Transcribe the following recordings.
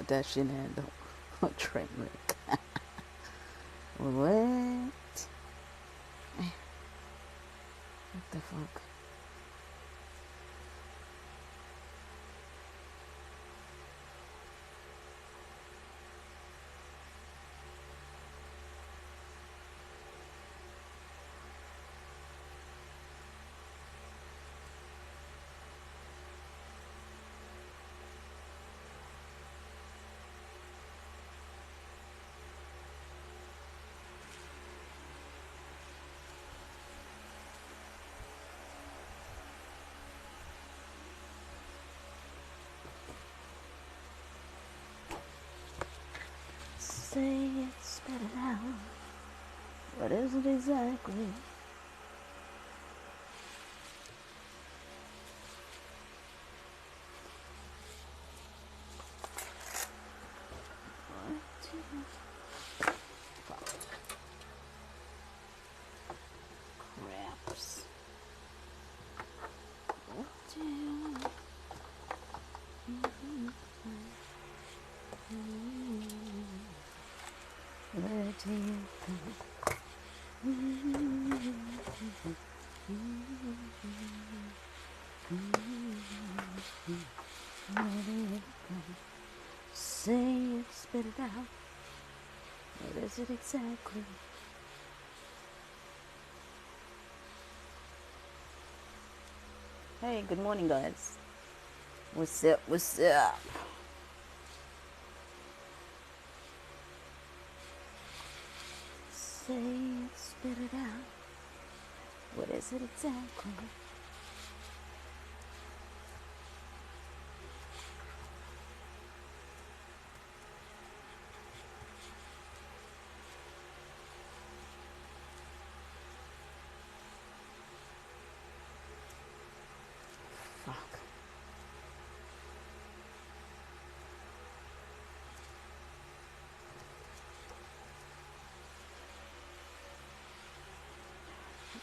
Dashing handle. Train wreck. What? What the fuck? Say it, spit it out. What is it exactly? What do you... Fuck. Craps. What do you... Where do you go? Where do you go? Say it, spit it out. What is it exactly? Hey, good morning, guys. What's up? What's up? Say it, spit it out. What is it exactly? Fuck.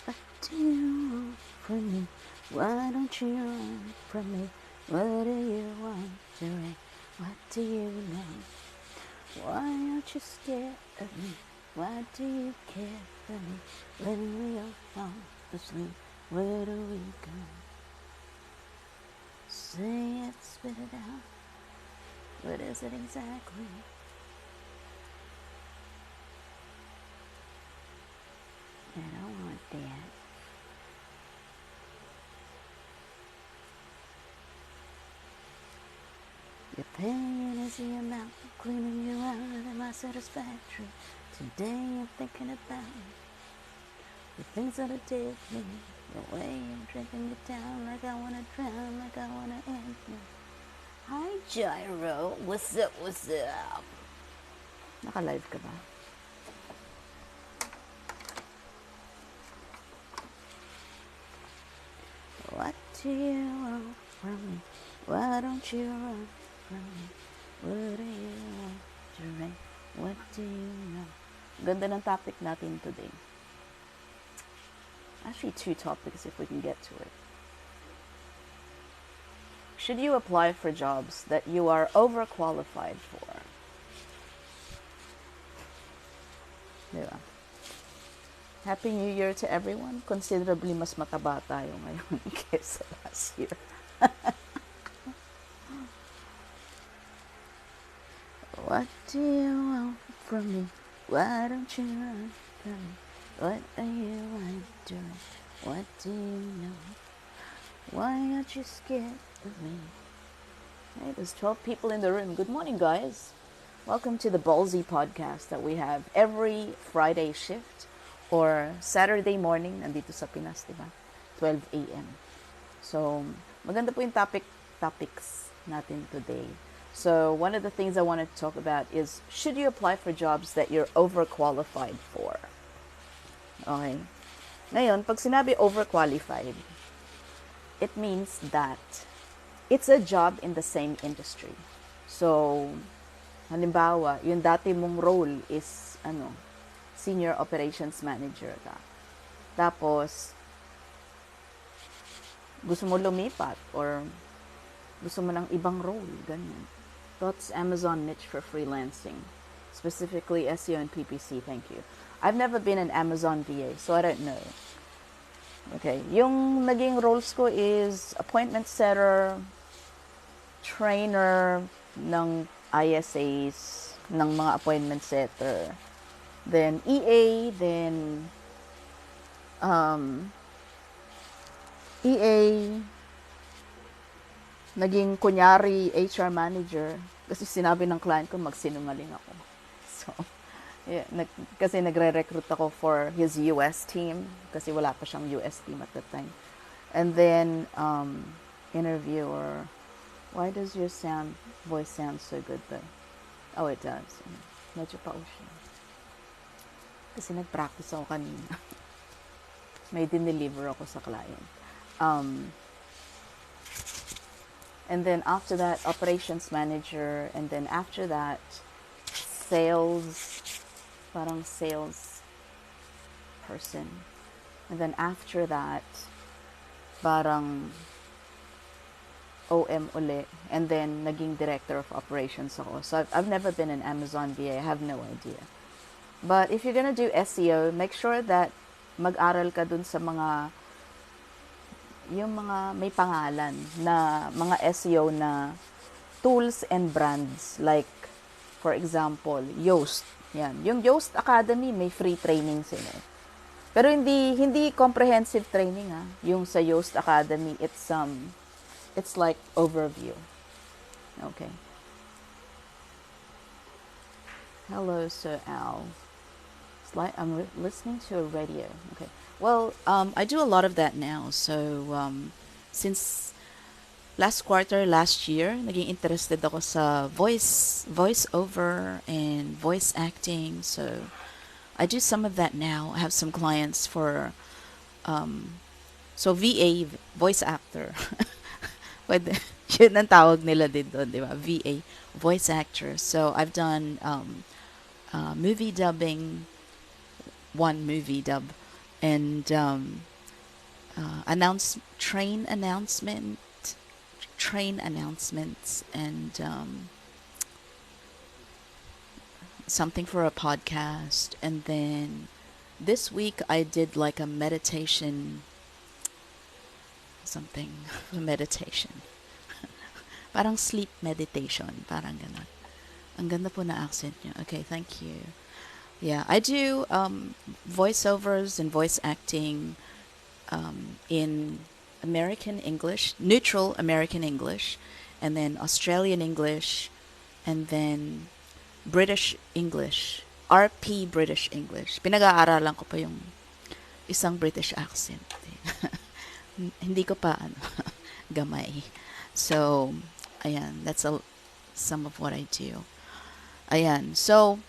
What do you want from me? Why don't you run from me? What do you want to me? What do you know? Why aren't you scared of me? Why do you care for me? When we all fall asleep, where do we go? Say it, spit it out. What is it exactly? I don't want that. Your pain is the amount of cleaning you out of my satisfactory. Today I'm thinking about the things that I did me. The way I'm drinking you down like I wanna drown, like I wanna end you. Hi Gyro, what's up, what's up? Naka-live ka ba? What do you want from me? Why don't you run from me? What do you want to rain? What do you know? Ganda ng topic natin today. Actually, 2 topics if we can get to it. Should you apply for jobs that you are overqualified for? Diba? Happy New Year to everyone. Considerably mas mataba tayo ngayon kaysa last year. What do you want from me? Why don't you run from me? What are you doing? What do you know? Why aren't you scared of me? Hey, there's 12 people in the room. Good morning, guys. Welcome to the Ballsy Podcast that we have every Friday shift or Saturday morning. Nandito sa Pinas, diba? 12 a.m. So, maganda po yung topics natin today. So, one of the things I want to talk about is, should you apply for jobs that you're overqualified for? Okay. Ngayon, pag sinabi overqualified, it means that it's a job in the same industry. So, halimbawa, yung dati mong role is, senior operations manager ka. Tapos, gusto mo lumipat or gusto mo ng ibang role, ganyan. Thoughts Amazon niche for freelancing, specifically SEO and PPC. Thank you. I've never been an Amazon VA, so I don't know. Okay, yung naging roles ko is appointment setter, trainer ng ISAs, ng mga appointment setter, then EA, then EA, naging kunyari HR manager kasi sinabi ng client ko magsinungaling ako. So, yeah, kasi nagre-recruit ako for his US team kasi wala pa siyang US team at that time. And then, interviewer, why does your voice sound so good though? Oh, it does. Medyo pa siya. Kasi nag-practice ako kanina. May dineliver ako sa client. And then after that, operations manager. And then after that, parang sales person. And then after that, parang OM uli. And then naging director of operations ako. So I've never been an Amazon VA. I have no idea. But if you're gonna do SEO, make sure that mag-aral ka dun sa yung mga may pangalan na mga SEO na tools and brands, like for example Yoast. Yan, yung Yoast Academy may free training sila, pero hindi comprehensive training yung sa Yoast Academy. It's like overview. Okay, hello Sir Al. It's like I'm listening to a radio. Okay. Well, I do a lot of that now. So, since last year, naging interested ako sa voice-over and voice acting. So, I do some of that now. I have some clients for, so VA, voice actor. Pwede, yun ang tawag nila din doon, di ba? VA, voice actor. So, I've done movie dubbing, one movie dub, and train announcements, and something for a podcast. And then this week I did like a meditation, meditation. Parang sleep meditation, parang ganon. Ang ganda po na accent niyo. Okay, thank you. Yeah, I do voiceovers and voice acting in American English, neutral American English, and then Australian English, and then British English, RP British English. Pinag-aaralan ko pa yung isang British accent. Hindi ko pa gamay. So, ayan, that's some of what I do. Ayan, so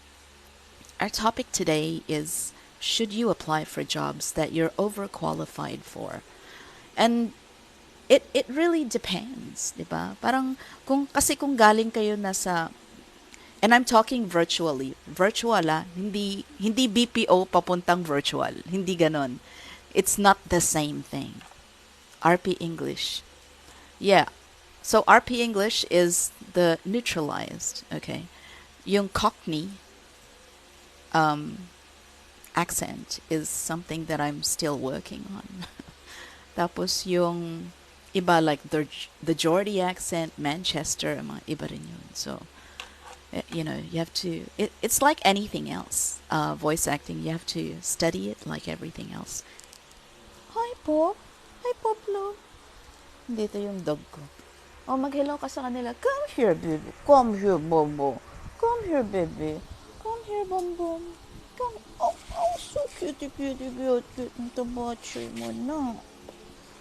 our topic today is, should you apply for jobs that you're overqualified for? And it really depends, 'di ba? Parang kung galing kayo nasa, and I'm talking virtually. Virtual hindi BPO papuntang virtual. Hindi ganon. It's not the same thing. RP English. Yeah. So RP English is the neutralized, okay? Yung Cockney accent is something that I'm still working on. Tapos yung iba, like the Geordie accent, Manchester, mga iba rin yun. So, you know, you have to, it's like anything else. Voice acting, you have to study it like everything else. Hi po. Hi Pablo. Dito yung dog ko. Oh, mag-hello ka sa kanila. Come here, baby. Come here, Bobo. Come here, baby. Come here, Bom Bom. Come. Oh, so cute. Ang tabache mo na.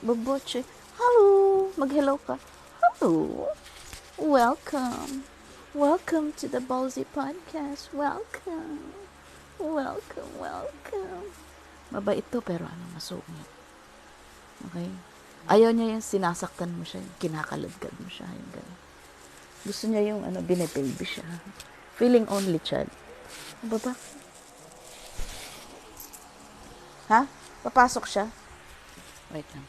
Babache. Hello. Mag-hello ka. Hello. Welcome. Welcome to the Ballsy Podcast. Welcome. Mabait to, pero masungit. Okay? Ayaw niya yung sinasaktan mo siya, yung kinakalagkad mo siya, yung gano'n. Gusto niya yung binibaby siya. Feeling only child. Ano ba? Ha? Papasok siya? Wait lang.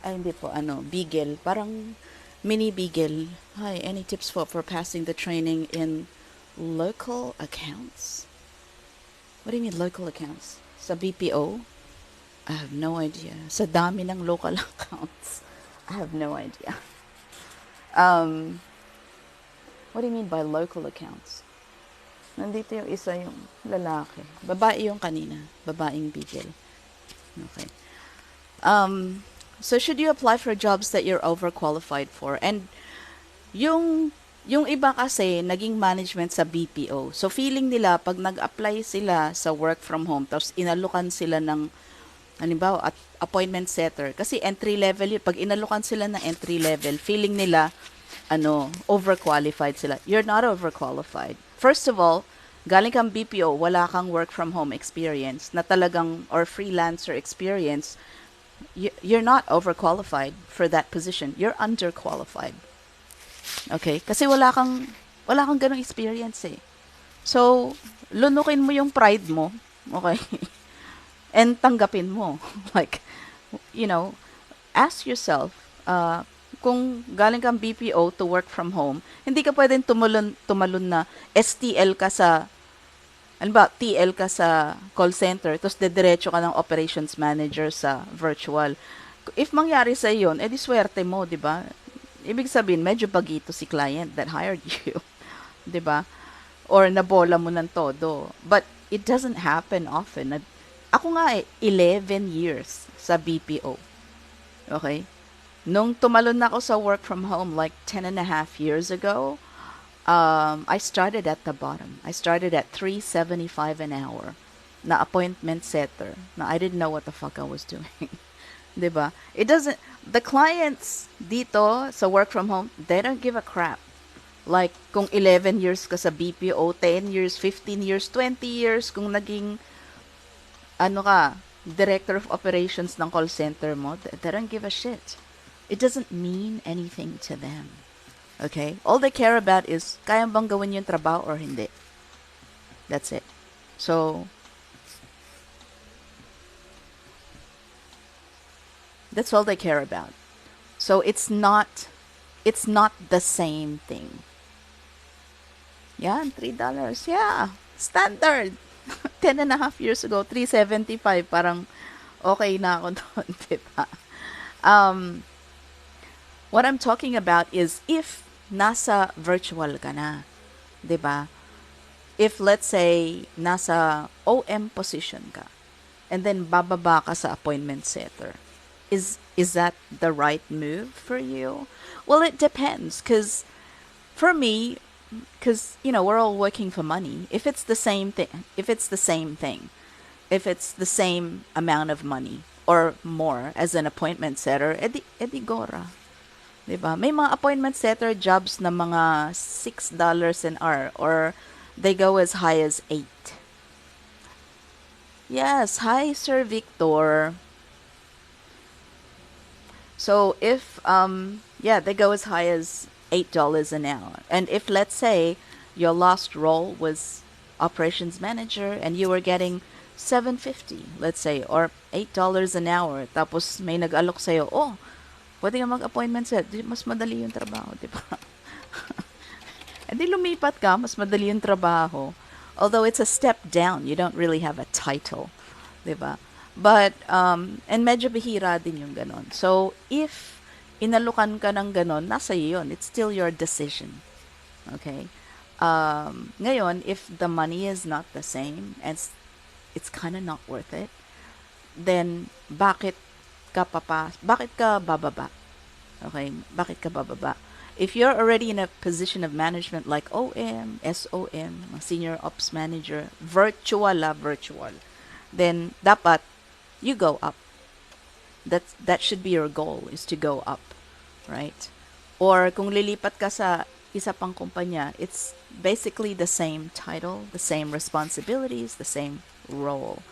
Ay, hindi po, beagle. Parang mini beagle. Hi, any tips for passing the training in local accounts? What do you mean local accounts? Sa BPO? I have no idea. Sa dami ng local accounts. I have no idea. Um, what do you mean by local accounts? Nandito yung isa yung lalaki. Babae yung kanina. Babaeng bigel. Okay. So should you apply for jobs that you're overqualified for? And yung iba kasi naging management sa BPO. So feeling nila pag nag-apply sila sa work from home tapos inalukan sila ng halimbawa at appointment setter kasi entry level yun. Pag inalukan sila ng entry level, feeling nila overqualified sila. You're not overqualified. First of all, galing kang BPO, wala kang work from home experience na talagang or freelancer experience. You're not overqualified for that position. You're underqualified. Okay? Kasi wala kang ganung experience eh. So, lunukin mo yung pride mo. Okay? And tanggapin mo. Like, ask yourself, kung galing kang BPO to work from home, hindi ka pwedeng tumalon na STL ka sa, TL ka sa call center, tapos dediretso ka ng operations manager sa virtual. If mangyari sa yun, edi swerte mo, di ba? Ibig sabihin, medyo bagito si client that hired you. Di ba? Or nabola mo ng todo. But it doesn't happen often. Ako nga 11 years sa BPO. Okay? Nung tumalon na ako sa work from home like 10.5 years ago, I started at the bottom. I started at $3.75 an hour na appointment setter na I didn't know what the fuck I was doing. Diba? The clients dito sa work from home, they don't give a crap. Like, kung 11 years ka sa BPO, 10 years, 15 years, 20 years, kung naging, director of operations ng call center mo, they don't give a shit. It doesn't mean anything to them. Okay? All they care about is, kaya bang gawin yung trabaho or hindi? That's it. So, that's all they care about. So, it's not the same thing. Yan, $3. Yeah, standard. 10.5 years ago, $3.75. Parang okay na ako doon, diba? What I'm talking about is if nasa virtual ka na, 'di ba? If let's say nasa OM position ka and then bababa ka sa appointment setter, is that the right move for you? Well, it depends cuz for me, we're all working for money. If it's the same thing, if it's the same amount of money or more as an appointment setter, edi gora. Diba? May mga appointment setter jobs na mga $6 an hour or they go as high as 8. Yes, hi Sir Victor. So if they go as high as $8 an hour. And if let's say your last role was operations manager and you were getting $7.50, let's say, or $8 an hour, tapos may nag-alok sa'yo, pwede ka mag-appointment set. Mas madali yung trabaho, di ba? E di lumipat ka, mas madali yung trabaho. Although it's a step down, you don't really have a title, di ba? But, and medyo bihira din yung ganon. So, if inalukan ka ng ganon, nasa iyo yun. It's still your decision. Okay? Ngayon, if the money is not the same, and it's kind of not worth it, then bakit ka bababa? Okay, bakit ka bababa? If you're already in a position of management like OM, SOM, senior ops manager, virtual, then dapat you go up. That should be your goal, is to go up, right? Or kung lilipat ka sa isa pang kumpanya, it's basically the same title, the same responsibilities, the same role.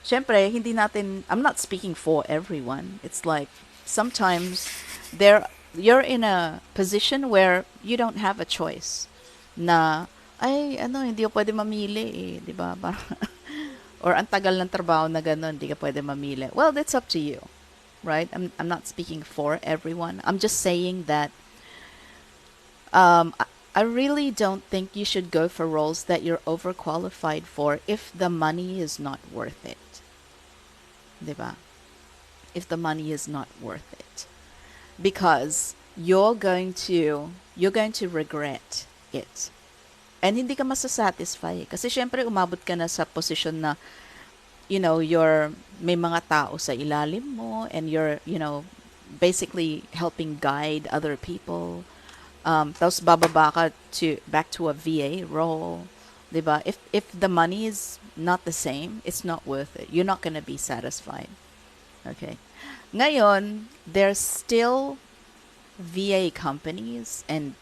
Syempre, I'm not speaking for everyone. It's like, sometimes there you're in a position where you don't have a choice. Na, ay, ano, hindi ko pwede mamili eh, di ba? Or ang tagal ng trabaho na gano'n, hindi ka pwede mamili. Well, that's up to you, right? I'm not speaking for everyone. I'm just saying that I really don't think you should go for roles that you're overqualified for if the money is not worth it. Diba? If the money is not worth it. Because you're going to regret it. And hindi ka masasatisfy. Kasi syempre umabot ka na sa posisyon na, may mga tao sa ilalim mo and you're basically helping guide other people. Tapos bababa ka back to a VA role. Diba? If the money is not the same, it's not worth it. You're not gonna be satisfied. Okay. Ngayon, there's still VA companies and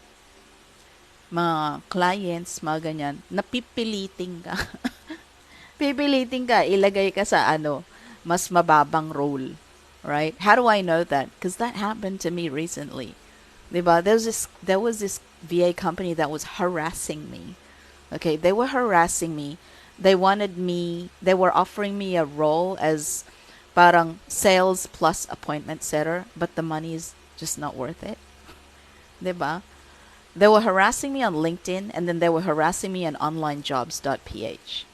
mga clients, mga ganyan, napipiliting ka. Pipiliting ka, ilagay ka sa mas mababang role. Right? How do I know that? Because that happened to me recently. Diba? There was this VA company that was harassing me. Okay, they were harassing me. They were offering me a role as parang sales plus appointment setter, but the money is just not worth it. Diba? They were harassing me on LinkedIn and then they were harassing me on onlinejobs.ph.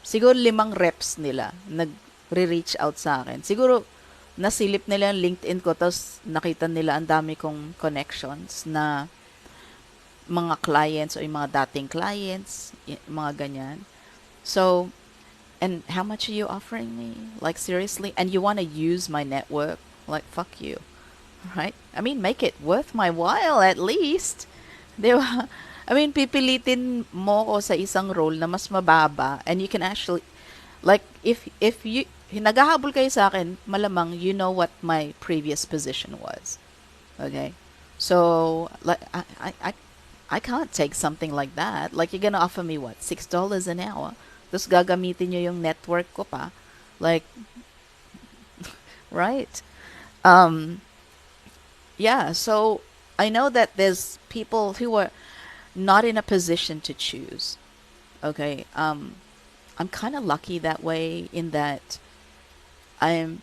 Siguro 5 reps nila nag-reach out sa akin. Siguro nasilip nila yung LinkedIn ko tapos nakita nila ang dami kong connections na mga clients o yung mga dating clients, mga ganyan. So, and how much are you offering me? Like, seriously? And you want to use my network? Like, fuck you. Right? I mean, make it worth my while at least. Di ba? I mean, pipilitin mo ko sa isang role na mas mababa and you can actually, like, if you, naghahabol kayo sa akin, malamang you know what my previous position was. Okay? So, like, I can't take something like that. Like, you're gonna offer me what? $6 an hour? Tapos gagamitin nyo yung network ko pa. Like, right? Yeah, so I know that there's people who are not in a position to choose. Okay? I'm kind of lucky that way in that I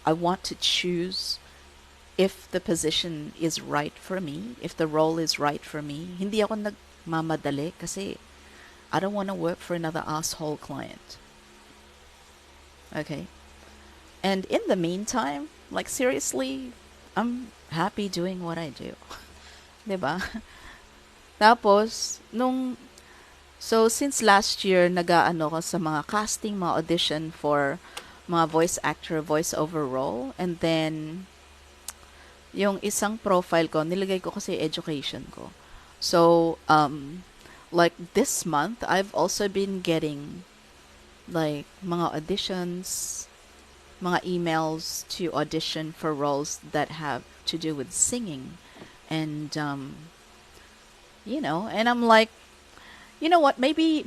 want to choose if the position is right for me, if the role is right for me. Hindi ako nagmamadali kasi I don't want to work for another asshole client. Okay? And in the meantime, like seriously, I'm happy doing what I do. Diba? Tapos, so since last year, nag-aano ko sa mga casting, mga audition for mga voice actor, voice over role. And then, yung isang profile ko, nilagay ko kasi education ko. So, like this month, I've also been getting like mga auditions, mga emails to audition for roles that have to do with singing. And, and I'm like, you know what, maybe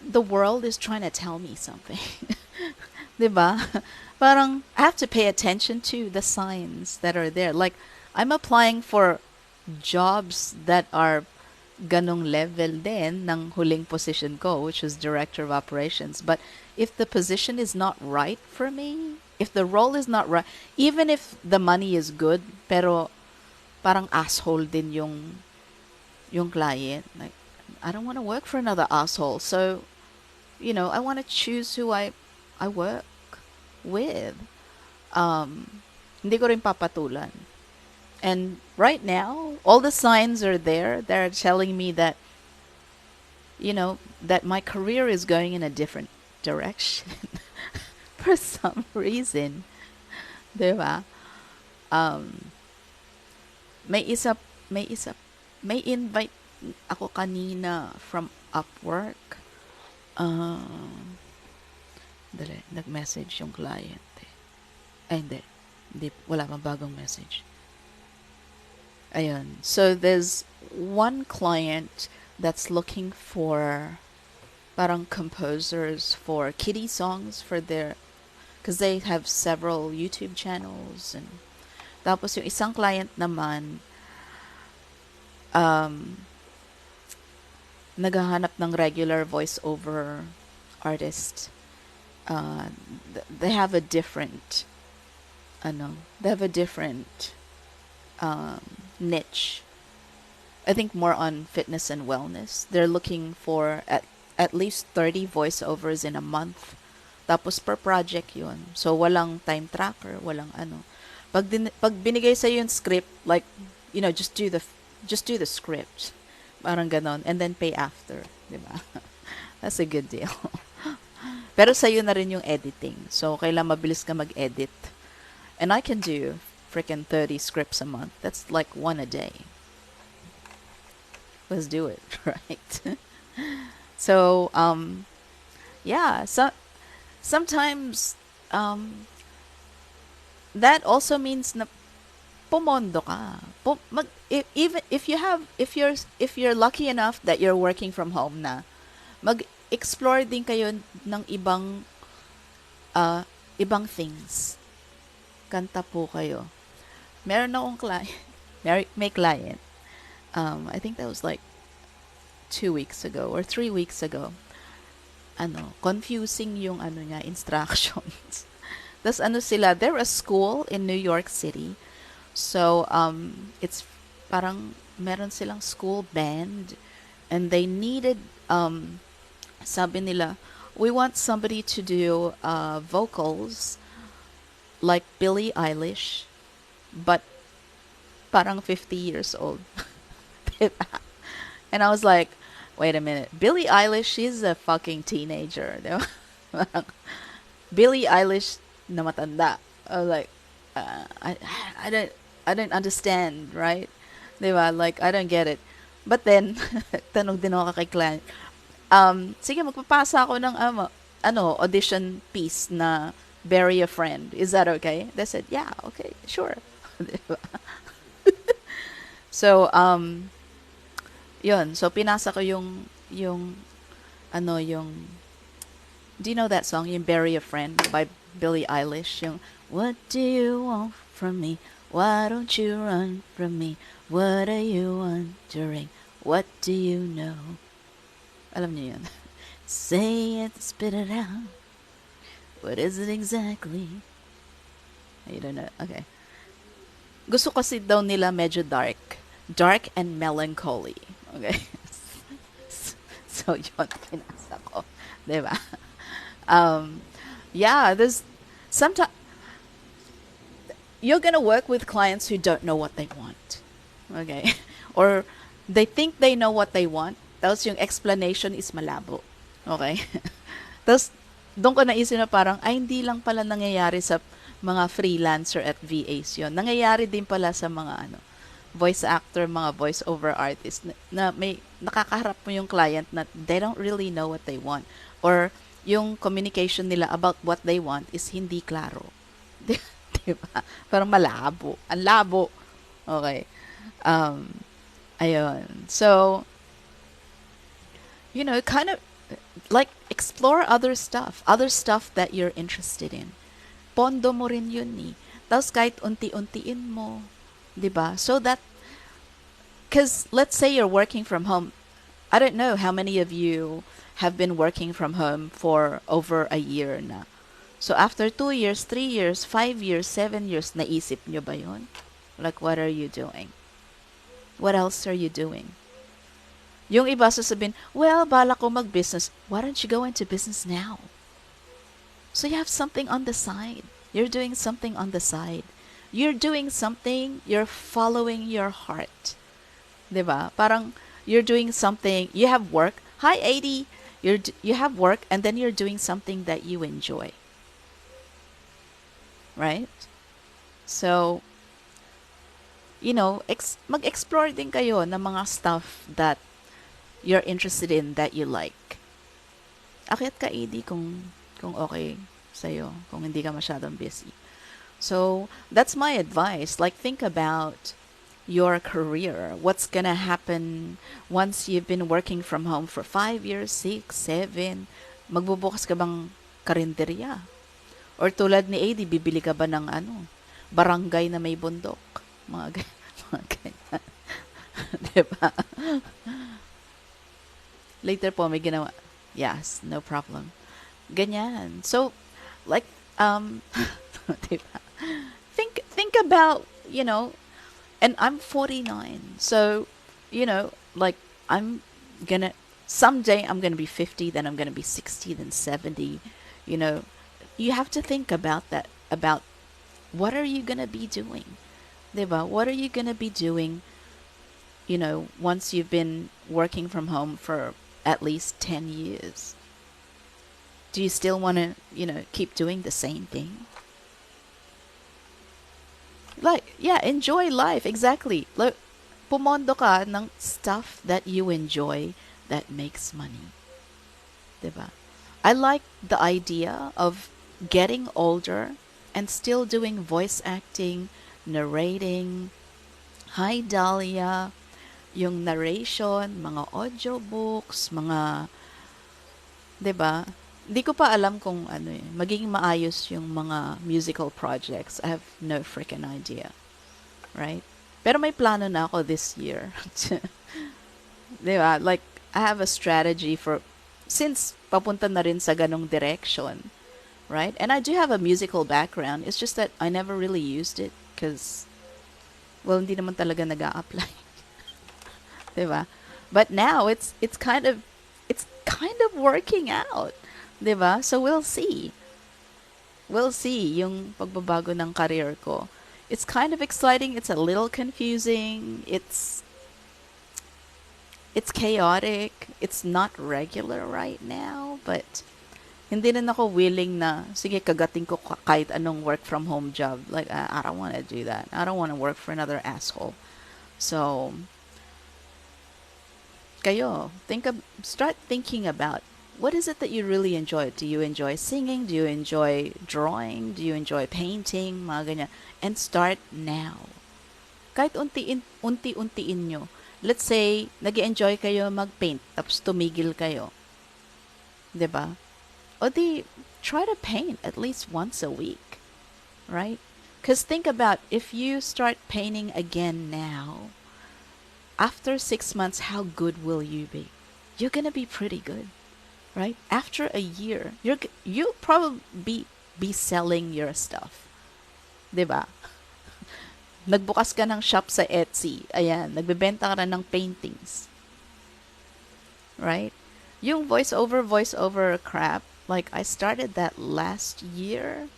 the world is trying to tell me something. Diba? Parang, I have to pay attention to the signs that are there. Like, I'm applying for jobs that are ganong level din ng huling position ko, which is Director of Operations. But if the position is not right for me, if the role is not right, even if the money is good, pero parang asshole din yung client. Like, I don't want to work for another asshole. So, I want to choose who I work with. Hindi ko rin papatulan. And right now, all the signs are there. They're telling me that, that my career is going in a different direction for some reason. Diba? May invite ako kanina from Upwork. Dali, nag-message yung client. Ay, hindi, wala pang bagong message. Ayun. So there's one client that's looking for parang composers for kiddie songs for their, because they have several YouTube channels, and Tapos yung isang client naman, um, naghahanap ng regular voiceover artist. Uh, they have a different, they have a different niche. I think more on fitness and wellness. They're looking for at least 30 voiceovers in a month. Tapos per project yun. So walang time tracker, walang ano. Pag binigay sa yung script, like, just do the script. Parang ganon. And then pay after. Diba? That's a good deal. Pero sa'yo na rin yung editing. So, kailangan mabilis ka mag-edit. And I can do freaking 30 scripts a month. That's like one a day. Let's do it, right? So, yeah. So, sometimes, that also means na pumondo ka. Even if you're lucky enough that you're working from home na, mag-explore din kayo ng ibang things. Kanta po kayo. Meron akong client, may client. I think that was like 2 weeks ago or 3 weeks ago. Confusing yung niya, instructions. Tas sila, they're a school in New York City. So, it's parang meron silang school band and they needed, sabi nila, we want somebody to do vocals like Billie Eilish, but parang 50 years old. And I was like, wait a minute, Billie Eilish, she's a fucking teenager. Billie Eilish na matanda. I was like, I don't understand, right? Diba? Like, I don't get it. But then, tanong din ako kay client, sige, magpapasa ako ng audition piece na Bury a Friend. Is that okay? They said, yeah, okay, sure. So, yun. So, pinasa ko yung, do you know that song, yung Bury a Friend by Billie Eilish? Yung, what do you want from me? Why don't you run from me? What are you wondering? What do you know? Alam niyo yun. Say it, spit it out. What is it exactly? You don't know. Okay. Gusto kasi daw nila medyo dark. Dark and melancholy. Okay. So, yun, pinasa ko. Diba? Yeah, there's sometimes you're gonna work with clients who don't know what they want. Okay? Or they think they know what they want. Tapos yung explanation is malabo. Okay? Tapos, doon ko naisip na parang, ay, hindi lang pala nangyayari sa mga freelancer at VAs yun. Nangyayari din pala sa mga voice actor, mga voice over artist na may nakakaharap mo yung client na they don't really know what they want. Or yung communication nila about what they want is hindi klaro. Diba? Parang malabo. Ang labo. Okay. Ayun. So, kind of like explore other stuff that you're interested in. Pondo mo rin yun eh. Tapos kahit unti-untiin mo, 'di ba? So that, because let's say you're working from home. I don't know how many of you have been working from home for over a year na. So after 2 years, 3 years, 5 years, 7 years, naisip nyo ba yun? Like, what are you doing? What else are you doing? Yung iba sasabihin, well, bala ko mag-business. Why don't you go into business now? So you have something on the side. You're doing something on the side. You're doing something, you're following your heart. Diba? Parang, you're doing something, you have work. Hi, 80. You have work, and then you're doing something that you enjoy. Right? So, mag-explore din kayo ng mga stuff that you're interested in, that you like. Akyat ka, AD, kung okay sa'yo, kung hindi ka masyadong busy. So, that's my advice. Like, think about your career. What's gonna happen once you've been working from home for 5 years, 6, 7? Magbubukas ka bang karinderya? Or tulad ni AD, bibili ka ba ng barangay na may bundok. Mga ganyan. Diba? Later po, may ginawa. Yes, no problem. Ganyan. So, like, diba? Think about, and I'm 49. So, like, I'm gonna, someday I'm gonna be 50, then I'm gonna be 60, then 70. You know, you have to think about that, about what are you gonna be doing? Diba? What are you gonna be doing, once you've been working from home for at least 10 years? Do you still want to, keep doing the same thing? Like, yeah, enjoy life. Exactly. Like, pumondo ka ng stuff that you enjoy that makes money. Diba? I like the idea of getting older and still doing voice acting, narrating. Hi, Dahlia. Yung narration, mga audiobooks, mga, 'di ba? Hindi ko pa alam kung magiging maayos yung mga musical projects. I have no freaking idea. Right? Pero may plano na ako this year. 'Di ba? Like, I have a strategy for, since papunta na rin sa ganong direction, right? And I do have a musical background. It's just that I never really used it because, well, hindi naman talaga nag-a-apply. Diba? But now it's kind of working out. Diba? So we'll see. We'll see yung pagbabago ng career ko. It's kind of exciting. It's a little confusing. It's chaotic. It's not regular right now, but hindi rin ako willing na, sige, kagating ko kahit anong work from home job. Like, I don't want to do that. I don't want to work for another asshole. So, kayo, start thinking about what is it that you really enjoy. Do you enjoy singing? Do you enjoy drawing? Do you enjoy painting? Mga ganyan. And start now. Kahit unti-untiin nyo. Let's say, nag-enjoy kayo mag-paint, tapos tumigil kayo. 'Di ba? O di, try to paint at least once a week. Right? Because think about, if you start painting again now, after 6 months, how good will you be? You're gonna be pretty good, right? After a year, you'll probably be selling your stuff, 'di ba? Nagbukas ka ng shop sa Etsy, ayan, nagbebenta ka na ng paintings, right? Yung voiceover crap, like I started that last year.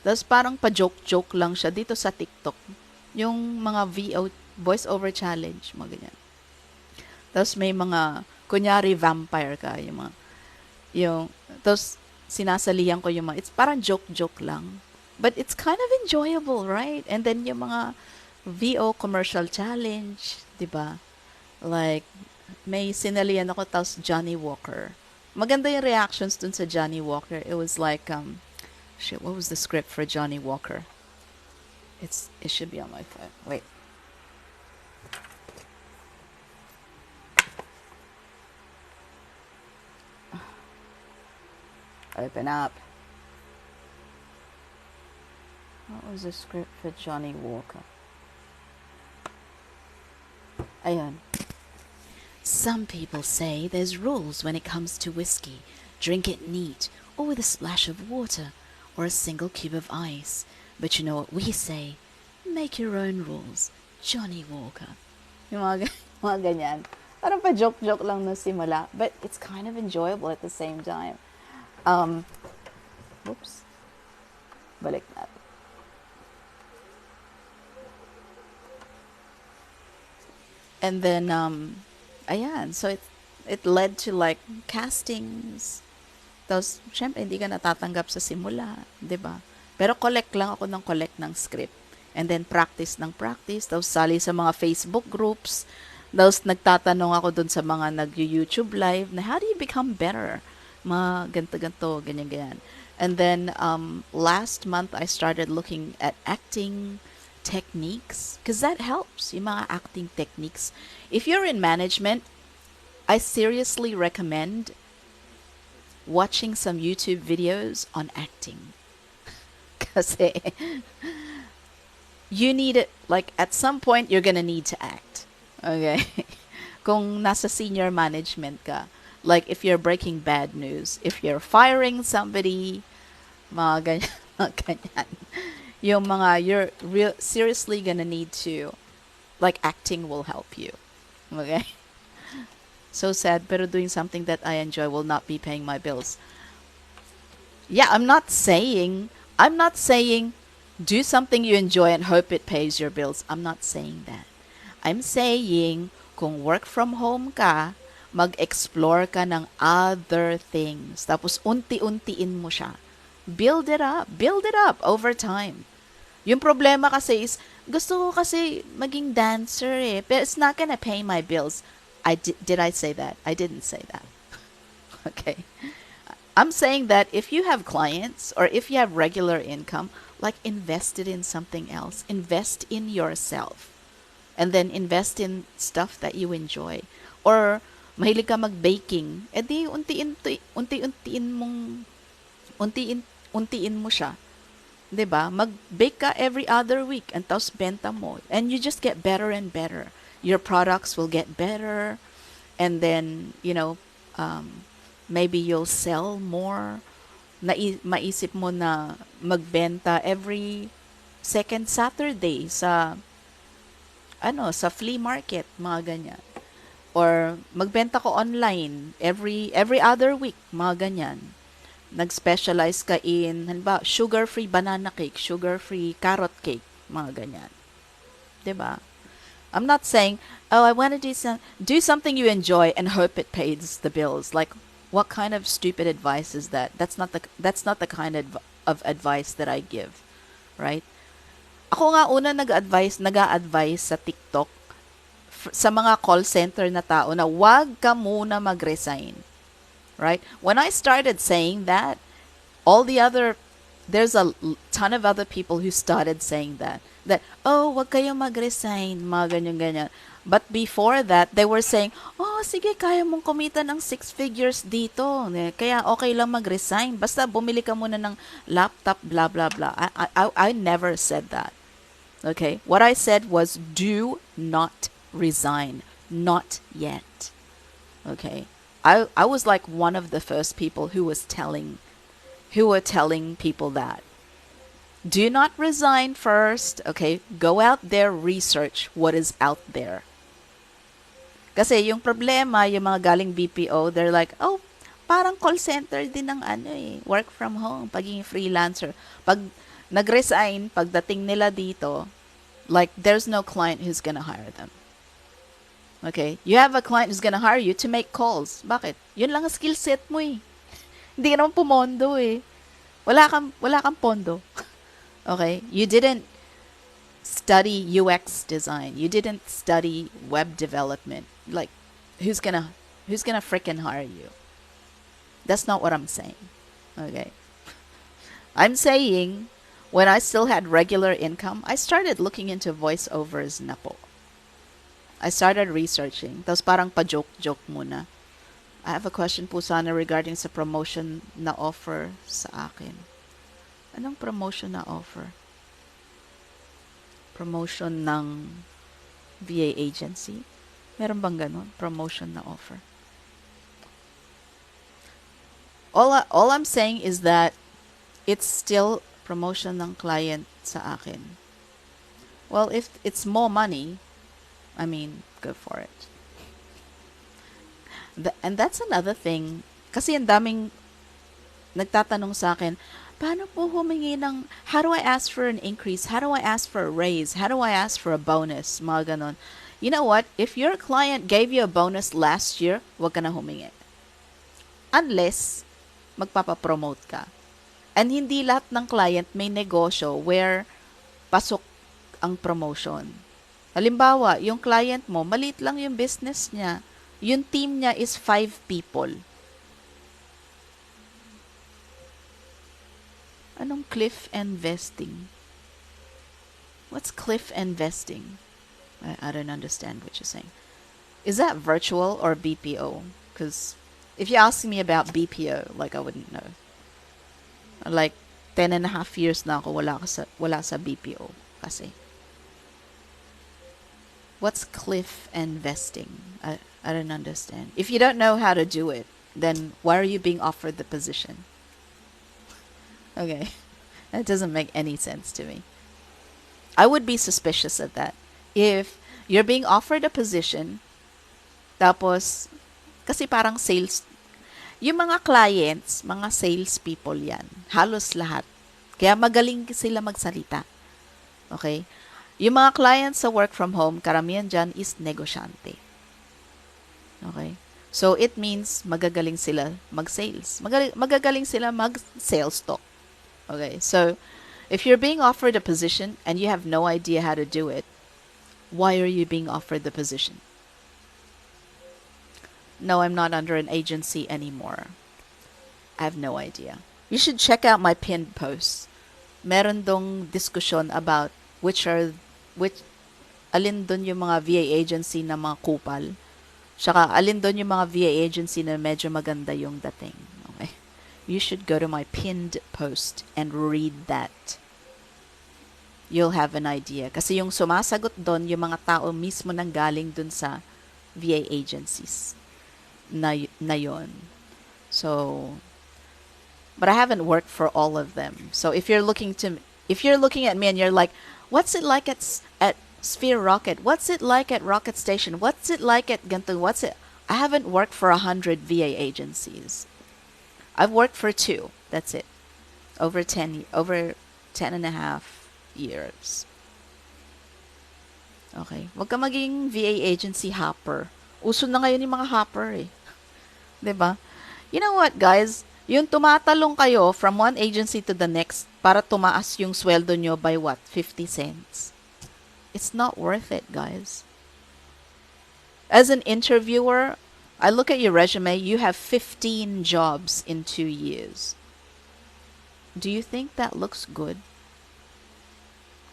Tapos parang pa-joke-joke lang siya dito sa TikTok. Yung mga voice over challenge, mga ganyan. Tapos may mga, kunyari vampire ka, tapos sinasalihan ko yung mga, it's parang joke-joke lang. But it's kind of enjoyable, right? And then yung mga VO commercial challenge, diba? Like, may sinalihan ako, tapos Johnny Walker. Maganda yung reactions dun sa Johnny Walker. It was like, what was the script for Johnny Walker? It should be on my phone. Wait. Open up. What was the script for Johnny Walker? Ayan. Some people say there's rules when it comes to whiskey. Drink it neat, or with a splash of water, or a single cube of ice. But you know what we say? Make your own rules. Johnny Walker. Yung mga ganyan. Parang pa joke-joke lang na simula. But it's kind of enjoyable at the same time. Oops. Balik natin. And then, ayan. So it led to like castings. Tapos, syempre, hindi ka natatanggap sa simula. 'Di ba? Pero collect ng script. And then practice. Tapos sali sa mga Facebook groups. Tapos nagtatanong ako dun sa mga nag-YouTube live na how do you become better? Mga ganto, ganyan. And then last month, I started looking at acting techniques because that helps, yung mga acting techniques. If you're in management, I seriously recommend watching some YouTube videos on acting. Kasi you need it, like at some point, you're gonna need to act. Okay? Kung nasa senior management ka, like if you're breaking bad news, if you're firing somebody, mga ganyan, mga ganyan. Yung mga, you're seriously gonna need to, like acting will help you. Okay? So sad, pero doing something that I enjoy will not be paying my bills. Yeah, I'm not saying do something you enjoy and hope it pays your bills. I'm not saying that. I'm saying kung work from home ka, mag-explore ka ng other things. Tapos unti-untiin mo siya. Build it up over time. Yung problema kasi is, gusto ko kasi maging dancer eh, but it's not gonna pay my bills. Did I say that? I didn't say that. Okay. I'm saying that if you have clients or if you have regular income, like invest it in something else. Invest in yourself. And then invest in stuff that you enjoy. Or mahilig ka mag-baking, edi untiin mo siya. 'Di ba? Mag-bake ka every other week and tapos benta mo. And you just get better and better. Your products will get better. And then, maybe you'll sell more. Maisip mo na magbenta every second Saturday sa flea market, mga ganyan. Or magbenta ko online every other week, mga ganyan. Nag-specialize ka in, halimbawa, sugar-free banana cake, sugar-free carrot cake, mga ganyan. 'Di ba? I'm not saying, oh, I want to do something you enjoy and hope it pays the bills. Like, what kind of stupid advice is that? That's not the kind of advice that I give, right? Ako nga una nag-a-advise sa TikTok sa mga call center na tao na wag ka muna mag-resign. Right? When I started saying that, there's a ton of other people who started saying that, wag kayo mag-resign, mga ganyan-ganyan. But before that, they were saying, oh, sige, kaya mong kumita ng 6 figures dito. Kaya okay lang mag-resign. Basta bumili ka muna ng laptop, blah, blah, blah. I never said that. Okay? What I said was, do not resign. Not yet. Okay? I was like one of the first people who were telling people that. Do not resign first. Okay? Go out there, research what is out there. Kasi yung problema, yung mga galing BPO, they're like, oh, parang call center din ng work from home, pagiging freelancer. Pag nag-resign, pagdating nila dito, like, there's no client who's gonna hire them. Okay? You have a client who's gonna hire you to make calls. Bakit? Yun lang ang skill set mo eh. Hindi ka naman pumondo eh. Wala kang pondo. Okay? You didn't study UX design. You didn't study web development. Like, who's gonna frickin' hire you? That's not what I'm saying. Okay? I'm saying, when I still had regular income, I started looking into voiceovers na po. I started researching. Tapos parang pa-joke-joke muna. I have a question po sana regarding sa promotion na offer sa akin. Anong promotion na offer? Promotion ng VA agency? Meron bang ganun? Promotion na offer. All I'm saying is that it's still promotion ng client sa akin. Well, if it's more money, I mean, go for it. And that's another thing. Kasi ang daming nagtatanong sa akin, paano po humingi ng, how do I ask for an increase? How do I ask for a raise? How do I ask for a bonus? Mga ganon. You know what? If your client gave you a bonus last year, wag ka na humingi. Unless, magpapapromote ka. And hindi lahat ng client may negosyo where pasok ang promotion. Halimbawa, yung client mo, maliit lang yung business niya. Yung team niya is 5 people. Anong cliff investing? What's cliff investing? I don't understand what you're saying. Is that virtual or BPO? Because if you're asking me about BPO, like I wouldn't know. Like 10.5 years na ako wala sa BPO kasi. What's cliff and vesting? I don't understand. If you don't know how to do it, then why are you being offered the position? Okay. That doesn't make any sense to me. I would be suspicious of that. If you're being offered a position, tapos, kasi parang sales, yung mga clients, mga sales people yan, halos lahat. Kaya magaling sila magsalita. Okay? Yung mga clients sa work from home, karamihan dyan is negosyante. Okay? So, it means magagaling sila mag-sales. Magagaling sila mag-sales talk. Okay? So, if you're being offered a position and you have no idea how to do it, why are you being offered the position? No, I'm not under an agency anymore. I have no idea. You should check out my pinned posts. Meron dong diskusyon about which alin doon yung mga VA agency na mga kupal. Saka alin doon yung mga VA agency na medyo maganda yung dating. Okay? You should go to my pinned post and read that. You'll have an idea. Kasi yung sumasagot doon, yung mga tao mismo nang galing doon sa VA agencies na yon. So, but I haven't worked for all of them. So if you're looking at me and you're like, what's it like at Sphere Rocket? What's it like at Rocket Station? What's it like at Gantung? I haven't worked for 100 VA agencies. I've worked for 2. That's it. Over 10 and a half years. Okay. Huwag ka maging VA agency hopper. Uso na ngayon yung mga hopper eh. 'Di ba? You know what, guys? Yung tumatalong kayo from one agency to the next para tumaas yung sweldo nyo by what? 50 cents. It's not worth it, guys. As an interviewer, I look at your resume, you have 15 jobs in 2 years. Do you think that looks good?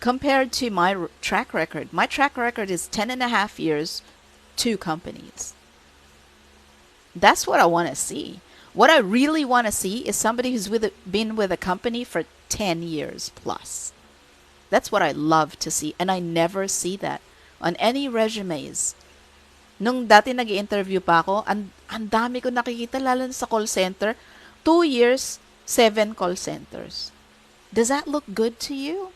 Compared to my track record. My track record is 10 and a half years, 2 companies. That's what I want to see. What I really want to see is somebody who's been with a company for 10 years plus. That's what I love to see. And I never see that on any resumes. Nung dati nag-i-interview pa ako, ang dami ko nakikita, lalo sa call center. 2 years, 7 call centers. Does that look good to you?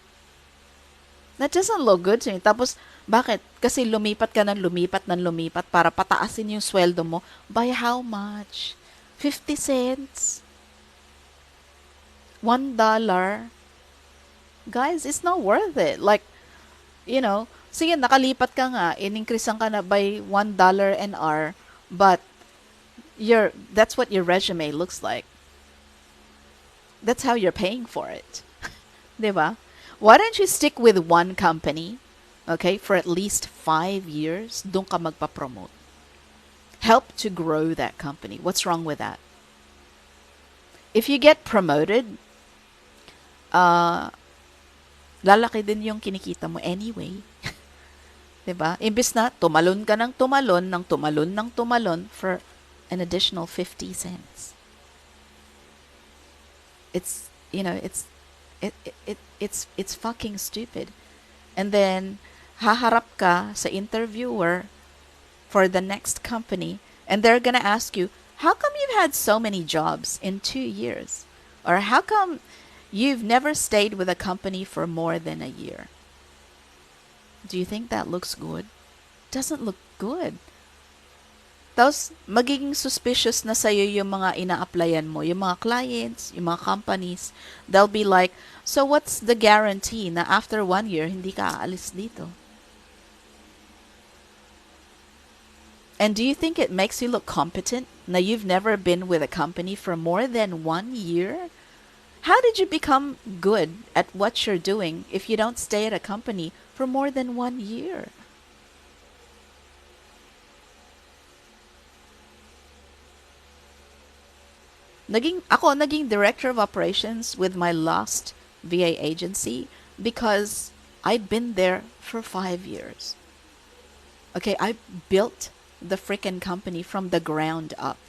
That doesn't look good to me. Tapos, bakit? Kasi lumipat ka ng lumipat para pataasin yung sweldo mo. By how much? 50 cents? $1? Guys, it's not worth it. Like, you know, sige, nakalipat ka nga, in-increasean ka na by $1 an hour, but that's what your resume looks like. That's how you're paying for it. Diba? Why don't you stick with one company, okay, for at least 5 years? Doon ka magpa-promote. Help to grow that company. What's wrong with that? If you get promoted, lalaki din yung kinikita mo anyway. 'Di ba? Imbes na tumalon ka ng tumalon for an additional 50 cents. It's, you know, it's fucking stupid. And then haharap ka sa interviewer for the next company and they're gonna ask you, how come you've had so many jobs in 2 years? Or how come you've never stayed with a company for more than a year? Do you think that looks good? Doesn't look good. Tapos, magiging suspicious na sa'yo yung mga ina-applyan mo, yung mga clients, yung mga companies. They'll be like, so what's the guarantee na after 1 year, hindi ka aalis dito? And do you think it makes you look competent na you've never been with a company for more than 1 year? How did you become good at what you're doing if you don't stay at a company for more than 1 year? Naging director of operations with my last VA agency because I'd been there for 5 years. Okay, I built the freaking company from the ground up.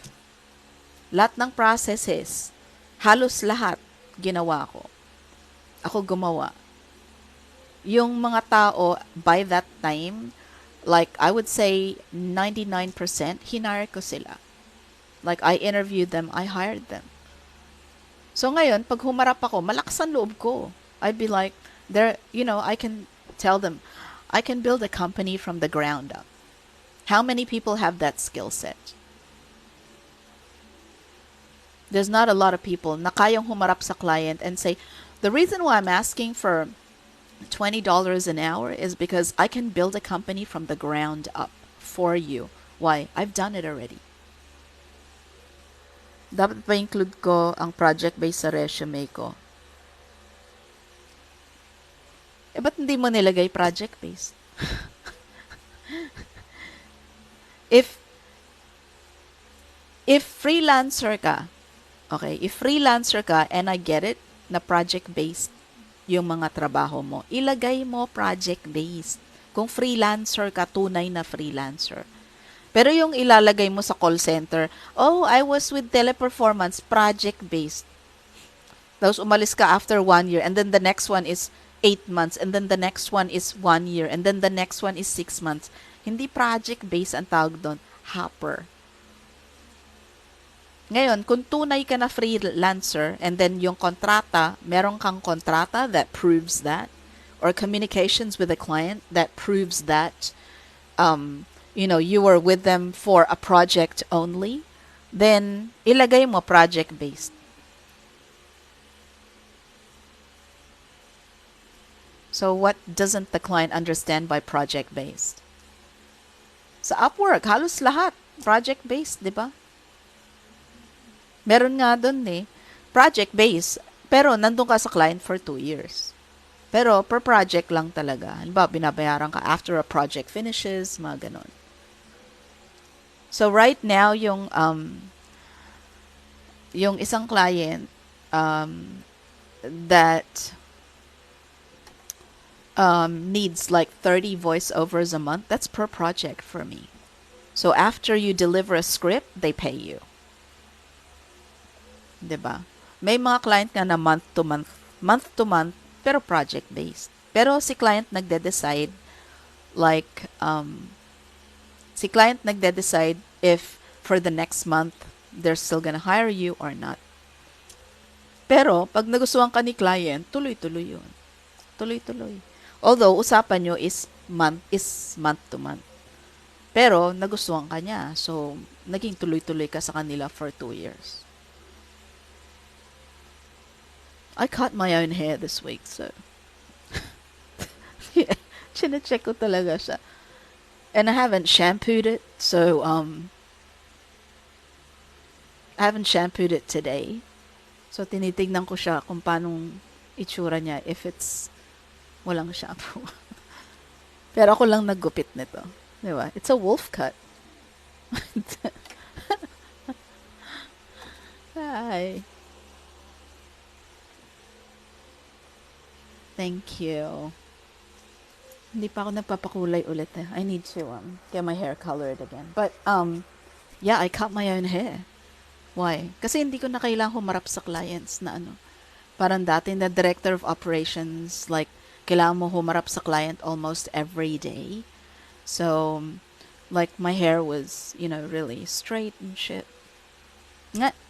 Lahat ng processes, halos lahat, ginawa ko. Ako gumawa. Yung mga tao, by that time, like I would say 99%, hinire ko sila. Like I interviewed them, I hired them. So ngayon, pag humarap ako, malakas ang loob ko. I'd be like, I can tell them, I can build a company from the ground up. How many people have that skill set? There's not a lot of people na kayang humarap sa client and say, the reason why I'm asking for $20 an hour is because I can build a company from the ground up for you. Why? I've done it already. Dapat pa include ko ang project-based sa resume ko. Ba't hindi mo nilagay project-based? If freelancer ka, okay, if freelancer ka and I get it na project-based yung mga trabaho mo, ilagay mo project-based. Kung freelancer ka, tunay na freelancer. Pero yung ilalagay mo sa call center, I was with Teleperformance, project-based. Tapos umalis ka after 1 year, and then the next one is 8 months, and then the next one is 1 year, and then the next one is 6 months. Hindi project-based ang tawag doon, hopper. Ngayon, kung tunay ka na freelancer, and then yung kontrata, meron kang kontrata that proves that, or communications with the client that proves that, you were with them for a project only, then ilagay mo project-based. So what doesn't the client understand by project-based? Sa Upwork, halos lahat project-based, di ba? Meron nga doon project-based, pero nandun ka sa client for 2 years. Pero per project lang talaga. Halimbawa, binabayaran ka after a project finishes, mga ganon. So right now, yung isang client that needs like 30 voiceovers a month, that's per project for me. So after you deliver a script, they pay you. Diba? May mga client nga na month to month, pero project-based. Pero si client nagde-decide, like, si client nagde-decide if for the next month, they're still gonna hire you or not. Pero, pag nagustuhan ka ni client, tuloy-tuloy yun. Tuloy-tuloy. Although, usapan nyo is month to month. Pero, nagustuhan ka niya. So, naging tuloy-tuloy ka sa kanila for 2 years. I cut my own hair this week, so. Yeah, chine-check ko talaga siya. And I haven't shampooed it, so, I haven't shampooed it today. So, tinitignan ko siya kung paano itsura niya if it's walang shampoo. Pero ako lang naggupit nito. Diba? It's a wolf cut. Hi. Thank you. Hindi pa ako nagpapakulay ulit. I need to get my hair colored again. But, yeah, I cut my own hair. Why? Kasi hindi ko na kailangang humarap sa clients na parang dati na director of operations, like, kailangan mo humarap sa client almost every day. So, like, my hair was, really straight and shit.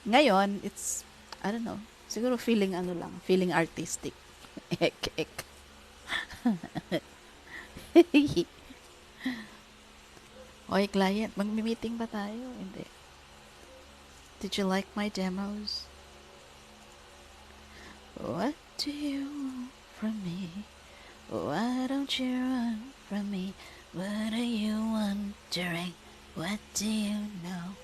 Ngayon, it's, I don't know, siguro feeling artistic. Ek. Oy, client, mag-meeting ba tayo? Hindi. Did you like my demos? What do you want from me? Why don't you run from me? What are you wondering? What do you know?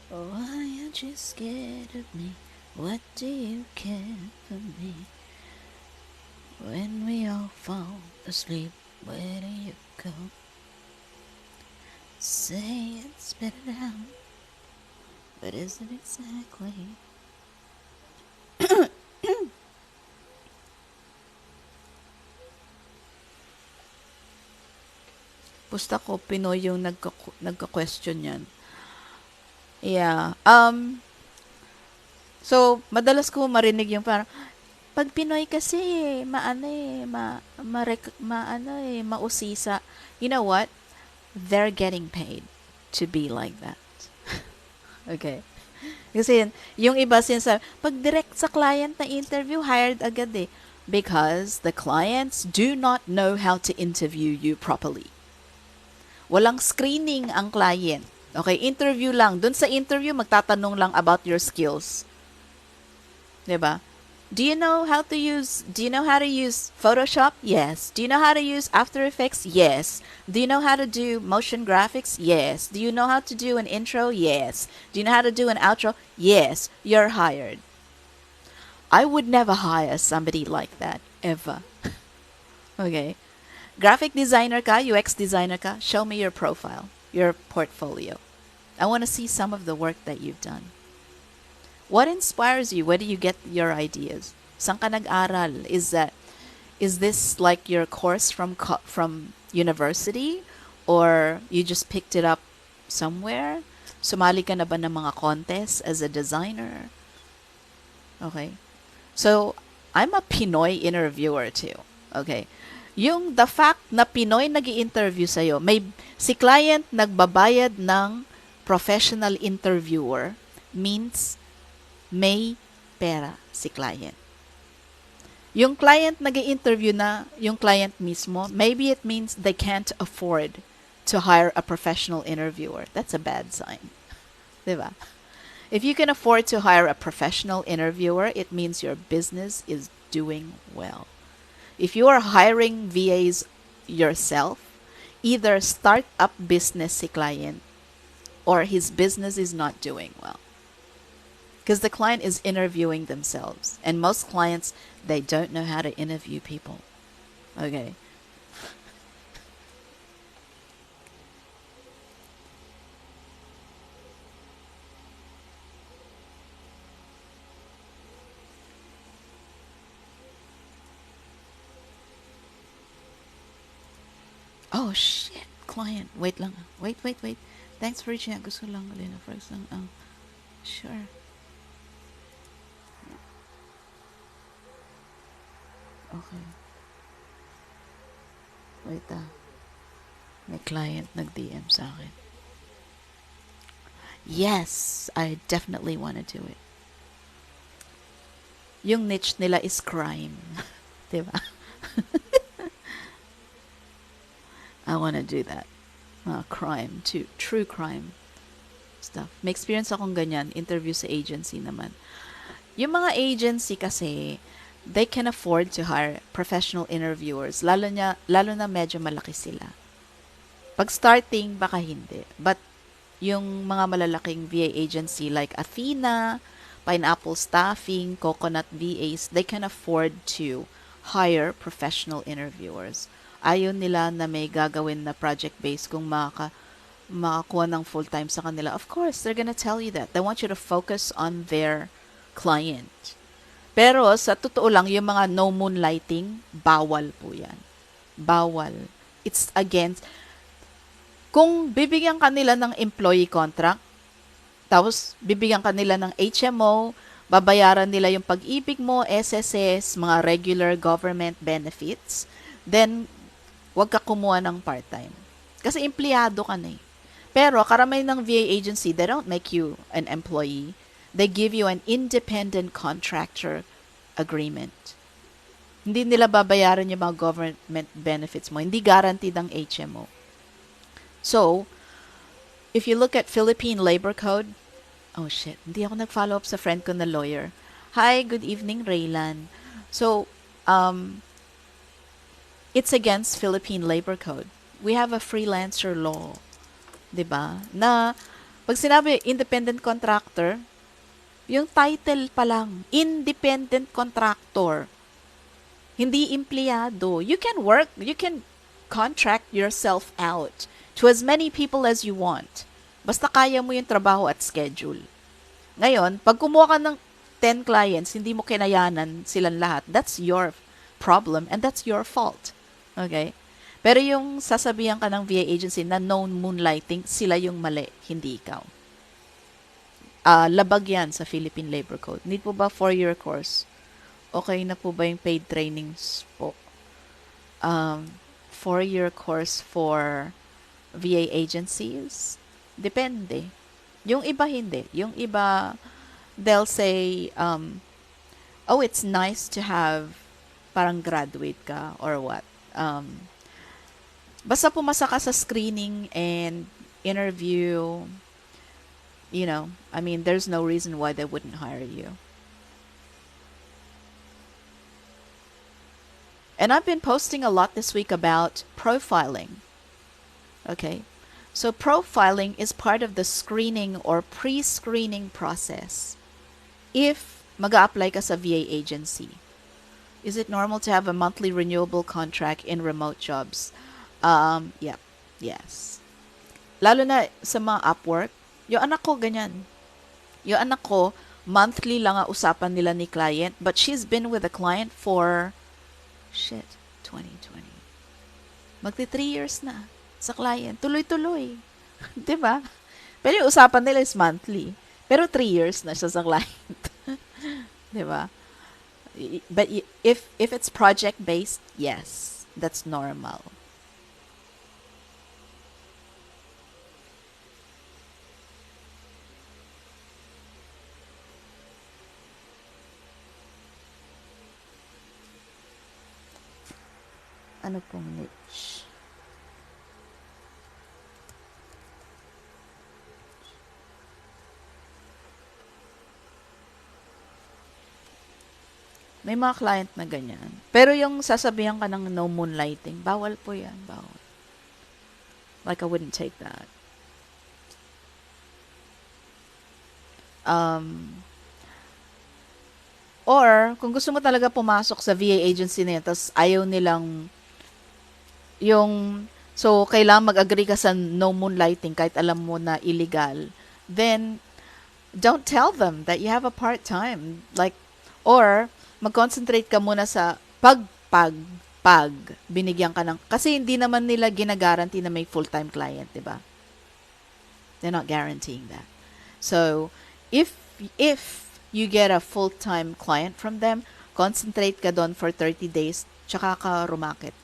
Why aren't you scared of me? What do you care for me? When we all fall asleep, where do you go? Say it, spit it out. But is it exactly? Pusta ko, Pinoy yung nagka-question yan. Yeah. So, madalas ko marinig yung parang, pag Pinoy kasi, mausisa. You know what? They're getting paid to be like that. Okay. Kasi yung iba sinasabi, pag direct sa client na interview, hired agad eh. Because the clients do not know how to interview you properly. Walang screening ang client. Okay, interview lang. Dun sa interview, magtatanong lang about your skills. 'Di ba? Do you know how to use Photoshop? Yes. Do you know how to use After Effects? Yes. Do you know how to do motion graphics? Yes. Do you know how to do an intro? Yes. Do you know how to do an outro? Yes. You're hired. I would never hire somebody like that, ever. Okay. Graphic designer ka, UX designer ka, show me your profile, your portfolio. I want to see some of the work that you've done. What inspires you? Where do you get your ideas? Saan ka nag-aral? Is this like your course from university, or you just picked it up somewhere? Sumali ka na ba ng mga contests as a designer? Okay. So, I'm a Pinoy interviewer too. Okay. The fact na Pinoy nag-i-interview sa'yo, si client nagbabayad ng professional interviewer means may pera si client. Yung client nag-i-interview na, yung client mismo, maybe it means they can't afford to hire a professional interviewer. That's a bad sign. Diba? If you can afford to hire a professional interviewer, it means your business is doing well. If you are hiring VAs yourself, either start-up business si client or his business is not doing well. Because the client is interviewing themselves. And most clients, they don't know how to interview people. Okay. Oh, shit. Client. Wait lang. Wait. Thanks for reaching out. Gusto lang, Alina. First lang. Sure. Okay. Wait May client nag-DM sa akin. Yes, I definitely want to do it. Yung niche nila is crime. Diba? I want to do that. Crime too. True crime stuff. May experience akong ganyan. Interview sa agency naman. Yung mga agency kasi, they can afford to hire professional interviewers. Lalo na medyo malaki sila. Pag starting, baka hindi. But yung mga malalaking VA agency like Athena, Pineapple Staffing, Coconut VAs, they can afford to hire professional interviewers. Ayaw nila na may gagawin na project-based kung makakuha ng full-time sa kanila. Of course, they're gonna tell you that. They want you to focus on their client. Pero sa totoo lang, yung mga no moonlighting, bawal po yan. Bawal. It's against. Kung bibigyan kanila ng employee contract, tapos bibigyan kanila ng HMO, babayaran nila yung pag-ibig mo, SSS, mga regular government benefits, then wag ka kumuha ng part-time. Kasi empleyado ka na eh. Pero karamihan ng VA agency, they don't make you an employee. They give you an independent contractor agreement. Hindi nila babayaran yung mga government benefits mo. Hindi guaranteed ang HMO. So, if you look at Philippine Labor Code, oh shit, hindi ako nag-follow up sa friend ko na lawyer. Hi, good evening, Raylan. So, it's against Philippine Labor Code. We have a freelancer law, 'di ba? Na pag sinabi independent contractor, yung title pa lang, independent contractor. Hindi empleyado. You can contract yourself out to as many people as you want. Basta kaya mo yung trabaho at schedule. Ngayon, pag kumuha ka ng 10 clients, hindi mo kinayanan silang lahat, that's your problem and that's your fault. Okay? Pero yung sasabihan ka ng VA agency na known moonlighting, sila yung mali, hindi ikaw. labag yan sa Philippine Labor Code. Need po ba 4-year course? Okay na po ba yung paid trainings po? 4-year course for VA agencies? Depende. Yung iba hindi. Yung iba, they'll say, oh, it's nice to have parang graduate ka or what. Basta pumasa ka sa screening and interview, there's no reason why they wouldn't hire you. And I've been posting a lot this week about profiling. Okay? So profiling is part of the screening or pre-screening process. If mag-a-apply ka sa VA agency, is it normal to have a monthly renewable contract in remote jobs? Yeah. Yes. Lalo na sa mga Upwork, yung anak ko ganyan. Yung anak ko, monthly lang ang usapan nila ni client, but she's been with the client for 2020. Magti 3 years na sa client. Tuloy-tuloy. 'Di ba? Pero yung usapan nila is monthly. Pero 3 years na siya sa client. 'Di ba? But if it's project-based, yes, that's normal. Ano pong niche? May mga client na ganyan. Pero yung sasabihan ka ng no moonlighting, bawal po yan. Bawal. Like, I wouldn't take that. Or, kung gusto mo talaga pumasok sa VA agency na yan, tapos ayaw nilang so, kailangan mag-agree ka sa no moonlighting kahit alam mo na illegal, then, don't tell them that you have a part-time. Like, or, mag-concentrate ka muna sa pag binigyan ka ng, kasi hindi naman nila gina-guarantee na may full-time client, di ba? They're not guaranteeing that. So, if you get a full-time client from them, concentrate ka doon for 30 days, tsaka ka rumakit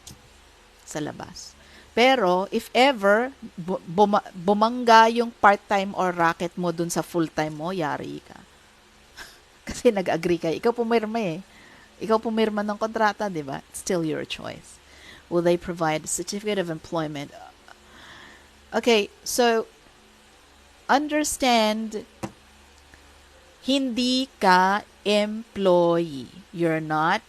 sa labas. Pero, if ever, bumangga yung part-time or racket mo dun sa full-time mo, yari ka. Kasi nag-agree ka. Ikaw pumirma eh. Ikaw pumirma ng kontrata, di ba? It's still your choice. Will they provide a certificate of employment? Okay, so, understand, hindi ka employee. You're not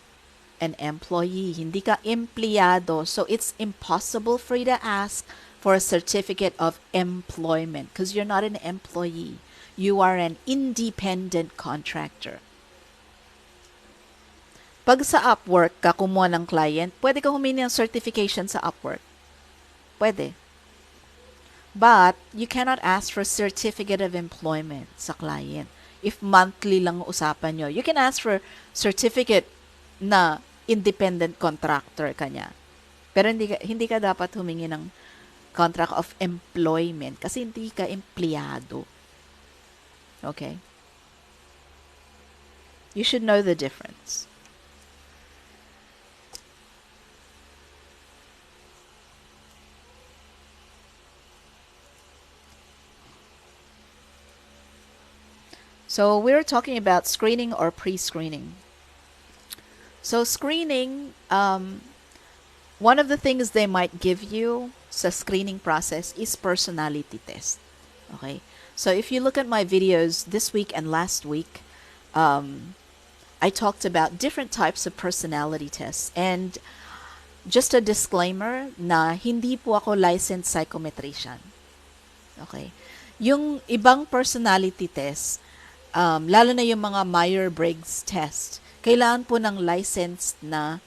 an employee. Hindi ka empleyado. So, it's impossible for you to ask for a certificate of employment because you're not an employee. You are an independent contractor. Pag sa Upwork ka kumuha ng client, pwede ka humingi ng certification sa Upwork. Pwede. But, you cannot ask for certificate of employment sa client. If monthly lang usapan nyo, you can ask for certificate na independent contractor ka niya. Pero hindi ka dapat humingi ng contract of employment kasi hindi ka empleyado. Okay? You should know the difference. So we're talking about screening or pre-screening. So screening, one of the things they might give you sa screening process is personality test. Okay? So if you look at my videos this week and last week, I talked about different types of personality tests. And just a disclaimer na hindi po ako licensed psychometrician. Okay? Yung ibang personality test, lalo na yung mga Myers-Briggs test, kailangan po ng licensed na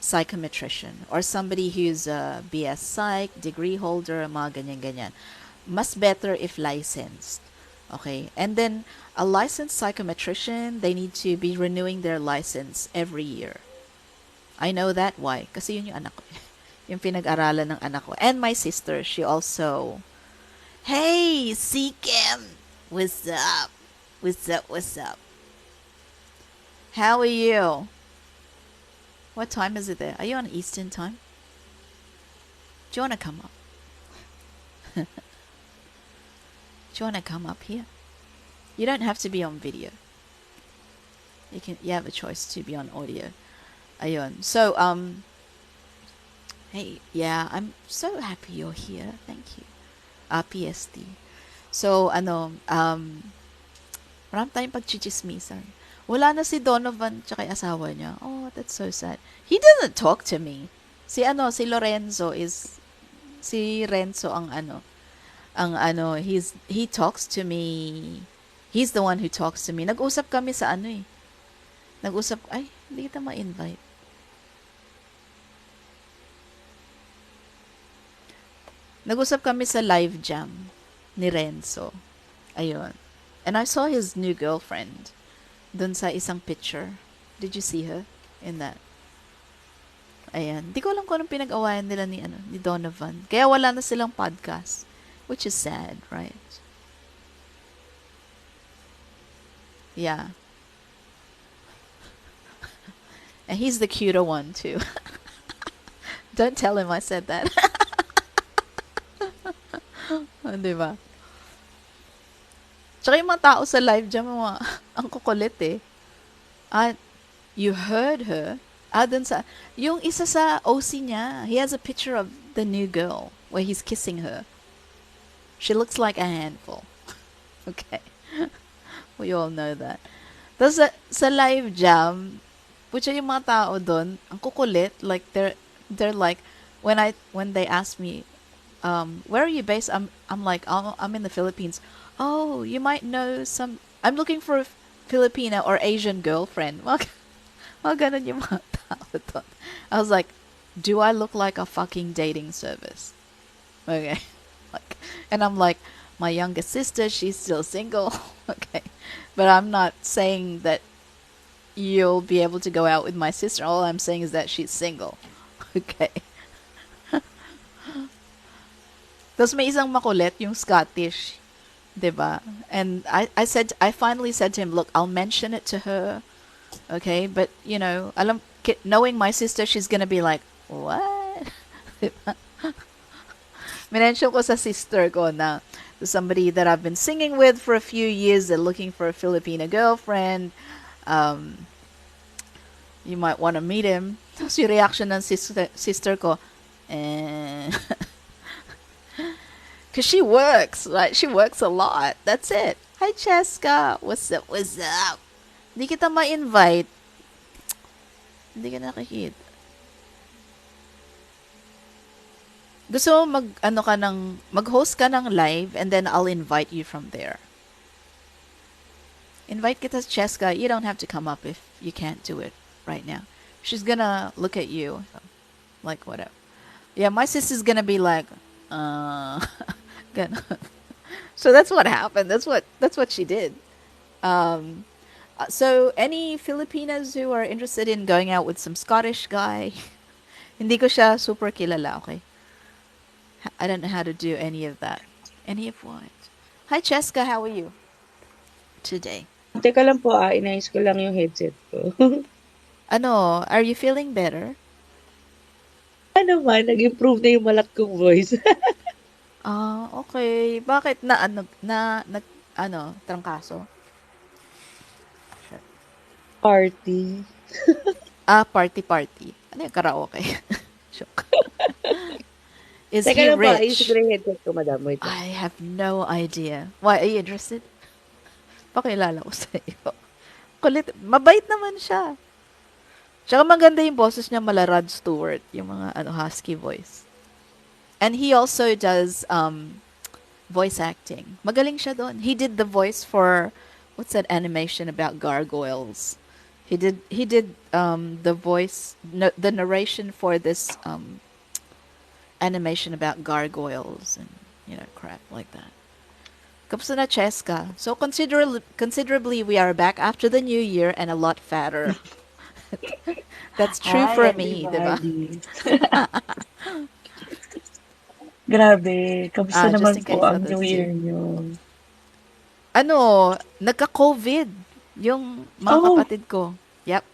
psychometrician or somebody who's a BS Psych, degree holder, mga ganyan-ganyan. Mas better if licensed. Okay? And then, a licensed psychometrician, they need to be renewing their license every year. I know that. Why? Kasi yun yung anak ko. Yung pinag-aralan ng anak ko. And my sister, she also, hey, si Kim! What's up? What's up? What's up? How are you? What time is it there? Are you on Eastern time? Do you want to come up? Do you want to come up here? You don't have to be on video. You have a choice to be on audio. Ayun. So, hey, yeah, I'm so happy you're here. Thank you. PST. So, marami tayong pagchichismisan. Wala na si Donovan tsaka yung asawa niya. Oh, that's so sad. He doesn't talk to me. Si Lorenzo si Renzo he talks to me. He's the one who talks to me. Nag-usap kami sa hindi kita ma-invite. Nag-usap kami sa live jam ni Renzo. Ayun. And I saw his new girlfriend dun sa isang picture. Did you see her in that? Ayan. Di ko alam kung anong pinag-awayan nila ni Donovan. Kaya wala na silang podcast. Which is sad, right? Yeah. And he's the cuter one, too. Don't tell him I said that. Diba? Tsaka yung mga tao sa live dyan, ang kukulit eh. You heard her. Dun sa, yung isa sa OC niya, he has a picture of the new girl where he's kissing her. She looks like a handful. Okay. We all know that. Tapos sa live jam, pucha yung mga tao dun, ang kukulit, like they're like, when they ask me, where are you based? I'm like, oh, I'm in the Philippines. Oh, you might know I'm looking for a Filipina or Asian girlfriend. Mga ganun yung mga tao dun. I was like, do I look like a fucking dating service? Okay. And I'm like, my younger sister, she's still single. Okay. But I'm not saying that you'll be able to go out with my sister. All I'm saying is that she's single. Okay. Tapos may isang makulit, yung Scottish. Diba? And I finally said to him, look, I'll mention it to her. Okay? But, knowing my sister, she's gonna be like, what? Diba? Minention ko sa sister ko na somebody that I've been singing with for a few years, they're looking for a Filipina girlfriend. You might want to meet him. Tapos yung reaction ng sister ko, because she works, right? She works a lot. That's it. Hi, Cheska. What's up? What's up? Hindi kita ma-invite. Hindi ka nakikita. Gusto mo mag-host ka ng live and then I'll invite you from there. Invite kita, Cheska. You don't have to come up if you can't do it right now. She's gonna look at you like whatever. Yeah, my sister's gonna be like, So that's what happened. That's what she did. So any Filipinas who are interested in going out with some Scottish guy, hindi ko siya super kilala, okay? I don't know how to do any of that. Any of what? Hi, Cheska. How are you today? Teka lang po, inayos ko lang yung headset ko. Are you feeling better? Naman, nag-improve na yung malat kong voice. Okay. Bakit trangkaso? Party. Party. Ano yung karaoke? Joke. Is Teka he lang po, ayos rich? ko na yung headset ko, madam. Wait lang. I have no idea. Why, are you interested? Pakilala ko sa iyo. Kulit. Mabait naman siya. Tsaka maganda yung boses niya, mala Rod Stewart. Yung mga husky voice. And he also does voice acting. Magaling siya doon. He did the voice for, what's that animation about gargoyles? He did the voice, the narration for this animation about gargoyles and crap like that. Kamusta na, Cheska? So considerably we are back after the new year and a lot fatter. That's true Hi, for me, diba? Grabe, kamusta Just naman in po case ang others New Year do. nyo? nagka-COVID yung mga Oh, kapatid ko. Yep.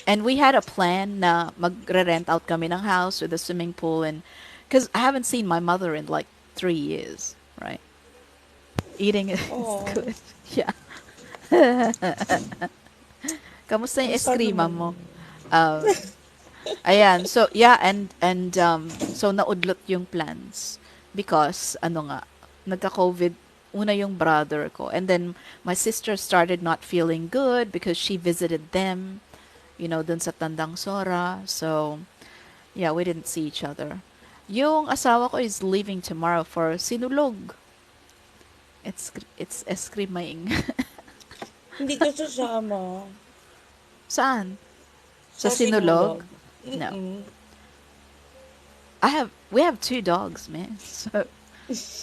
And we had a plan na magre-rent out kami ng house with a swimming pool and because I haven't seen my mother in like 3 years, right? Eating is oh, good. Yeah. Kamusta yung basta eskrima naman. mo? Uh, Ayan. So, yeah, so naudlot yung plans because nagka-COVID una yung brother ko. And then my sister started not feeling good because she visited them, dun sa Tandang Sora. So, yeah, we didn't see each other. Yung asawa ko is leaving tomorrow for Sinulog. It's escriming. Hindi ka sasama Saan? Sa sa Sinulog? sinulog. No. Mm-mm. We have 2 dogs, man. So,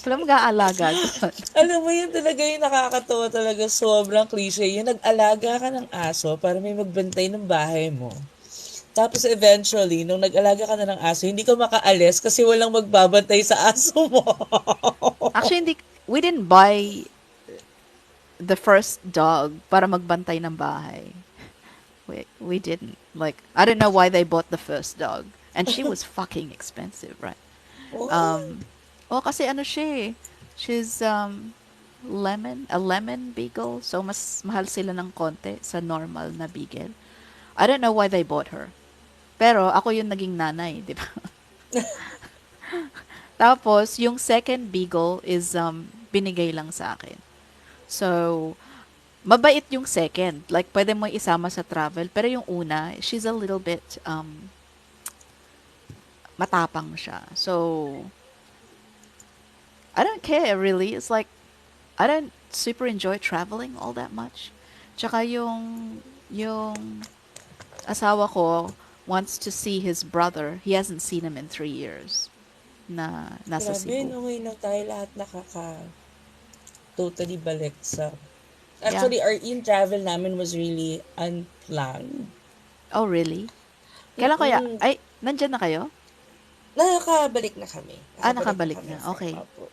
wala mag-aalaga doon. Alam mo, yun talaga yung nakakatawa talaga. Sobrang cliche. Yung nag-alaga ka ng aso para may magbantay ng bahay mo. Tapos eventually, nung nag-alaga ka na ng aso, hindi ka makaalis kasi walang magbabantay sa aso mo. Actually, we didn't buy the first dog para magbantay ng bahay. We didn't. Like, I don't know why they bought the first dog. And she was fucking expensive, right? What? Um, kasi siya eh. She's, a lemon beagle. So, mas mahal sila ng konti sa normal na beagle. I don't know why they bought her. Pero, ako yung naging nanay, di ba? Tapos, yung second beagle is, binigay lang sa akin. So, mabait yung second. Like, pwede mo isama sa travel. Pero yung una, she's a little bit, matapang siya. So, I don't care really. It's like, I don't super enjoy traveling all that much. Tsaka yung asawa ko wants to see his brother. He hasn't seen him in 3 years na nasa Grabe, Cebu. no, ngayon lang tayo lahat totally balik sa... Yeah. Actually, our in-travel namin was really unplanned. Oh, really? Kailan kaya? Mm-mm. Ay, nandyan na kayo? Nakabalik na kami. Nakabalik na Nakabalik kami na. from Okay. Apo.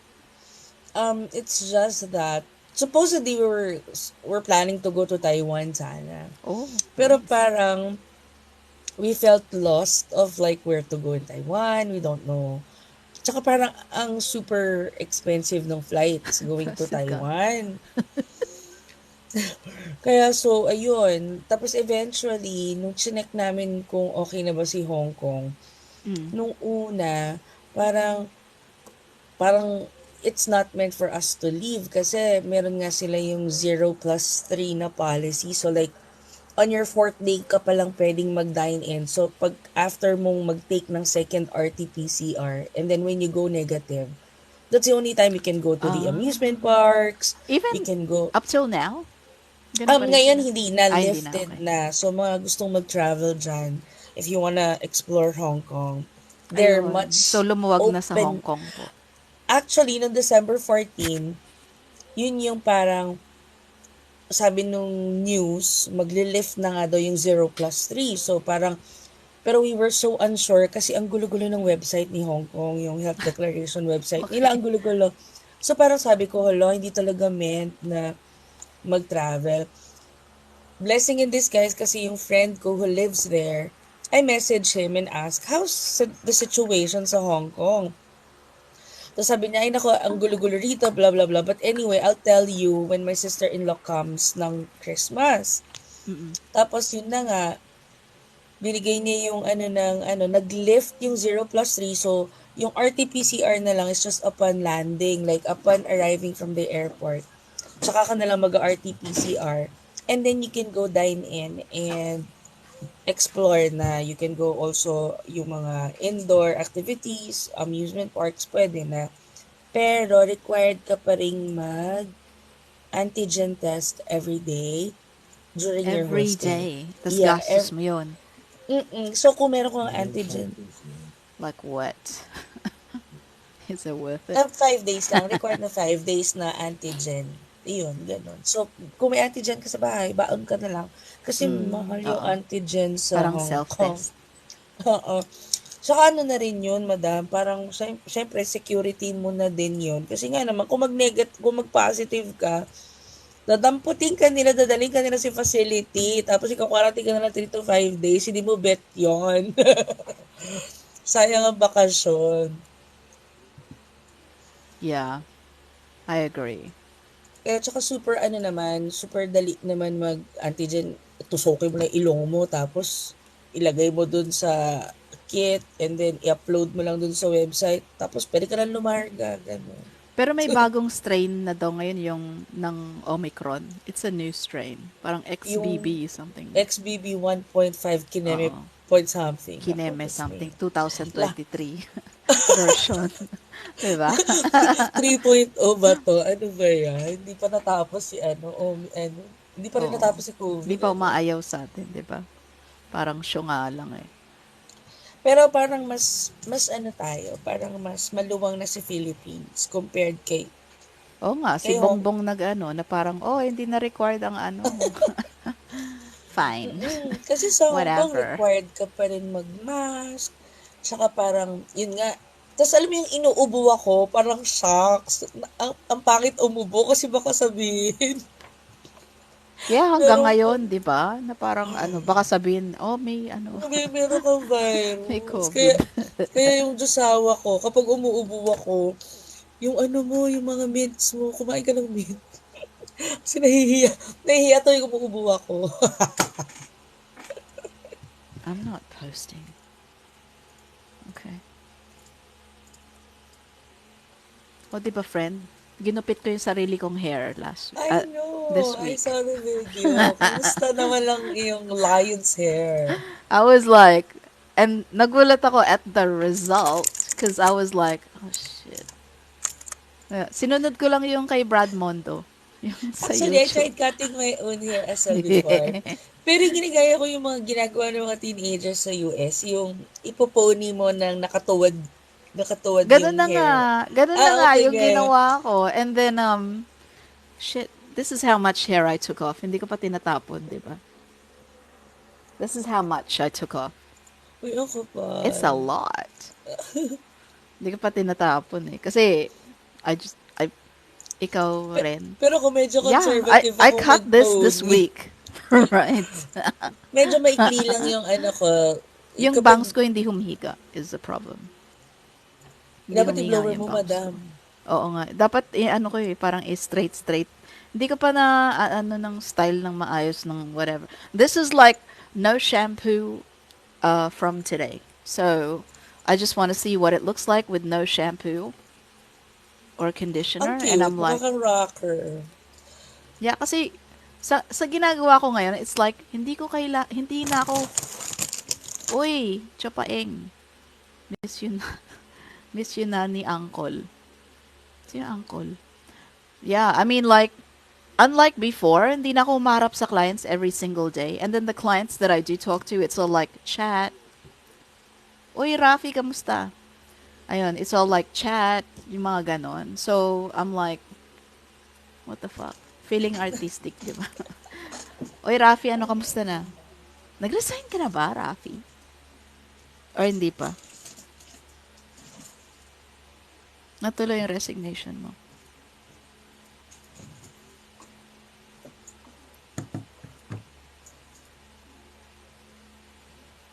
It's just that supposedly we're planning to go to Taiwan sana. Oh, Pero nice. parang we felt lost of like where to go in Taiwan. We don't know. Tsaka parang ang super expensive ng flights going to Kasi ka. Taiwan. Kaya so, ayun. Tapos eventually, nung chinek namin kung okay na ba si Hong Kong, Mm. nung una, parang parang it's not meant for us to leave kasi meron nga sila yung 0+3 na policy. So like, on your 4th day ka palang pwedeng mag-dine in. So pag after mong mag-take ng second RT-PCR and then when you go negative, that's the only time you can go to the amusement Ah. parks. You Even can go... up till now? Ganun pa rin Ngayon sila? hindi na, Ay, hindi na. lifted Okay. na. So mga gustong mag-travel dyan, if you wanna explore Hong Kong, they're Ayun. So, much lumuwag na sa Hong open. Kong po. Actually, no December 14, yun yung parang sabi nung news, magli-lift na nga daw yung 0+3. So parang, pero we were so unsure kasi ang gulo-gulo ng website ni Hong Kong, yung health declaration website nila, ang Okay. gulo-gulo. So parang sabi ko, hala, hindi talaga meant na mag-travel. Blessing in disguise kasi yung friend ko who lives there, I messaged him and asked, how's the situation sa Hong Kong? Tapos sabi niya, ay nako, ang gulo-gulo rito, blah, blah, blah. But anyway, I'll tell you when my sister-in-law comes ng Christmas. Mm-mm. Tapos yun na nga, binigay niya yung nag-lift yung 0+3. So, yung RT-PCR na lang is just upon landing, like upon arriving from the airport. Tsaka ka na lang mag-RT-PCR. And then you can go dine in and explore na. You can go also yung mga indoor activities, amusement parks, pwede na. Pero required ka pa ring mag-antigen test every day during your whole Every stay. day. Tas Yeah. gastos mo yun. So, kung meron kang antigen, Like what? Is it worth it? 5 days lang. Required na 5 days na antigen. Iyon, ganun. So, kung may antigen ka sa bahay, baon ka na lang. Kasi mahal yung Oo. antigen sa Parang Hong Kong. self-test. Oo. Saka ano na rin yun, madam, parang syempre security mo na din yun. Kasi nga naman, kung mag-positive ka, Dadamputin ka nila, dadaling ka nila sa facility, tapos ikaw quarantine ka na lang 3 to 5 days, hindi mo bet yon. Sayang ang bakasyon. Yeah, I agree. Kaya tsaka super ano naman, super dali naman mag-antigen, tusukin mo na yung ilong mo, tapos ilagay mo dun sa kit, and then i-upload mo lang dun sa website, tapos pwede ka na lumarga, gano'n. Pero may bagong strain na daw ngayon yung ng Omicron. It's a new strain. Parang Yung XBB something. XBB 1.5 kineme Oo. point something. Ako, Kineme Diyos me. something. La, 2023 version. Diba? 3.0 ba to? Ano ba yan? Hindi pa natapos si ano, hindi pa rin Oo. natapos si Di COVID, pa ano. umaayaw sa atin, di ba? Parang siya nga lang eh. Pero parang mas ano tayo, parang mas maluwang na si Philippines compared Oo nga, si kay Hong Bongbong nag-ano, na parang, oh, hindi na required ang ano. Fine. kasi sa Hong Kong Whatever. required ka pa rin mag-mask. Tsaka parang yun nga. Tapos alam mo yung inuubo ako, parang shocks. Ang pangit umubo kasi baka sabihin. Yeah, hanggang Meron ka, ngayon, di ba? Na parang ano, baka sabihin, oh, may ano, meron kang may virus. Kaya, COVID. kaya yung jusawa ko, kapag umuubo ako, yung ano mo, yung mga mints mo, kumain ka ng mint. Kasi nahihiya to yung umuubo ako. I'm not posting. Okay. O, di ba, friend? Ginupit ko yung sarili kong hair I know, this I week. saw the video. Kumusta naman lang yung lion's hair? I was like, and nagulat ako at the result because I was like, oh shit. Sinunod ko lang yung kay Brad Mondo. Yung sa Actually, I YouTube. tried cutting my own hair as well before. Pero yung ginagaya ko yung mga ginagawa ng mga teenagers sa US, yung ipopony mo ng nakatuwad yung hair. Ganun na Ah, nga okay, yung gaya. ginawa ko. And then, shit, this is how much hair I took off. Hindi ko pa tinatapon, di ba? This is how much I took off. Uy, ang It's kapal. a lot. Hindi ko pa tinatapon eh. Kasi, ikaw rin. Pero kung medyo Yeah, conservative I ako cut this mag-pony, week. Right. medyo maikli lang yung ano ko. Yung Kapag, bangs ko hindi humihiga is the problem. Hindi dapat humihinga i-blower yung mo, bangs ko. madam. Oo nga. Dapat, ano ko parang straight. Hindi ko pa na, ano, ng style ng maayos ng whatever. This is like, no shampoo from today. So, I just want to see what it looks like with no shampoo or Ang conditioner. And cute, I'm mukha like, kang rocker. yeah, kasi, sa ginagawa ko ngayon, it's like, hindi na ako, uy, tsapaeng. Miss you na, miss you na ni uncle. Sino uncle? Yeah, I mean like, unlike before, hindi na ako umarap sa clients every single day. And then the clients that I do talk to, it's all like chat. Uy, Rafi, kamusta? Ayun, it's all like chat, yung mga ganon. So, I'm like, what the fuck? Feeling artistic, di ba? Uy, Rafi, ano, kamusta na? Nag-resign ka na ba, Rafi? Or hindi pa? Natuloy yung resignation mo.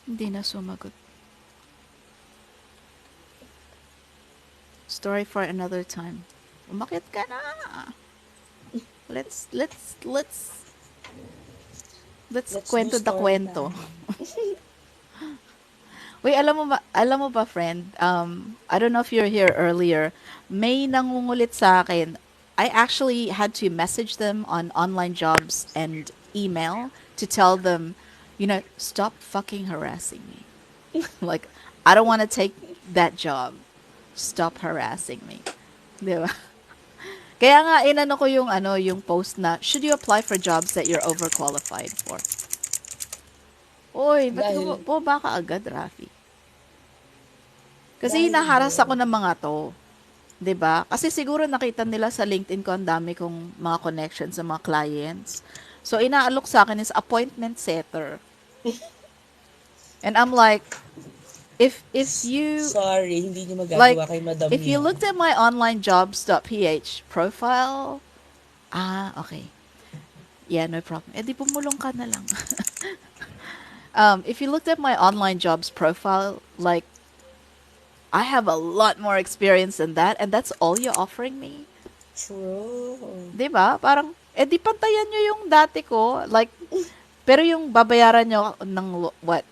Hindi na sumagot. Story for another time. Umakit ka na. Let's Let's do kwento da story kwento. time. Wait, alam mo ba, friend? I don't know if you're here earlier. May nangungulit sa akin. I actually had to message them on online jobs and email to tell them, stop fucking harassing me. Like, I don't want to take that job. Stop harassing me. Di ba? Kaya nga, inano ko yung post na, should you apply for jobs that you're overqualified for? Uy, ba't Dahil, po ba ka agad, Rafi? Kasi dahil hinaharas ako doon. ng mga to. 'Di ba? Kasi siguro nakita nila sa LinkedIn ko ang dami kong mga connections sa mga clients. So, inaalok sa akin is appointment setter. And I'm like, if you Sorry, hindi niyo like magagawa kay madam if you yan. looked at my onlinejobs.ph profile, okay. Yeah, no problem. Eh, di pumulong ka na lang. If you looked at my online jobs profile, like, I have a lot more experience than that, and that's all you're offering me? True. 'Di ba? Parang, eh, di pantayan nyo yung dati ko. Like, pero yung babayaran nyo ng, what,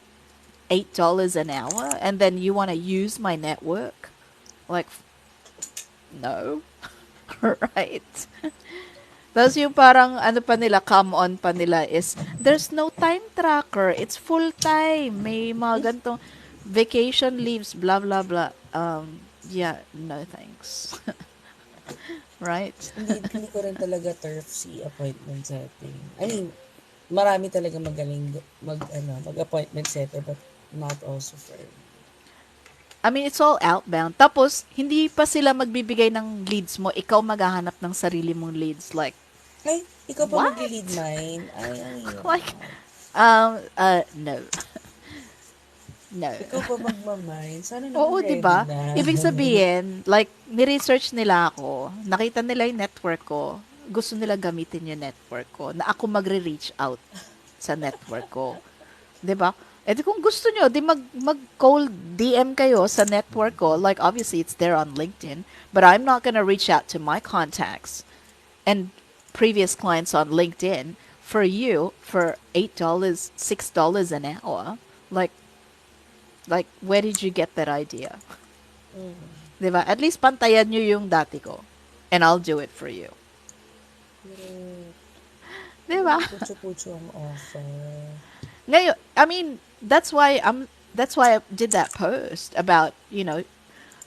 $8 an hour? And then you want to use my network? Like, no. Right? Tapos yung parang ano pa nila, come on pa nila is, there's no time tracker. It's full time. May mga gantong vacation leaves, blah, blah, blah. Yeah, no thanks. Right? Hindi ko rin talaga turf si appointment setting. I mean, marami talaga magaling mag-appointment setter, but not also for me. I mean, it's all outbound. Tapos, hindi pa sila magbibigay ng leads mo. Ikaw maghahanap ng sarili mong leads. Like, Ay, ikaw pa what? magli-lead mine. Ay, ang hirap. Like, no. No. Ikaw pa magmamine. Sana naman Oo, 'di ready ba? na. Ibig sabihin, like, ni-research nila ako, nakita nila yung network ko, gusto nila gamitin yung network ko, na ako magre-reach out sa network ko. 'Di ba? Eh di kung gusto nyo, di mag-cold DM kayo sa network ko. Like, obviously, it's there on LinkedIn, but I'm not gonna reach out to my contacts and previous clients on LinkedIn for you for $8, $6 an hour. Like, where did you get that idea? Mm. 'Di ba? At least pantayan nyo yung dati ko. And I'll do it for you. Pero, 'Di ba? putyo-putyo ang offer. Ngayon, I mean, that's why I did that post about,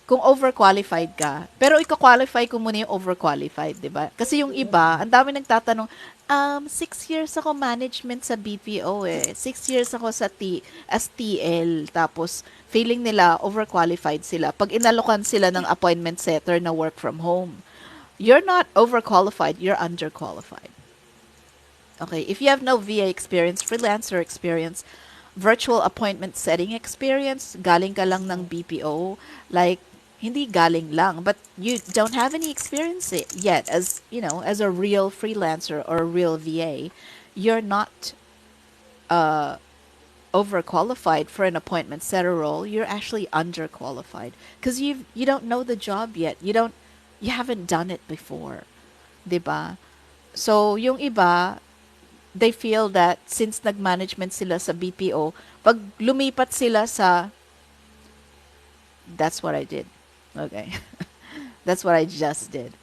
kung overqualified ka. Pero ika-qualify ko muna yung overqualified, 'di ba? Kasi yung iba, ang dami nagtatanong, 6 years ako management sa BPO eh. 6 years ako as TL. Tapos, feeling nila overqualified sila. Pag inalokan sila ng appointment setter na work from home, you're not overqualified, you're underqualified. Okay, if you have no VA experience, freelancer experience, virtual appointment setting experience, galing ka lang ng BPO, like, hindi galing lang, but you don't have any experience yet as, as a real freelancer or a real VA, you're not overqualified for an appointment setter role. You're actually underqualified because you don't know the job yet. You haven't done it before, 'di ba? So yung iba, they feel that since nag-management sila sa BPO, pag lumipat sila sa, that's what I did. Okay. That's what I just did.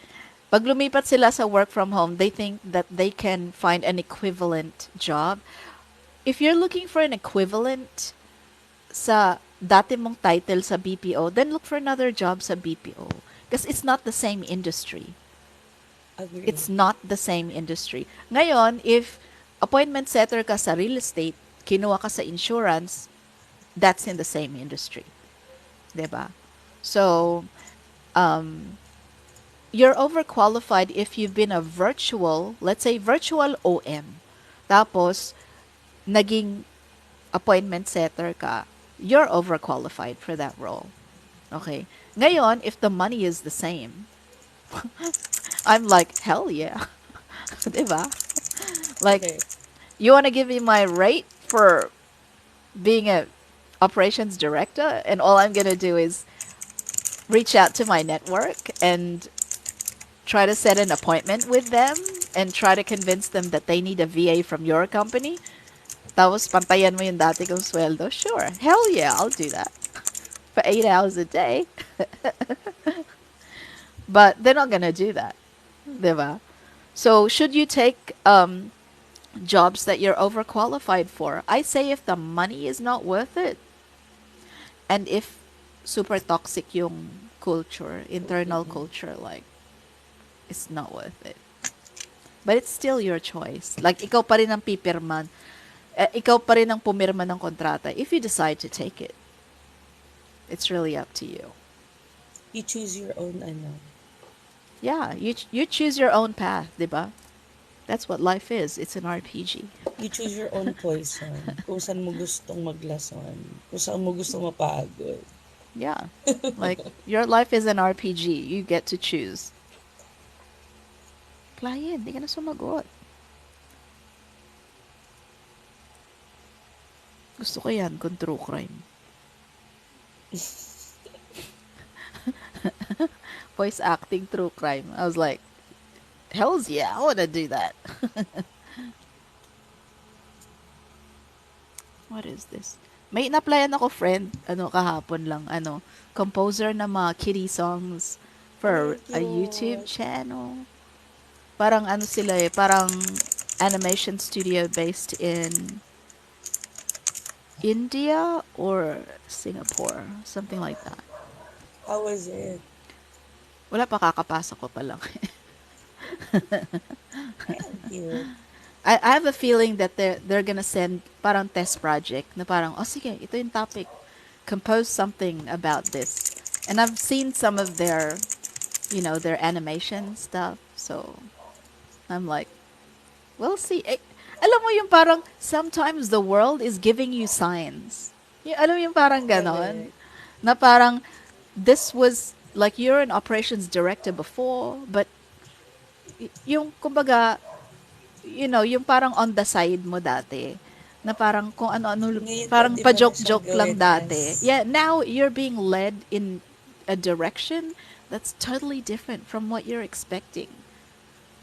Pag lumipat sila sa work from home, they think that they can find an equivalent job. If you're looking for an equivalent sa dati mong title sa BPO, then look for another job sa BPO. Because it's not the same industry. Agree. It's not the same industry. Ngayon, if appointment setter ka sa real estate, kinuha ka sa insurance, that's in the same industry. 'Di ba? So, you're overqualified if you've been a virtual, let's say virtual OM. Tapos, naging appointment setter ka, you're overqualified for that role. Okay? Ngayon, if the money is the same, I'm like, hell yeah. Diba? Like, Okay. you want to give me my rate for being a operations director, and all I'm going to do is reach out to my network and try to set an appointment with them and try to convince them that they need a VA from your company. Tapos pantayan mo yung dati kong sweldo. Sure. Hell yeah, I'll do that. For 8 hours a day. But they're not gonna do that. Diba? So should you take jobs that you're overqualified for? I say if the money is not worth it, and if super toxic yung culture, internal culture, like, it's not worth it. But it's still your choice. Like, ikaw pa rin ang pipirman. Ikaw pa rin ang pumirma ng kontrata if you decide to take it. It's really up to you. You choose your own Yeah, you choose your own path, diba? That's what life is. It's an RPG. You choose your own poison. Kung saan mo gustong maglason. Kung saan mo gustong mapagod. Yeah. Like, your life is an RPG. You get to choose. Client, di ka na sumagot. Gusto ko yan kung true crime. Voice acting true crime. I was like, hells yeah, I wanna do that. What is this? May in-applyan ako friend, kahapon lang, composer ng mga kiddie songs Ay, for a YouTube cute. channel. Parang sila parang animation studio based in India or Singapore, something like that. How was it? Wala pa, kakapasa ko pa lang. Ay, ang cute. I have a feeling that they're gonna send parang test project na parang, oh sige, ito yung topic. Compose something about this. And I've seen some of their animation stuff. So I'm like, we'll see. Alam mo yung parang sometimes the world is giving you signs. Alam mo yung parang ganon? Correct. Na parang this was like you're an operations director before, but yung kumbaga, yung parang on the side mo dati, na parang kung ano-ano, Ngayon, parang pwede mo na siyang pa-joke-joke lang gawin as, dati. Yeah, now you're being led in a direction that's totally different from what you're expecting,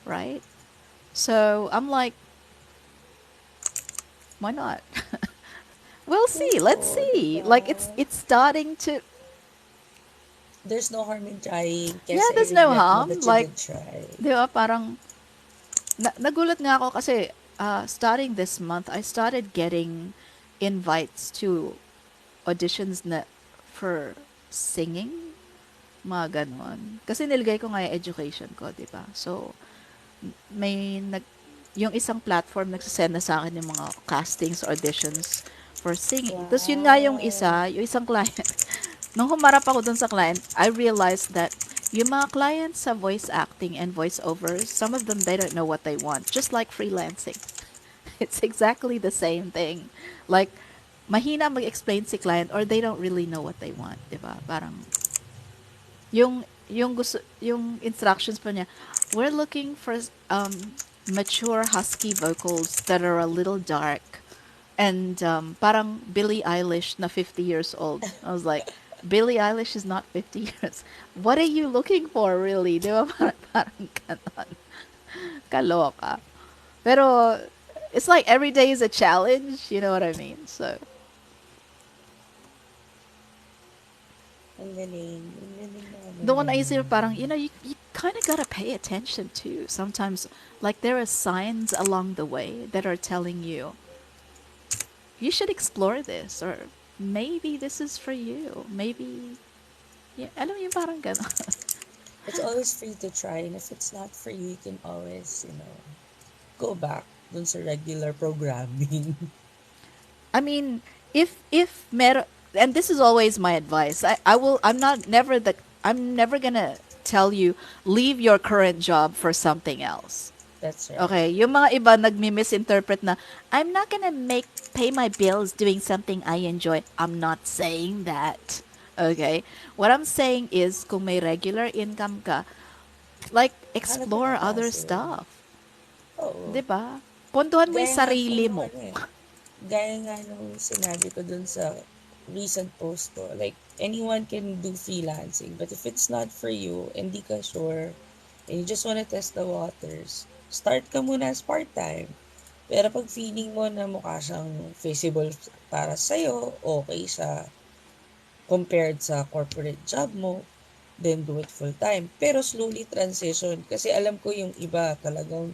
right? So I'm like, why not? We'll see. Let's oo, see. diba? Like it's starting to. There's no harm in trying. Yeah, Kesa there's no i-regret mo harm. that you Like, did try. di ba, parang nagulat nga ako kasi starting this month, I started getting invites to auditions na for singing, mga ganon. Kasi nilagay ko nga yung education ko, di ba? So, may yung isang platform nagsasend na sa akin yung mga castings, auditions for singing. Tapos yun nga Wow. yung isang client. Nung humarap ako dun sa client, I realized that yung mga clients sa voice acting and voiceovers, some of them, they don't know what they want. Just like freelancing. It's exactly the same thing. Like, mahina mag-explain si client or they don't really know what they want, 'di ba? Parang yung instructions pa niya, we're looking for mature husky vocals that are a little dark and parang Billie Eilish na 50 years old. I was like, Billie Eilish is not 50 years. What are you looking for really? 'Di ba? Parang ganon. Kaloka. Pero it's like every day is a challenge, you know what I mean? So, Ang galing. Ang galing naman the one I ganun. say parang, you kind of gotta pay attention to. Sometimes, like, there are signs along the way that are telling you, you should explore this, or maybe this is for you. Maybe, yeah, alam mo yung parang gano'n. It's always free to try. And if it's not for you, you can always, go back dun sa regular programming. I mean, if and this is always my advice. I'm never gonna tell you leave your current job for something else. That's right. Okay, yung mga iba nagmi-misinterpret na I'm not gonna pay my bills doing something I enjoy. I'm not saying that. Okay? What I'm saying is kung may regular income ka, like Hanap ka explore ng other passive. stuff. Oo. 'Di ba? Ponduhan mo yung Gaya nga po sarili nung mo. gaya nga nung sinabi ko dun sa recent post ko, like, anyone can do freelancing, but if it's not for you, and di ka sure, and you just wanna test the waters, start ka muna as part-time. Pero pag feeling mo na mukha siyang feasible para sa'yo, okay siya, compared sa corporate job mo, then do it full-time. Pero slowly transition. Kasi alam ko yung iba talagang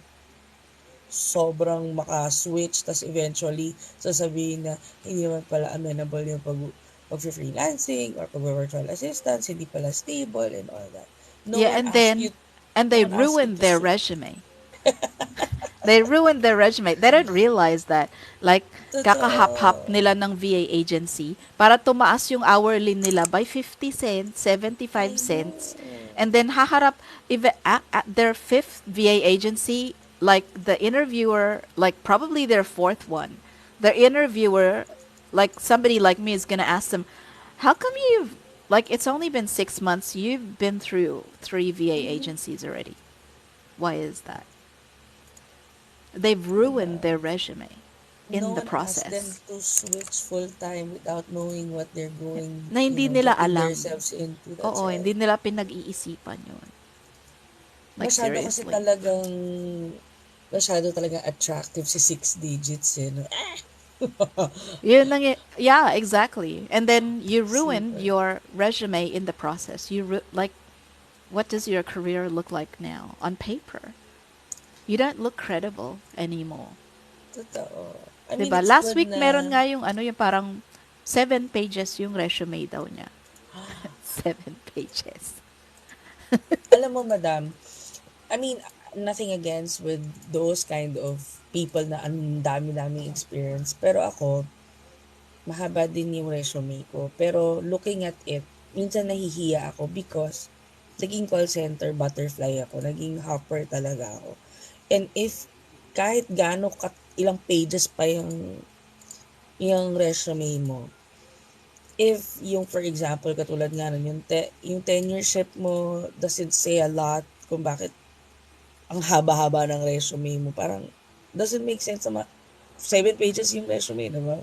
sobrang maka-switch, tas eventually sasabihin na hindi naman pala amenable yung pag-freelancing or pag-virtual assistance, hindi pala stable and all that. No Yeah, one asked you, and no they one asked you ruined to their switch. resume. They ruined their resume. They don't realize that. Like, kakahap-hap Totoo. nila ng VA agency para tumaas yung hourly nila by 50 cents, 75 I know. cents. And then haharap, at their fifth VA agency, like the interviewer, like probably their fourth one, the interviewer, like somebody like me is going to ask them, how come like it's only been 6 months, you've been through 3 VA Mhm. agencies already. Why is that? They've Diba? ruined their resume. in No the one asked them process. to switch full time without knowing what they're going, Na hindi nila getting alam. themselves into. That's Oo, right. hindi nila pinag-iisipan yun. Like, Masyado kasi seriously. talagang, masyado talagang attractive si six digits, eh, no? Yeah, exactly. And then you ruined Super. your resume in the process. Like, what does your career look like now on paper? You don't look credible anymore. Totoo. I mean, 'Diba? it's Last good week meron na, nga yung ano yung parang 7 pages yung resume daw niya. 7 pages. alam mo, madam, I mean, nothing against with those kind of people na ang dami-daming experience. Pero ako, mahaba din yung resume ko. Pero looking at it, minsan nahihiya ako because naging call center butterfly ako. Naging hopper talaga ako. And if kahit gaano ilang pages pa yung resume mo, if yung for example, katulad nga nun, yung tenureship mo doesn't say a lot kung bakit ang haba-haba ng resume mo. Parang doesn't make sense na 7 pages yung resume, diba?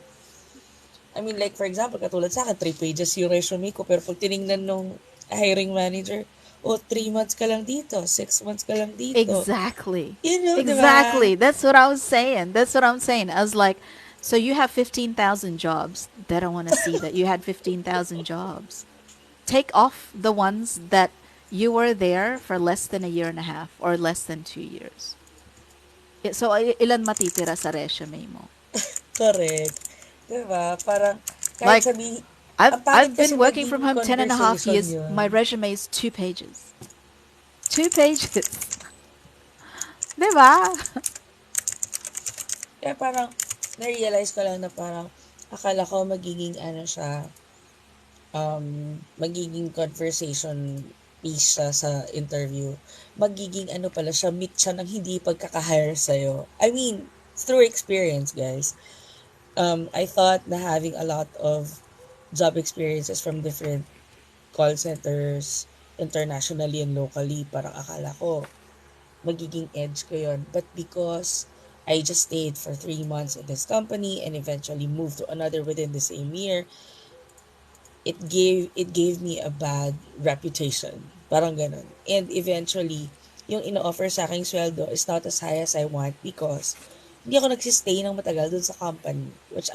I mean, like, for example, katulad sa akin, 3 pages yung resume ko. Pero pag tinignan nung hiring manager, 3 months ka lang dito, 6 months ka lang dito. Exactly. Di ba? Exactly. That's what I was saying. That's what I'm saying. I was like, so you have 15,000 jobs. They don't want to see that you had 15,000 jobs. Take off the ones that you were there for less than a year and a half or less than 2 years. So, ilan matitira sa resume mo? Correct. Di ba? Parang, kahit Like, sabi, I've ang pangit I've kasi been working from maging home 10.5 years. conversation My yun. resume is 2 pages. 2 pages. Diba? Kaya parang, na-realize ko lang na parang, akala ko magiging siya, magiging conversation piece siya sa interview. Magiging pala siya, meet siya ng hindi pagkaka-hire sa'yo. I mean, through experience, guys. I thought na having a lot of job experiences from different call centers, internationally and locally, parang akala ko, magiging edge ko yun. But because I just stayed for 3 months in this company and eventually moved to another within the same year, it gave me a bad reputation. Parang ganun. And eventually, yung ino-offer sa aking sweldo is not as high as I want because hindi ako nagsistay ng matagal dun sa company. Which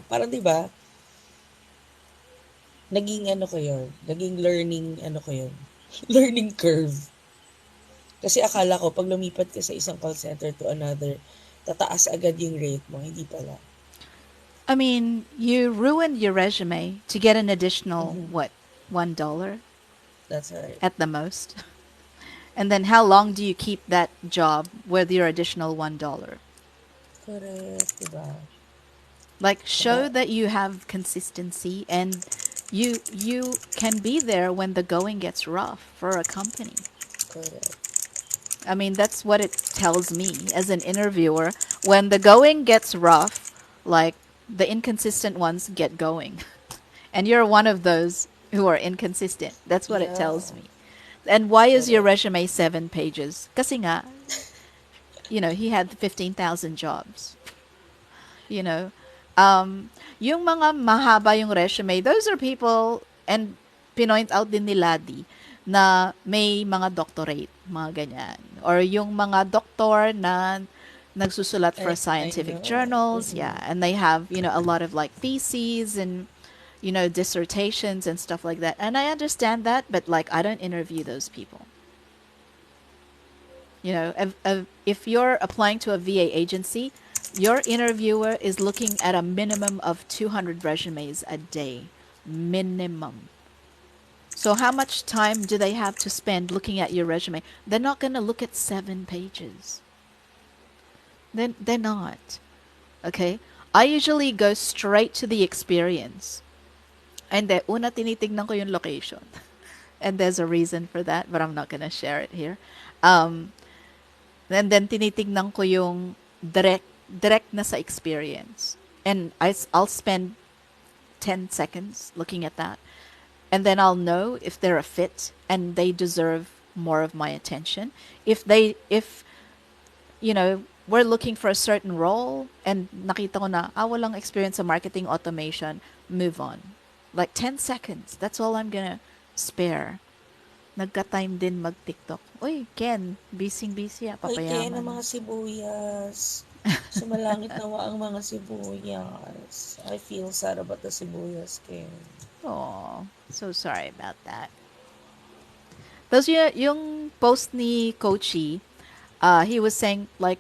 parang 'di ba, naging ko yun, naging ko yun, learning curve. Kasi akala ko pag lumipat ka sa isang call center to another, tataas agad yung rate mo, hindi pala. I mean, you ruined your resume to get an additional, Mm-hmm. what, $1 That's right. at the most? And then how long do you keep that job with your additional $1? Correct, diba? Like, show Diba? that you have consistency and you can be there when the going gets rough for a company. Correct. I mean, that's what it tells me as an interviewer. When the going gets rough, like the inconsistent ones get going. And you're one of those who are inconsistent. That's what it Yeah, tells me. And why is your correct. resume 7 pages? Kasi nga, he had 15,000 jobs. You know, yung mga mahaba yung resume, those are people, and pinoint out din ni Ladi, na may mga doctorate, mga ganyan. Or yung mga doktor na nagsusulat for I scientific know. journals, Mm-mm. yeah. And they have, a lot of like theses and, dissertations and stuff like that. And I understand that, but like, I don't interview those people. If you're applying to a VA agency, your interviewer is looking at a minimum of 200 resumes a day. Minimum. So, how much time do they have to spend looking at your resume? They're not going to look at 7 pages. They're not. Okay? I usually go straight to the experience. And then, una tinitignan ko yung location. And there's a reason for that, but I'm not going to share it here. Um, And then tinitignan ko yung direct na sa experience. And I'll spend 10 seconds looking at that. And then I'll know if they're a fit and they deserve more of my attention. If we're looking for a certain role and nakita ko na, walang experience sa marketing automation, move on. Like 10 seconds. That's all I'm gonna spare. Nagka-time din mag-TikTok. Uy, Ken, busy-busy Ay, kaya ng papayaman. mga sibuyas. Sumalangit nawa ang mga sibuyas. I feel sad about the sibuyas, Ken. Oh, so sorry about that. Tapos yung post ni Coachy, he was saying like,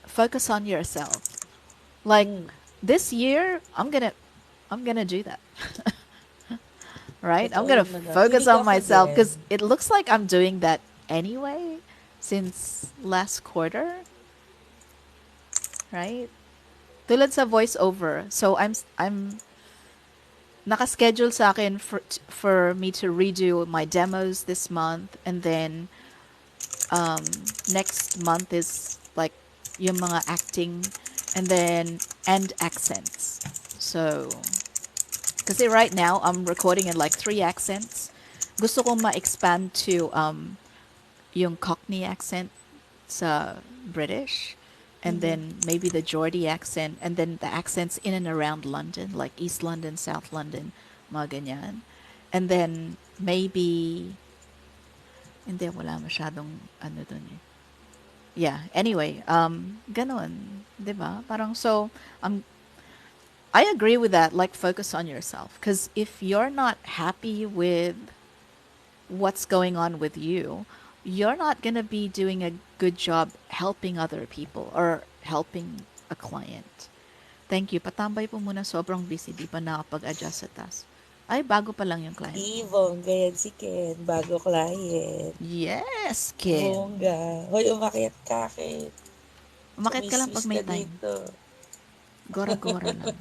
focus on yourself. Like Mm, this year, I'm gonna do that. Right? I'm totoo gonna yun, madam. focus Hindi on ka ako myself din. because it looks like I'm doing that anyway since last quarter, right? Tulad sa voiceover. So I'm nakaschedule sa akin for me to redo my demos this month, and then next month is like yung mga acting, and then and accents. So kasi right now I'm recording in like 3 accents. Gusto kong ma-expand to yung Cockney accent sa British, and Mhm. then maybe the Geordie accent, and then the accents in and around London, like East London, South London, mga ganyan. And then maybe, hindi, wala masyadong ano dun eh. Yeah, anyway, ganon, 'di ba? Parang so, I agree with that, like focus on yourself. Because if you're not happy with what's going on with you, you're not going to be doing a good job helping other people or helping a client. Thank you. Patambay po muna, sobrang busy. Di pa nakapag-adjust sa task. Ay, bago pa lang yung client ko. Bongga yan si Ken. Bago client. Yes, Ken. Bongga. Hoy, umakyat ka, Ken. Umakit ka lang Chumismis pag ka may time. dito. Gora-gora lang.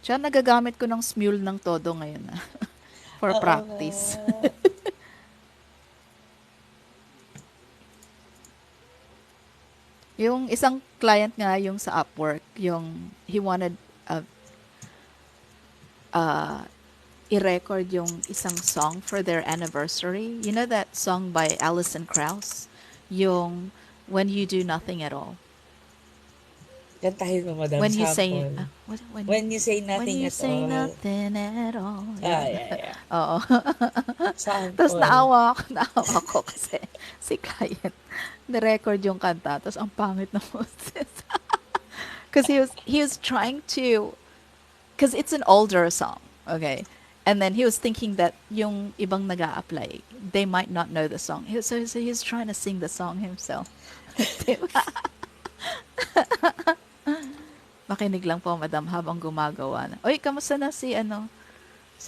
Siya, nagagamit ko ng smule ng todo ngayon na for Oo nga. practice. Yung isang client nga, yung sa Upwork, yung he wanted uh, uh, i-record yung isang song for their anniversary. You know that song by Alison Krauss? Yung When You Do Nothing at All. Kantahin mo, madam, When you say, sample. what, When you say when nothing you at say all. nothing at all. Ah, Yun. yeah, yeah. Oo. Tapos Sample. naawa ako kasi si client, ni-record yung kanta, tapos ang pangit na boses. Because he was trying to, because it's an older song, okay? And then he was thinking that yung ibang nag-a-apply, they might not know the song. So he's trying to sing the song himself. Diba? Makinig lang po, madam, habang gumagawa na. Oy, kamusta na si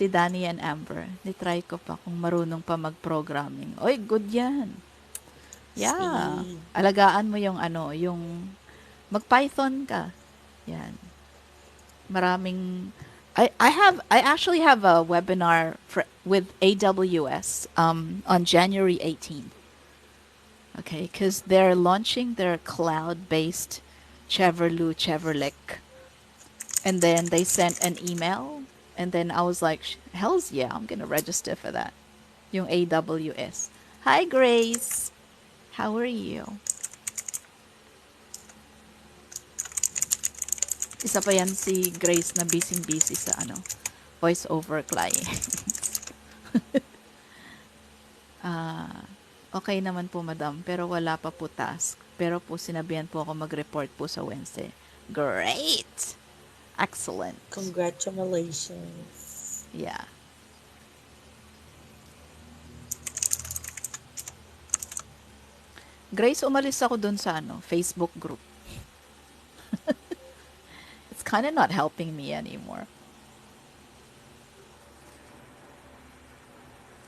Danny and Amber? Ni-try ko pa kung marunong pa mag-programming. Oy, good yan. Yeah. See. Alagaan mo yung mag-Python ka. Yan. Maraming I actually have a webinar with AWS on January 18th. Okay, because they're launching their cloud-based Cheverlek, and then they sent an email, and then I was like, hell's yeah, I'm gonna register for that. Yung AWS. Hi, Grace. How are you? Isa pa yan si Grace na busy sa voice over clients. Okay naman po, madam, pero wala pa po task. Pero po sinabihan po ako mag-report po sa Wednesday. Great! Excellent. Congratulations. Yeah. Grace, umalis ako dun sa Facebook group. It's kind of not helping me anymore.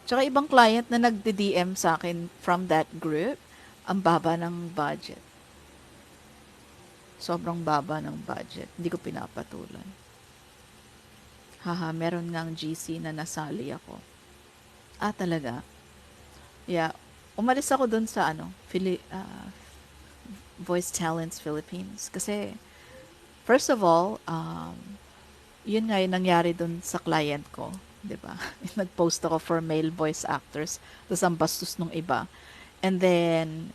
Tsaka ibang client na nagdi-DM sa akin from that group, ang baba ng budget. Sobrang baba ng budget. Hindi ko pinapatulan. Haha, meron ngang GC na nasali ako. Talaga? Yeah. Umalis ako dun sa Voice Talents Philippines. Kasi, first of all, yun nga yung nangyari dun sa client ko. 'Di ba? Nag-post ako for male voice actors. Tapos ang bastos nung iba. And then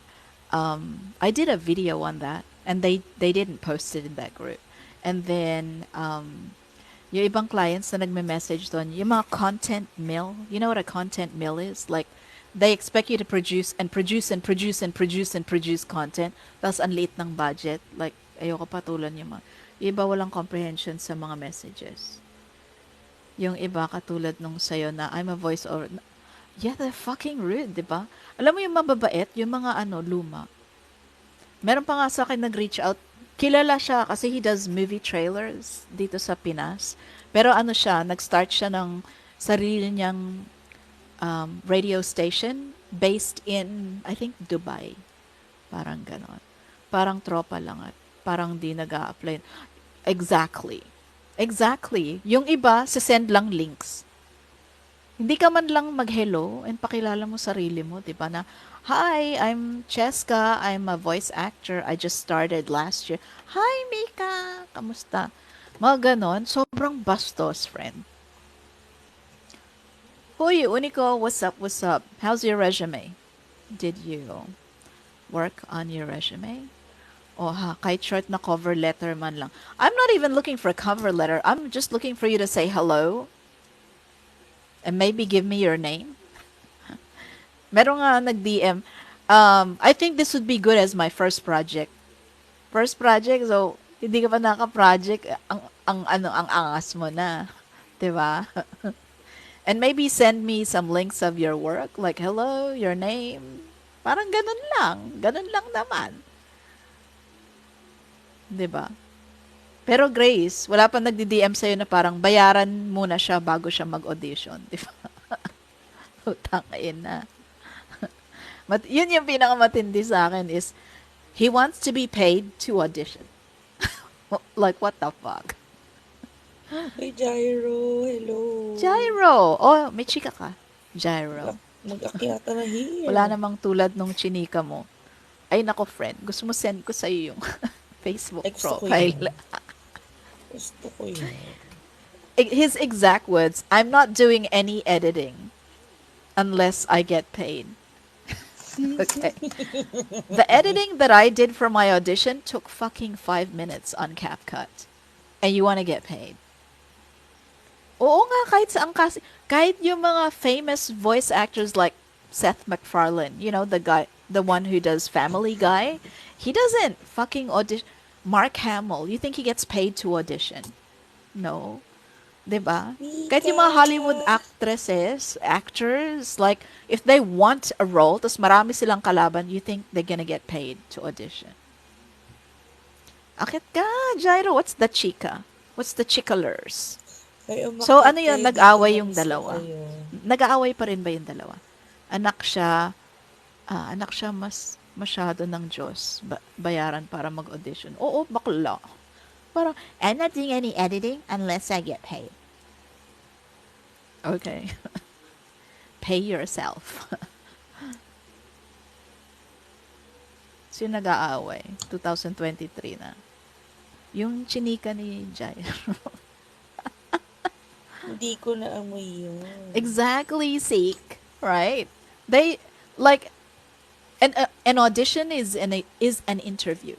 I did a video on that, and they didn't post it in that group. And then yung ibang clients na nagme-message doon, yung mga content mill, you know what a content mill is? Like, they expect you to produce and produce and produce and produce and produce content, tapos ang liit ng budget. Like, ayoko patulan yung mga, yung iba walang comprehension sa mga messages. Yung iba katulad nung sa'yo na, I'm a voice over, yeah, they're fucking rude, di ba? Alam mo yung mababait, yung mga luma. Meron pa nga sa akin nag-reach out. Kilala siya kasi he does movie trailers dito sa Pinas. Pero siya, nag-start siya ng sarili niyang radio station based in, I think, Dubai. Parang ganon. Parang tropa lang at parang di nag-a-apply. Exactly. Exactly. Yung iba, send lang links. Hindi ka man lang mag-hello and pakilala mo sarili mo, di ba? Na, hi, I'm Cheska. I'm a voice actor. I just started last year. Hi, Mika. Kamusta? Mga ganon. Sobrang bastos, friend. Hoy, Unico, what's up, what's up? How's your resume? Did you work on your resume? O kahit short na cover letter man lang. I'm not even looking for a cover letter. I'm just looking for you to say hello and maybe give me your name. Meron nga nag-DM. I think this would be good as my first project. First project, so hindi ka pa naka-project, ang angas mo na. 'Di ba? And maybe send me some links of your work, like hello, your name. Parang ganun lang. Ganun lang naman. 'Di ba? Pero Grace, wala pa nagdi-DM sa'yo na parang bayaran muna siya bago siya mag-audition. 'Di ba? Utangin na. Yun yung pinakamatindi sa akin is, he wants to be paid to audition. Like, what the fuck? Hey, Gyro. Hello. Gyro! Oh, may chika ka. Gyro. Nag-akyata na here. Wala namang tulad nung chinika mo. Ay, nako, friend. Gusto mo send ko sa'yo yung Facebook profile. Gusto ko yun. His exact words, I'm not doing any editing unless I get paid. Okay. The editing that I did for my audition took fucking 5 minutes on CapCut. And you want to get paid. Oo nga, kahit saan kasi, kahit yung mga famous voice actors like Seth MacFarlane, you know, the guy, the one who does Family Guy, he doesn't fucking audition. Mark Hamill, you think he gets paid to audition? No. Diba? Kahit yung mga Hollywood actors, like, if they want a role, tas marami silang kalaban, you think they're gonna get paid to audition? Akit ka, Gyro. What's the chika? What's the chikalers? So, ano yun? Nag-away yung dalawa. Nag-aaway pa rin ba yung dalawa? Anak siya mas masyado ng Diyos. Bayaran para mag-audition. Oo, bakla. Parang, I'm not doing any editing unless I get paid. Okay. Pay yourself. So, yung nag-aaway. 2023 na. Yung chinika ni Jairo. Hindi ko na amoy yun. Exactly, Seek. Right? They, like, an audition is an interview.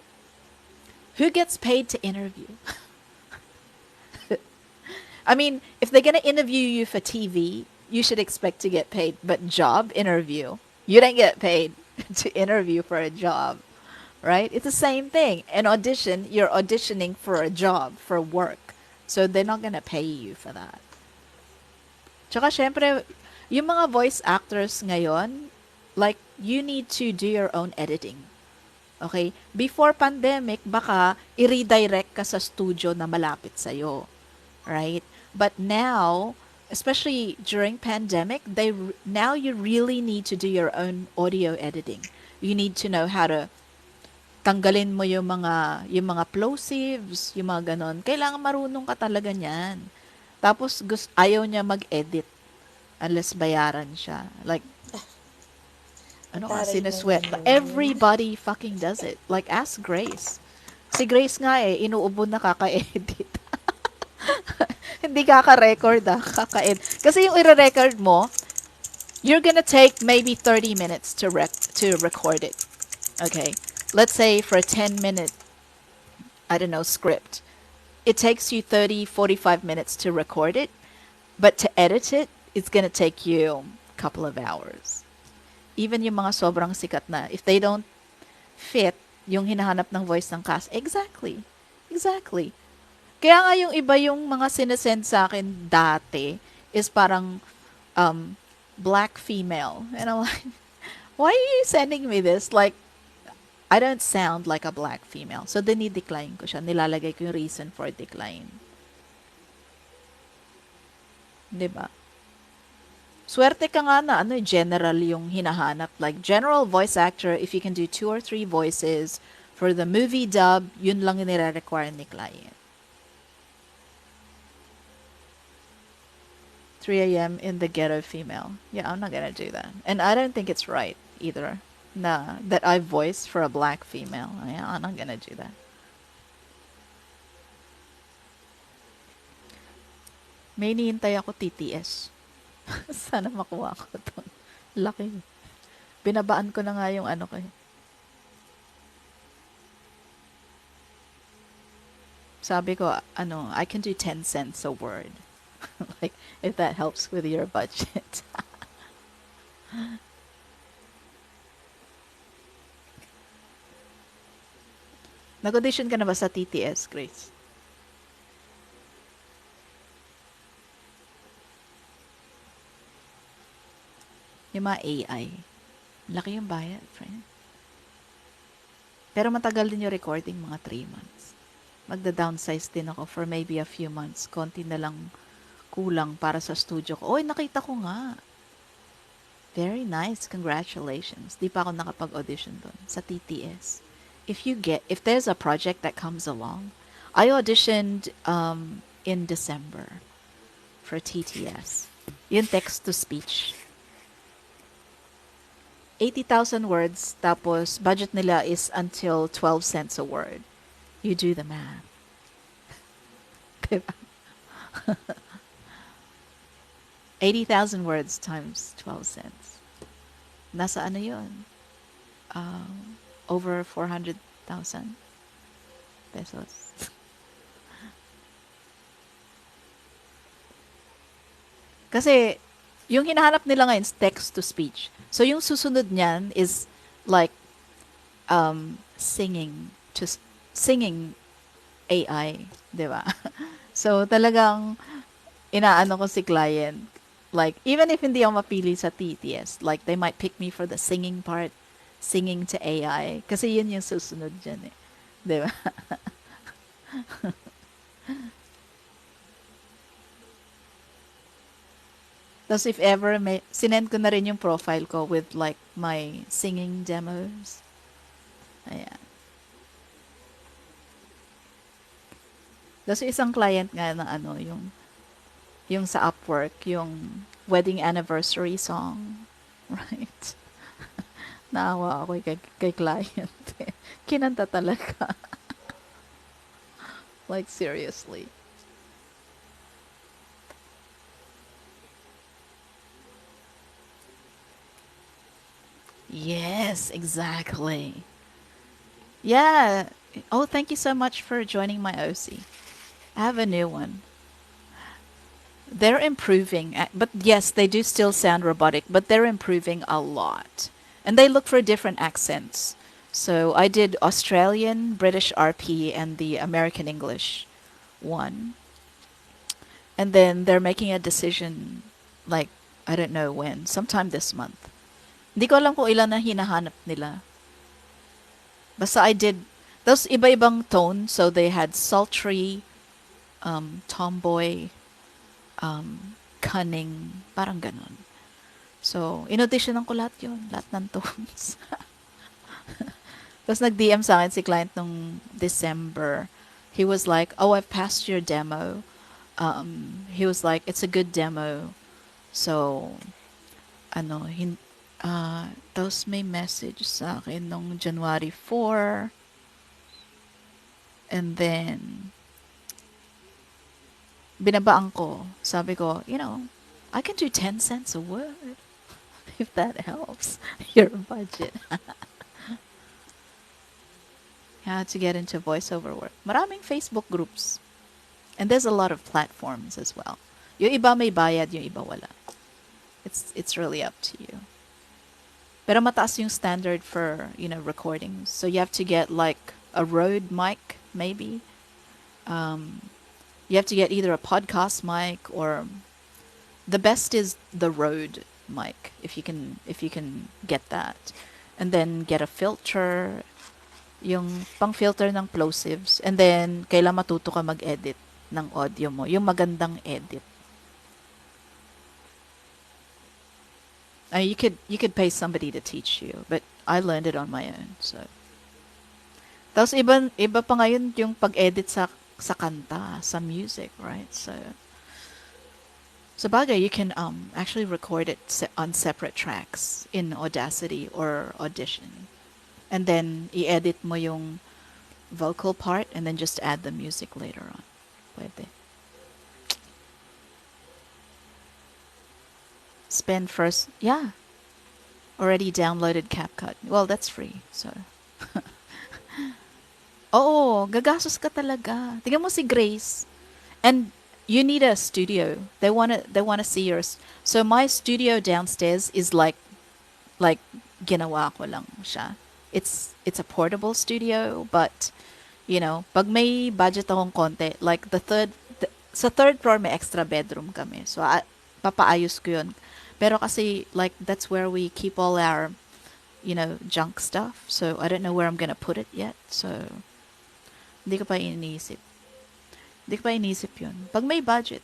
Who gets paid to interview? I mean, if they're gonna interview you for TV, you should expect to get paid. But job interview, you don't get paid to interview for a job, right? It's the same thing. An audition, you're auditioning for a job, for work. So they're not gonna pay you for that. Tsaka syempre, yung mga voice actors ngayon, like, you need to do your own editing. Okay? Before pandemic, baka i-redirect ka sa studio na malapit sa'yo. Right? But now, especially during pandemic, now you really need to do your own audio editing. You need to know how to tanggalin mo yung mga plosives, yung mga ganon. Kailangan marunong ka talaga niyan. Tapos ayaw niya mag-edit unless bayaran siya. Like, sinasweat. Everybody fucking does it. Like, ask Grace. Si Grace nga inuubo na kaka-edit. Hindi kaka-record kaka-edit. Kasi yung i-record mo, you're gonna take maybe 30 minutes to to record it. Okay. Let's say for a 10-minute, I don't know, script. It takes you 30, 45 minutes to record it, but to edit it, it's gonna take you a couple of hours. Even yung mga sobrang sikat na, if they don't fit yung hinahanap ng voice ng cast, exactly. Exactly. Kaya nga yung iba yung mga sinesend sa akin dati is parang black female. And I'm like, why are you sending me this? Like, I don't sound like a black female. So, dinidecline ko siya. Nilalagay ko yung reason for decline. Diba? Swerte ka nga na general yung hinahanap. Like, general voice actor, if you can do 2 or 3 voices for the movie dub, yun lang yung nire-require ni client. 3 a.m. in the ghetto female. Yeah, I'm not gonna do that. And I don't think it's right either. That I voice for a black female. Yeah, I'm not gonna do that. May hinihintay ako TTS. Sana makuha ko to. Laki. Binabaan ko na nga yung ano ko. Sabi ko, I can do 10 cents a word. Like, if that helps with your budget. Nag-audition ka na ba sa TTS, Grace? Yung mga AI. Laki yung bayad, friend. Pero matagal din yung recording, mga 3 months. Magda-downsize din ako for maybe a few months. Konti na lang kulang para sa studio ko. Oy, nakita ko nga. Very nice. Congratulations. Di pa ako nakapag-audition doon sa TTS. If there's a project that comes along, I auditioned in December for TTS. Yung text to speech. 80,000 words, tapos budget nila is until 12 cents a word. You do the math. Diba? 80,000 words times 12 cents. Nasa ano yun? Over 400,000 pesos. Kasi, yung hinahanap nila ngayon is text to speech. So, yung susunod niyan is like singing AI, di ba? So, talagang inaano ko si client. Like, even if hindi ako mapili sa TTS, like, they might pick me for the singing part, singing to AI. Kasi yun yung susunod dyan eh. Di ba? Tapos if ever, sinend ko na rin yung profile ko with like my singing demos. Ayan. Tapos isang client nga na yung sa Upwork, yung wedding anniversary song. Right? Naawa ako kay client. Kinanta talaga. Like, seriously. Yes, exactly. Yeah. Oh, thank you so much for joining my OC. I have a new one. They're improving, but yes, they do still sound robotic, but they're improving a lot. And they look for different accents. So I did Australian, British RP, and the American English one. And then they're making a decision, like, I don't know when, sometime this month. Hindi ko alam kung ilan na hinahanap nila. Basta I did, those iba-ibang tone, so they had sultry, tomboy, cunning, parang ganon. So, in-auditionan ko lahat yun, lahat ng tones. Tapos nag-DM sa akin si client nung December. He was like, oh, I've passed your demo. He was like, it's a good demo. So, tapos may message sa akin nung January 4. And then, binabaan ko. Sabi ko, I can do 10 cents a word. if that helps your budget. How to get into voiceover work. Maraming Facebook groups. And there's a lot of platforms as well. Yung iba may bayad, yung iba wala. It's really up to you. Pero mataas yung standard for, recordings. So you have to get like a Rode mic, maybe. You have to get either a podcast mic or the best is the Rode mic if you can get that. And then get a filter, yung pang-filter ng plosives. And then kailangan matuto ka mag-edit ng audio mo, yung magandang edit. You could pay somebody to teach you, but I learned it on my own. So, tapos iba pa ngayon yung pag-edit sa kanta, sa music, right? So bagay, you can actually record it on separate tracks in Audacity or Audition, and then i-edit mo yung vocal part, and then just add the music later on. Pwede. Spend first, yeah. Already downloaded CapCut. Well, that's free, so. Oo, gagastos ka talaga. Tingnan mo si Grace. And you need a studio. They wanna see yours. So my studio downstairs is like ginawa ko lang siya. It's a portable studio, but pag may budget akong konti, like sa third floor may extra bedroom kami. So papaayos ko 'yun. Pero kasi like that's where we keep all our junk stuff. So I don't know where I'm gonna put it yet. So hindi ko pa iniisip. Hindi ko pa iniisip 'yun. Pag may budget.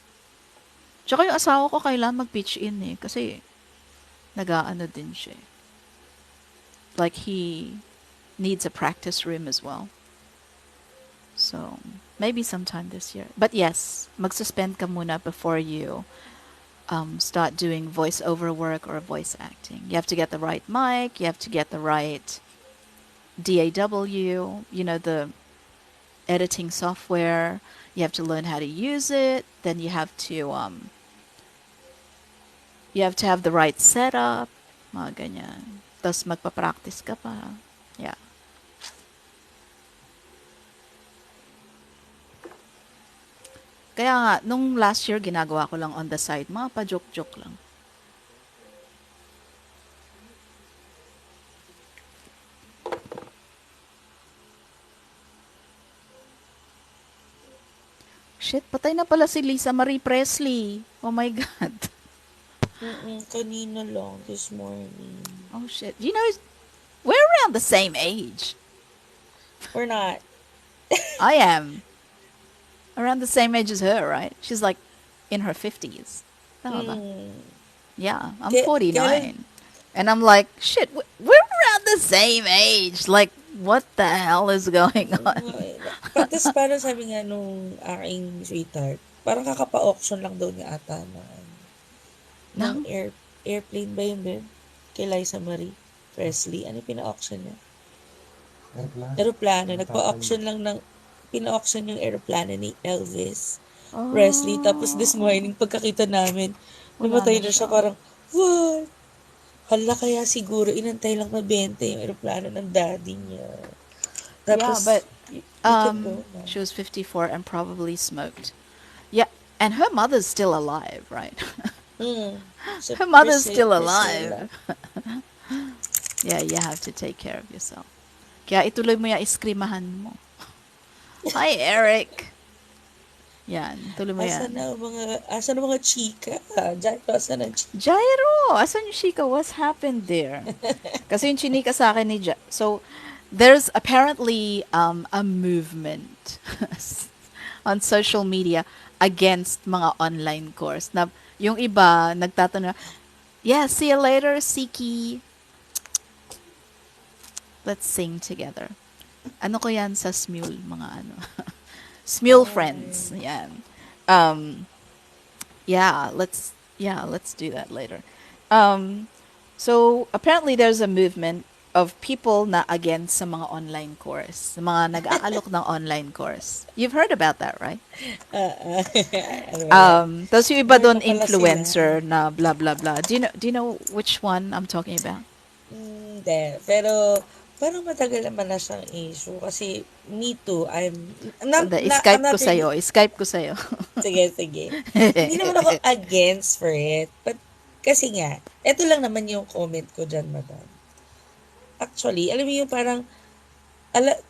Tsaka yung asawa ko kailangan mag-pitch in kasi nag-aano din siya. Like he needs a practice room as well. So maybe sometime this year. But yes, magsuspend ka muna before you start doing voice-over work or voice acting. You have to get the right mic. You have to get the right DAW. The editing software. You have to learn how to use it. Then you have to have the right setup. Mga ganyan. Tapos magpa-practice ka pa. Yeah. Kaya nga, nung last year, ginagawa ko lang on the side. Mga pa-joke-joke lang. Shit, patay na pala si Lisa Marie Presley. Oh my God. Kanina lang, this morning. Oh shit. We're around the same age. We're not. I am. Around the same age as her, right? She's like in her 50s. Tama ba? Yeah, I'm 49. And I'm like, shit, we're around the same age. Like, what the hell is going on? Tapos parang sabi nga nung aking sweetheart, parang kakapa-auction lang daw niya ata ng airplane ba yun din? Kay Liza Marie Presley. Ano pina-auction niya? Aeroplano. Nagpa-auction lang pina-auction yung aeroplano ni Elvis Presley. Tapos this morning, pagkakita namin, namatay na siya. Parang, what? Hala, kaya siguro, inantay lang na 20 yung aeroplano ng daddy niya. Tapos, yeah, but she was 54 and probably smoked. Yeah, and her mother's still alive, right? So her mother's still alive. Yeah, you have to take care of yourself. Kaya ituloy mo yung iskrimahan mo. Hi, Eric. Yan, tuloy mo yan. Asan na mga chika? Jairo, asan na chika? Jairo, asan yung chika? What's happened there? Kasi yung chinika sa akin ni So, there's apparently a movement on social media against mga online course. Na yung iba, nagtatanong, yeah, see you later, Siki. Let's sing together. Ano ko yan sa Smule, mga ano. Smule friends. Yan. Let's do that later. So apparently there's a movement of people na against sa mga online course, sa mga nag-aalok ng online course. You've heard about that, right? Ano ba yan? Tapos yung iba Meron doon pa pala sila. influencer na blah blah blah. Do you know which one I'm talking about? Hindi. Pero, parang matagal naman na siyang issue. Kasi, me too, Sandali, I'm Skype ko not sa'yo. really, Skype ko sa'yo. sige, sige. Hindi naman ako against for it. But, kasi nga, eto lang naman yung comment ko dyan, madam. Actually, alam mo yung parang,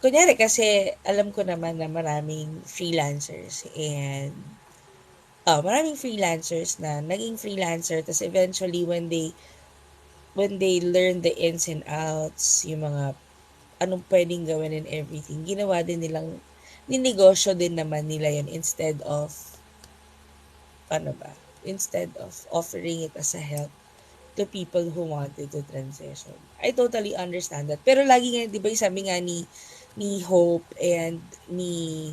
kunyari kasi, alam ko naman na maraming freelancers na naging freelancer, tas eventually, when they learn the ins and outs, yung mga anong pwedeng gawin and everything, ginawa din nilang, ninegosyo din naman nila yun instead of offering it as a help to people who wanted to transition. I totally understand that. Pero lagi nga, di ba yung sabi nga ni Hope and ni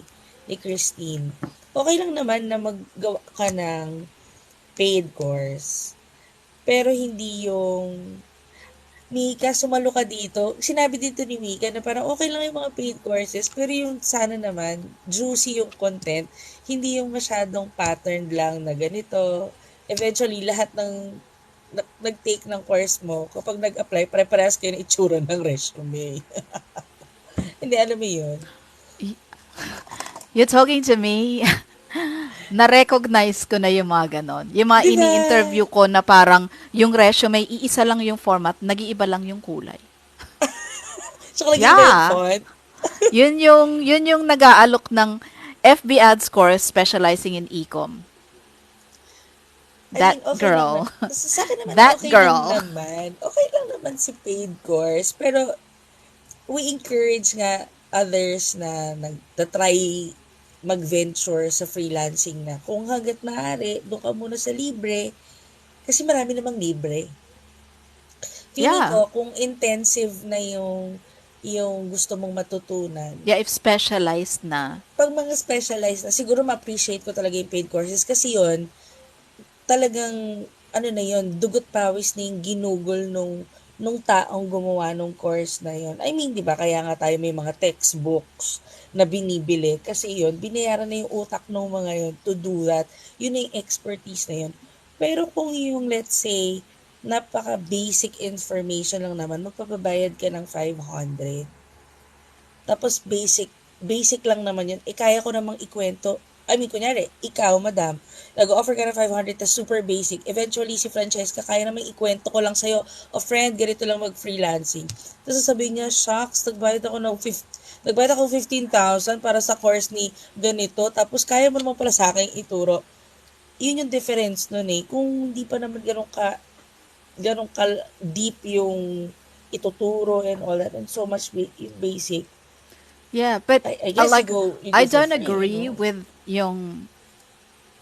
Christine, okay lang naman na maggawa ka ng paid course. Pero hindi yung Mika, sumalo ka dito. Sinabi dito ni Mika na parang okay lang yung mga paid courses, pero yung sana naman, juicy yung content, hindi yung masyadong pattern lang na ganito. Eventually, lahat ng nag-take ng course mo, kapag nag-apply, pare-parehas kayo ng itsura ng resume. Hindi, alam mo yun. You're talking to me? Na-recognize ko na yung mga ganon. Yung mga Di ba? ini-interview ko na parang yung resume, iisa lang yung format, nag-iiba lang yung kulay. Tsaka lagi ba yung Yeah. font? Yun yung nag-aalok ng FB Ads course specializing in e-com. I That mean, okay lang girl. naman. Sa akin naman, That okay lang girl. naman. Okay lang naman si paid course. Pero, we encourage nga others na nagtatry mag-venture sa freelancing na kung hanggat maaari, doon ka muna sa libre. Kasi marami namang libre. Feeling Yeah. ko, kung intensive na yung gusto mong matutunan, Yeah, if specialized na. pag mga specialized na, siguro ma-appreciate ko talaga yung paid courses kasi yon talagang, ano na yon dugot pawis na yung ginugol nung taong gumawa nung course na yon. I mean, di ba, kaya nga tayo may mga textbooks na binibili kasi yon binayaran na yung utak ng mga yon to do that. Yun na yung expertise na yon. Pero kung yung, let's say, napaka-basic information lang naman, magpapabayad ka ng 500. Tapos basic lang naman yun. Kaya ko namang ikwento. I mean, kunyari, ikaw, madam, nag-offer ka ng 500 na super basic. Eventually, si Francesca, kaya namang ikwento ko lang sa'yo, friend, ganito lang mag-freelancing. Tapos sasabihin niya, shucks, nagbayad ako 15,000 para sa course ni ganito, tapos kaya mo naman pala sa akin ituro. Yun yung difference nun eh. Kung hindi pa naman ganun ka deep yung ituturo and all that, and so much basic, Yeah, but I I guess like you I go for don't free, you agree know? with yung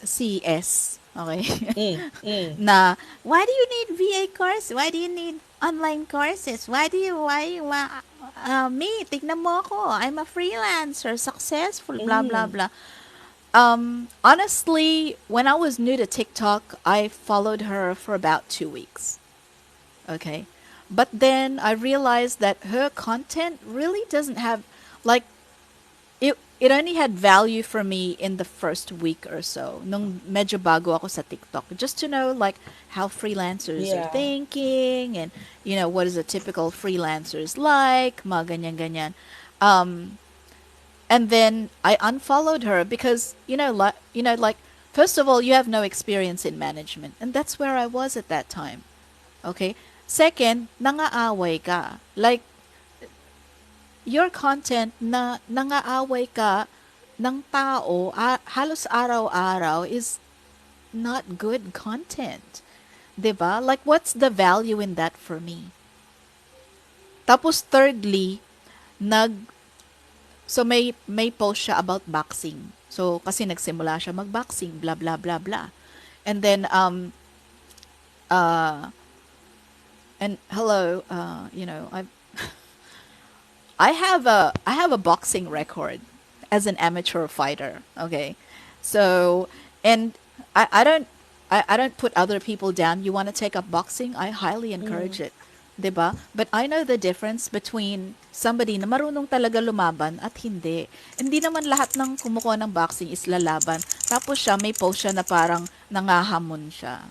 CS. Okay? Mm, mm. Na why do you need VA course? Why do you need online courses? Me, tignan mo ako. I'm a freelancer, successful, blah blah Mm. blah. Honestly, when I was new to TikTok, I followed her for about 2 weeks. Okay. But then I realized that her content really doesn't have, like, it only had value for me in the first week or so. Nung medyo bago ako sa TikTok. Just to know, like, how freelancers are Yeah. thinking and, what is a typical freelancers like, mga ganyan-ganyan. Um, and then I unfollowed her because, like, first of all, you have no experience in management. And that's where I was at that time. Okay? Second, nangaaway ka. Like, your content na nangaaway ka ng tao halos araw-araw is not good content. 'Di ba? Like, what's the value in that for me? Tapos thirdly, nag so may post siya about boxing. So kasi nagsimula siya magboxing, blah blah blah blah. And then uh and hello, I have a boxing record as an amateur fighter. Okay, so and I don't put other people down. You want to take up boxing? I highly encourage Mm. it. 'Diba? But I know the difference between somebody na marunong talaga lumaban at hindi. Hindi naman lahat ng kumukuha ng boxing is lalaban. Tapos siya, may post siya na parang nangahamon siya.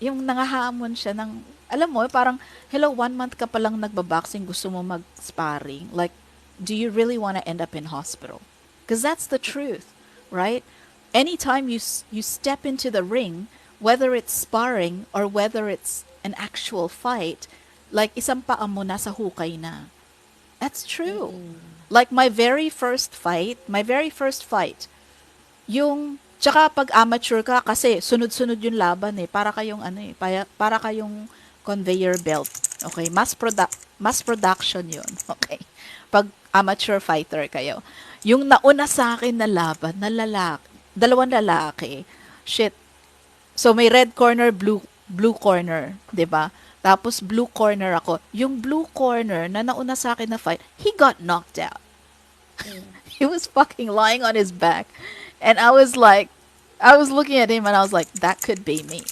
Yung nangahamon siya ng, alam mo, parang, hello, 1 month ka palang nagbaboxing, gusto mo mag-sparring. Like, do you really want to end up in hospital? Because that's the truth, right? Anytime you step into the ring, whether it's sparring or whether it's an actual fight, like isang paa mo nasa hukay na. That's true. Like my very first fight, yung, tsaka pag amateur ka, kasi sunod-sunod yung laban eh. Para kayong ano eh, para kayong conveyor belt. Okay, mass production yun. Okay. Pag amateur fighter kayo. Yung nauna sa akin na laban, na lalaki, dalawang lalaki, shit. So may red corner, blue corner, 'di ba? Tapos blue corner ako. Yung blue corner na nauna sa akin na fight, he got knocked out. He was fucking lying on his back. And I was looking at him and I was like, that could be me.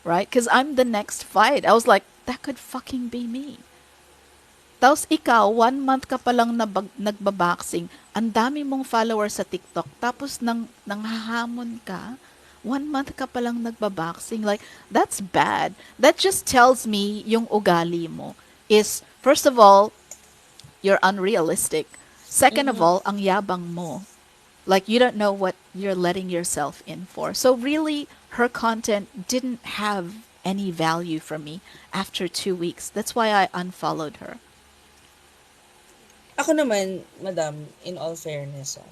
Right? Because I'm the next fight. I was like, that could fucking be me. Tapos ikaw, 1 month ka palang nagbaboxing, ang dami mong followers sa TikTok, tapos nanghahamon ka, 1 month ka palang nagbaboxing. Like, that's bad. That just tells me yung ugali mo is, first of all, you're unrealistic. Second of all, ang yabang mo. Like, you don't know what you're letting yourself in for. So really, her content didn't have any value for me after 2 weeks. That's why I unfollowed her. Ako naman, madam, in all fairness,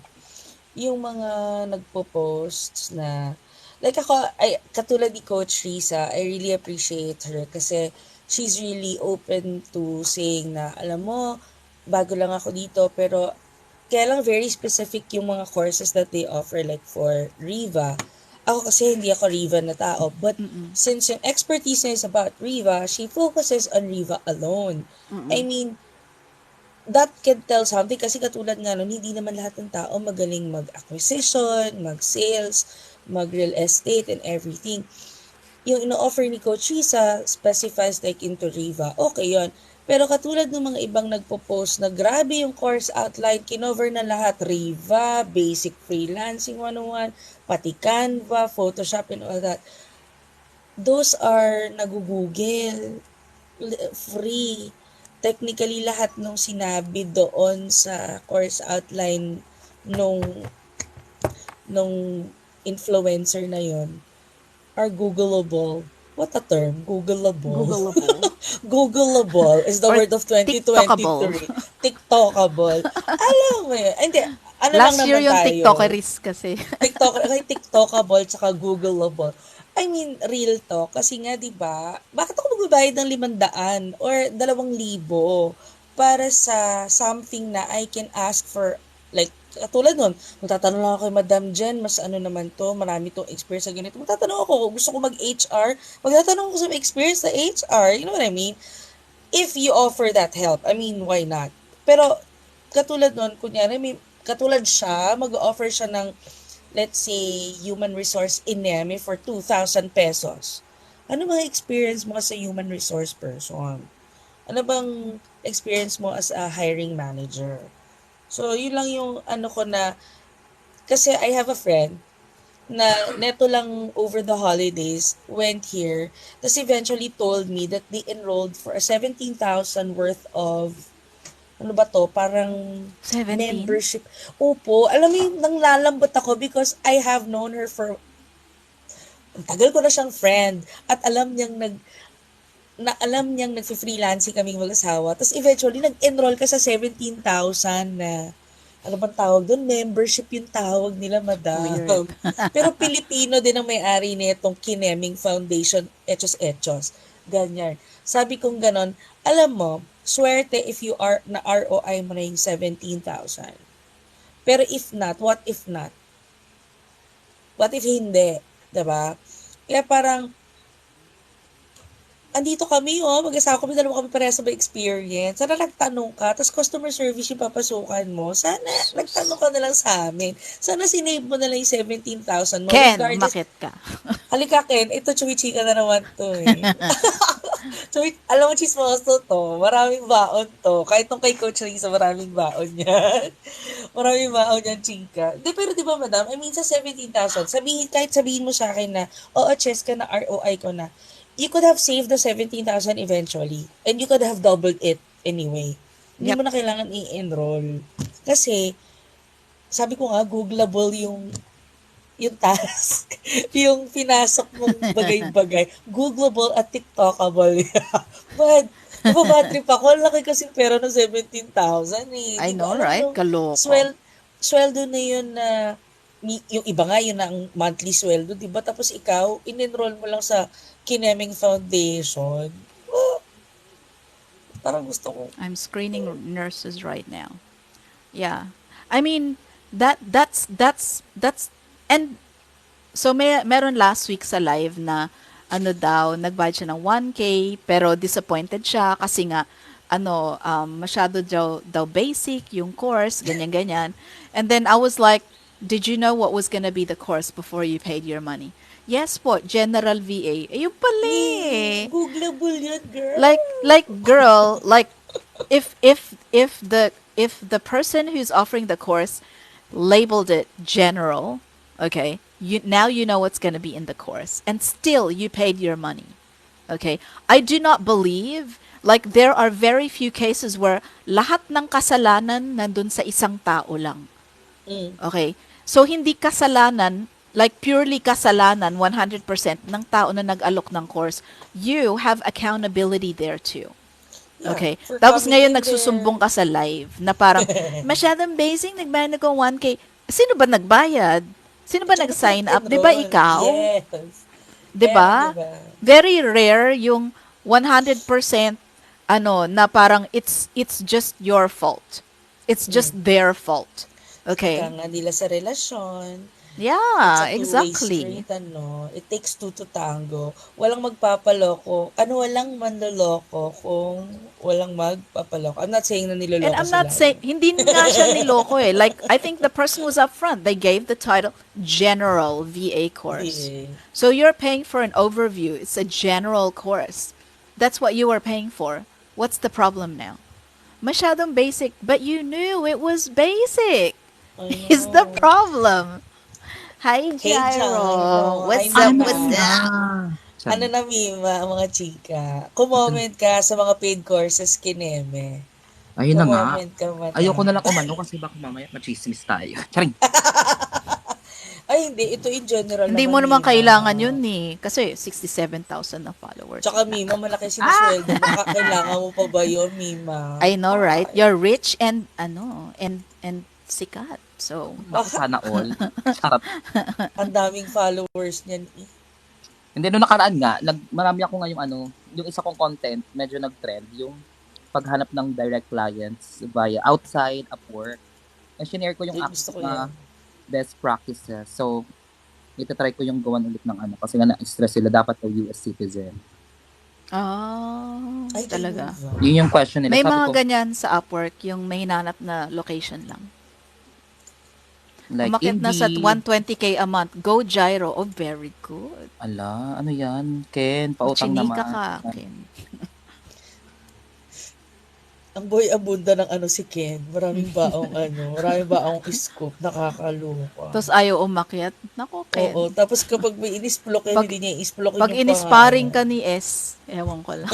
yung mga nagpo-posts na, like ako, katulad ni Coach Risa, I really appreciate her kasi she's really open to saying na, alam mo, bago lang ako dito, pero kaya lang very specific yung mga courses that they offer, like for Riva. Ako kasi hindi ako Riva na tao, but since yung expertise niya is about Riva, she focuses on Riva alone. I mean, that can tell something kasi katulad nga nun, hindi naman lahat ng tao magaling mag-acquisition, mag-sales, mag-real estate and everything. Yung ino-offer ni Coach Risa specifies like into Riva, okay yon. Pero katulad ng mga ibang nagpo-post na grabe yung course outline, kinover na lahat, Riva, basic freelancing 101, pati Canva, Photoshop and all that. Those are nagugugel, free. Technically, lahat nung sinabi doon sa course outline nung influencer na yon are Googleable. What a term, Googleable. Googleable is the Or word of 2023. TikTokable. Alam mo yun. Hindi, ano lang Last naman year yung tayo. TikTokeris kasi. TikTokable tsaka Googleable. I mean, real talk. Kasi nga, di ba, bakit ako magbabayad ng 500 or 2,000 para sa something na I can ask for, like, katulad nun, magtatanong lang ako kay Madam Jen, mas ano naman to, marami tong experience sa ganito. Magtatanong ako, gusto ko mag-HR, magtatanong ako sa experience sa HR, you know what I mean? If you offer that help, I mean, why not? Pero, katulad nun, kunyari, katulad siya, mag-offer siya ng, let's say, human resource ineme for 2,000 pesos. Ano bang experience mo as a human resource person? Ano bang experience mo as a hiring manager? So, yun lang yung ano ko na, kasi I have a friend na neto lang over the holidays, went here, tapos eventually told me that they enrolled for a 17,000 worth of, ano ba to, parang 17? membership. Opo, alam mo yung nanglalambot ako because I have known her for, ang tagal ko na siyang friend, at alam niyang nag-freelancing kaming mag-asawa. Tapos eventually, nag-enroll ka sa 17,000 na, ano bang tawag doon? Membership yung tawag nila, madam. Weird. Pero Pilipino din ang may-ari nitong Kineming Foundation, Echos. Ganyan. Sabi kong ganon, alam mo, swerte if you are na ROI mo na yung 17,000. Pero if not, what if not? What if hindi? Diba? Kaya parang, andito kami, mag-asawa kami, dalawa kami parehas sa experience. Sana nagtanong ka, tapos customer service yung papasukan mo. Sana nagtanong ka na lang sa amin. Sana sinave mo na lang yung 17,000 mo. Ken, umakit ka. Halika, Ken. Ito, chumichika na naman to eh. So, alam mo, chismoso to. Maraming baon to. Kahit nung kay Coach Risa, maraming baon yan. Maraming baon yan, chika. Di, pero di ba, madam? I mean, sa 17,000, kahit sabihin mo sa akin na, oo, chess ka na, ROI ko na, you could have saved the 17,000 eventually. And you could have doubled it anyway. Hindi Yep. mo na kailangan i-enroll. Kasi, sabi ko nga, Googleable yung task, yung pinasok mong bagay-bagay, Googleable at TikTokable. But, nababad trip ako, ang laki kasi pera ng 17,000 eh. I Di know, ba, alam right? mo, Kaloko. sweldo na yun na, yung iba nga yun ang monthly sweldo, di ba? Tapos ikaw, in-enroll mo lang sa Kineming Foundation. Oh, parang gusto ko. I'm screening nurses right now. Yeah. I mean, that's and so meron last week sa live na ano daw, nagbayad siya ng 1K pero disappointed siya kasi nga masyado daw basic yung course, ganyan. And then I was like, did you know what was gonna be the course before you paid your money? Yes po, General VA. Ayun pala eh. Googleable yan, girl. Like girl, like if the person who's offering the course labeled it general, okay, now you know what's going to be in the course and still you paid your money. Okay? I do not believe, like, there are very few cases where lahat ng kasalanan nandun sa isang tao lang. Okay? So hindi kasalanan, like purely kasalanan 100% ng tao na nag-alok ng course. You have accountability there too. Okay. For Tapos coming ngayon in nagsusumbong ka sa live na parang masyadong basic, nagbayad ako 1K. Sino ba nagbayad? Sino ba nag-sign up? 'Di ba ikaw? Yes. 'Di ba? Diba? Very rare yung 100% na parang it's just your fault. It's just their fault. Okay. Ika nga nila sa relasyon. Yeah, It's a two-way exactly. street, It takes two to tango. Walang magpapaloko. Walang manloloko kung walang magpapaloko. I'm not saying na niloloko And I'm not sila. saying, hindi nga siya niloko eh. Like, I think the person was upfront. They gave the title General VA course. VA. So you're paying for an overview. It's a general course. That's what you were paying for. What's the problem now? Masyadong basic, but you knew it was basic. I Is the know. problem. Hi, Hey, Jairo. Gyro. What's Hi, up? Mima. What's up? Ano na, Mima, mga chika? Comment ka sa mga paid courses kineme. Ayun na nga. Comment ka, madam. Ayoko na lang umano kasi baka mamaya machismis tayo. Charing! Ay, hindi. Ito in general Hindi mo naman kailangan yun eh. Kasi 67,000 na followers. Tsaka, Mima, malaki sinusweldo mo. Kailangan mo pa ba yun, Mima? I know, right? You're rich and sikat. So, Sana all. Charot. Ang daming followers niyan eh. Hindi, nung nakaraan nga, marami ako ngayong yung isa kong content, medyo nag-trend, yung paghanap ng direct clients via outside Upwork. And shinare ko yung Ay, gusto ko na yan. best practices. So, itatry ko yung gawan ulit ng kasi nga na-stress sila, dapat daw US citizen. Ay, talaga. ganun ba? Yun yung question nila. May Sabi mga ko, ganyan sa Upwork, yung may hinanap na location lang. like, Umakit na sa Indeed. 120K a month. Go Gyro. Oh, very good. Ala, ano yan? Ken, pautang naman. Chinika ka, Ken. Ang boy abunda ng si Ken. Maraming baong scoop. Nakakaloka. Tapos ayaw umakyat. Nako, Ken. Oo, tapos kapag may in-splock, hindi niya i-splock Pag yung inisparing ka pangalan. ni S, ewan ko lang.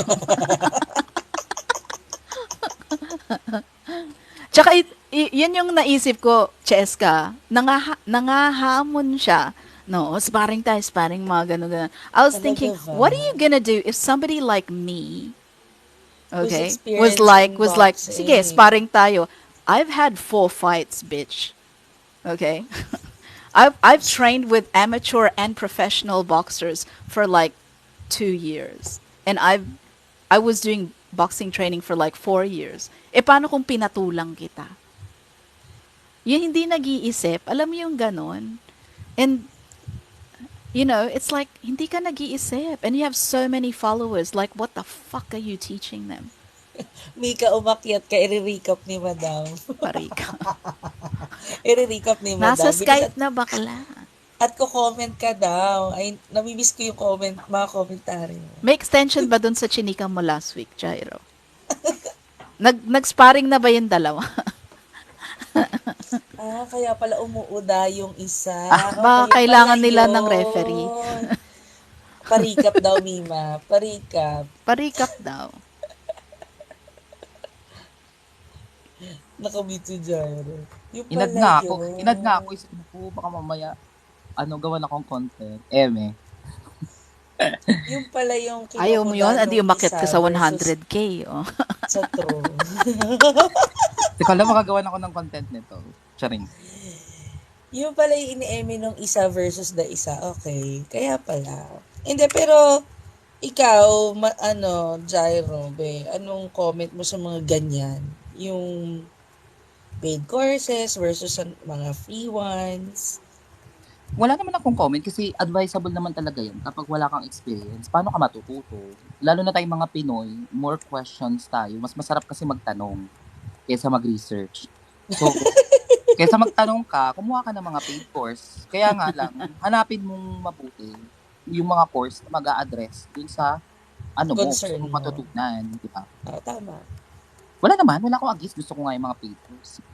Tsaka yan yung naisip ko, Cheska, nangahamon siya. No, sparring tayo, sparring mga gano'n. I was Talaga thinking, ba? what are you gonna do if somebody like me, okay, Who's was like, experienced in sige, boxing. sparring tayo. I've had 4 fights, bitch. Okay? I've trained with amateur and professional boxers for like 2 years. And I was doing boxing training for like 4 years. E paano kung pinatulang kita? Yung hindi nag-iisip, alam mo yung ganon. And, it's like, hindi ka nag-iisip. And you have so many followers. Like, what the fuck are you teaching them? Mika, umakyat ka, i-recap ni Madam. Pare ka. I-recap ni Madam. Nasa Skype na bakla. At ko-comment ka daw. Ay, namimiss ko yung mga komentary mo. May extension ba dun sa chinika mo last week, Jairo? Nag-sparring na ba yung dalawa? Kaya pala umuuda yung isa. Baka Kaya pala kailangan nila ng referee. yun. Parikap daw, Mima. Parikap. Parikap daw. Nakamito dyan. Yung Inad pala nga yun. ako. Inad nga ako. Isip ko, baka mamaya, gawan akong content. Yung pala yung Ayaw mo yun? kinukuda Adi nung umakyat isa ka sa versus 100K. Oh. sa true. Teka lang, makagawan ako ng content nito. Charing. Yung pala yung ini-eme nung isa versus the isa. Okay. Kaya pala. Hindi, pero ikaw, Jairo, anong comment mo sa mga ganyan? Yung paid courses versus mga free ones? Wala naman akong comment kasi advisable naman talaga yan kapag wala kang experience. Paano ka matututo? Lalo na tayong mga Pinoy, more questions tayo. Mas masarap kasi magtanong kaysa mag-research. So, kaysa magtanong ka, kumuha ka ng mga paid course. Kaya nga lang, hanapin mong mabuti yung mga course na mag-a-address dun sa Concern gusto mong mo. matutunan, di ba? Tama. Wala akong agis. Gusto ko nga yung mga paid course.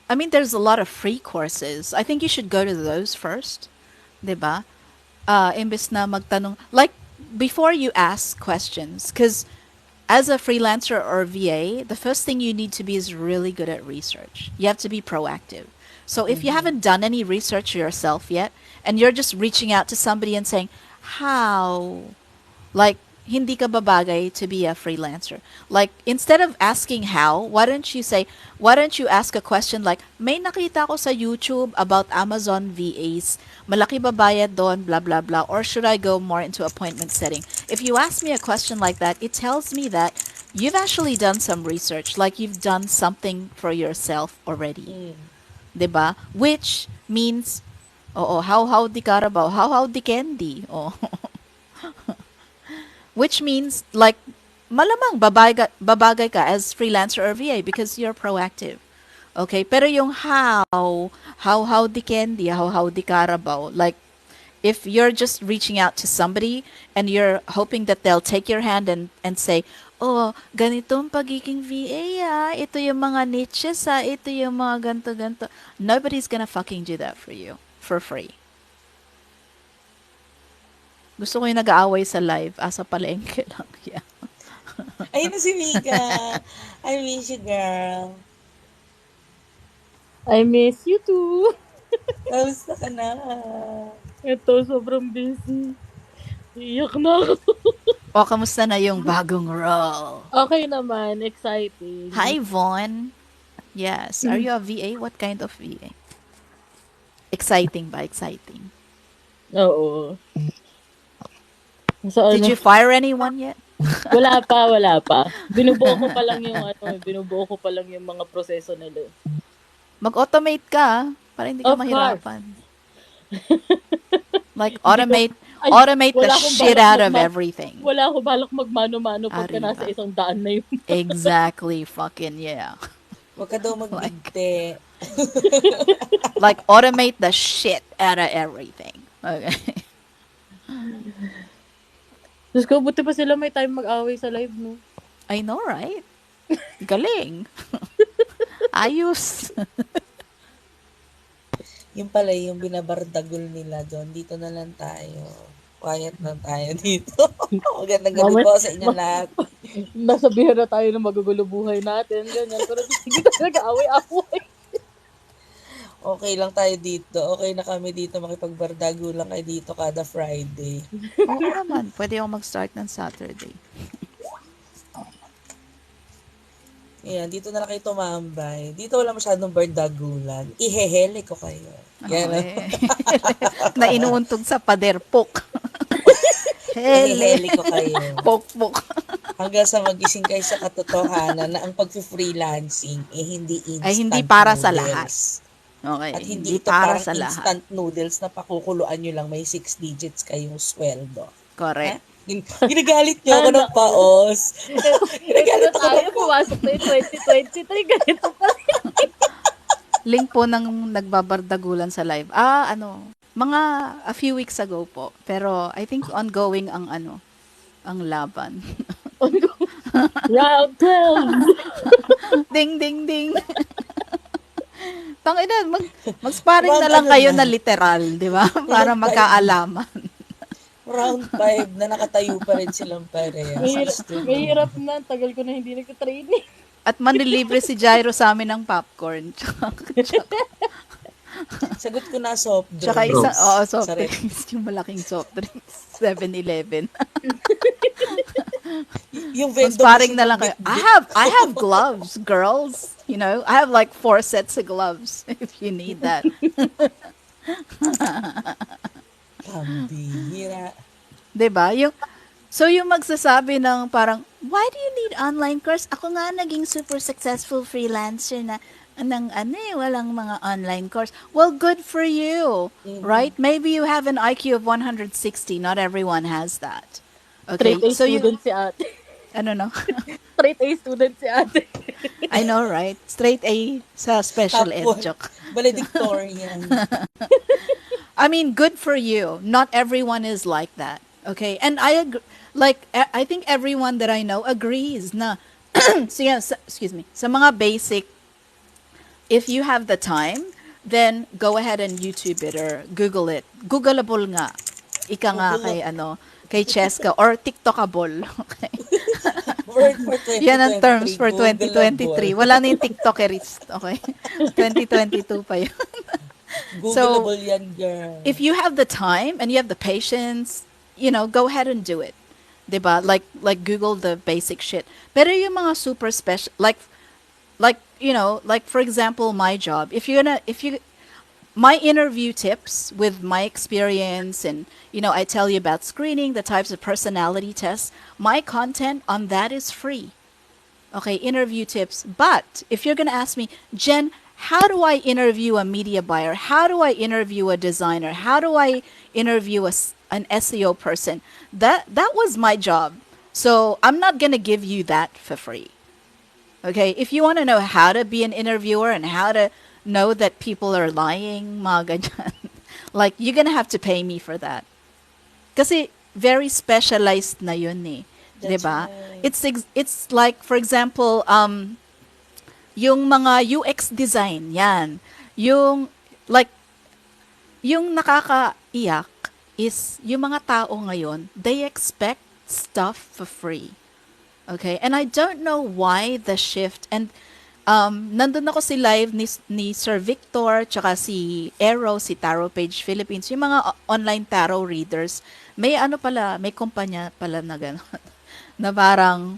I mean, there's a lot of free courses. I think you should go to those first. Diba? Imbes na magtanong. Like, before you ask questions, because as a freelancer or VA, the first thing you need to be is really good at research. You have to be proactive. So if you haven't done any research yourself yet, and you're just reaching out to somebody and saying, how? Like, hindi ka babagay to be a freelancer. Like, instead of asking how, why don't you ask a question like, may nakita ko sa YouTube about Amazon VAs, malaki ba bayad doon, blah, blah, blah, or should I go more into appointment setting? If you ask me a question like that, it tells me that you've actually done some research, like you've done something for yourself already. Diba? Which means, how di Carabao, how di Candy. Oh. Which means, like, malamang babagay ka as freelancer or VA because you're proactive. Okay? Pero yung how di Candy, how di Carabao, like, if you're just reaching out to somebody and you're hoping that they'll take your hand and say, oh, ganitong pagiging VA ito yung mga niches ito yung mga ganto. Nobody's gonna fucking do that for you for free. Gusto ko yung nag-aaway sa live. Asa palengke lang. Yeah. Ayun na si Mika. I miss you, girl. I miss you too. Kamusta ka na? Ito, sobrang busy. Iyak na ako. O, kamusta na yung bagong role? Okay naman, exciting. Hi, Vaughn. Yes. Are you a VA? What kind of VA? Exciting ba? Exciting. Oo. So, Did you fire anyone yet? Wala pa. Binubuo ko pa lang yung mga proseso nila. Mag-automate ka para hindi ka Of mahirapan. Like, automate the shit out of everything. Wala ako balak magmano-mano pagka Arriba. nasa 100 na yun. Exactly. Fucking yeah. Huwag ka daw magbigte. Like, automate the shit out of everything. Okay. Diyos ko, buti pa sila may time mag-away sa live, no? I know, right? Galing. Ayos. Yung pala yung binabardagol nila doon. Dito na lang tayo. Quiet lang tayo dito. Magandang gabi po sa inyo lahat. Nasabihan na tayo na magugulo buhay natin, ganyan. Pero hindi tayo nag-away-away. Okay lang tayo dito. Okay na kami dito. Makipagbardago lang kayo dito kada Friday. Oo naman. Pwede ako mag-start ng Saturday. Ayan, dito na lang kayo tumambay. Dito wala masyadong bardagulan. Ihehele ko kayo. Yan. Okay. Na inuuntog sa pader. Pok. Ihehele ko kayo. Pok. Hanggang sa magising kayo sa katotohanan na ang pag-freelancing hindi instant Ay, hindi para noodles. sa lahat. Okay. At hindi ito para parang sa lahat. instant noodles na pakukuluan nyo lang may 6 digits kayong sweldo. Correct. Ginagalit nyo ako ng paos. Ginagalit ako tayo, pumasok na yung 2023, ganito pa rin. link po ng nagbabardagulan sa live. Mga a few weeks ago po. Pero I think ongoing ang laban. Round 12. Ding, ding, ding. Tangina, mag-sparring na Round lang ano kayo na? na literal, di ba? Para Round 5. magkaalaman. Round 5 na nakatayo pa rin silang parehas. Mahirap na. Tagal ko na hindi nagtatraining. At manlilibre si Jairo sa amin ng popcorn. Sagot ko na soft drinks. Tsaka isa, soft Sa ref. drinks. Yung malaking soft drinks. 7-Eleven. Yung vendor Mag-sparring kasi na ng lang kayo. bit-bit. I have gloves, girls. You know, I have like 4 sets of gloves if you need that. Pambihira. 'Di ba? Yung magsasabi ng parang, why do you need online course? Ako nga naging super successful freelancer na walang mga online course. Well, good for you, right? Maybe you have an IQ of 160. Not everyone has that. Okay, Straight A so student si ate. ano no? Straight A student si ate. I know, right? Straight A sa special ed Tapos, joke. valedictorian. I mean, good for you. Not everyone is like that. Okay? And I agree, I think everyone that I know agrees na excuse me. Sa mga basic, if you have the time, then go ahead and YouTube it or Google it. Googleable nga. Ika nga kay Cheska or TikTokable. Okay. Word for 2023. Yan ang terms for Googleable. 2023. Wala na yung TikTokerist. Okay? 2022 pa yun. Googleable yan, girl. If you have the time and you have the patience, go ahead and do it. 'Di ba? Like Google the basic shit. Pero yung mga super special, like for example, my job. My interview tips with my experience and, I tell you about screening, the types of personality tests. My content on that is free. Okay, interview tips. But if you're going to ask me, Jen, how do I interview a media buyer? How do I interview a designer? How do I interview an SEO person? That was my job. So I'm not going to give you that for free. Okay, if you want to know how to be an interviewer and how to know that people are lying, mga ganyan, like, you're going to have to pay me for that. Kasi very specialized na yun eh. That's 'Di ba? right. It's like, for example, yung mga UX design, yan. Yung nakakaiyak is yung mga tao ngayon, they expect stuff for free. Okay? And I don't know why the shift. And nandun ako si live ni Sir Victor, tsaka si Aero, si Tarot Page Philippines, yung mga online tarot readers. May kumpanya pala na gano'n. Na parang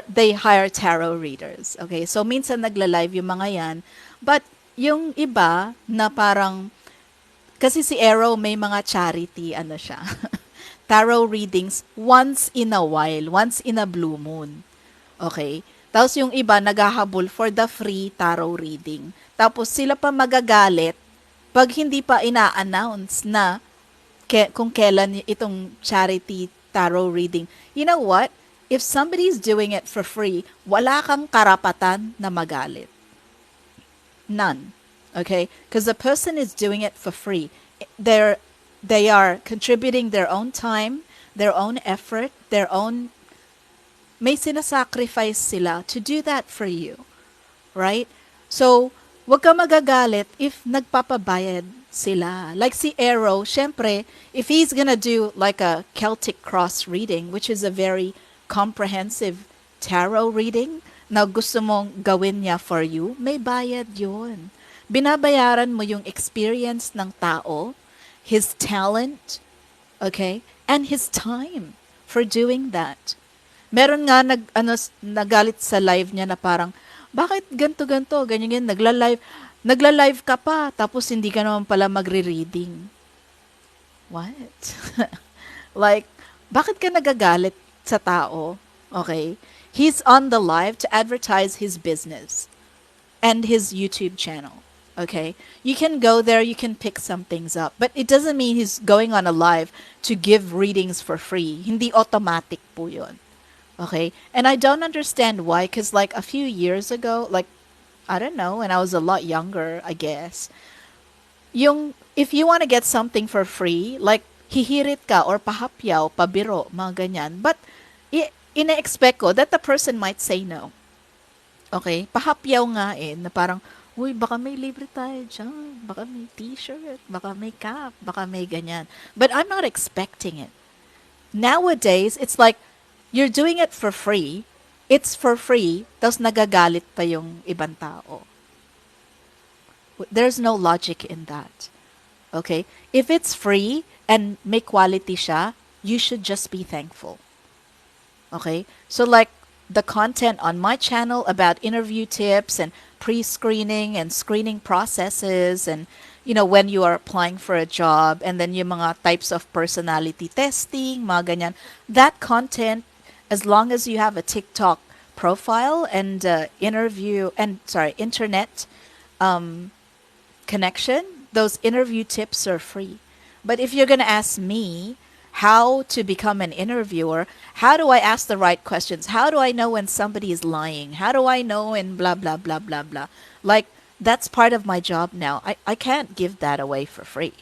they hire tarot readers. Okay? So minsan nagla-live yung mga yan. But yung iba na parang, kasi si Aero may mga charity siya. Tarot readings once in a while, once in a blue moon. Okay? Tapos yung iba naghahabol for the free tarot reading. Tapos sila pa magagalit pag hindi pa ina-announce na kung kailan itong charity tarot reading. You know what? If somebody's doing it for free, wala kang karapatan na magalit. None. Okay? Because the person is doing it for free. They are contributing their own time, their own effort, may sinasacrifice sila to do that for you. Right? So, wag ka magagalit if nagpapabayad sila. Like si Aero, syempre, if he's gonna do like a Celtic cross reading, which is a very comprehensive tarot reading, na gusto mong gawin niya for you, may bayad yun. Binabayaran mo yung experience ng tao, his talent, okay, and his time for doing that. Meron nga nagalit sa live niya na parang, bakit ganto, ganyan, nagla-live ka pa, tapos hindi ka naman pala magre-reading. What? Like, bakit ka nagagalit sa tao? Okay? He's on the live to advertise his business and his YouTube channel. Okay? You can go there, you can pick some things up. But it doesn't mean he's going on a live to give readings for free. Hindi automatic po yun. Okay? And I don't understand why, because like a few years ago, like I don't know, when I was a lot younger, I guess. Yung, if you want to get something for free, like, hihirit ka or pahapyaw, pabiro, mga ganyan. But, ina-expect ko that the person might say no. Okay? Pahapyaw nga na parang, uy, baka may libre tayo dyan. Baka may t-shirt, baka may cap, baka may ganyan. But I'm not expecting it. Nowadays, it's like, you're doing it for free, it's for free, tapos nagagalit pa yung ibang tao. There's no logic in that. Okay? If it's free and may quality siya, you should just be thankful. Okay? So like the content on my channel about interview tips and pre-screening and screening processes and when you are applying for a job and then yung mga types of personality testing, mga ganyan, that content, as long as you have a TikTok profile and internet connection, those interview tips are free. But if you're going to ask me how to become an interviewer, how do I ask the right questions? How do I know when somebody is lying? How do I know when blah, blah, blah, blah, blah? Like, that's part of my job now. I can't give that away for free.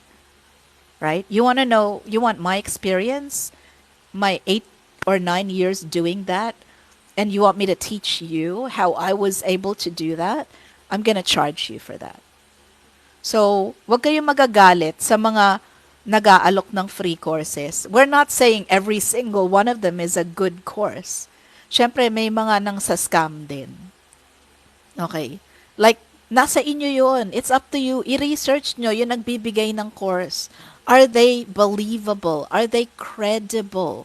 Right? You want to know, you want my experience, my 8 or 9 years doing that, and you want me to teach you how I was able to do that? I'm going to charge you for that. So, wag kayong magagalit sa mga nag-aalok ng free courses. We're not saying every single one of them is a good course. Siyempre, may mga nang sa scam din. Okay? Like, nasa inyo yun. It's up to you. I-research nyo yung nagbibigay ng course. Are they believable? Are they credible?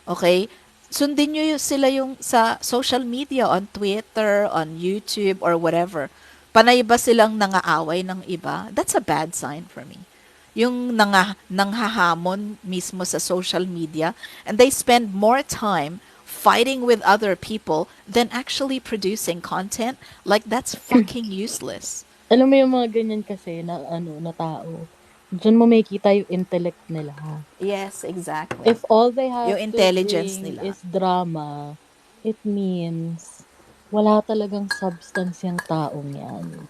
Okay? Sundin nyo sila yung sa social media, on Twitter, on YouTube, or whatever. Panay ba silang nangaaway ng iba? That's a bad sign for me. Yung nanghahamon mismo sa social media, and they spend more time fighting with other people than actually producing content, like that's fucking useless. Alam mo yung mga ganyan kasi na na tao. Diyan mo makikita yung intellect nila. Yes, exactly. If all they have Yung to intelligence bring nila is drama, it means wala talagang substance yung taong yan.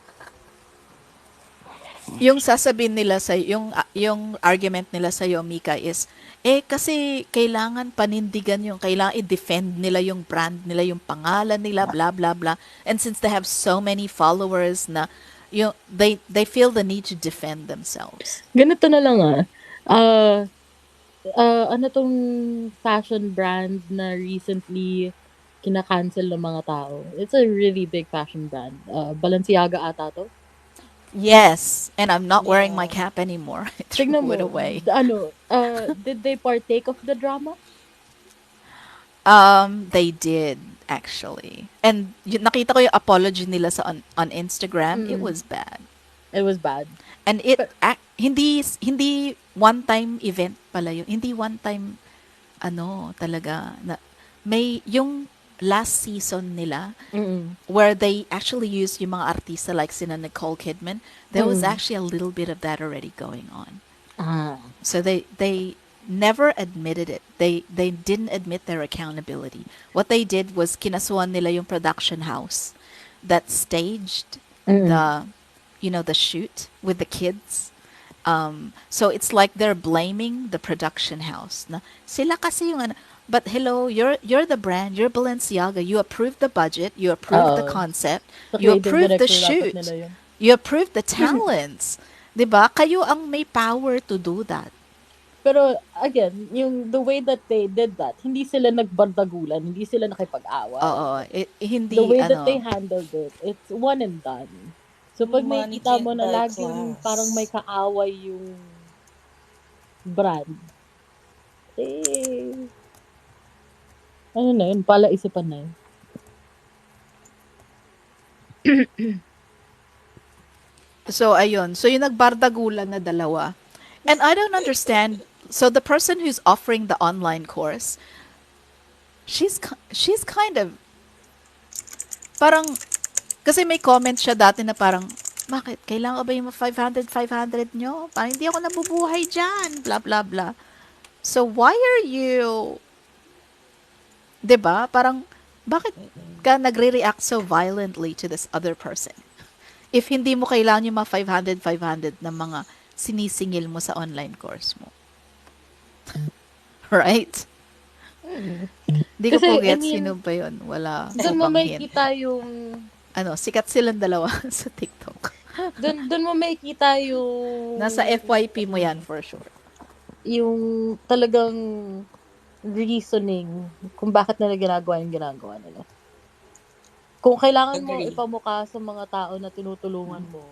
Yung sasabihin nila sa yung argument nila sa Mika is kasi kailangan panindigan yung kailangan i-defend nila yung brand nila, yung pangalan nila, blah blah blah. And since they have so many followers na they feel the need to defend themselves. Ganito na lang ano tong fashion brand na recently kinakancel ng mga tao? It's a really big fashion brand. Balenciaga ata to? Yes, and I'm not wearing my cap anymore. I threw Tignan it mo, away. did they partake of the drama? They did actually. And nakita ko yung apology nila on Instagram. It was bad. It was bad. And hindi one-time event pala yun. Hindi one-time talaga na may yung last season nila where they actually used yung mga artista like sina Nicole Kidman. There was actually a little bit of that already going on. So they never admitted it. They didn't admit their accountability. What they did was kinasuhan nila yung production house that staged the shoot with the kids. So it's like they're blaming the production house. Na sila kasi yung but hello, you're the brand, you're Balenciaga. You approved the budget, you approved the concept, you approved the shoot, you approved the talents. 'Di ba? Kayo ang may power to do that. Pero again, the way that they did that, hindi sila nagbardagulan, hindi sila nakipag-away. Oo, hindi the way that they handled it, it's one and done. So pag nakikita mo na laging parang may kaaway yung brand, ano na yun, pala isipan na yun. So ayun, so yung nagbardagulan na dalawa. And I don't understand. So the person who's offering the online course, she's kind of parang kasi may comment siya dati na parang bakit kailangan ba yung 500 nyo? Parang hindi ako nabubuhay diyan, blah blah blah. So why are you 'di ba? Parang bakit bakit ka nagre-react so violently to this other person? If hindi mo kailangan yung mga 500 na mga sinisingil mo sa online course mo. Right? Di ko Kasi, po I get sino mean, ba yun. Wala doon ko mo pang hint. makikita yung, Ano, sikat silang dalawa sa TikTok. doon mo makikita yung, Nasa FYP mo yan for sure. yung talagang reasoning kung bakit nila ginagawa yung ginagawa nila. Kung kailangan mo Agree. ipamukha sa mga tao na tinutulungan mo,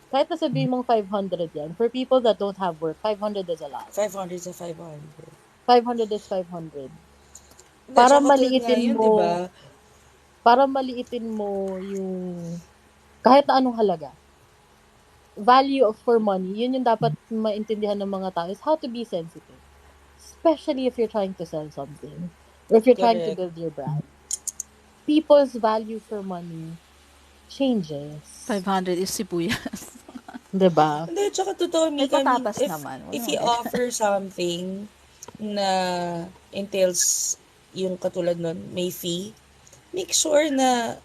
kahit na sabihin mong 500 yan, for people that don't have work, 500 is a lot. 500 sa 500. 500 is 500. Hindi, Para tsaka katulad nga maliitin yun, di ba? mo, para maliitin mo yung kahit na anong halaga. Value of for money, yun yung dapat maintindihan ng mga tao is how to be sensitive. Especially if you're trying to sell something. Or if you're trying to Correct. build your brand. People's value for money changes. 500 is sibuyas. Diba? Hindi, tsaka totoo, May Mika, I mean, patatas naman. if Wala you nga. offer something na entails yung katulad nun, may fee, make sure na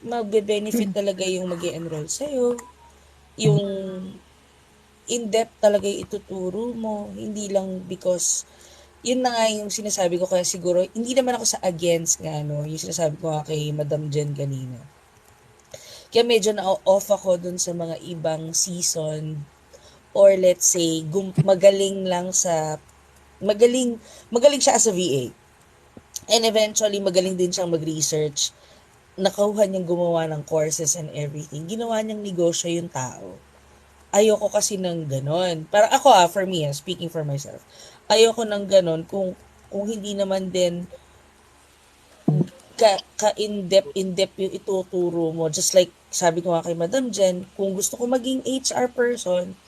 magbe-benefit talaga yung mag-enroll sa'yo. Yung in-depth talaga yung ituturo mo. Hindi lang because, yun na nga yung sinasabi ko kaya siguro, hindi naman ako sa against nga, no, yung sinasabi ko nga kay Madam Jen kanina. Kaya medyo na-off ako dun sa mga ibang season or let's say, magaling lang sa, magaling siya as a VA. And eventually, magaling din siyang mag-research. Nakuha niyang gumawa ng courses and everything. Ginawa niyang negosyo yung tao. Ayoko kasi ng ganon. Para ako for me, speaking for myself, ayoko ng ganon kung hindi naman din in-depth yung ituturo mo. Just like, sabi ko nga kay Madam Jen, kung gusto ko maging HR person,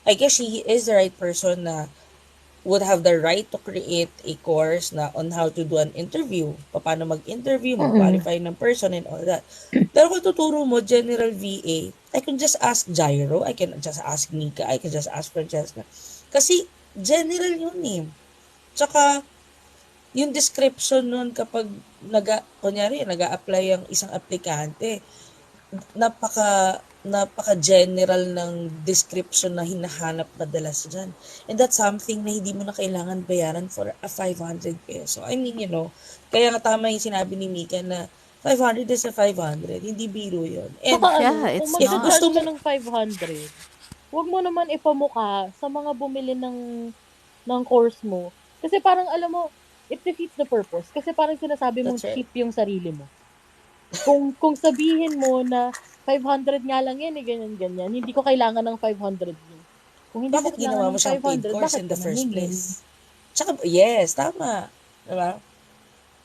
I guess she is the right person na would have the right to create a course na on how to do an interview, paano mag-interview, mag-qualify ng person and all that. Pero kung tuturo mo, general VA, I can just ask Jairo, I can just ask Nika, I can just ask Francesca. Kasi general yun eh. Tsaka, yung description nun kapag kunyari, nag-a-apply ang isang aplikante, napaka-general ng description na hinahanap madalas dyan. And that's something na hindi mo na kailangan bayaran for a 500 peso. I mean, kaya nga tama yung sinabi ni Mika na 500 is a 500. Hindi biro yun. And Saka Yeah, kung it's if not. gusto mag-charge ka mo, ng 500, huwag mo naman ipamukha sa mga bumili ng course mo. Kasi parang alam mo, it defeats the purpose. Kasi parang sinasabi mong that's right. cheap yung sarili mo. Kung sabihin mo na 500 nga lang yan, ganyan-ganyan, hindi ko kailangan ng 500 yun. Kung hindi mo Bakit kailangan ginawa mo ng siyang paid 500, course bakit in ka the first nangingin? place? Tsaka, yes, tama. Diba?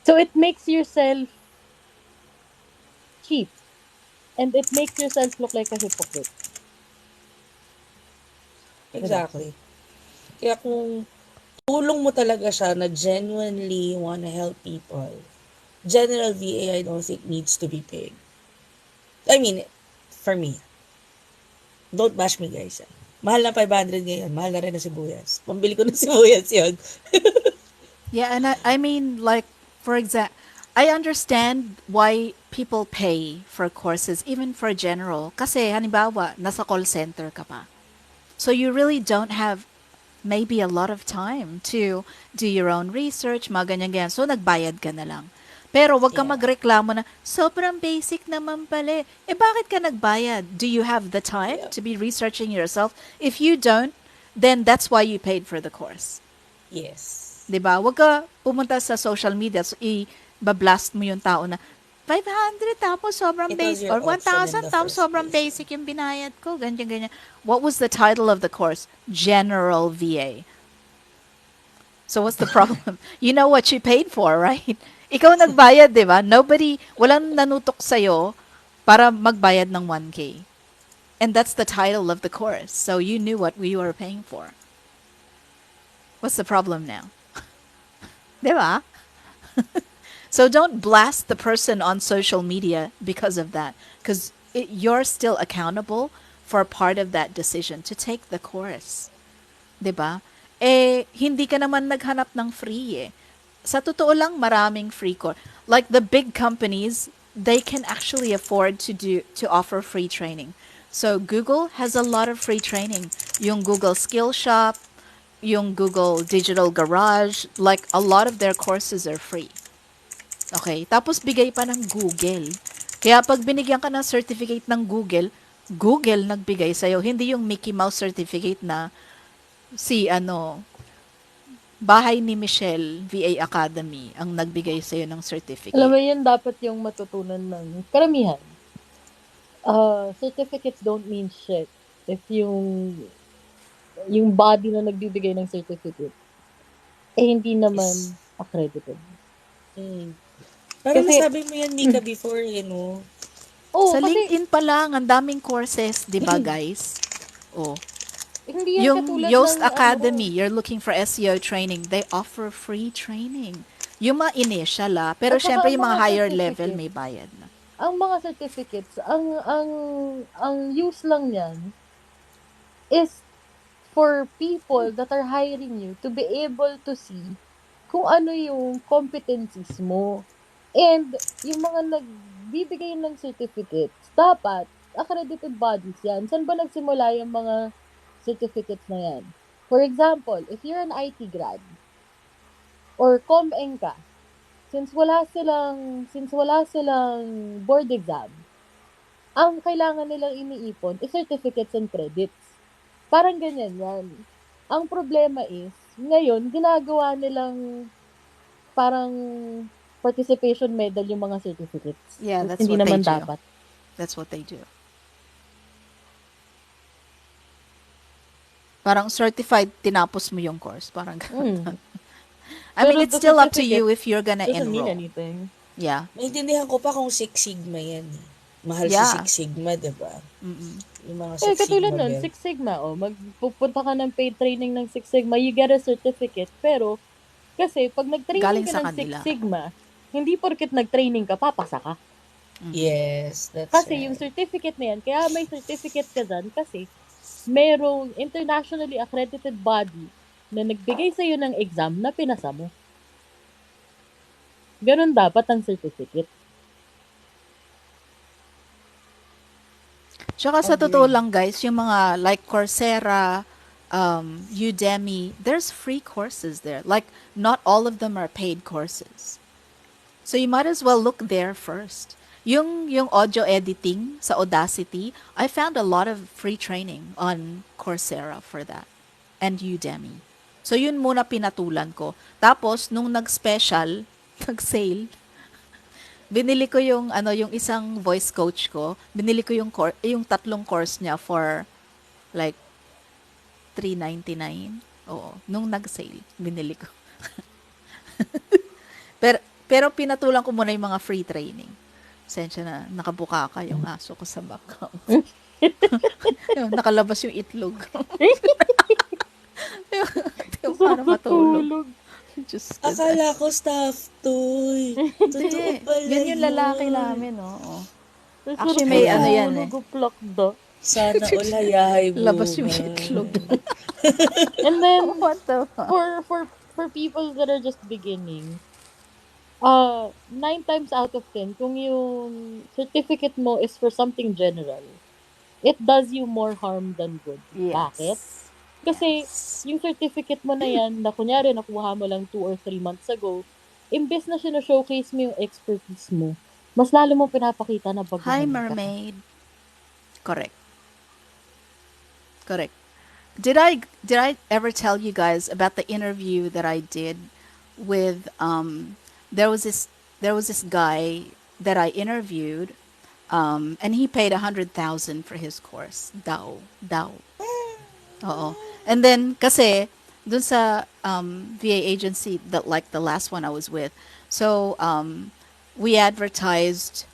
So it makes yourself cheap. And it makes yourself look like a hypocrite. Diba? Exactly. Kaya kung tulong mo talaga siya na genuinely wanna help people, general VA I don't think needs to be paid. I mean, for me. Don't bash me guys. Mahal na 500 ngayon. Mahal na rin na sibuyas. Pambili ko ng sibuyas yun. Yeah, and I mean, like, for example, I understand why people pay for courses, even for general. Kasi, halimbawa, nasa call center ka pa. So you really don't have maybe a lot of time to do your own research, mga ganyan-ganyan. So, nagbayad ka na lang. Pero wag ka Yeah. magreklamo na, sobrang basic naman pala. Bakit ka nagbayad? Do you have the time Yeah. to be researching yourself? If you don't, then that's why you paid for the course. Yes. 'Di ba? Wag ka pumunta sa social media so i-blast mo yung tao na 500 tapos sobrang It was basic your or option in 1,000 the tapos first sobrang place. basic yung binayad ko, ganyan ganyan. What was the title of the course? General VA. So what's the problem? You know what you paid for, right? Ikaw nagbayad, 'di ba? Walang nanutok sa'yo para magbayad ng 1K. And that's the title of the course. So you knew what you were paying for. What's the problem now? 'Di ba? So don't blast the person on social media because of that. Because you're still accountable for part of that decision to take the course. 'Di ba? Hindi ka naman naghanap ng free eh. sa totoo lang, maraming free course. Like the big companies, they can actually afford to offer free training. So Google has a lot of free training. Yung Google Skill Shop, yung Google Digital Garage, like a lot of their courses are free. Okay? Tapos bigay pa ng Google. Kaya pag binigyan ka ng certificate ng Google, Google nagbigay sa'yo. Hindi yung Mickey Mouse certificate na si Bahay ni Michelle VA Academy ang nagbigay sa'yo ng Alam mo, certificate. yan dapat yung matutunan ng karamihan. Certificates don't mean shit if yung body na nagbibigay ng certificate hindi naman Yes. accredited. Parang Kasi, nasabi mo yan, Mika, before, no? Sa kasi LinkedIn pa lang, ang daming courses, di ba guys? Oh. hindi yan Yung katulad Yoast ng Academy, you're looking for SEO training, they offer free training. Yung mga initial pero At saka syempre ang yung mga mga higher level certificate, may bayad na. ang mga certificates, ang use lang niyan is for people that are hiring you to be able to see kung ano yung competencies mo. And yung mga nagbibigay ng certificates, dapat accredited bodies yan. Saan ba nagsimula yung mga certificates na yan? For example, if you're an IT grad or ComEng ka, since wala silang board exam, ang kailangan nilang iniipon is certificates and credits. Parang ganyan yan. Ang problema is, ngayon, ginagawa nilang parang participation medal yung mga certificates. Yeah, that's Hindi what they naman do. dapat. That's what they do. Parang certified, tinapos mo yung course. Parang ganun. I mean, Pero it's the still up to certificate you if you're gonna doesn't mean enroll. anything. Yeah. Maintindihan ko pa kung Six Sigma yan. Mahal si Yeah. Six Sigma, diba? Mm-mm. Yung mga Six Katulad Sigma nun, belt. Six Sigma, magpupunta ka ng paid training ng Six Sigma, you get a certificate. Pero, kasi, pag nag-training Galing ka sa ng Six kanila. Sigma, hindi porket nag-training ka, papasa ka. Yes, that's Kasi right. yung certificate na yan, kaya may certificate ka dyan kasi merong internationally accredited body na nagbigay sa'yo ng exam na pinasa mo. Ganun dapat ang certificate. Tsaka sa totoo lang guys, yung mga like Coursera, Udemy, there's free courses there. Like not all of them are paid courses. So you might as well look there first. Yung audio editing sa Audacity, I found a lot of free training on Coursera for that and Udemy. So yun muna pinatulan ko. Tapos nung nag-special, nag-sale, binili ko yung isang voice coach ko, binili ko yung tatlong course niya for like $399. Oo, nung nag-sale, binili ko. pero pinatulan ko muna yung mga free training. Sensya na, nakabuka ka yung aso ko sa background. Nakalabas yung itlog. yung para matulog. Just Akala ko staff toy. Totoo pala yun yung lalaki yun. namin, oo. Actually, may Kaya- ano yan eh. Plakda. Sana all hayahay buhay. Labas yung itlog. And then, What the fuck? for people that are just beginning, 9 times out of 10, kung yung certificate mo is for something general, it does you more harm than good. Bakit? Kasi yung certificate mo na yan, na kunyari nakuha mo lang 2 or 3 months ago, imbes na showcase mo yung expertise mo, mas lalo mo pinapakita na baguhan Hi, ka. mermaid. Correct. Did I ever tell you guys about the interview that I did with there was this guy that I interviewed and he paid 100,000 for his course. Daw. Oo. And then kasi dun sa VA agency that like the last one I was with. So we advertised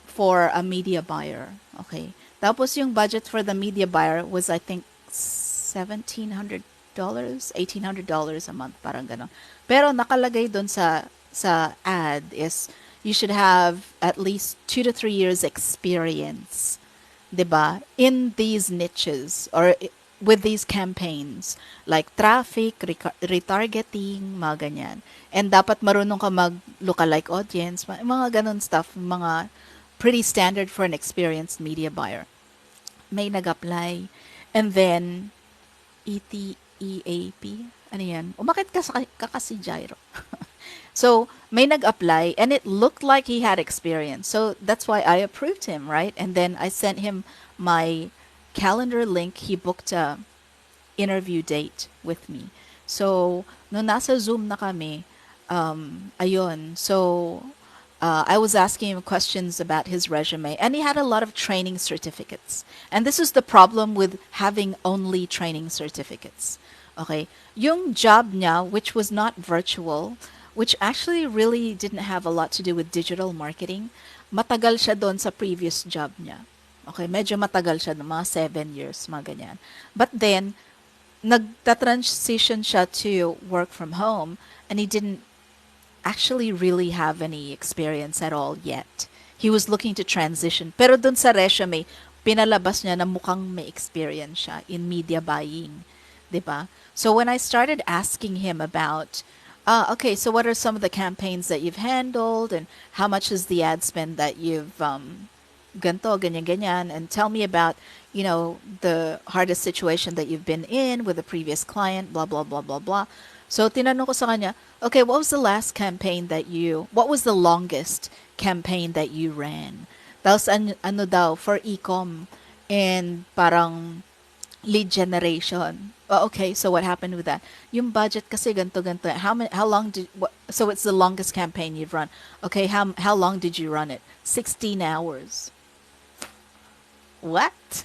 for a media buyer. Okay. Tapos yung budget for the media buyer was I think $1,700, $1,800 a month, parang ganon. Pero nakalagay doon sa ad is you should have at least 2 to 3 years experience, 'di ba? In these niches or with these campaigns like traffic, retargeting, mga ganyan. And dapat marunong ka mag lookalike audience, mga ganun stuff, mga pretty standard for an experienced media buyer. May nag-apply. And then, ETEAP, ano yan? Umakit ka kasi Gyro. So, may nag-apply and it looked like he had experience. So, that's why I approved him, right? And then I sent him my calendar link. He booked a interview date with me. So, nung nasa Zoom na kami, ayun. So, I was asking him questions about his resume, and he had a lot of training certificates. And this is the problem with having only training certificates. Okay? Yung job niya, which was not virtual, which actually really didn't have a lot to do with digital marketing, matagal siya doon sa previous job niya. Okay, medyo matagal siya, mga 7 years, mga ganyan. But then, nagta-transition siya to work from home, and he didn't actually really have any experience at all yet. He was looking to transition. Pero dun sa resume, pinalabas niya na mukhang may experience siya in media buying. 'Di ba? So when I started asking him about, okay, so what are some of the campaigns that you've handled and how much is the ad spend that you've ganto, ganyan, ganyan, and tell me about, the hardest situation that you've been in with a previous client, blah, blah, blah, blah, blah. So, tinanong ko sa kanya, okay, what was the what was the longest campaign that you ran? Tapos, ano daw, for e-com and parang lead generation. Oh, okay, so what happened with that? Yung budget kasi ganto, ganto. How long so it's the longest campaign you've run. Okay, how long did you run it? 16 hours. What?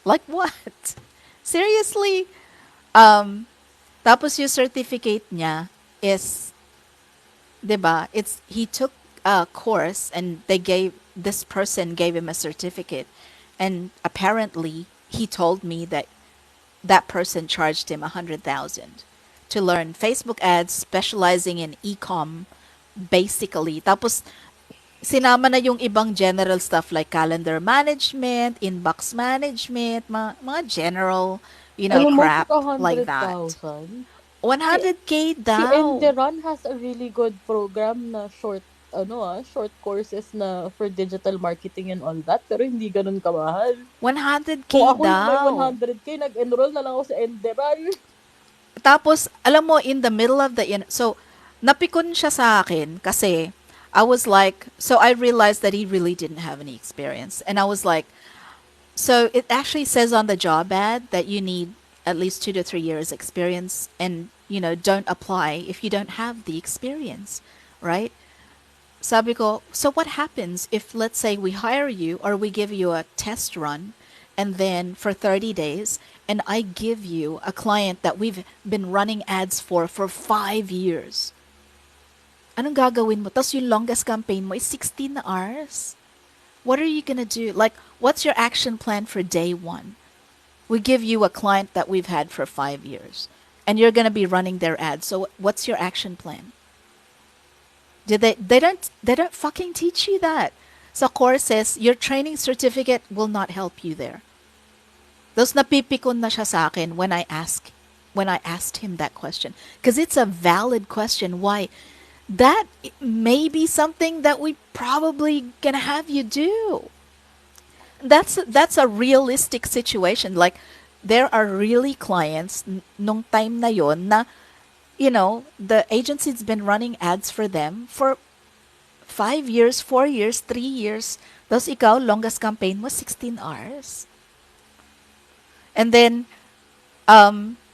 Like what? Seriously? Tapos yung certificate niya is, 'di ba? He took a course and this person gave him a certificate, and apparently he told me that person charged him 100,000 to learn Facebook ads, specializing in e-com, basically. Tapos sinama na yung ibang general stuff like calendar management, inbox management, mga general, Alam mo, crap for like that. 100,000. 100K Si daw. Enderon has a really good program na short courses na for digital marketing and all that, pero hindi ganun kamahal. 100K Kung ako yung may daw. 100K, nag-enroll na lang ako sa Enderon. Tapos, alam mo, in the middle of so, napikon siya sa akin kasi I was like, so I realized that he really didn't have any experience. And I was like, so it actually says on the job ad that you need at least 2 to 3 years experience, and, don't apply if you don't have the experience, right? Sabi ko, so what happens if, let's say, we hire you or we give you a test run and then for 30 days and I give you a client that we've been running ads for 5 years? Anong gagawin mo? Tapos yung longest campaign mo is 16 hours. What are you gonna do? Like, what's your action plan for day 1? We give you a client that we've had for 5 years and you're gonna be running their ads. So what's your action plan? They don't fucking teach you that. Sa courses, your training certificate will not help you there. Those napipikon na siya sa akin when I asked him that question, because it's a valid question. Why? That may be something that we probably gonna have you do. That's a realistic situation. Like, there are really clients nung time na yon na, the agency's been running ads for them for 5 years, 4 years, 3 years. Tapos ikaw, longest campaign mo, 16 hours. And then,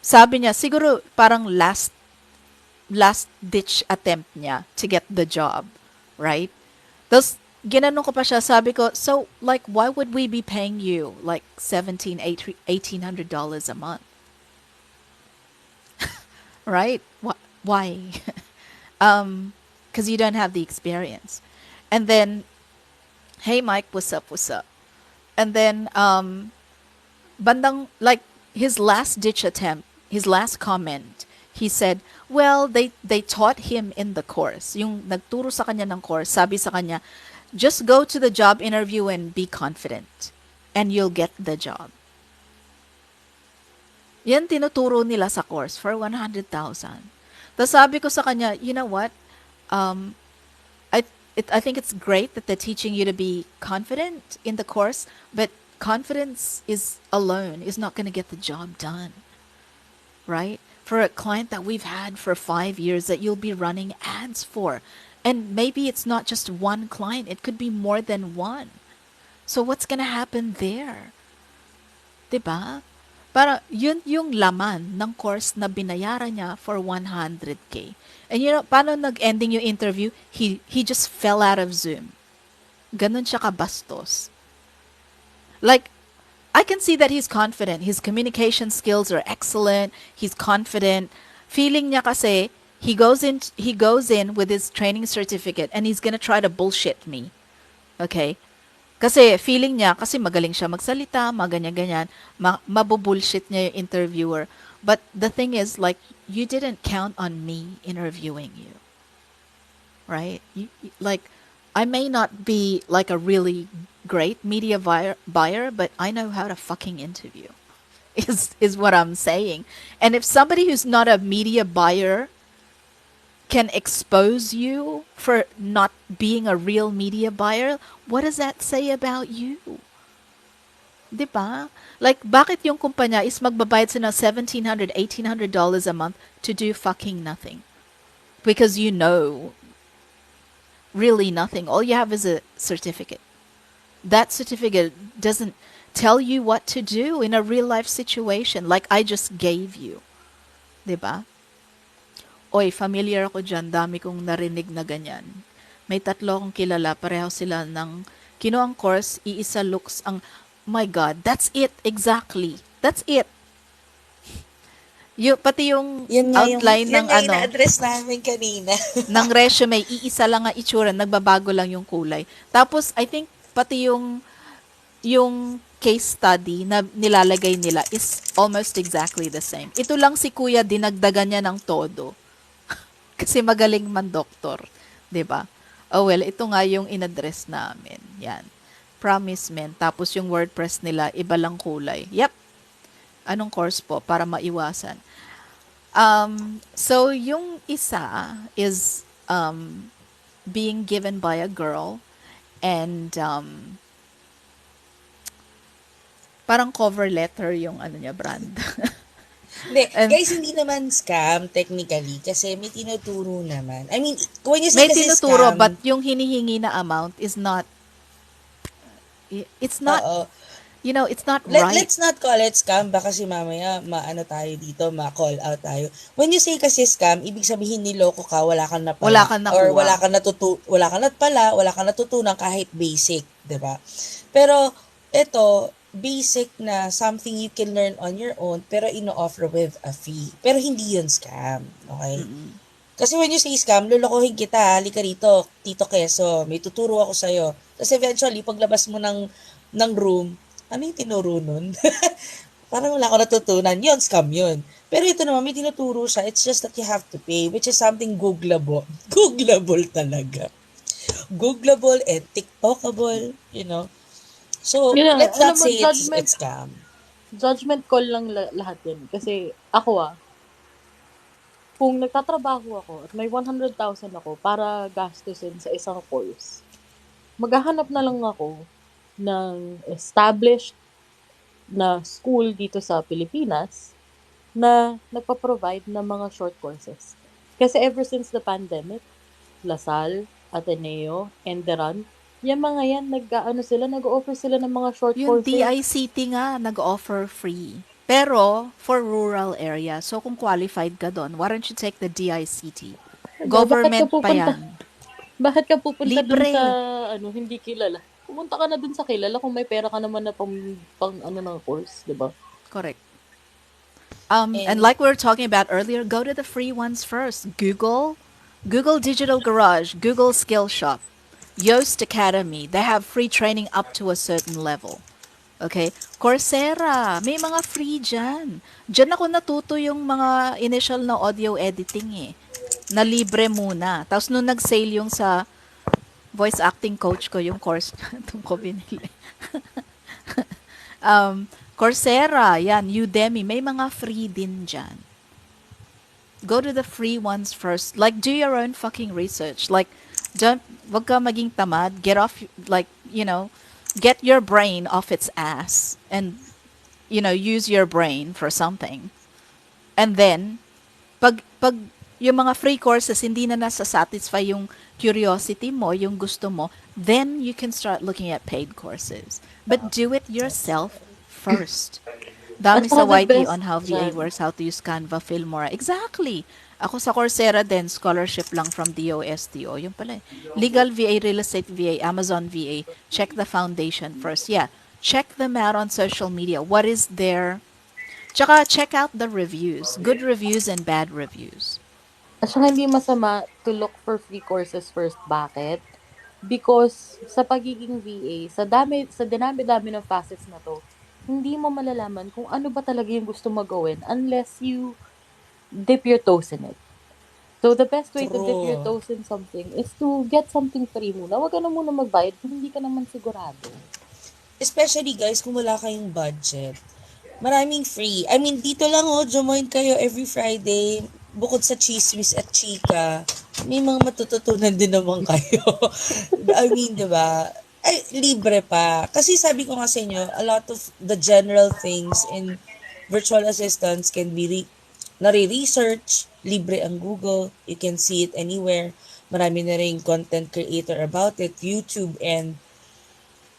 sabi niya, siguro parang last ditch attempt niya to get the job, right? Tapos, ginanong ko pa siya, sabi ko, so, like, why would we be paying you, like, $1,800 a month? Right? Why? Because you don't have the experience. And then, hey, Mike, what's up? And then, bandang, like, his last ditch attempt, his last comment, he said, well, they taught him in the course. Yung nagturo sa kanya ng course, sabi sa kanya, just go to the job interview and be confident, and you'll get the job. Yan tinuturo nila sa course for 100,000. Tapos sabi ko sa kanya, you know what? Um, I think it's great that they're teaching you to be confident in the course, but confidence is alone is not going to get the job done, right? For a client that we've had for 5 years that you'll be running ads for, and maybe it's not just one client, it could be more than one. So what's going to happen there? 'Di ba? Para yun yung laman ng course na binayaran niya for 100K. And you know, paano nag-ending yung interview? He just fell out of Zoom. Ganun siya kabastos. Like, I can see that he's confident. His communication skills are excellent. He's confident. Feeling niya kasi, he goes in with his training certificate and he's gonna try to bullshit me. Okay? Kasi feeling niya, kasi magaling siya magsalita, maganyan-ganyan, mabubullshit niya yung interviewer. But the thing is, like, you didn't count on me interviewing you. Right? Like, I may not be like a really great media buyer, but I know how to fucking interview. Is what I'm saying. And if somebody who's not a media buyer can expose you for not being a real media buyer, what does that say about you? 'Di ba? Like, bakit yung kumpanya is magbabayad sila ng $1,700, $1,800 a month to do fucking nothing? Because you know really nothing. All you have is a certificate. That certificate doesn't tell you what to do in a real life situation like I just gave you. 'Di ba? Oy, familiar ako dyan. Dami kong narinig na ganyan. May 3 akong kilala. Pareho sila ng kinuang course. Iisa looks ang... My God, that's it. Exactly. That's it. Pati yung outline ng Yun nga yung na-address namin kanina. ng resume, iisa lang ang itsura. Nagbabago lang yung kulay. Tapos, I think, pati yung case study na nilalagay nila is almost exactly the same. Ito lang si Kuya, dinagdagan niya ng todo. Kasi magaling man doktor, 'di ba? Oh well, ito nga yung in-address namin. Yan. Promise men. Tapos yung WordPress nila iba lang kulay. Yep. Anong course po para maiwasan? So yung isa is being given by a girl and parang cover letter yung ano niya brand. Hindi, And- guys, hindi naman scam technically kasi may tinuturo naman. I mean, when you say May kasi tinuturo scam, but yung hinihingi na amount is not it's not oo. it's not right. Let's not call it scam baka kasi mamaya maano tayo dito, ma-call out tayo. When you say kasi scam, ibig sabihin niloko ka, wala kang napala. Wala kang nakuha. Or wala kang natutunan kahit basic, 'di ba? Pero ito, basic na something you can learn on your own pero ino-offer with a fee. Pero hindi yun scam, okay? Kasi when you say scam, lulukohin kita, halika rito, Tito Keso, may tuturo ako sa'yo. Tapos eventually, paglabas mo ng room, ano yung tinuro nun? Parang wala ko natutunan. Yun, scam yun. Pero ito naman, may tinuturo siya. It's just that you have to pay, which is something Googleable. Googleable talaga. Googleable and TikTokable, you know. So, Yun lang, let's alam not mo, say judgment- it's scam. Judgment call lang lahat yan. Kasi ako kung nagtatrabaho ako at may 100,000 ako para gastusin sa isang course, maghahanap na lang ako ng established na school dito sa Pilipinas na nagpa-provide ng mga short courses. Kasi ever since the pandemic, Lasal, Ateneo, Enderan, yung mga yan, nag-offer sila ng mga short Yung courses. DICT nga nag-offer free. Pero for rural area. So kung qualified ka doon, why don't you take the DICT? Government pa yan. Bakit ka pupunta Libre. dun sa hindi kilala? Pumunta ka na dun sa kilala kung may pera ka naman na pang ng course, 'di ba? Correct. And like we were talking about earlier, go to the free ones first. Google Digital Garage, Google Skillshop, Yoast Academy. They have free training up to a certain level. Okay? Coursera, may mga free dyan. Dyan ako natuto yung mga initial na audio editing eh. Na libre muna. Tapos nung nag-sale yung sa voice acting coach ko, yung course, itong ko binili. Coursera, yan, Udemy, may mga free din dyan. Go to the free ones first. Like, do your own fucking research. Like, wag ka maging tamad. Get off, like, get your brain off its ass and, use your brain for something. And then, pag yung mga free courses, hindi na nasa-satisfy yung curiosity mo, yung gusto mo, then you can start looking at paid courses. But do it yourself first. At Dami sa saka the YT best on how VA dyan, works, how to use Canva, Filmora. Exactly. Ako sa Coursera din, scholarship lang from DOSTO. Yung pala. Legal VA, Real Estate VA, Amazon VA. Check the foundation first. Yeah. Check them out on social media. What is their... Tsaka check out the reviews. Good reviews and bad reviews. at saka hindi masama to look for free courses first. Bakit? Because sa pagiging VA, sa dinami-dami ng facets na to, hindi mo malalaman kung ano ba talaga yung gusto mo gawin unless you dip your toes in it. So, the best way to dip your True. toes in something is to get something free muna. Huwag ka na muna magbayad kung hindi ka naman sigurado. Especially guys, kung wala kayong budget. Maraming free. I mean, dito lang join kayo every Friday. Bukod sa chismis at chika, may mga matututunan din naman kayo. I mean, di ba? Ay, libre pa. Kasi sabi ko nga sa inyo, a lot of the general things in virtual assistants can be nare-research. Libre ang Google. You can see it anywhere. Marami na rin content creator about it. YouTube and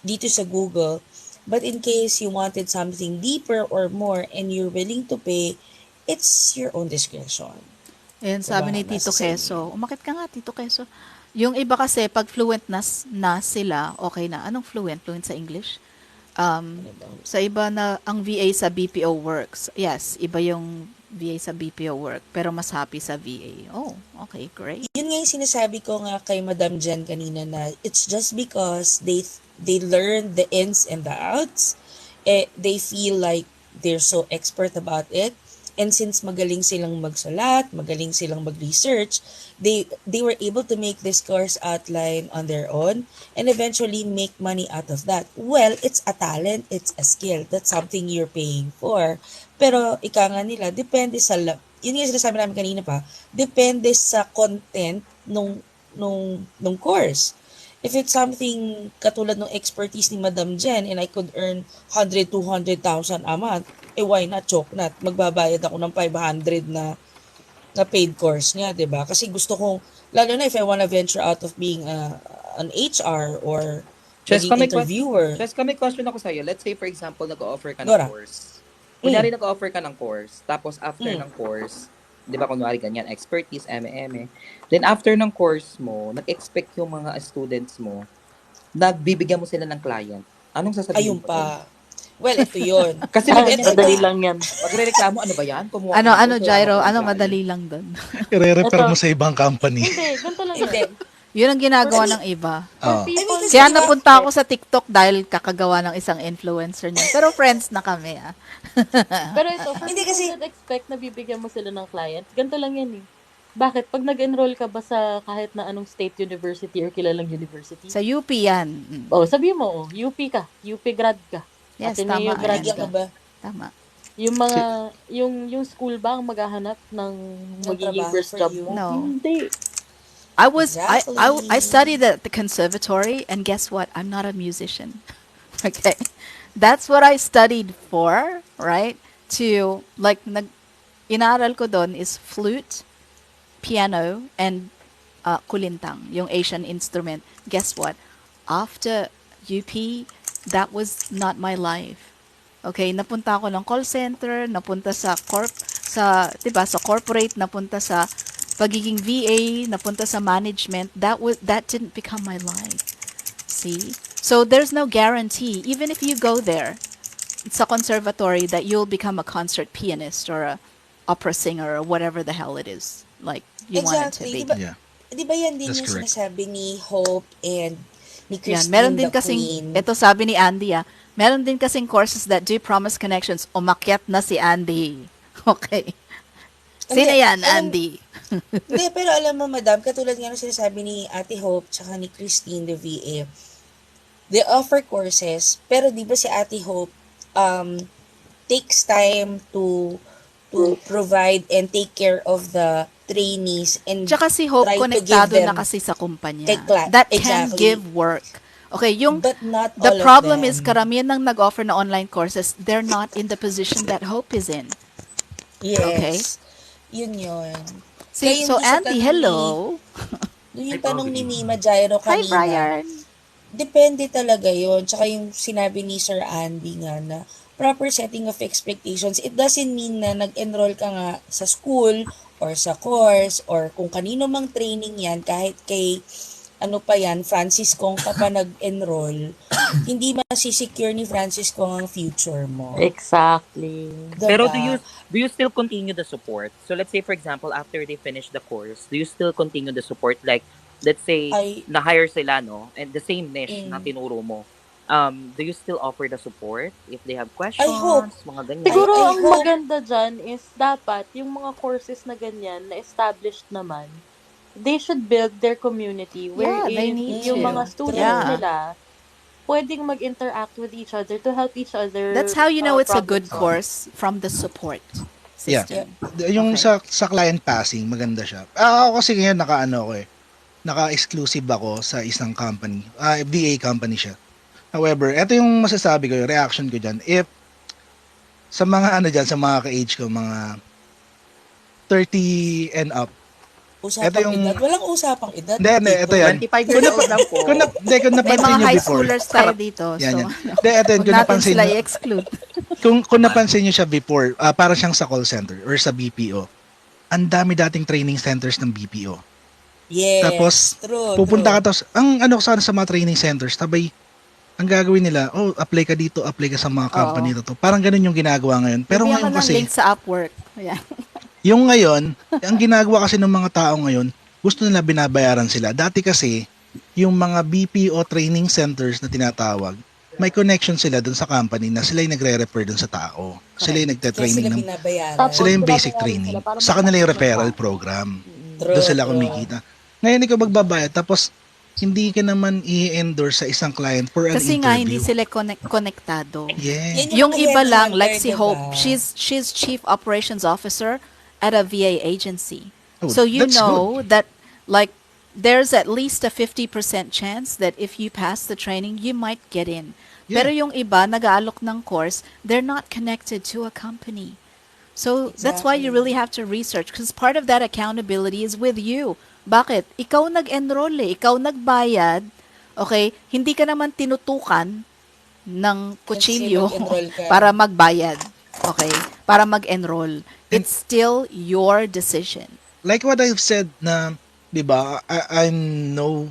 dito sa Google. But in case you wanted something deeper or more and you're willing to pay, it's your own discretion. Ayan, sabi ni Diba? Tito Nasa sa Keso. Umakit ka nga, Tito Keso. Yung iba kasi, pag fluent na sila, okay na. Anong fluent? Fluent sa English? Sa iba na, ang VA sa BPO works. Yes, iba yung VA sa BPO work. Pero mas happy sa VA. Oh, okay, great. Yun nga yung sinasabi ko nga kay Madam Jen kanina na it's just because they learn the ins and the outs. They feel like they're so expert about it. And since magaling silang magsulat, magaling silang mag-research, they were able to make this course outline on their own and eventually make money out of that. Well, it's a talent, it's a skill. That's something you're paying for. Pero ika nga nila, depende sa yun yung sinasabi namin kanina pa, depende sa content nung course. If it's something katulad ng expertise ni Madam Jen and I could earn 100, 200,000 a month, why not? Choke not. Magbabayad ako ng 500 na paid course niya, 'di ba? Kasi gusto kong, lalo na if I wanna venture out of being an HR or Cheska, maging interviewer. may question ako sa'yo. Let's say, for example, nag-offer ka ng Dora. course. Kunyari, nag-offer ka ng course. Tapos, after ng course, di ba, kunwari ganyan, expertise, eme. Then, after ng course mo, nag-expect yung mga students mo na bibigyan mo sila ng client. Anong sasabihin Ayun mo? pa. Well, ito yun. Kasi Madali lang yan. magre-reklamo, ano ba yan? Kumuha Ano, ka ng course, Gyro? wala ka Ano ng madali lang doon? I-refer Ito. mo sa ibang company. Hindi, ganito lang Hindi. yan. Yun ang ginagawa ng iba. For Oo. people kasi Kaya diba, napunta ako sa TikTok dahil kakagawa ng isang influencer niya. Pero friends na kami, ah. Pero ito, for Hindi people kasi- that expect na bibigyan mo sila ng clients, ganito lang yan eh. Bakit? Pag nag-enroll ka ba sa kahit na anong state university or kilalang university? Sa UP yan. Mm. Sabi mo, UP ka. UP grad ka. Yes, Ateneo tama. grad bigyan Ayan. ka ba? Tama. Yung mga, yung school ba ang maghahanap ng magiging trabaho first for job you? mo? No. Hindi. I studied at the conservatory, and guess what? I'm not a musician. Okay. That's what I studied for, right? To, like, inaral ko doon is flute, piano, and kulintang, yung Asian instrument. Guess what? After UP, that was not my life. Okay, napunta ako ng call center, napunta sa diba, sa corporate, napunta sa pagiging VA, napunta sa management. That didn't become my life. See? So there's no guarantee, even if you go there, sa conservatory, that you'll become a concert pianist or a opera singer or whatever the hell it is. Like you want it to be. Diba, Yeah. diba yan din That's yung correct. sinasabi ni Hope and ni Yan, Christine meron din the kasing, Queen? ito sabi ni Andy meron din kasing courses that do promise connections. Umakyat na si Andy. Okay. Sino Hindi, yan, Andy? Hindi, pero alam mo, madam, katulad nga ng sinasabi ni Ate Hope tsaka ni Christine the VA, they offer courses, pero di ba si Ate Hope, takes time to provide and take care of the trainees and Tsaka si Hope try to give konektado na them kasi sa kumpanya. class. That can Exactly. give work. Okay, But not the all of problem is them. karamihan ng nag-offer na online courses, they're not in the position that Hope is in. Okay? Yes. Yun. See, Kaya yung so doon sa Auntie, tanong ni, hello. yung tanong ni Mima Jairo Hi, kanina, Brian. depende talaga yon. Tsaka yung sinabi ni Sir Andy nga na proper setting of expectations. It doesn't mean na nag-enroll ka nga sa school or sa course or kung kanino mang training yan, kahit kay ano pa yan, Francis Kong ka pa nag-enroll, hindi masisecure ni Francis Kong ang future mo. Exactly. Pero Diba? do you still continue the support? So let's say for example, after they finish the course, do you still continue the support? Like, let's say Ay, na-hire sila, no? And the same niche na mm, tinuro mo. Do you still offer the support if they have I hope, questions, mga ganyan? Siguro I ang hope, maganda dyan is dapat yung mga courses na ganyan na established naman, they should build their community Yeah, they wherein need yung mga to. students true. Yeah. nila pwedeng mag-interact with each other to help each That's other how you know it's a problem good solve. course from the support Yeah. Yep. system. Yung Okay. sa client passing, maganda siya. Ako kasi ngayon naka-exclusive ako sa isang company. VA company siya. However, ito yung masasabi ko, yung reaction ko dyan. If sa mga sa mga ka-age ko, mga 30 and up, ito Usapang yung, edad. Walang usapang edad hindi, dito. ito yan. 25 years old lang po. Kung May napansin mga nyo high before, schoolers tayo dito. yan, So, yan. Hindi, ito yun, huwag kung natin napansin sila nyo, i-exclude. kung napansin nyo siya before, parang siyang sa call center or sa BPO. Ang dami dating training centers ng BPO. Yes. Tapos, True. pupunta ka tapos, ang ano sana sa mga training centers, tabay, ang gagawin nila, apply ka dito, apply ka sa mga company Oo. to. Parang ganun yung ginagawa ngayon. Pero Bibigyan ka ngayon ng kasi, link sa Upwork. Yeah. yung ngayon, ang ginagawa kasi ng mga tao ngayon, gusto nila binabayaran sila. Dati kasi, yung mga BPO training centers na tinatawag, may connection sila dun sa company na sila yung nagre-refer dun sa tao. Sila yung Kaya nagte-training sila ng, binabayaran. Tapos sila yung basic binabayaran training. sila para Sa kanila yung mag-pass ng referral exam. program. True, Doon sila true. kumikita. Ngayon ikaw magbabayad, tapos hindi ka naman i-endorse sa isang client for an Kasi nga hindi interview. sila konektado. Yeah. Yan Yung mga iba lang, like headhunter, si Hope, diba? she's Chief Operations Officer at a VA agency. Oh, So you that's know that like there's at least a 50% chance that if you pass the training, you might get in. Yeah. Pero yung iba, nag-aalok ng course, they're not connected to a company. So that's why you Exactly. really have to research because part of that accountability is with you. Bakit? Ikaw nag-enroll Ikaw nagbayad. Okay? Hindi ka naman tinutukan ng kutsilyo mag-enroll ka. para magbayad. Okay? Para mag-enroll. It's still your decision. Like what I've said na, di ba, I know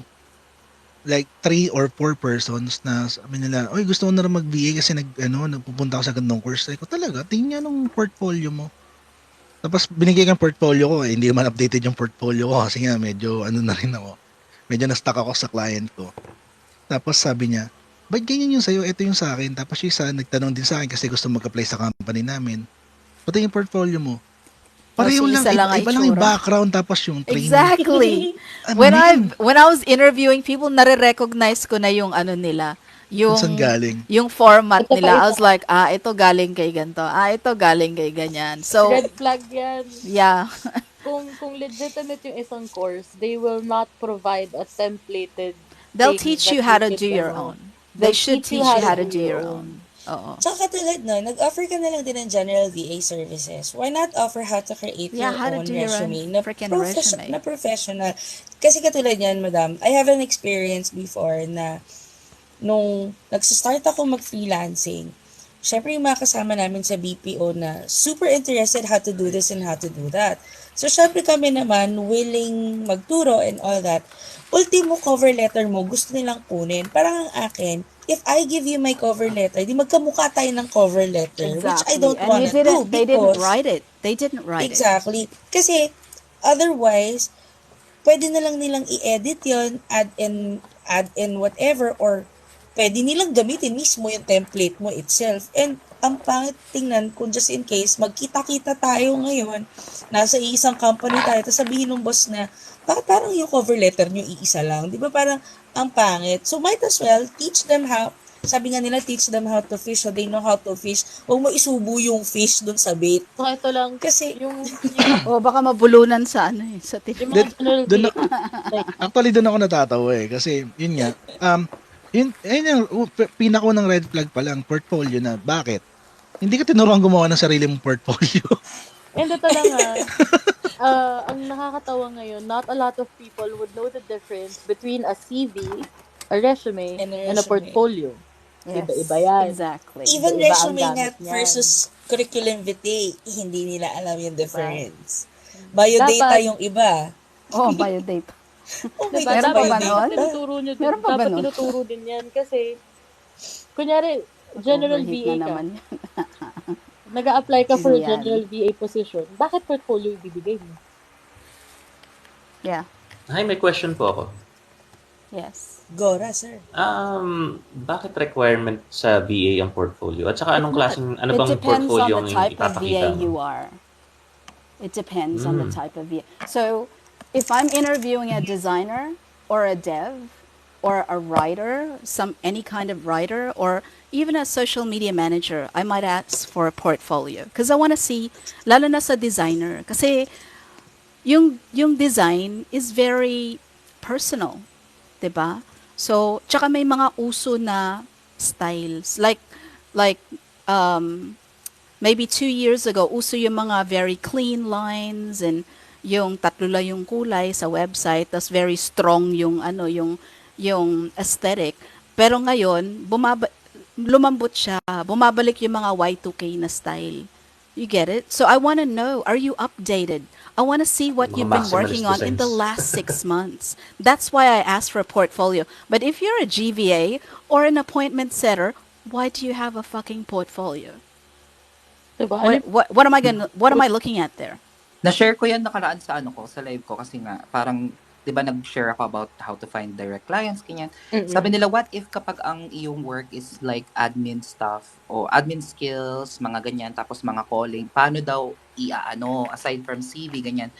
like 3 or 4 persons na sabi nila, oy gusto ko na rin mag-VA kasi nagpupunta ako sa ganung course. Sabi ko, talaga, tingnan nung portfolio mo. Tapos binigay kang portfolio ko, hindi naman updated yung portfolio ko kasi nga medyo na rin ako. Medyo na-stuck ako sa client ko. Tapos sabi niya, ba't ganyan yung sa'yo? Ito yung sa akin. Tapos yung isa, nagtanong din sa akin kasi gusto mag-apply sa company namin. Pati yung portfolio mo. Pareho So, lang, isa lang ang iba lang yung itsura. background tapos yung training. Exactly. Ano When I was interviewing people, nare-recognize ko na yung ano nila, Kung saan galing. yung format Ito pa nila. I isa. was like, ito galing kay ganito. Ito galing kay ganyan. So, Red flag yan. yeah. Kung legitimate yung isang course, they will not provide a templated They'll thing teach that you how to could, do your ano, own. They they'll should teach you how to do your own. Oo. Tsaka katulad nun, nag-offer ka na lang din ng general VA services. Why not offer how to create Yeah, your how to own do your own resume na, freaking resume. na professional? Kasi katulad yan, madam, I have an experience before na nung nagsistart ako mag-freelancing, syempre yung mga kasama namin sa BPO na super interested how to do this and how to do that. So syempre kami naman willing magturo and all that. Ultimo cover letter mo, gusto nilang kunin. Parang ang akin, if I give you my cover letter, di magkamukha tayo ng cover letter, which I don't And wanna do they didn't because write it. They didn't write it. exactly. Kasi otherwise, pwede na lang nilang i-edit yon, add in whatever, or pwede nilang gamitin mismo yung template mo itself. And ang pangit tingnan kung just in case, magkita-kita tayo ngayon, nasa isang company tayo, tapos sabihin ng boss na, bakit parang yung cover letter nyo iisa lang? Di ba parang ang pangit? So might as well teach them Sabi nga nila, teach them how to fish so they know how to fish. Huwag mo isubo yung fish dun sa bait. So, ito lang, Kasi, yung O baka mabulunan sa ano eh, sa mga Doon, general doon, VA, like, actually, doon ako natatawa eh. Kasi, yun nga, yun yung pinakaunang red flag pa lang, portfolio na. Bakit? Hindi ka tinuruan gumawa ng sarili mong portfolio. and ito na nga, ang nakakatawa ngayon, not a lot of people would know the difference between a CV, a resume, And a and a resume. portfolio. Yes, Iba-iba yan. exactly. even Iba-iba ang resume nga gamit niyan. versus curriculum vitae, hindi nila alam yung difference. Biodata Dapat- yung iba. Oh, biodata. Oh my Diba? God, Meron pa ba Dapat nun? tinuturo nyo din, Meron pa ba dapat nun? tinuturo din yan kasi, kunyari, general Overheat VA na ka, naman. nag-a-apply ka for a Yan. general VA position, bakit portfolio ibibigay mo? Yeah. Hi, may question po ako. Yes. Gora, sir. Bakit requirement sa VA ang portfolio? At saka anong klaseng, ano It bang depends on portfolio the ang type of ipapakita VA you mo? are. It depends on the type of VA. So, if I'm interviewing a designer or a dev or a writer, any kind of writer, or even a social media manager, I might ask for a portfolio because I want to see, lalo na sa designer, kasi yung design is very personal, 'di ba? So, tsaka may mga uso na styles like maybe 2 years ago, uso yung mga very clean lines and yung tatlo lang yung kulay sa website, tas very strong yung yung aesthetic. Pero ngayon, lumambot siya, bumabalik yung mga Y2K na style. You get it? So I want to know, are you updated? I want to see what Mga you've been maximalist working on in the designs. last 6 months. That's why I asked for a portfolio. But if you're a GVA or an appointment setter, why do you have a fucking portfolio? Diba? Ano What am I looking at there? Na-share ko yan nakaraan sa sa live ko kasi nga parang 'di ba nag-share ako about how to find direct clients ganyan. Sabi nila what if kapag ang iyong work is like admin stuff o admin skills, mga ganyan tapos mga calling, paano daw aside from CV ganyan.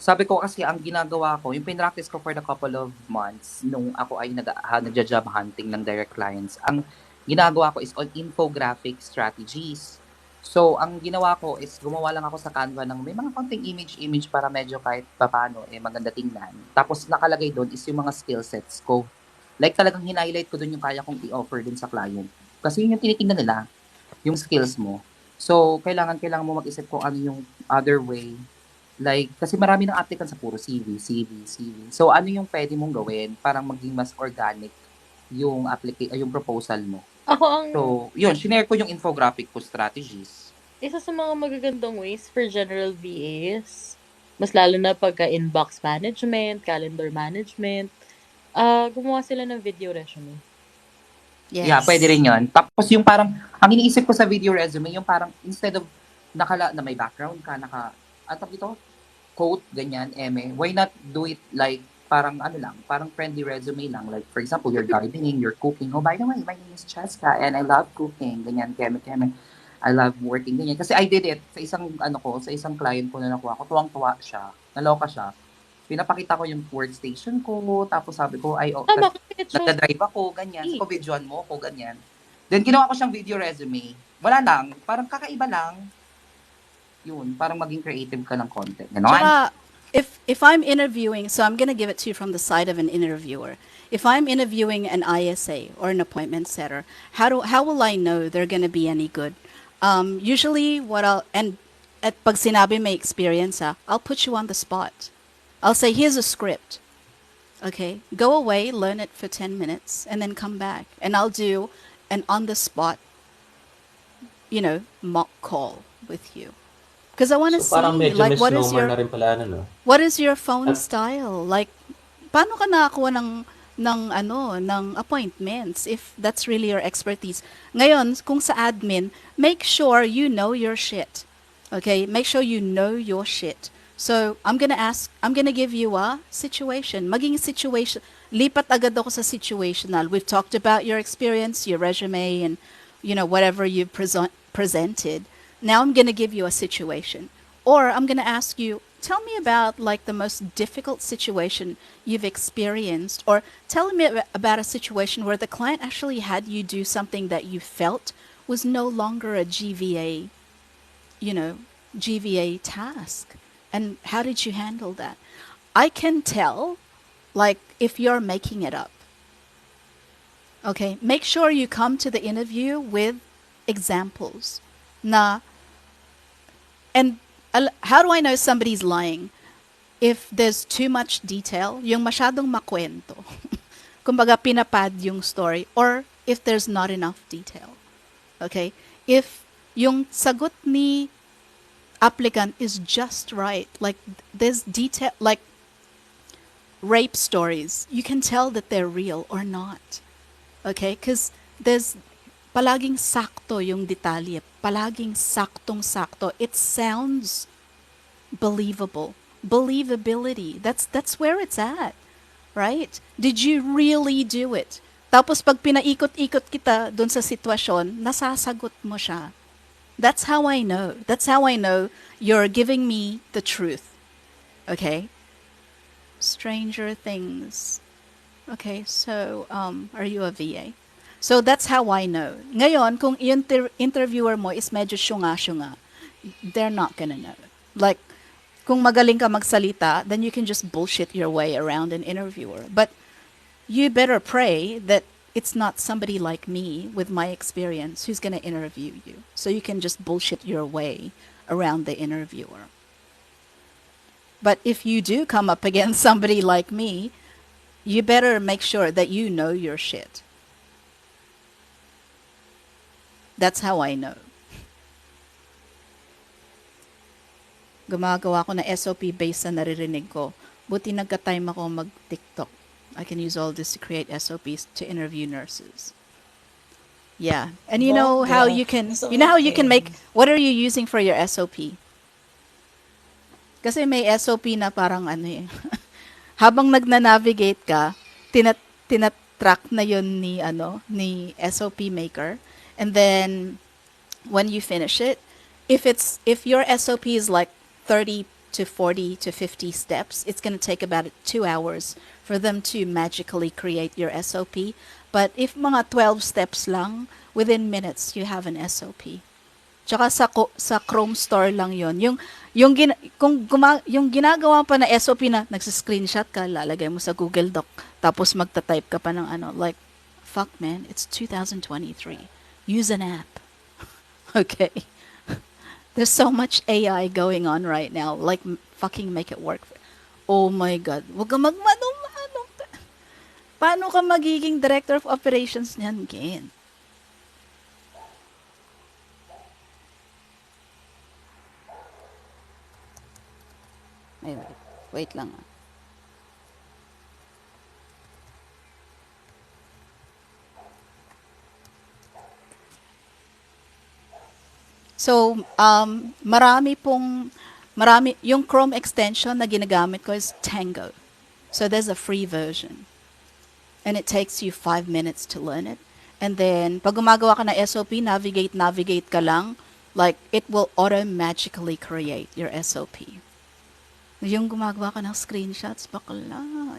Sabi ko kasi ang ginagawa ko, yung pinractice ko for the couple of months nung ako ay nagja-job hunting ng direct clients. Ang ginagawa ko is on infographic strategies. So, ang ginawa ko is gumawa lang ako sa Canva ng may mga konting image para medyo kahit papaano maganda tingnan. Tapos nakalagay doon is yung mga skill sets ko. Like talagang hinighlight ko doon yung kaya kong i-offer doon sa client. Kasi yun yung tinitingnan nila, yung skills mo. So, kailangan mo mag-isip kung ano yung other way. Like, kasi marami ng applicant sa puro CV. So, ano yung pwede mong gawin para maging mas organic yung yung proposal mo. Ako ang So, yun, shinare ko yung infographic ko strategies. isa sa mga magagandang ways for general VAs, mas lalo na pagka inbox management, calendar management, gumawa sila ng video resume. Yes. Yeah, pwede rin yun. Tapos yung parang, ang iniisip ko sa video resume, yung parang instead of na may background ka, quote, ganyan, why not do it like, parang parang friendly resume lang. Like, for example, you're gardening, you're cooking. Oh, by the way, my name is Cheska and I love cooking. Ganyan, keme. I love working. Ganyan. Kasi I did it sa isang client ko na nakuha ko. Tuwang-tuwa siya. Naloka siya. Pinapakita ko yung workstation ko. Tapos sabi ko, nagda-drive ako, ganyan. So, videoan mo ako, ganyan. Then, ginawa ko siyang video resume. Wala lang. Parang kakaiba lang. Yun. Parang maging creative ka ng content. Ganon. Tsaka, if I'm interviewing, so I'm going to give it to you from the side of an interviewer. If I'm interviewing an ISA or an appointment setter, how will I know they're going to be any good? Usually at pag sinabi may experience, I'll put you on the spot. I'll say, here's a script. Okay, go away, learn it for 10 minutes, and then come back. And I'll do an on-the-spot, mock call with you. Because I want to So, parang see, medyo like, what is misnomer your na rin pala, no? what is your phone At- style? Like, paano ka nakakuha ng appointments if that's really your expertise? Ngayon, kung sa admin, make sure you know your shit. Okay? Make sure you know your shit. So, I'm gonna give you a situation. Lipat agad ako sa situational. We've talked about your experience, your resume, and, whatever you presented. Now I'm gonna give you a situation. Or I'm gonna ask you, tell me about like the most difficult situation you've experienced, or tell me about a situation where the client actually had you do something that you felt was no longer a GVA, you know, GVA task. And how did you handle that? I can tell, like, if you're making it up. Okay, make sure you come to the interview with examples. Na, and how do I know somebody's lying? If there's too much detail, yung masyadong makwento, kumbaga pinapad yung story, or if there's not enough detail. Okay? If yung sagot ni applicant is just right, like there's detail, like rape stories, you can tell that they're real or not. Okay? Because there's palaging sakto yung detalye, palaging saktong-sakto. It sounds believable. Believability. That's where it's at. Right? Did you really do it? Tapos pag pinaikot-ikot kita dun sa sitwasyon, nasasagot mo siya. That's how I know. That's how I know you're giving me the truth. Okay? Stranger Things. Okay, so are you a VA? So that's how I know. Ngayon, kung yung interviewer mo is medyo syunga-syunga, they're not gonna know. Like, kung magaling ka magsalita, then you can just bullshit your way around an interviewer. But you better pray that it's not somebody like me with my experience who's going to interview you. So you can just bullshit your way around the interviewer. But if you do come up against somebody like me, you better make sure that you know your shit. That's how I know. Gumagawa ko na SOP based sa naririnig ko. Buti nagka-time ako mag-TikTok. I can use all this to create SOPs to interview nurses. Yeah. And you know how you can make, what are you using for your SOP? Kasi may SOP na parang ano eh. Habang nagna-navigate ka, tinatrack na yun ni SOP maker. And then when you finish it, if your SOP is like 30 to 40 to 50 steps, it's going to take about 2 hours for them to magically create your SOP. But if mga 12 steps lang, within minutes, you have an SOP. Tsaka sa Chrome Store lang yon. Yung ginagawa pa na SOP na nagsa-screenshot ka, lalagay mo sa Google Doc, tapos magta-type ka pa ng like, fuck man, it's 2023. Use an app. Okay. There's so much AI going on right now. Like, fucking make it work. Oh my God. Huwag ka magmanong-manong. Paano ka magiging director of operations niyan, Ken? Ay, wait lang ah. So, yung Chrome extension na ginagamit ko is Tango. So, there's a free version. And it takes you 5 minutes to learn it. And then, pag gumagawa ka na SOP, navigate ka lang, like, it will auto-magically create your SOP. Yung gumagawa ka ng screenshots, bakla.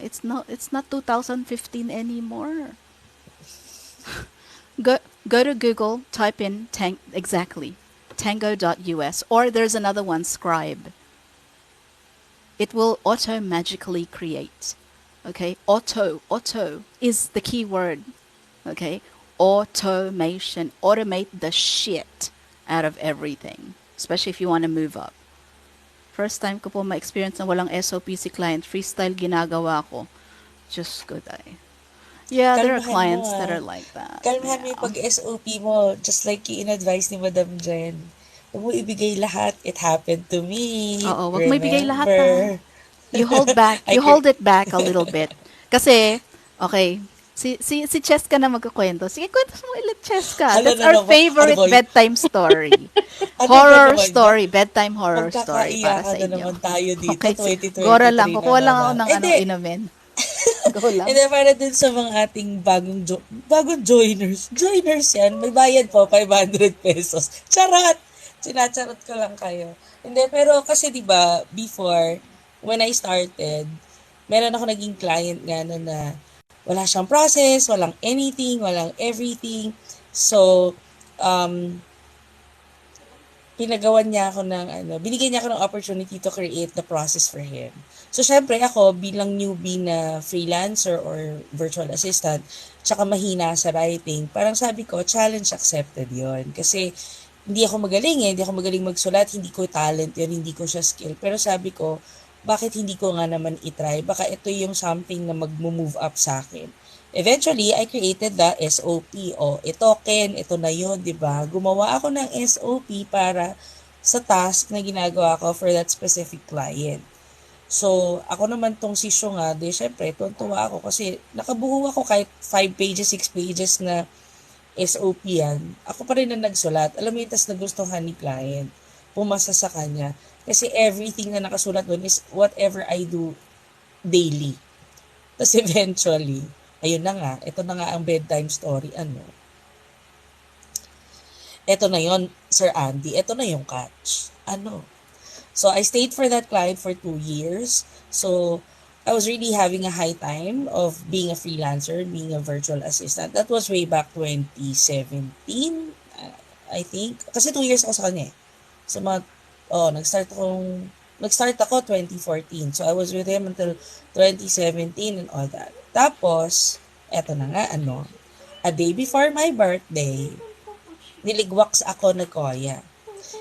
It's not 2015 anymore. Go to Google, type in tango.us, or there's another one, Scribe. It will auto-magically create. Okay? Auto is the key word. Okay? Automation. Automate the shit out of everything. Especially if you want to move up. First time ko po ma-experience na walang SOP si client. Freestyle ginagawa ko. Just good ay. Yeah, there are clients that are like that. Kalmahan mo yung pag-SOP mo, just like in-advise ni Madam Jen. Huwag mo ibigay lahat. It happened to me. Oo, wag mo ibigay lahat ha. You hold it back a little bit. Kasi, okay, si Cheska na magkukwento. Sige, kwento mo ulit, Cheska. That's our favorite bedtime story. Horror story, bedtime horror story para sa inyo. Naman tayo dito, okay, 2023 Gora lang. Kukuha lang ako ng inumin. Go lang. Hindi, para dun sa mga ating bagong joiners. Joiners yan, may bayad po, 500 pesos. Charot! Sinacharot ko lang kayo. Hindi, pero kasi 'di ba before, when I started, meron ako naging client nga na wala siyang process, walang anything, walang everything. So, um, pinagawan niya ako ng binigyan niya ako ng opportunity to create the process for him. So, syempre ako, bilang newbie na freelancer or virtual assistant, tsaka mahina sa writing, parang sabi ko, challenge accepted yon. Kasi, hindi ako magaling hindi ako magaling magsulat, hindi ko talent yun, hindi ko siya skill. Pero sabi ko, bakit hindi ko nga naman itry? Baka ito yung something na mag-move up sa akin. Eventually, I created the SOP. O, ito, Ken, ito na yun, di ba? Gumawa ako ng SOP para sa task na ginagawa ko for that specific client. So, ako naman tong si Shu nga, di syempre, tuntua ako kasi nakabuo ako kahit 5 pages, 6 pages na SOP yan. Ako pa rin na nagsulat. Alam mo yung tas nagustuhan ni client. Pumasa sa kanya. Kasi everything na nakasulat doon is whatever I do daily. Tapos eventually, ayun na nga, ito na nga ang bedtime story, ito na yon Sir Andy, ito na yung catch. So, I stayed for that client for 2 years. So, I was really having a high time of being a freelancer, being a virtual assistant. That was way back 2017, I think. Kasi 2 years ako sa kanya eh. So, nag-start ako 2014. So, I was with him until 2017 and all that. Tapos, eto na nga, a day before my birthday, niligwaks ako na Koya.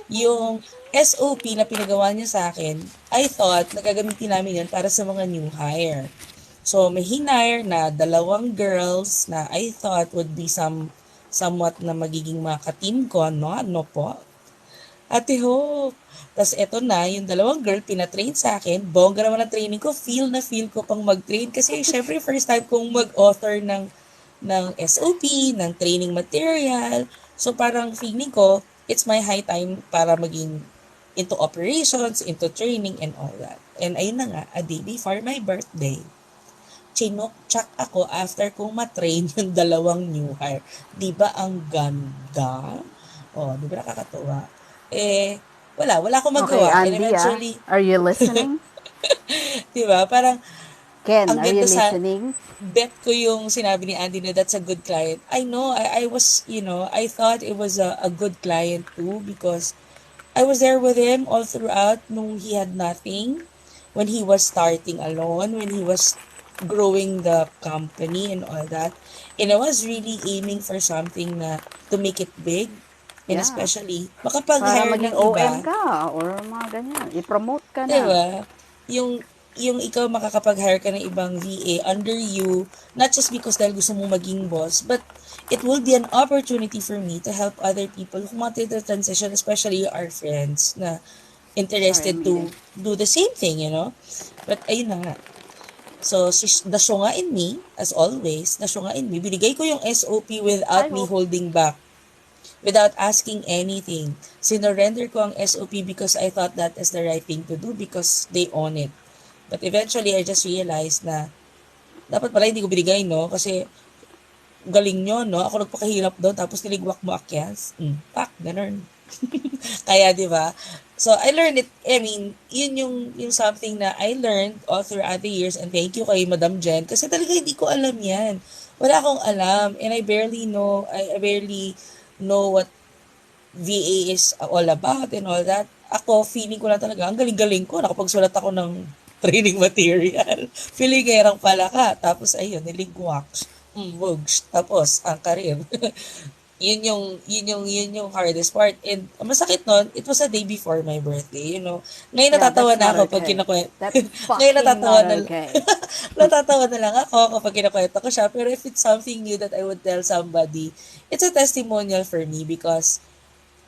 Yung SOP na pinagawa niya sa akin, I thought na gagamitin namin yun para sa mga new hire. So, may hinire na 2 girls na I thought would be somewhat na magiging mga ka-team ko, Ano po? Ate Hope. Tapos eto na, yung 2 girl, pinatrain sa akin. Bongga naman ang training ko. Feel ko pang mag-train. Kasi syempre, first time kong mag-author ng SOP, ng training material. So parang feeling ko, it's my high time para maging into operations, into training, and all that. And ayun na nga, a day before my birthday, chinok-chak ako after kong matrain yung 2 new hire. Diba ang ganda? Di ba nakakatuwa? Wala akong Okay, magawa. And Andy, eventually, are you listening? diba, parang, Ken, ang are you ganda sa, listening? bet ko yung sinabi ni Andy na that's a good client. I know, I was, I thought it was a good client too because I was there with him all throughout nung he had nothing, when he was starting alone, when he was growing the company and all that. And I was really aiming for something na to make it big. And Yeah. especially, Para makapag-hire maging ng iba. OM ka or mga ganyan. I-promote ka na. Diba? Yung ikaw makakapag-hire ka ng ibang VA under you, not just because dahil gusto mong maging boss, but it will be an opportunity for me to help other people who wanted to transition, especially our friends na interested to do the same thing, But ayun na nga. So, nasyunga in me, as always, binigay ko yung SOP without me holding back. Without asking anything. Sinorender ko ang SOP because I thought that is the right thing to do because they own it. But eventually, I just realized na dapat pala hindi ko binigay, Kasi galing nyo, Ako nagpakahirap doon tapos niligwak mo akyas. Ganun. Kaya, di ba? So, I learned it. I mean, yun yung something na I learned all throughout the years and thank you kay Madam Jen kasi talaga hindi ko alam yan. Wala akong alam and I barely know what VA is all about and all that. Ako, feeling ko na talaga, ang galing-galing ko. Nakapagsulat ako ng training material. Filingerang pala ka. Tapos, ayun, niligwaks. Wugs. Tapos, ang karir. yun yung hardest part. And masakit nun, it was a day before my birthday, Ngayon natatawa na ako pag kinakwento. Ngayon natatawa na natatawa na lang ako kapag kinakwento ko siya. Pero if it's something new that I would tell somebody, it's a testimonial for me because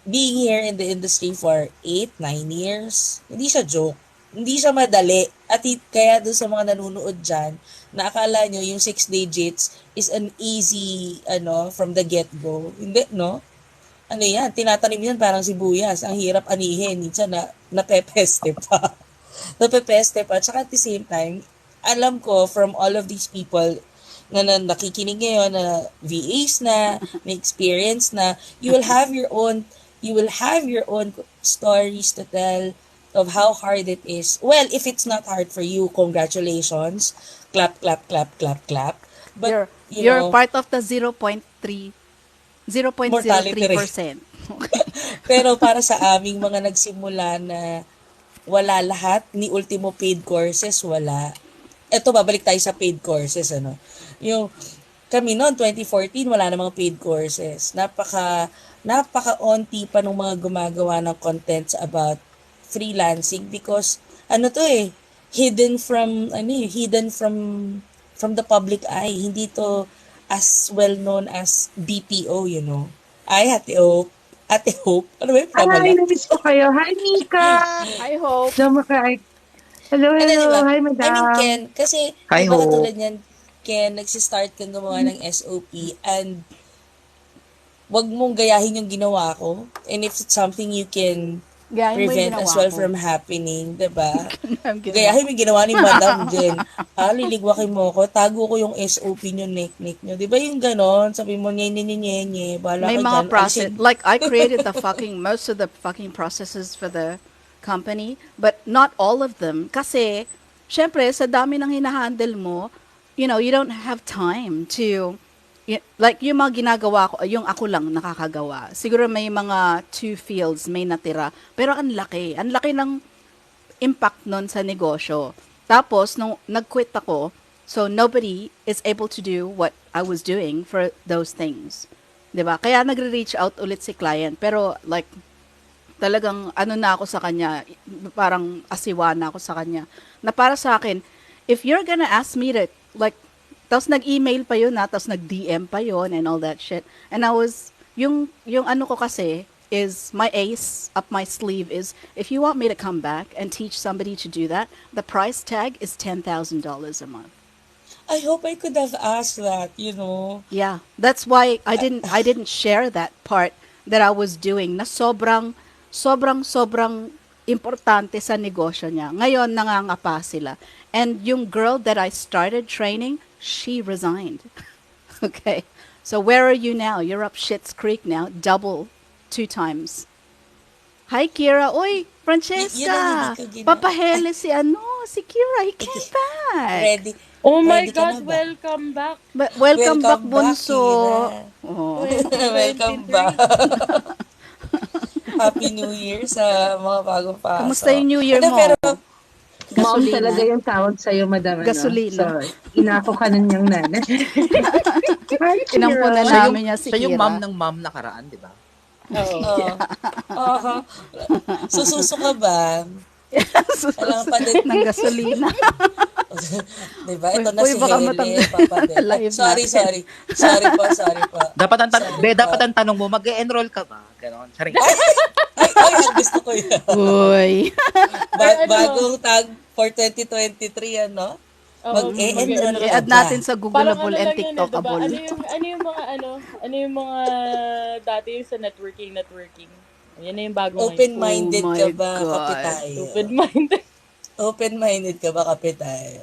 being here in the industry for 8-9 years, hindi siya joke. Hindi siya madali. At kaya doon sa mga nanonood dyan, na akala nyo yung 6 digits is an easy, from the get-go. Hindi, no? Yan? Tinatanim yan parang sibuyas. Ang hirap anihin. Minsan napepeste pa. Napepeste pa. Tsaka at the same time, alam ko from all of these people na nakikinig ngayon na VAs na, may experience na, you will have your own You will have your own stories to tell of how hard it is. Well, if it's not hard for you, congratulations. Clap, clap, clap, clap, clap. But, You're part of the 0.03%. mortality rate. Pero para sa aming mga nagsimula na wala lahat, ni ultimo paid courses, wala. Eto, babalik tayo sa paid courses, ano. Yung, kami noon, 2014, wala namang paid courses. Napaka-onti pa nung mga gumagawa ng contents about freelancing because, hidden from the public eye. Hindi to as well known as BPO, Ate Hope. Ate Hope. Ano ba yung Hi, pamala? namiss ko kayo. Hi, Mika. I hope. Hello, Ano, hello. diba? Hi, I mean, madam. Ken, kasi, Hi, diba Hope. katulad niyan, Ken, nagsistart kang gumawa ng SOP and wag mong gayahin yung ginawa ko. And if it's something you can Gayahin mo yung prevent ginawa as well ko. from happening, diba? Ang ginawa. Gayahin mo yung ginawa ni Madam Jen. Liligwakin mo ko, tago ko yung SOP nyo, nek-nek nyo. Diba yung ganon? Sabi mo, nye, bala May ka mga dyan. process. Like, I created most of the fucking processes for the company, but not all of them. Kasi, syempre, sa dami ng hinahandle mo, you don't have time to, like, yung mga ginagawa ko, yung ako lang nakakagawa. Siguro may mga 2 fields, may natira. Pero ang laki. Ang laki ng impact nun sa negosyo. Tapos, nung nag-quit ako, so nobody is able to do what I was doing for those things. 'Di ba? Kaya nagre-reach out ulit si client. Pero like, talagang ano na ako sa kanya, parang asiwa na ako sa kanya. Na para sa akin, if you're gonna ask me to, like, tapos nag-email pa yun tapos nag-DM pa yun and all that shit. And I was, yung ano ko kasi, is my ace up my sleeve is if you want me to come back and teach somebody to do that, the price tag is $10,000 a month. I hope I could have asked that, Yeah, that's why I didn't share that part that I was doing na sobrang importante sa negosyo niya. Ngayon nangangapa sila. And yung girl that I started training, she resigned. Okay. So where are you now? You're up Schitt's Creek now, double 2 times. Hi, Kira. Oy, Yun ang Francesca. hindi ko ginawa. Papahele si Kira. He came back. Ready. Oh my Ready ka na God, ba? welcome back. But welcome back, Kira. Bunso. Oh. Welcome back. Happy New Year sa mga bagong pasok. Kamusta yung New Year mo? Pero, Mom Gasolina. talaga yung tawag sa'yo, madam. Gasolina. So, inako ka nun yung nanay. Hi, Tinampo na Kira. namin niya si Siya yung Kira. mom ng mom nakaraan, di ba? Oo. Sususo ka ba? Kailangan pa din. ng gasolina. Diba? Ito na Uy, si baka Hele, matanggal. papadel. Live Sorry. natin. Sorry po. Dapat ang tanong mo, mag-enroll ka ba? Ganon. Charing. Ay, ang gusto ko yun. Uy. Bagong tag for 2023, ano? Mag-e-enroll ka I-add ba? natin sa Parang Googleable ano and lang yun, diba? TikTokable. Ano yung mga dati yung sa networking. Yan na yung bago ngayon. Open-minded Oh my ka ba, God. kape tayo? Open-minded. Open-minded ka ba, kape tayo?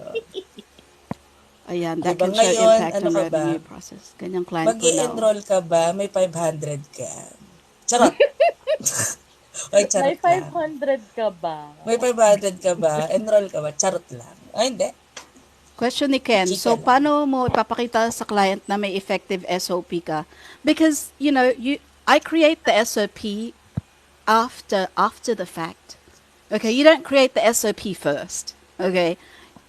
Ayan, that Diba can show ngayon, impact ano on ka ba? revenue process. Ganyang client ko now. Mag-e-enroll ka ba? May 500 ka. Charot. Ay, charot May lang. 500 ka ba? May 500 ka ba? Enroll ka ba? Charot lang. Ay, hindi. Question ni Ken. Chika So, lang. paano mo ipapakita sa client na may effective SOP ka? Because, I create the SOP after the fact. Okay, you don't create the SOP first. Okay,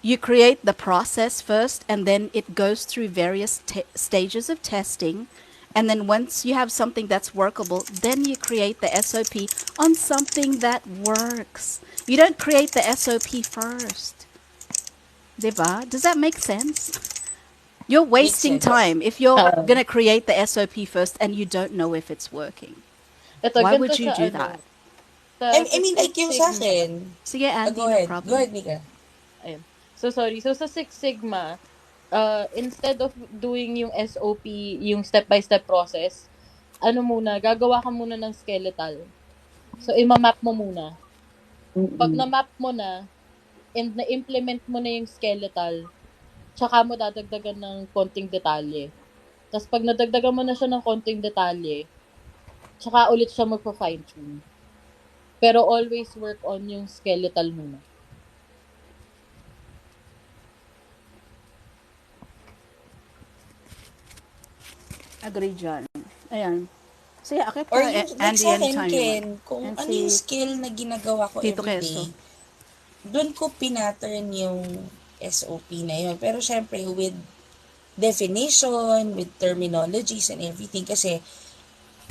you create the process first, and then it goes through various stages of testing. And then once you have something that's workable, then you create the SOP on something that works. You don't create the SOP first. Diba? Does that make sense? You're wasting Makes sense. time if you're gonna create the SOP first and you don't know if it's working. Ito, Why ganito would you sa do ano, that? sa I mean, like yung sa Six Sigma. akin. Sige, Andy, Go no ahead. problem. Go ahead, Mika. Ayun. So, sorry. So, sa Six Sigma, instead of doing yung SOP, yung step-by-step process, gagawa ka muna ng skeletal. So, imamap mo muna. Pag na-map mo na, and na-implement mo na yung skeletal, tsaka mo dadagdagan ng konting detalye. Tapos, pag nadagdagan mo na siya ng konting detalye, Tsaka ulit siya magpa-fine tune. Pero always work on yung skeletal muna. Agree dyan. Ayan. Sige, akit Or ka, yung, like Andy, sa akin, anytime you want. Ken, kung And ano yung si skill na ginagawa ko Tito everyday, Queso. doon ko pinattern yung SOP na yun. Pero syempre, with definition, with terminologies and everything, kasi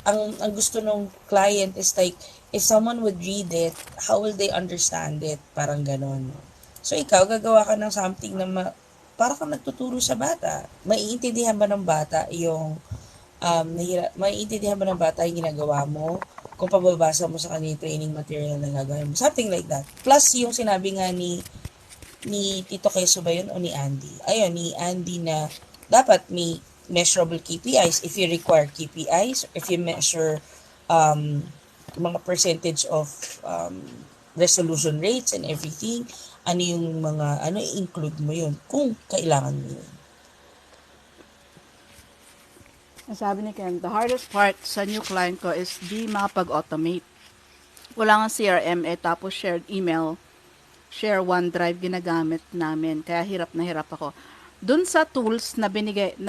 ang gusto ng client is like, if someone would read it, how will they understand it? Parang ganon. So, ikaw, gagawa ka ng something na para kang nagtuturo sa bata. Maiintindihan ba ng bata yung maiintindihan ba ng bata yung ginagawa mo kung pababasa mo sa kanila yung training material na gagawin mo. Something like that. Plus, yung sinabi nga ni Tito Keso ba yun o ni Andy? Ayun, ni Andy na dapat may measurable KPIs. If you require KPIs, if you measure mga percentage of resolution rates and everything, ano yung mga, i-include mo yun kung kailangan mo yun. Sabi ni Ken, the hardest part sa new client ko is di makapag-automate. Wala nga CRM tapos shared email, share OneDrive ginagamit namin. Kaya hirap na hirap ako. Dun sa tools na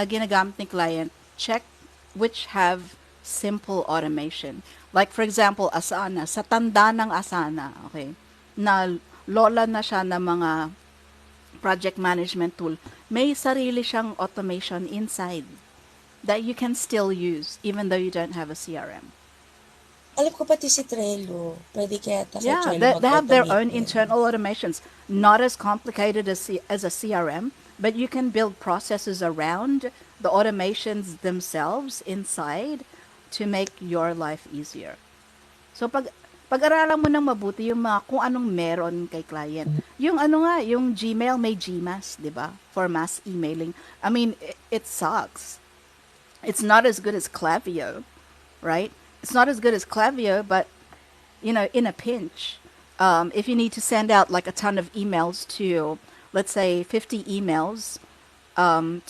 ginagamit ni client, check which have simple automation. Like for example, Asana. Sa tanda ng Asana, okay, na lola na siya ng mga project management tool, may sarili siyang automation inside that you can still use even though you don't have a CRM. Alam ko pati si Trello, pwede kaya kay Yeah, Trello they have their mag-automate own din. internal automations, not as complicated as a CRM, but you can build processes around the automations themselves inside to make your life easier. So pag-aralan mo ng mabuti yung mga kung anong meron kay client. Yung ano nga, yung Gmail may GMass, 'di ba? For mass emailing. I mean, it sucks. It's not as good as Klaviyo, right? It's not as good as Klaviyo, but you know, in a pinch, if you need to send out like a ton of emails to, let's say, 50 emails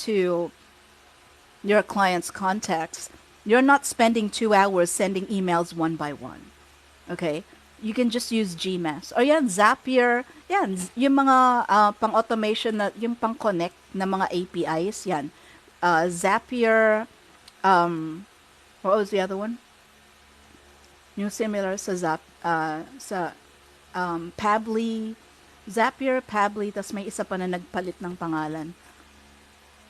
to your client's contacts, you're not spending 2 hours sending emails one by one. Okay? You can just use GMass. Or yan, Zapier. Yan, yung mga pang-automation na, yung pang-connect na mga APIs, yan. Zapier, what was the other one? Yung similar sa Pably, Zapier, Pably, tas may isa pa na nagpalit ng pangalan.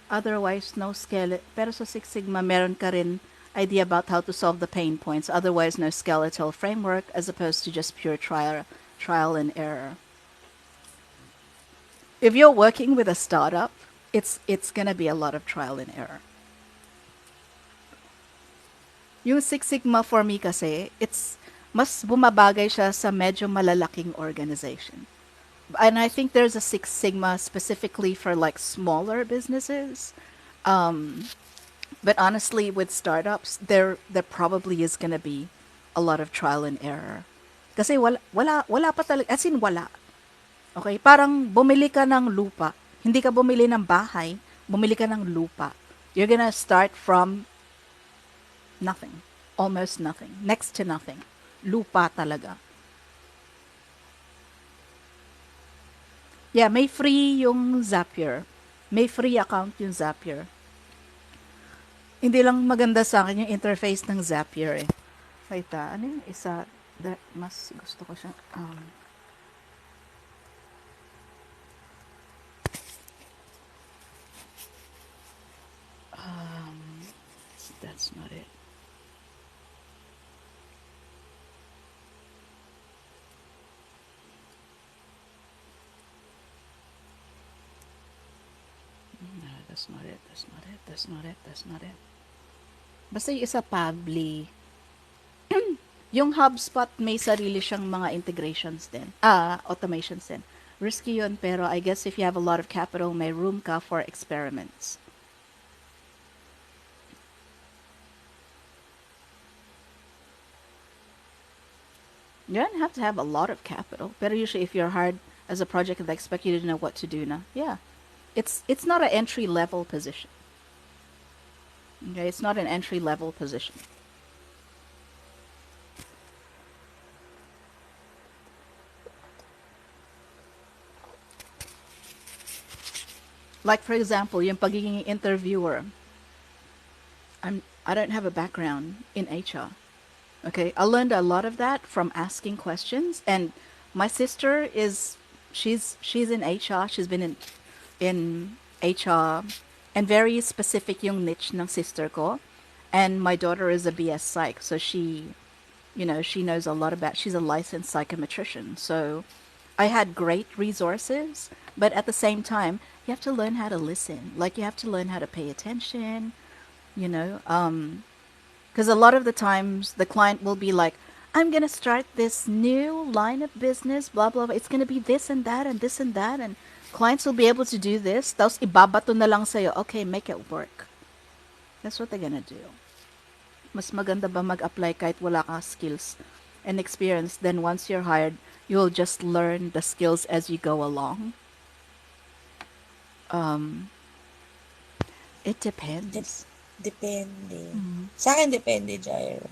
Otherwise, no skeleton. Pero sa Six Sigma, meron ka rin idea about how to solve the pain points. Otherwise, no skeletal framework as opposed to just pure trial and error. If you're working with a startup, it's gonna be a lot of trial and error. Yung Six Sigma for me kasi, mas bumabagay siya sa medyo malalaking organization. And I think there's a Six Sigma specifically for like smaller businesses. But honestly, with startups, there probably is gonna be a lot of trial and error. Kasi wala pa talaga, as in wala. Okay, parang bumili ka ng lupa. Hindi ka bumili ng bahay, bumili ka ng lupa. You're gonna start from nothing. Almost nothing. Next to nothing. Lupa talaga. Yeah, may free yung Zapier. May free account yung Zapier. Hindi lang maganda sa akin yung interface ng Zapier eh. Wait, ano yung isa? Mas gusto ko siya. That's not it. No, that's not it. That's not it. That's not it. That's not it. Basta yung isa Pably. Yung HubSpot may sarili siyang mga integrations din. Automations din. Risky yun, pero I guess if you have a lot of capital, may room ka for experiments. You don't have to have a lot of capital. Pero usually if you're hard as a project, they expect you to know what to do na. Yeah. It's not an entry level position. Okay, it's not an entry level position. Like for example, yung pagiging interviewer, I don't have a background in HR. Okay, I learned a lot of that from asking questions. And my sister is she's in HR. She's been in HR, and very specific yung niche ng sister ko. And my daughter is a BS psych, so she knows a lot about. She's a licensed psychometrician, so I had great resources. But at the same time, you have to learn how to listen. Like you have to learn how to pay attention. You know, because a lot of the times the client will be like, I'm going to start this new line of business, blah, blah, blah. It's going to be this and that and this and that. And clients will be able to do this. Tapos ibabato na lang sa'yo, okay, make it work. That's what they're going to do. Mas maganda ba mag-apply kahit wala ka skills and experience? Then once you're hired, you'll just learn the skills as you go along. Um, it depends. Depende. Mhm. Sa akin, depende, Jairo.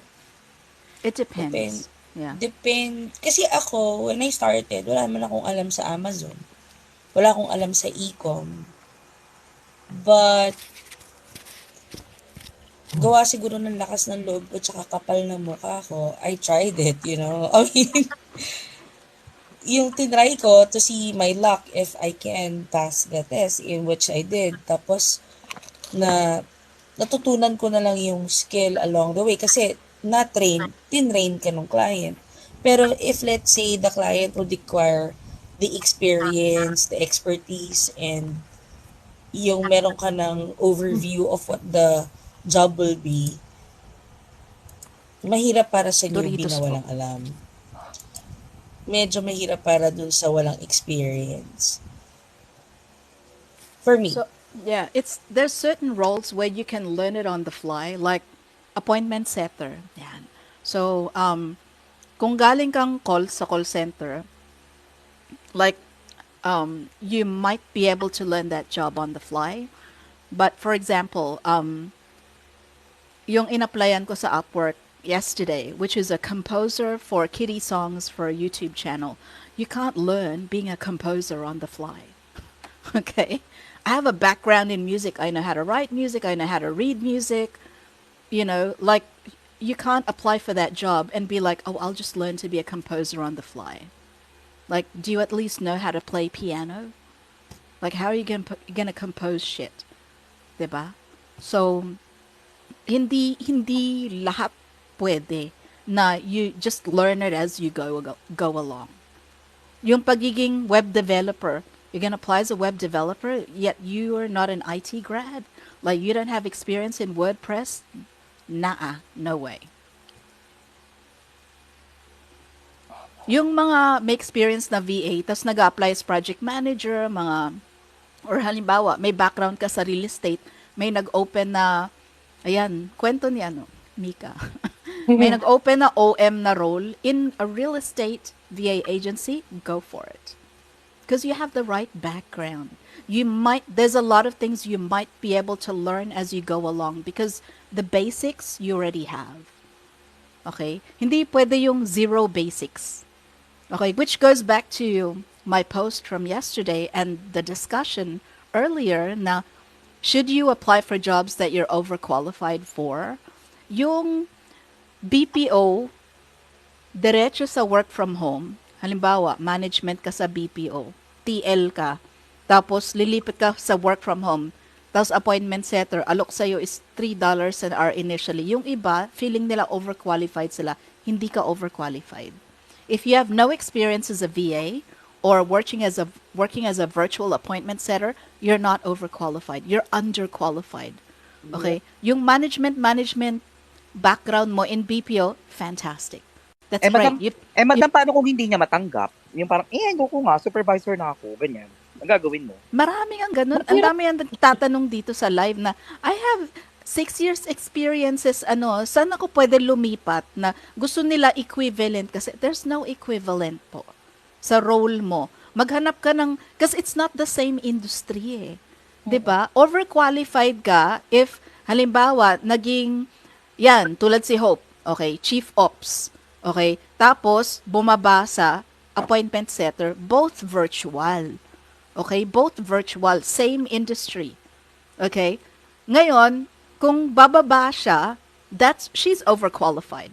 It Depende. depends. Yeah. Depende. Kasi ako, when I started, wala naman akong alam sa Amazon. Wala akong alam sa e-com. But, gawa siguro ng lakas ng loob ko tsaka kapal ng mukha ko, I tried it, you know? I mean, yung tinry ko to see my luck if I can pass the test, in which I did. Tapos, natutunan ko na lang yung skill along the way. Kasi, tinrain ka ng client. Pero if let's say the client would require the experience, the expertise, and yung meron ka ng overview of what the job will be, mahirap para sa newbie Doritos na po. walang alam. Medyo mahirap para dun sa walang experience. For me. So yeah, there's certain roles where you can learn it on the fly, like appointment setter. Yan. So kung galing kang sa call center, like you might be able to learn that job on the fly. But for example, yung in-applyan ko sa Upwork yesterday, which is a composer for kiddie songs for a YouTube channel. You can't learn being a composer on the fly. Okay? I have a background in music. I know how to write music. I know how to read music. You know, like you can't apply for that job and be like, oh, I'll just learn to be a composer on the fly. Like, do you at least know how to play piano? Like, how are you gonna compose shit? Diba? So, hindi lahat pwede na you just learn it as you go along. Yung pagiging web developer, you're gonna apply as a web developer, yet you are not an IT grad. Like you don't have experience in WordPress. Nah, no way. Yung mga may experience na VA, tas nag-apply as project manager, or halimbawa, may background ka sa real estate, may nag-open na, ayan, kwento ni Mika. May nag-open na OM na role in a real estate VA agency, go for it. Because you have the right background. There's a lot of things you might be able to learn as you go along because the basics you already have. Okay? Hindi pwede yung zero basics. Okay, which goes back to my post from yesterday and the discussion earlier na should you apply for jobs that you're overqualified for? Yung BPO, diretso sa work from home, halimbawa, management ka sa BPO, TL ka, tapos lilipat ka sa work from home, tapos appointment setter, alok sa'yo is $3 an hour initially. Yung iba, feeling nila overqualified sila, hindi ka overqualified. If you have no experience as a VA or working as a virtual appointment setter, you're not overqualified. You're underqualified. Okay? Yung management background mo in BPO, fantastic. That's madam, great. Madam, paano kung hindi niya matanggap? Yung parang, go ko nga, supervisor na ako, ganyan. Ang gagawin mo? Maraming ang ganun. Ang dami ang tatanong dito sa live na, I have 6 years experiences, saan ako pwede lumipat na gusto nila equivalent kasi there's no equivalent po sa role mo. Maghanap ka ng, kasi it's not the same industry eh. 'Di ba? Overqualified ka if, halimbawa, naging, yan, tulad si Hope, okay, chief ops, okay, tapos bumaba sa appointment setter, both virtual. Okay? Both virtual, same industry. Okay? Ngayon, kung bababa siya, she's overqualified.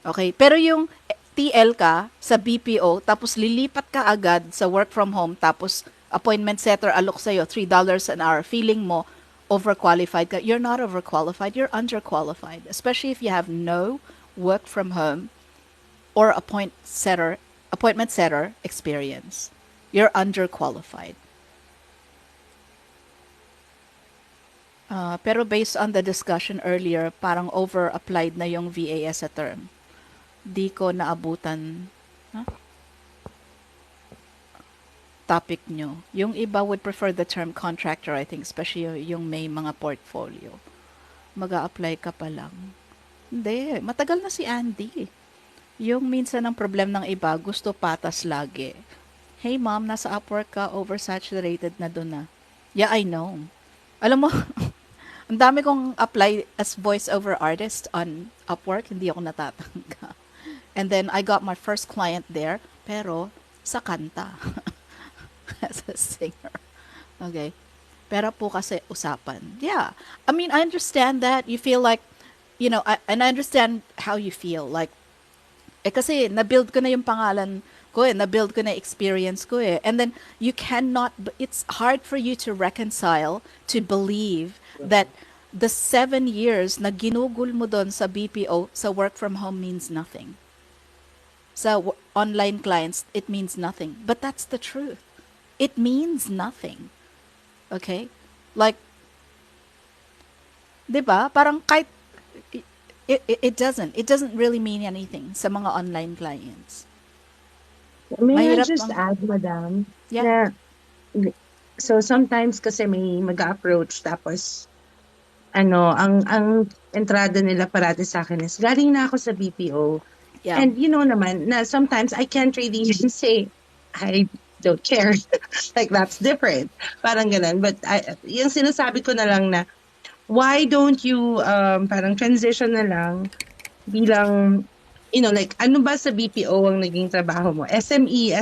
Okay? Pero yung TL ka sa BPO, tapos lilipat ka agad sa work from home, tapos appointment setter alok sa'yo, $3 an hour, feeling mo, overqualified ka. You're not overqualified, you're underqualified. Especially if you have no work from home or appointment setter experience. You're underqualified. Pero based on the discussion earlier, parang over-applied na yung VA as a term. Di ko naabutan topic nyo. Yung iba would prefer the term contractor, I think, especially yung may mga portfolio. Mag-a-apply ka pa lang. Hindi, matagal na si Andy. Yung minsan ang problem ng iba, gusto patas lagi. Hey mom, nasa Upwork ka, oversaturated na doon na. Yeah, I know. Alam mo, ang dami kong apply as voice-over artist on Upwork, hindi ako natatanggap. And then I got my first client there, pero sa kanta. As a singer. Okay. Pero po kasi usapan. Yeah. I mean, I understand that. You feel like, and I understand how you feel. Like, kasi na-build ko na yung pangalan ko na-build ko na experience ko And then, it's hard for you to reconcile, to believe that the 7 years na ginugol mo doon sa BPO, sa work from home means nothing. Sa online clients, it means nothing. But that's the truth. It means nothing. Okay? Like, diba? Parang kahit, it doesn't really mean anything sa mga online clients. May I Mahirap just ang, add, madam, yeah. na so sometimes kasi may mag-approach tapos ang entrada nila parati sa akin is galing na ako sa BPO. Yeah. And you know naman na sometimes I can't really say I don't care. Like that's different. Parang ganun. But yung sinasabi ko na lang na why don't you parang transition na lang bilang like ano ba sa BPO ang naging trabaho mo? SME,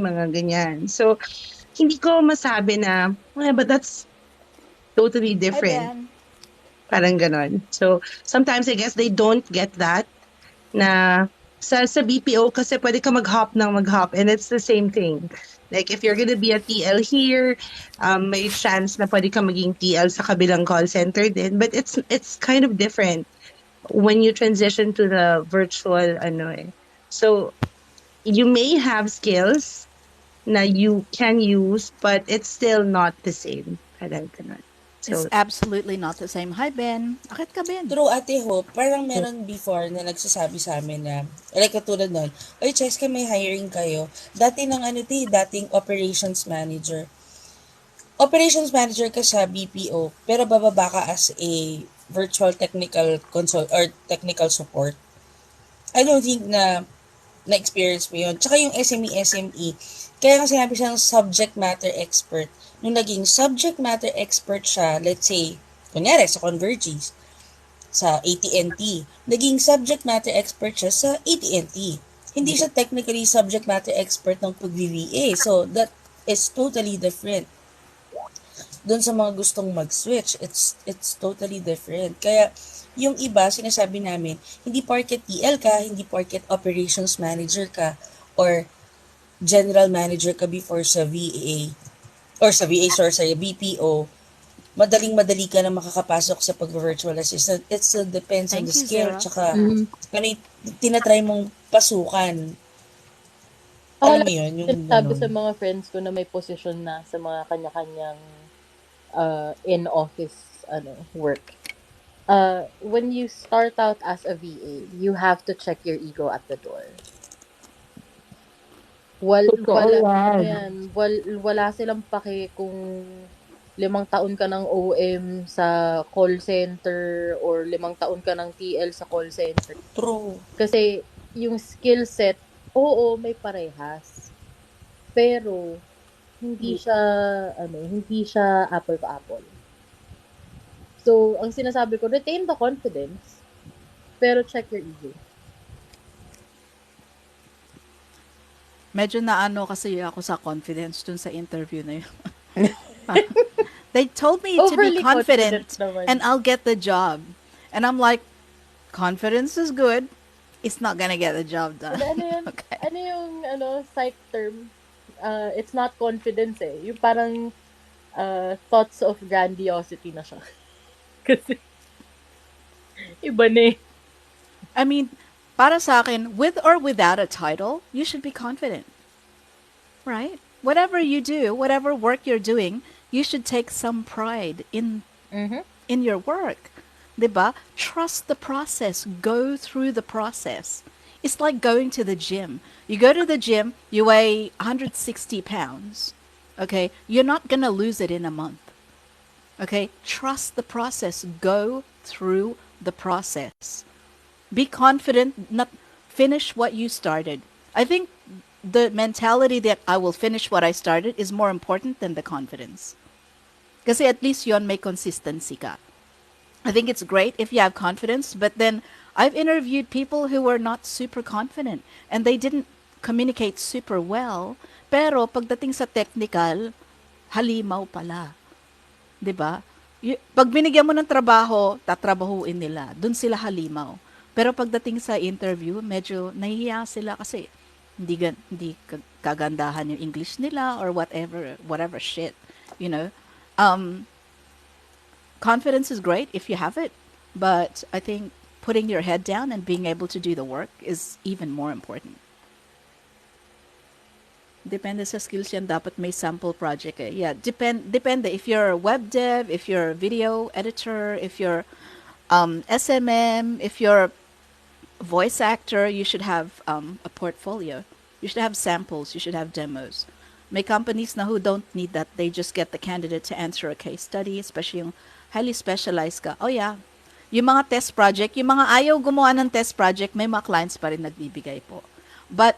mga ganyan. So hindi ko masabi na but that's totally Hi, different. Ben. Parang ganon. So sometimes I guess they don't get that na sa BPO kasi pwede ka mag-hop and it's the same thing. Like if you're gonna be a TL here, may chance na pwede ka maging TL sa kabilang call center din. But it's kind of different when you transition to the virtual So you may have skills na you can use, but it's still not the same. Parang ganon. It's So absolutely not the same. Hi, Ben. Akit ka, Ben? True, Ate Hope, parang meron before na nagsasabi sa amin na, like katulad nun, oy, Cheska, may hiring kayo. Dating operations manager. Operations manager ka sa BPO, pero bababa ka as a virtual technical consult or technical support. I don't think na-experience mo yun. Tsaka yung SME, kaya nga sinabi siyang subject matter expert. Nung naging subject matter expert siya, let's say, kunyari sa Convergys, sa AT&T, naging subject matter expert siya sa AT&T. Hindi siya technically subject matter expert ng pag-VA. So, that is totally different. Doon sa mga gustong mag-switch, it's totally different. Kaya, yung iba, sinasabi namin, hindi porket TL ka, hindi porket operations manager ka, or general manager ka before sa VA, or sa BPO, madaling-madali ka na makakapasok sa pag-virtual assistant. It still depends on Thank the you, skill, Zara. tsaka tinatry mong pasukan. Ako Alam mo lang yun, yung sabi sa ganun. mga friends ko na may position na sa mga kanya-kanyang in-office work. When you start out as a VA, you have to check your ego at the door. totoo Wala silang pake kung 5 taon ka ng OM sa call center or 5 taon ka ng TL sa call center. True. Kasi yung skill set, oo, may parehas. Pero hindi siya apple to apple. So, ang sinasabi ko, retain the confidence, pero check your ego. Medyo naano kasi ako sa confidence dun sa interview na yun. Parang, they told me to be Overly confident confident and naman. I'll get the job. And I'm like, confidence is good. It's not gonna get the job done. Ano yun? Okay. Ano yung psych term? It's not confidence eh. Yung parang thoughts of grandiosity na siya. Kasi iba na eh. I mean, para sa akin, with or without a title, you should be confident, right? Whatever you do, whatever work you're doing, you should take some pride Mhm. in your work. 'Di ba? Trust the process. Go through the process. It's like going to the gym. You go to the gym, you weigh 160 pounds. Okay? You're not going to lose it in a month. Okay? Trust the process. Go through the process. Be confident, not finish what you started. I think the mentality that I will finish what I started is more important than the confidence. Kasi at least yon may consistency ka. I think it's great if you have confidence, but then I've interviewed people who were not super confident and they didn't communicate super well. Pero pagdating sa technical, halimaw pala. 'Di ba? Pag binigyan mo ng trabaho, tatrabahuin nila. Doon sila halimaw. Pero pagdating sa interview, medyo nahihiya sila kasi hindi kagandahan yung English nila or whatever shit, you know. Um, Confidence is great if you have it, but I think putting your head down and being able to do the work is even more important. Depende sa skills yan, dapat may sample project eh. Yeah, depende. If you're a web dev, if you're a video editor, if you're SMM, if you're a voice actor, you should have a portfolio. You should have samples, you should have demos. May companies na who don't need that. They just get the candidate to answer a case study, especially yung highly specialized ka. Oh yeah, yung mga test project, yung mga ayaw gumawa ng test project, may mga clients pa rin nagbibigay po. But,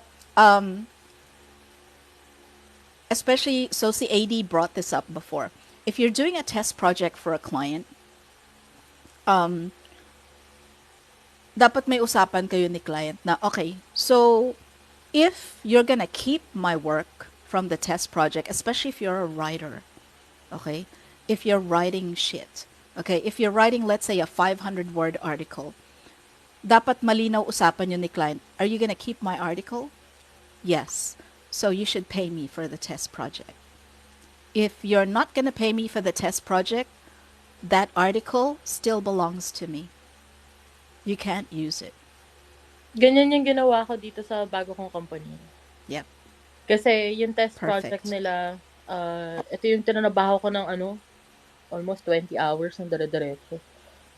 especially, so si AD brought this up before. If you're doing a test project for a client, dapat may usapan kayo ni client na, okay, so if you're gonna keep my work from the test project, especially if you're a writer, okay, if you're writing shit, okay, if you're writing, let's say, a 500-word article, dapat malinaw usapan yun ni client, are you gonna keep my article? Yes. So you should pay me for the test project. If you're not gonna pay me for the test project, that article still belongs to me. You can't use it. Ganyan yung ginawa ko dito sa bago kong company. Yep. Kasi yung test project Perfect. nila, ito yung tinanabaho ko ng almost 20 hours ng dire-diretso.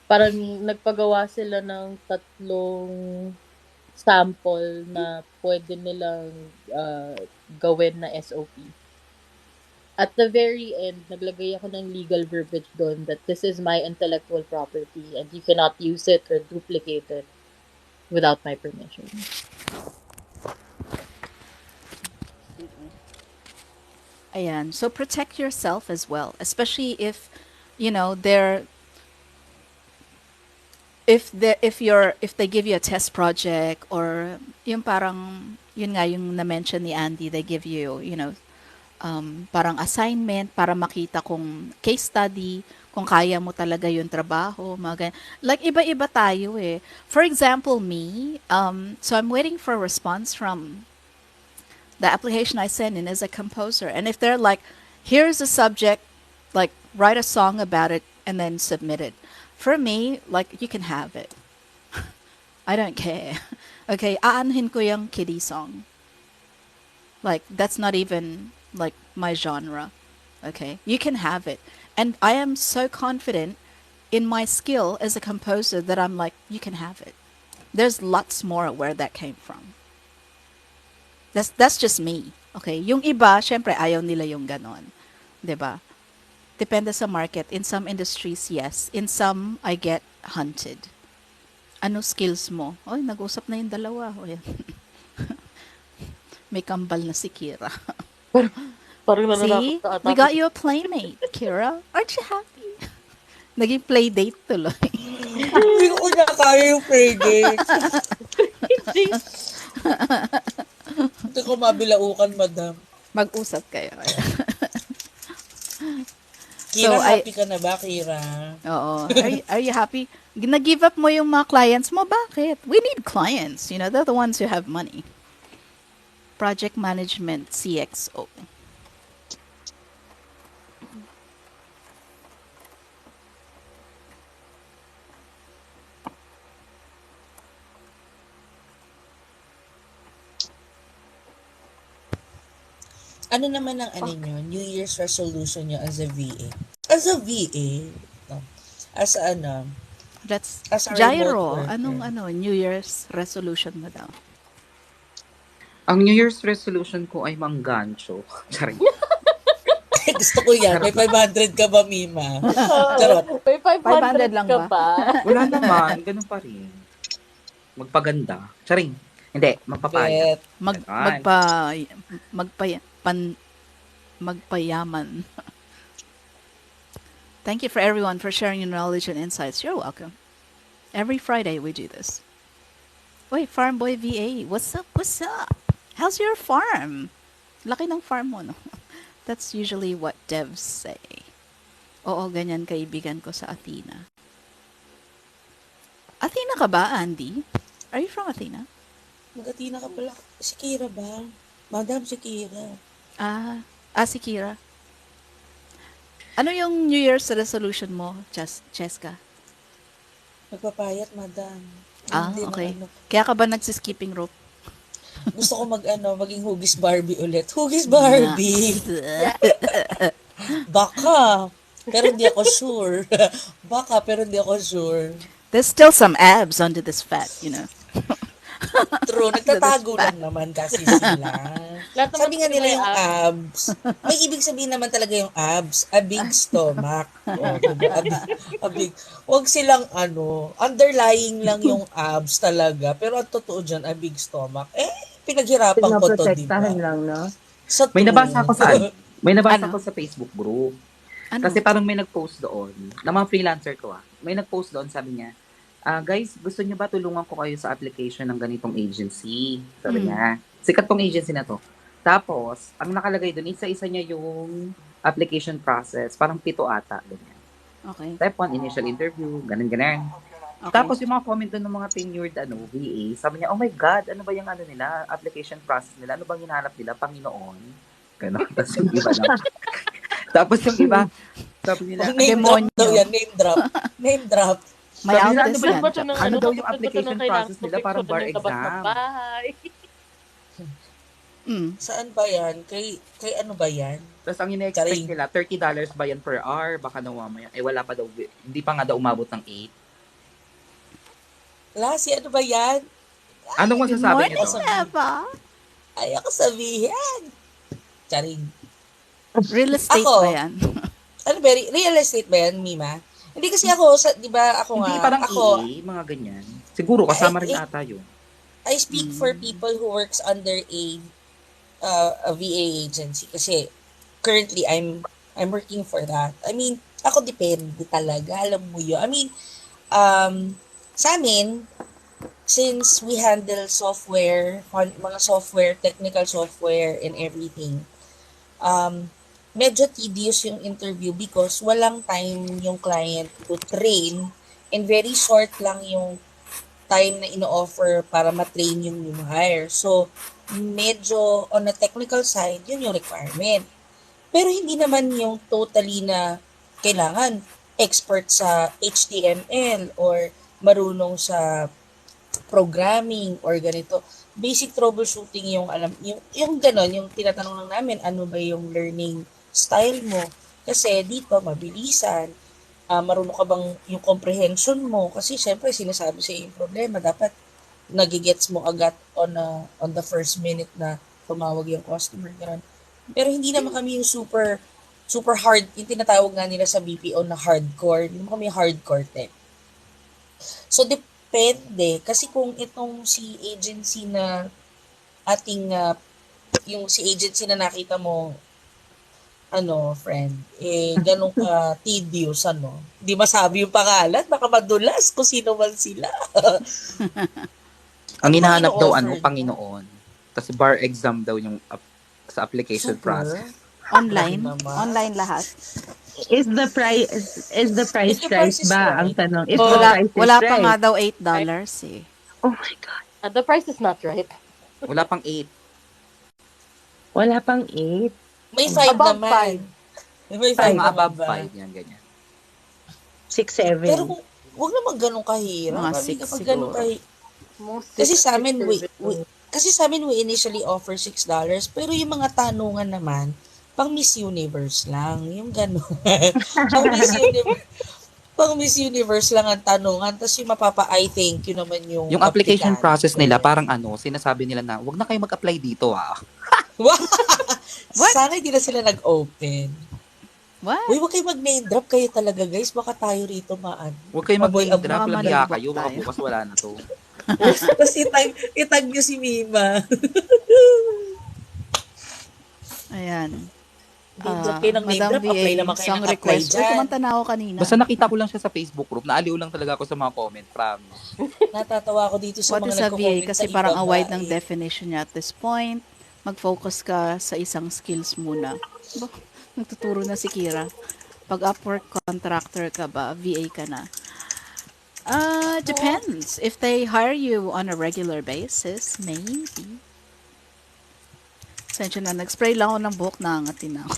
Parang nagpagawa sila ng 3 sample na pwede nilang gawin na SOP. At the very end, naglagay ako ng legal verbiage doon that this is my intellectual property and you cannot use it or duplicate it without my permission. Ayan. So protect yourself as well, especially if, you know, if they give you a test project or yung parang yun nga yung na-mention ni Andy, they give you, you know, parang assignment para makita kung case study, kung kaya mo talaga yung trabaho, mga ganyan. Like iba-iba tayo eh. For example, me, so I'm waiting for a response from the application I send in as a composer. And if they're like, here's a subject, like write a song about it and then submit it. For me, like you can have it. I don't care. Okay, aanhin ko yung kiddie song. Like that's not even like my genre. Okay, you can have it. And I am so confident in my skill as a composer that I'm like, you can have it. There's lots more where that came from. That's just me. Okay, yung iba, syempre ayaw nila yung ganon. 'Di ba? Depende sa market. In some industries, yes. In some, I get hunted. Ano skills mo? Oy, nag-usap na yung dalawa. Oy. May kambal na si Kira. Parang See? We got you a playmate, Kira. Aren't you happy? Naging play date tuloy. Hindi ko na kaya yung play date. Munti ko mabilaukan, madam. Mag-usap kayo. Kira, So, happy ka na ba, Kira? Oo. Are you happy? Nag-give up mo yung mga clients mo? Bakit? We need clients. You know, they're the ones who have money. Project Management CXO. Ano naman ang ano nyo, New Year's resolution nyo as a VA? As a VA? No. As a That's as a remote Jairo. worker. Anong New Year's resolution mo daw? Ang New Year's resolution ko ay manggancho. Charing. Gusto ko yan. May 500 ka ba, Mima? Charot. May 500 lang ka ba? ba? Wala naman, ganun pa rin. Magpaganda. Charing. Hindi, magpapaya. Bet. Magpayaman. Thank you for everyone for sharing your knowledge and insights. You're welcome. Every Friday we do this. Wait, Farm Boy VA, what's up? What's up? How's your farm? Laki ng farm mo, no? That's usually what devs say. Oo, ganyan kaibigan ko sa Athena. Athena ka ba, Andy? Are you from Athena? Mag-Athena ka pala. Si Kira ba? Madam, si Kira. Si Kira. Ano yung New Year's resolution mo, Cheska? Magpapayat, madam. Hindi Okay. na Kaya ka ba nagsiskipping rope? Gusto ko maging Hugis Barbie ulit. Hugis Barbie! Baka. Pero hindi ako sure. Baka, pero hindi ako sure. There's still some abs under this fat, you know. True, nagtatago lang naman kasi sila. Sabi nga nila yung abs. May ibig sabihin naman talaga yung abs. A big stomach. A big. Huwag silang underlying lang yung abs talaga. Pero ang totoo dyan, a big stomach. Pinaghirapan ko to, di ba? Pinoprotektahan lang, no? May nabasa ko sa Facebook group. Ano? Kasi parang may nag-post doon. Na mga freelancer to May nag-post doon, sabi niya, guys, gusto niyo ba tulungan ko kayo sa application ng ganitong agency? Sabi niya. Sikat tong agency na to. Tapos, ang nakalagay doon, isa-isa niya yung application process. Parang 7 ata. Ganyan. Okay. Step 1, initial interview. Ganun. Okay. Tapos, yung mga comment doon ng mga tenured VA, sabi niya, oh my God, ano ba yung nila, application process nila? Ano bang hinahanap nila? Panginoon? Ganun. Tapos yung iba lang. Tapos yung iba, sabi nila, name drop daw yan. Name drop. May sabi nila, outlets yan. ano daw yung application process nila? Parang bar exam. Saan ba yan? Kay ano ba yan? Tapos ang ina-expect nila, $30 ba yan per hour? Baka daw mamaya. Wala pa daw. Hindi pa nga daw umabot ng 8. Lasi, ano ba yan? Anong masasabi nito? Eva. Ayoko sabihin. Charing. Real estate Ako, ba yan? Ano ba? Real estate ba yan, Mima? Hindi kasi ako, di ba ako Hindi, nga, parang ako, EA, mga ganyan. Siguro, kasama rin ata yun. I speak for people who works under a VA agency kasi currently I'm working for that. I mean, ako depende talaga, alam mo yun. I mean, sa amin, since we handle software, mga software, technical software and everything, medyo tedious yung interview because walang time yung client to train and very short lang yung time na ino-offer para ma-train yung new hire. So, medyo on the technical side, yun yung requirement. Pero hindi naman yung totally na kailangan expert sa HTML or marunong sa programming or ganito. Basic troubleshooting yung alam, yung ganon, yung tinatanong lang namin, ano ba yung learning style mo? Kasi dito, mabilisan, marunong ka bang yung comprehension mo? Kasi syempre, sinasabi sa yung problema, dapat nagigets mo agad on the first minute na tumawag yung customer. Ganon. Pero hindi naman kami yung super hard, yung tinatawag nga nila sa BPO na hardcore. Hindi naman kami hardcore tech. So, depende. Kasi kung itong si agency na yung si agency na nakita mo, friend, ganun ka tedious, Di masabi yung pangalan, baka madulas kung sino man sila. Ang hinahanap daw, Panginoon. Tapos bar exam daw yung sa application Super. process. Online? naman. Online lahat? Is the price If the right price is ba ang right. tanong? If the Oh, price is Wala pa nga right. daw $8 eh. Oh my God. The price is not right. Wala pang 8. Wala pang 8. may 5 Above naman. May 5 Ay, mga naman above ba? 5. Yan, ganyan. 6, Pero 7. kung, huwag naman ganun kahirap. Mga Kami 6 kapag ganun siguro. Most Kasi six, sa amin, six service. kasi sa amin, we initially offer $6. Pero yung mga tanungan naman, pang Miss Universe lang. Yung gano'n. pang Miss Universe. Pang Miss Universe lang ang tanungan. Tapos yung mapapa-I thank you naman yung Yung application aplikante. process nila, parang sinasabi nila na, wag na kayo mag-apply dito What? What? Sana hindi na sila nag-open. What? Uy, huwag kayo mag-name drop kayo talaga, guys. Baka tayo rito Huwag kayo Maboy mag-name drop, Baka labiya malibok kayo, baka tayo. bukas wala na to. Tapos itag nyo si Mima. Ayan. Name drop kayo ng name Madam drop. Apply VA, naman kayo song ng apply request. Uy, dyan. kumanta na ako kanina. Basta nakita ko lang siya sa Facebook group, naaliw lang talaga ako sa mga comment, promise. Natatawa ako dito sa What mga is a VA? nagko-comment Kasi sa parang ibaba. ang wide ng definition niya at this point. Mag-focus ka sa isang skills muna. Ba, nagtuturo na si Kira. Pag Upwork contractor ka ba, VA ka na. Depends. If they hire you on a regular basis, maybe. Sensya na, nag-spray lang ako ng buhok na angatin ako.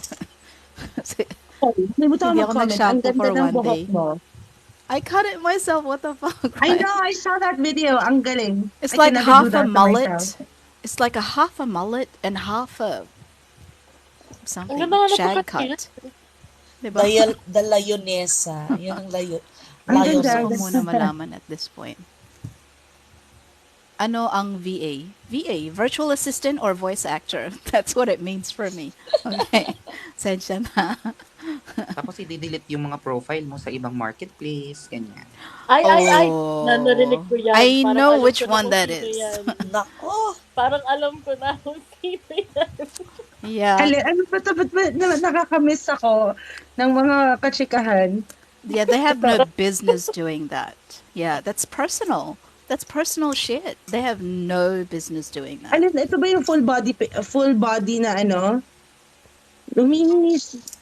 Kasi Nalimutan Hindi ko ako mag-comment. Ang nag-shampoo ganda for ng one buhok day. mo. I cut it myself. What the fuck? I know, I saw that video. Ang galing. It's I like can never do half a that to mullet. myself. It's like a half a mullet and half a something Ang ganda nga shag nagkakat cut. Diba? The Lionessa. Yan ang Ang Gusto ganda. ko muna malaman at this point. Ano ang VA? VA, virtual assistant or voice actor? That's what it means for me. Okay. Sensya na. Tapos i-delete yung mga profile mo sa ibang marketplace, ganyan. Ay. Oh. Narinig ko yan. I Parang know alam which ko na one kung that sino is. yan. Nako. Parang alam ko na kung sino yan. Yeah. Ano ba nakakamiss ako ng mga katsikahan. Yeah, they have no business doing that. Yeah, that's personal. That's personal shit. They have no business doing that. Ito ba yung full body na humihingi,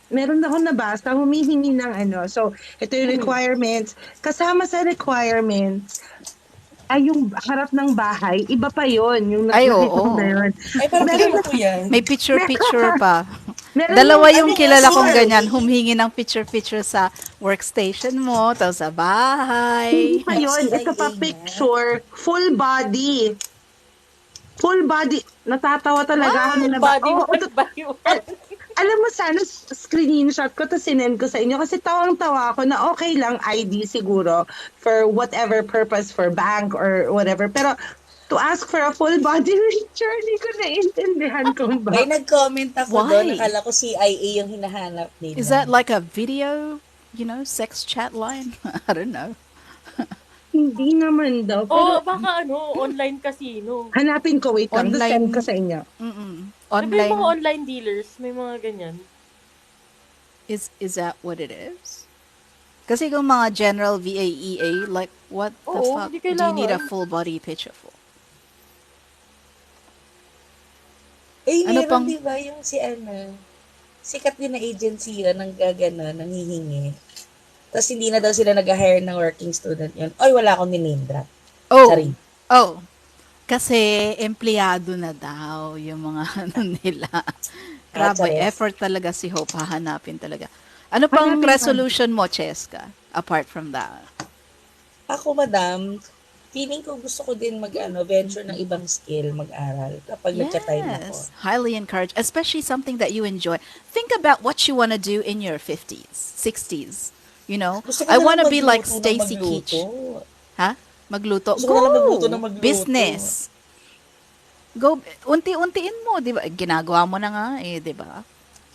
meron ako nabasa, humihingi ng So, ito yung requirements. Kasama sa requirements, ay yung harap ng bahay, iba pa yon yung Ay, nakikita ko oo. na yun. Ay, parang kilala ko yan. May picture-picture pa. Meron Dalawa yung- yung kilala kong sorry. ganyan, humingi ng picture-picture sa workstation mo, tapos sa bahay. Hindi pa yun. CIA Ito pa nga. picture, full body. Full body. Natatawa talaga ako. Body Oo, one by one. alam mo, sana screenshot ko to sinend ko sa inyo kasi tawang-tawa ako na okay lang ID siguro for whatever purpose, for bank or whatever. Pero to ask for a full body picture, hindi ko naiintindihan kung May ba. nag-comment ako Why? doon. Nakala ko CIA yung hinahanap nila. Is that like a video, sex chat line? I don't know. Hindi naman daw. Oo, Pero baka online casino. hanapin ko, wait lang. Online- Send ko sa inyo. Mm-mm. May mga Online, online dealers, may mga ganyan. is that what it is? Kasi kung mga general VAEA, like what the Oo, fuck hindi do you need a kailangan. full body picture for? Eh, Ano meron pang- di ba yung sikat din na agency yun, nang gagana, nanghihingi. Tapos hindi na daw sila nag-hire ng working student yun. Oy, wala akong name drop. Oh, Sorry. oh. Kasi empleyado na daw yung mga nila. Grabe, Charis. effort talaga si Hope. Hahanapin talaga. Ano pang Hanapin resolution mo, Cheska? Apart from that. Ako, madam, feeling ko gusto ko din venture ng ibang skill, mag-aral kapag nagka-time ako. Yes, highly encouraged. Especially something that you enjoy. Think about what you want to do in your 50s, 60s. Gusto ko I na want to lang be like magluto ng Stacy magluto. Keach. Ha? Magluto. Gusto ko na lang magluto ng magluto. Business. Go, unti-untiin mo, di ba? Ginagawa mo na nga di ba?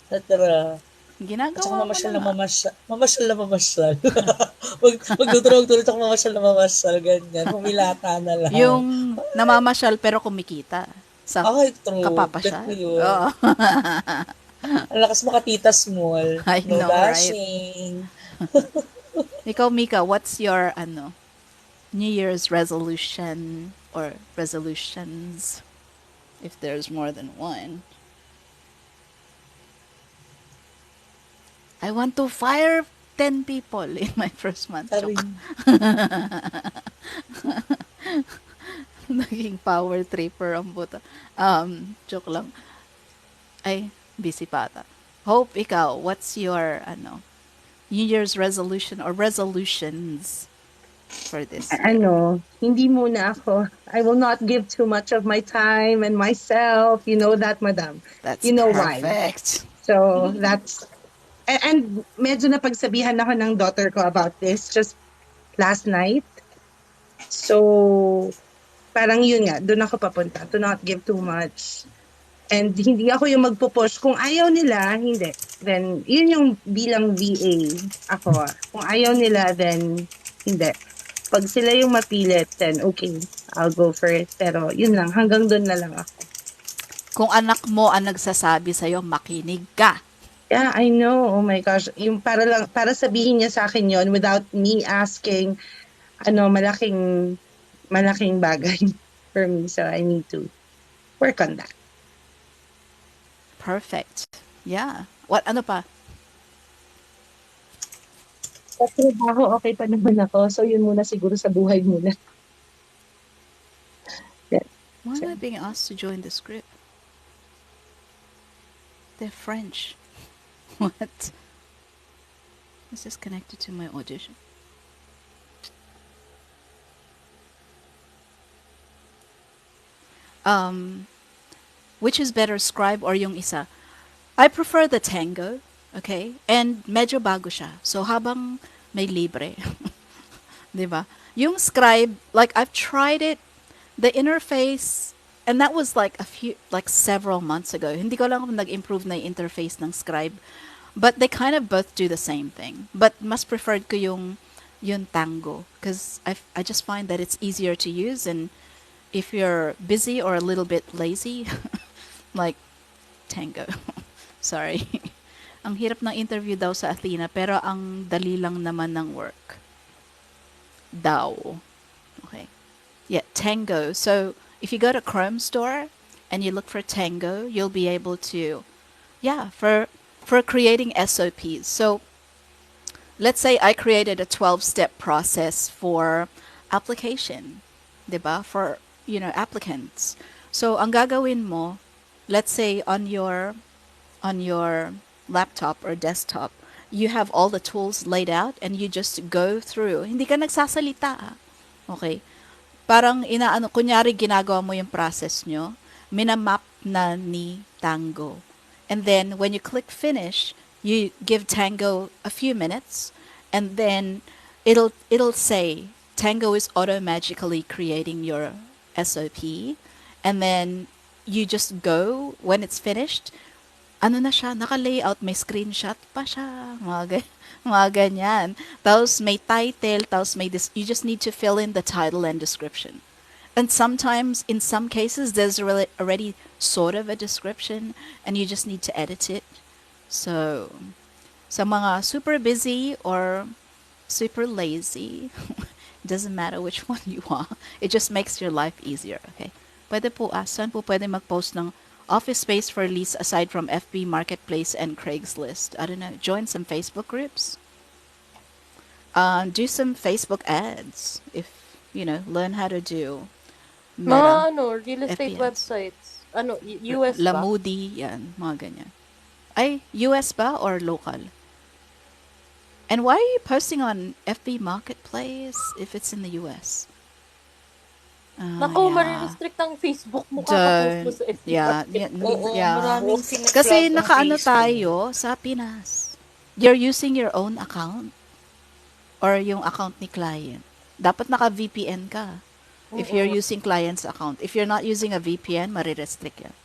At Ginagawa saka mo mamasyal na na nga. mamasyal na mamasyal. Magtutulog-tulog tsaka mamasyal na mamasyal, ganyan. Humilata na lang. Yung namamasyal pero kumikita. Sa Ay, true. kapapasyal. Bet ko yun. Oo. Ang lakas mo Tita Small. I No know, right? dashing. Ikaw, Mika, what's your, New Year's resolution or resolutions? if there's more than one. I want to fire 10 people in my first month. Sabi Joke. niya. Naging power tripper ang buta. Joke lang. Ay, busy pa ata. Hope, ikaw, what's your, New Year's resolution or resolutions for this year? Hindi muna ako. I will not give too much of my time and myself. You know that, madam. That's You know why. perfect. So, that's, and medyo napagsabihan ako ng daughter ko about this just last night. So, parang yun nga, doon ako papunta. To not give too much. And hindi ako yung magpo-push. Kung ayaw nila, hindi. Then, yun yung bilang VA ako. Kung ayaw nila, then hindi. Pag sila yung mapilit, then okay, I'll go for it. Pero yun lang, hanggang doon na lang ako. Kung anak mo ang nagsasabi sa'yo, makinig ka. Yeah, I know. Oh my gosh. Yung para sabihin niya sa akin yon without me asking, malaking bagay for me. So I need to work on that. Perfect. Yeah. What, ano pa? Sa trabaho, okay pa naman ako. So yun muna siguro sa buhay muna. Yeah. Why am I being asked to join this group? They're French. What? Is this connected to my audition? Which is better, Scribe or yung isa? I prefer the Tango, okay? And medyo bago siya. So habang may libre, 'di ba? Yung Scribe, like I've tried it, the interface, and that was like several months ago. Hindi ko lang kung nag-improve na yung interface ng Scribe. But they kind of both do the same thing. But mas preferred ko yung Tango because I just find that it's easier to use, and if you're busy or a little bit lazy, like Tango. Sorry. Ang hirap ng interview daw sa Athena, pero ang dali lang naman ng work. Daw. Okay. Yeah, Tango. So, if you go to Chrome store and you look for Tango, you'll be able to, for creating SOPs. So, let's say I created a 12-step process for application, 'di ba? For, applicants. So, ang gagawin mo, let's say on your laptop or desktop, you have all the tools laid out and you just go through. Hindi ka nagsasalita. Okay? Parang kunyari ginagawa mo yung process nyo, minamap na ni Tango. And then when you click finish, you give Tango a few minutes, and then it'll say Tango is automatically creating your SOP, and then you just go when it's finished. Ano na siya, naka-layout, may screenshot pa siya, mga ganyan. Tapos may title, tapos you just need to fill in the title and description. And sometimes, in some cases, there's already sort of a description, and you just need to edit it. So, sa mga super busy or super lazy, doesn't matter which one you are. It just makes your life easier, okay? Pwede po, saan po pwede mag-post ng office space for lease aside from FB Marketplace and Craigslist? I don't know. Join some Facebook groups. Do some Facebook ads. If, learn how to do Meta. Mga real estate FB ads. websites. US ba? Lamudi, yan, mga ganyan. Ay, US ba or local? And why are you posting on FB Marketplace if it's in the US? Naku, marirestrict ang Facebook mo kakapost mo sa FB. Oo, maraming sinaflag Kasi ang nakaano Facebook. tayo sa Pinas. You're using your own account or yung account ni client. Dapat naka-VPN ka if you're using client's account. If you're not using a VPN, marirestrict yan.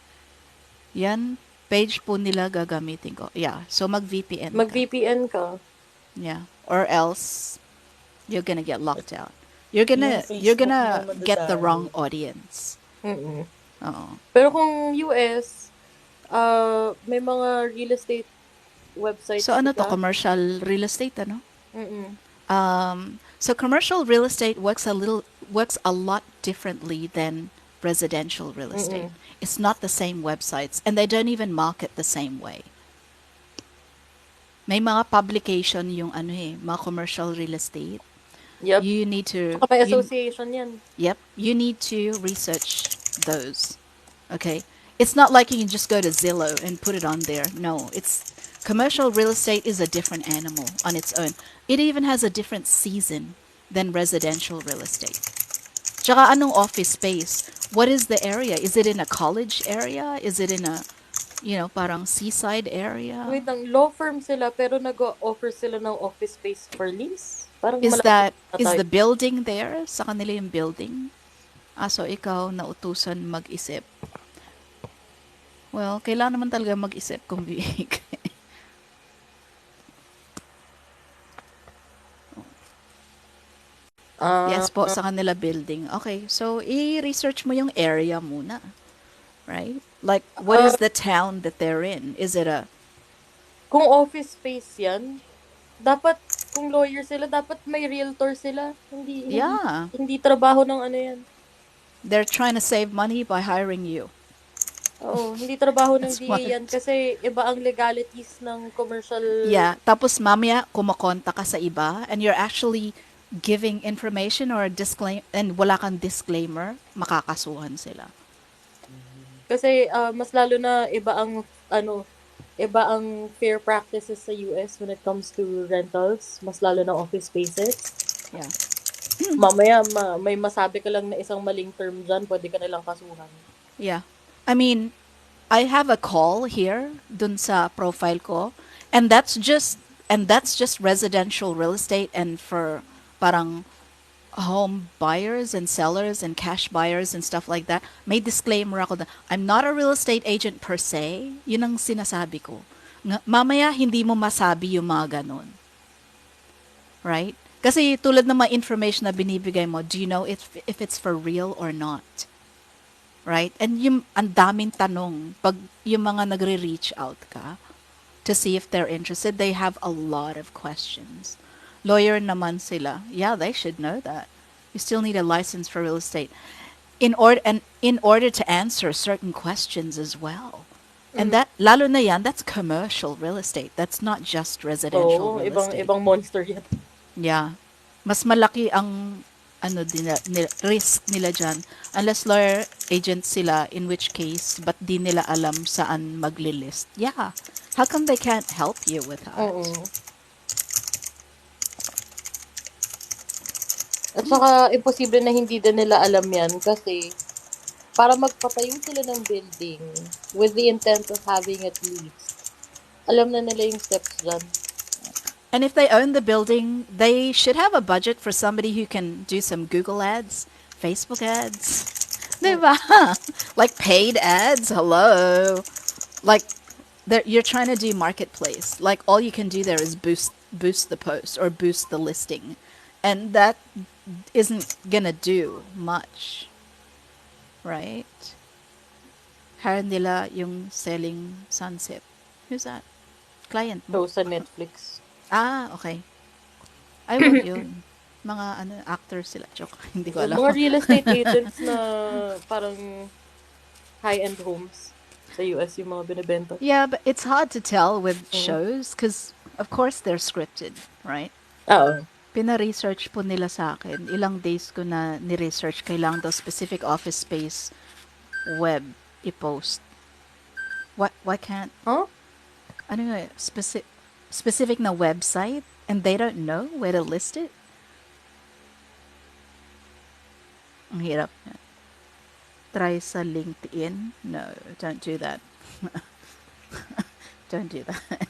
Yan, page po nila gagamitin ko. Yeah, so mag-VPN ka. Mag-VPN ka. Yeah, or else you're gonna get locked out. You're gonna Facebook naman get the dadali. wrong audience. Mm-mm. Oo. Pero kung US, may mga real estate websites. So ano to, sila. commercial real estate, ano? Mm-mm. So commercial real estate works a lot differently than residential real estate. Mm-mm. It's not the same websites, and they don't even market the same way. May mga publication yung mga commercial real estate. Yep. You need to Saka may you association yan. Yep, you need to research those. Okay? It's not like you can just go to Zillow and put it on there. No, it's commercial real estate is a different animal on its own. It even has a different season than residential real estate. Tsaka anong office space? What is the area? Is it in a college area? Is it in a, parang seaside area? Wait lang, law firm sila pero nag-offer sila ng office space for lease? Parang Is malapit na is tayo. the building there? Sa kanila yung building? So ikaw nautusan mag-isip. Well, kailangan naman talaga mag-isip kung big. Yes po, sa kanila building. Okay, so i-research mo yung area muna. Right? Like, what is the town that they're in? Is it a... Kung office space yan, dapat, kung lawyer sila, dapat may realtor sila. Yeah. Hindi trabaho ng ano yan. They're trying to save money by hiring you. Oo, hindi trabaho ng That's DA smart. yan kasi iba ang legalities ng commercial. Yeah. Tapos mamaya, kumakonta ka sa iba and you're actually giving information or a disclaimer and wala kang disclaimer, makakasuhan sila. Kasi mas lalo na iba ang fair practices sa US when it comes to rentals, mas lalo na office spaces. Yeah. Mamaya may masabi ka lang na isang maling term dyan, pwede ka nilang kasuhan. Yeah. I mean, I have a call here dun sa profile ko and that's just residential real estate and for parang home buyers and sellers and cash buyers and stuff like that. May disclaimer ako na I'm not a real estate agent per se. Yun ang sinasabi ko. Mamaya hindi mo masabi yung mga ganun. Right? Kasi tulad ng mga information na binibigay mo, do you know if it's for real or not? Right? And yung ang daming tanong pag yung mga nagre-reach out ka to see if they're interested, they have a lot of questions. Lawyer naman sila. Yeah, they should know that. You still need a license for real estate in order to answer certain questions as well. And that lalo na yan, that's commercial real estate. That's not just residential real estate. Ibang monster yan. Yeah. Mas malaki ang risk nila dyan. Unless lawyer agent sila, in which case, but di nila alam saan magli-list. Yeah. How come they can't help you with that? Oo. At saka, imposible na hindi din nila alam yan kasi para magpatayo sila ng building with the intent of having it leased, alam na nila yung steps dyan. And if they own the building, they should have a budget for somebody who can do some Google ads, Facebook ads. Diba? Like paid ads. Hello. Like you're trying to do marketplace. Like all you can do there is boost the post or boost the listing. And that isn't gonna do much. Right? Hire nila yung selling sunset. Who's that? Client mo? So, sa Netflix. Okay. Ay, wag yun. Mga actors sila. Joke. Hindi ko alam. Mga real estate agents na parang high-end homes sa US yung mga binibenta. Yeah, but it's hard to tell with shows because, of course, they're scripted, right? Oo. Pina-research po nila sa akin. Ilang days ko na ni-research. Kailangan daw specific office space web i-post. Why can't? Huh? Ano nga, specific na website and they don't know where to list it? Ang hirap na. Try sa LinkedIn? No, don't do that. Don't do that.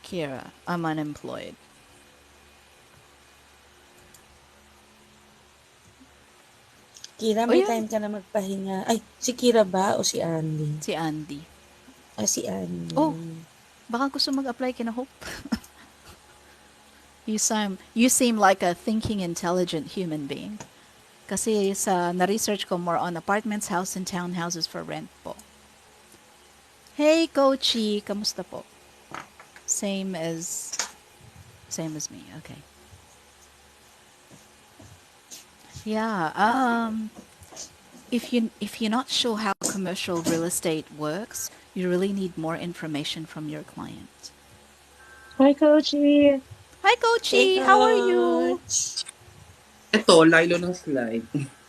Kira, I'm unemployed. Kira, Oh, may yeah. time ka na magpahinga. Ay, si Kira ba o si Andy? Si Andy. Si Andy. Oh, baka gusto mag-apply kina Hope. You seem like a thinking, intelligent human being. Kasi sa na-research ko more on apartments, house, and townhouses for rent po. Hey, Coachy. Kamusta po? Same as me. Okay. Yeah. If you're not sure how commercial real estate works, you really need more information from your client. Hi, Coachy. Hi, Hey, Coachy. How are you? Coach! Ito, lalo ng slide.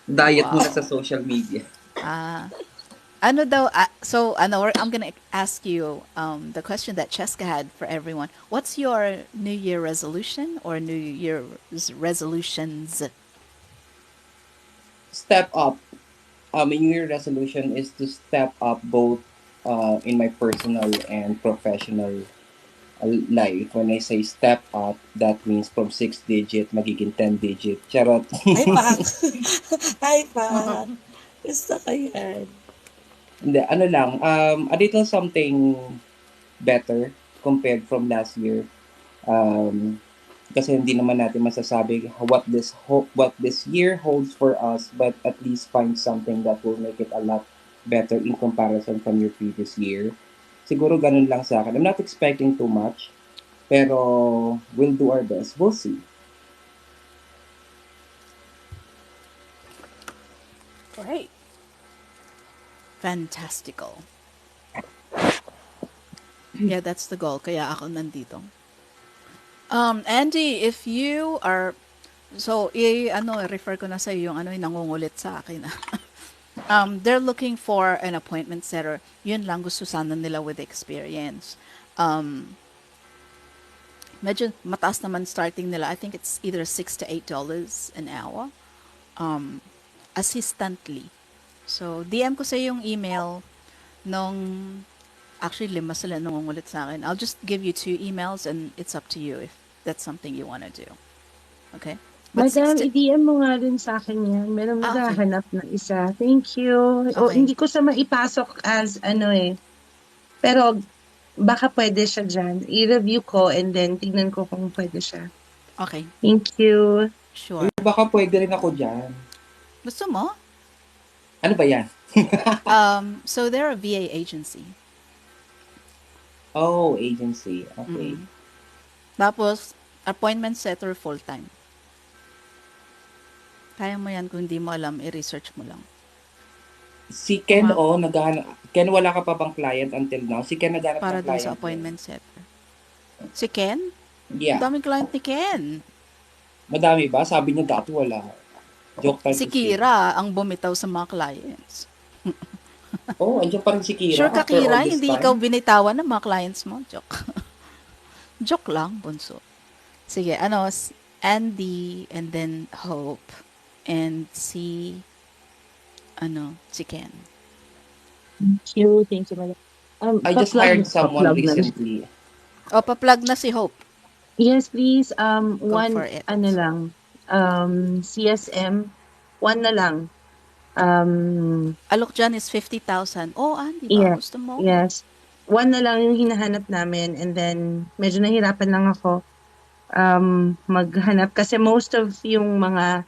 Diet muna sa Wow. social media. Ano daw, I'm gonna ask you the question that Cheska had for everyone. What's your New Year resolution or New Year's resolutions? Step up. My New Year resolution is to step up both in my personal and professional life. When I say step up, that means from 6 digit, magiging 10 digit. Charot. Hi, Pak! Hi, Pak! Gusto ko yan. Hindi, ano lang, a little something better compared from last year. Kasi hindi naman natin masasabi what this year holds for us, but at least find something that will make it a lot better in comparison from your previous year. Siguro ganun lang sa akin. I'm not expecting too much, pero we'll do our best. We'll see. Great. Fantastical. Yeah, that's the goal. Kaya ako nandito. Andy, if you are so refer ko na sa iyo yung yung nangungulit sa akin. They're looking for an appointment setter. Yun lang gusto sana nila with experience. Medyo mataas naman starting nila. I think it's either $6 to $8 an hour. Assistantly. So, DM ko sa yung email nung actually 5 sila nangungulit sa akin. I'll just give you 2 emails and it's up to you if that's something you want to do. Okay? But Madam, 60 i-DM mo nga rin sa akin yan. Meron okay. naghahanap ng isa. Thank you. O, Okay. hindi ko siya maipasok as Pero baka pwede siya dyan. I-review ko and then tignan ko kung pwede siya. Okay. Thank you. Sure. Baka pwede rin ako dyan. Gusto mo? Ano ba yan? So they're a VA agency. Oh, agency. Okay. Tapos, appointment setter full-time. Kaya mo yan kung di mo alam, i-research mo lang. Si Ken, Tuma- Ken, wala ka pa bang client until now? Si Ken naghanap Para ng dun client. sa appointment setter. Si Ken? Yeah. Daming client ni Ken. Madami ba? Sabi niya dati wala. Joke time Si to say. Kira ang bumitaw sa mga clients. Oh, andiyan pa rin si Kira. Sure ka, after all Kira? this Hindi time. ikaw binitawan ng mga clients mo? Joke. Joke lang, bunso. Sige, Andy, and then Hope, and si Ken. Thank you. Thank you, madam. I just hired someone recently. O, pa-plug na si Hope. Yes, please. Go One, for it. CSM. One na lang. Alok dyan is 50,000. Oh, Andy, Yeah, ba? Gusto mo? yes. One na lang yung hinahanap namin and then medyo nahirapan lang ako maghanap kasi most of yung mga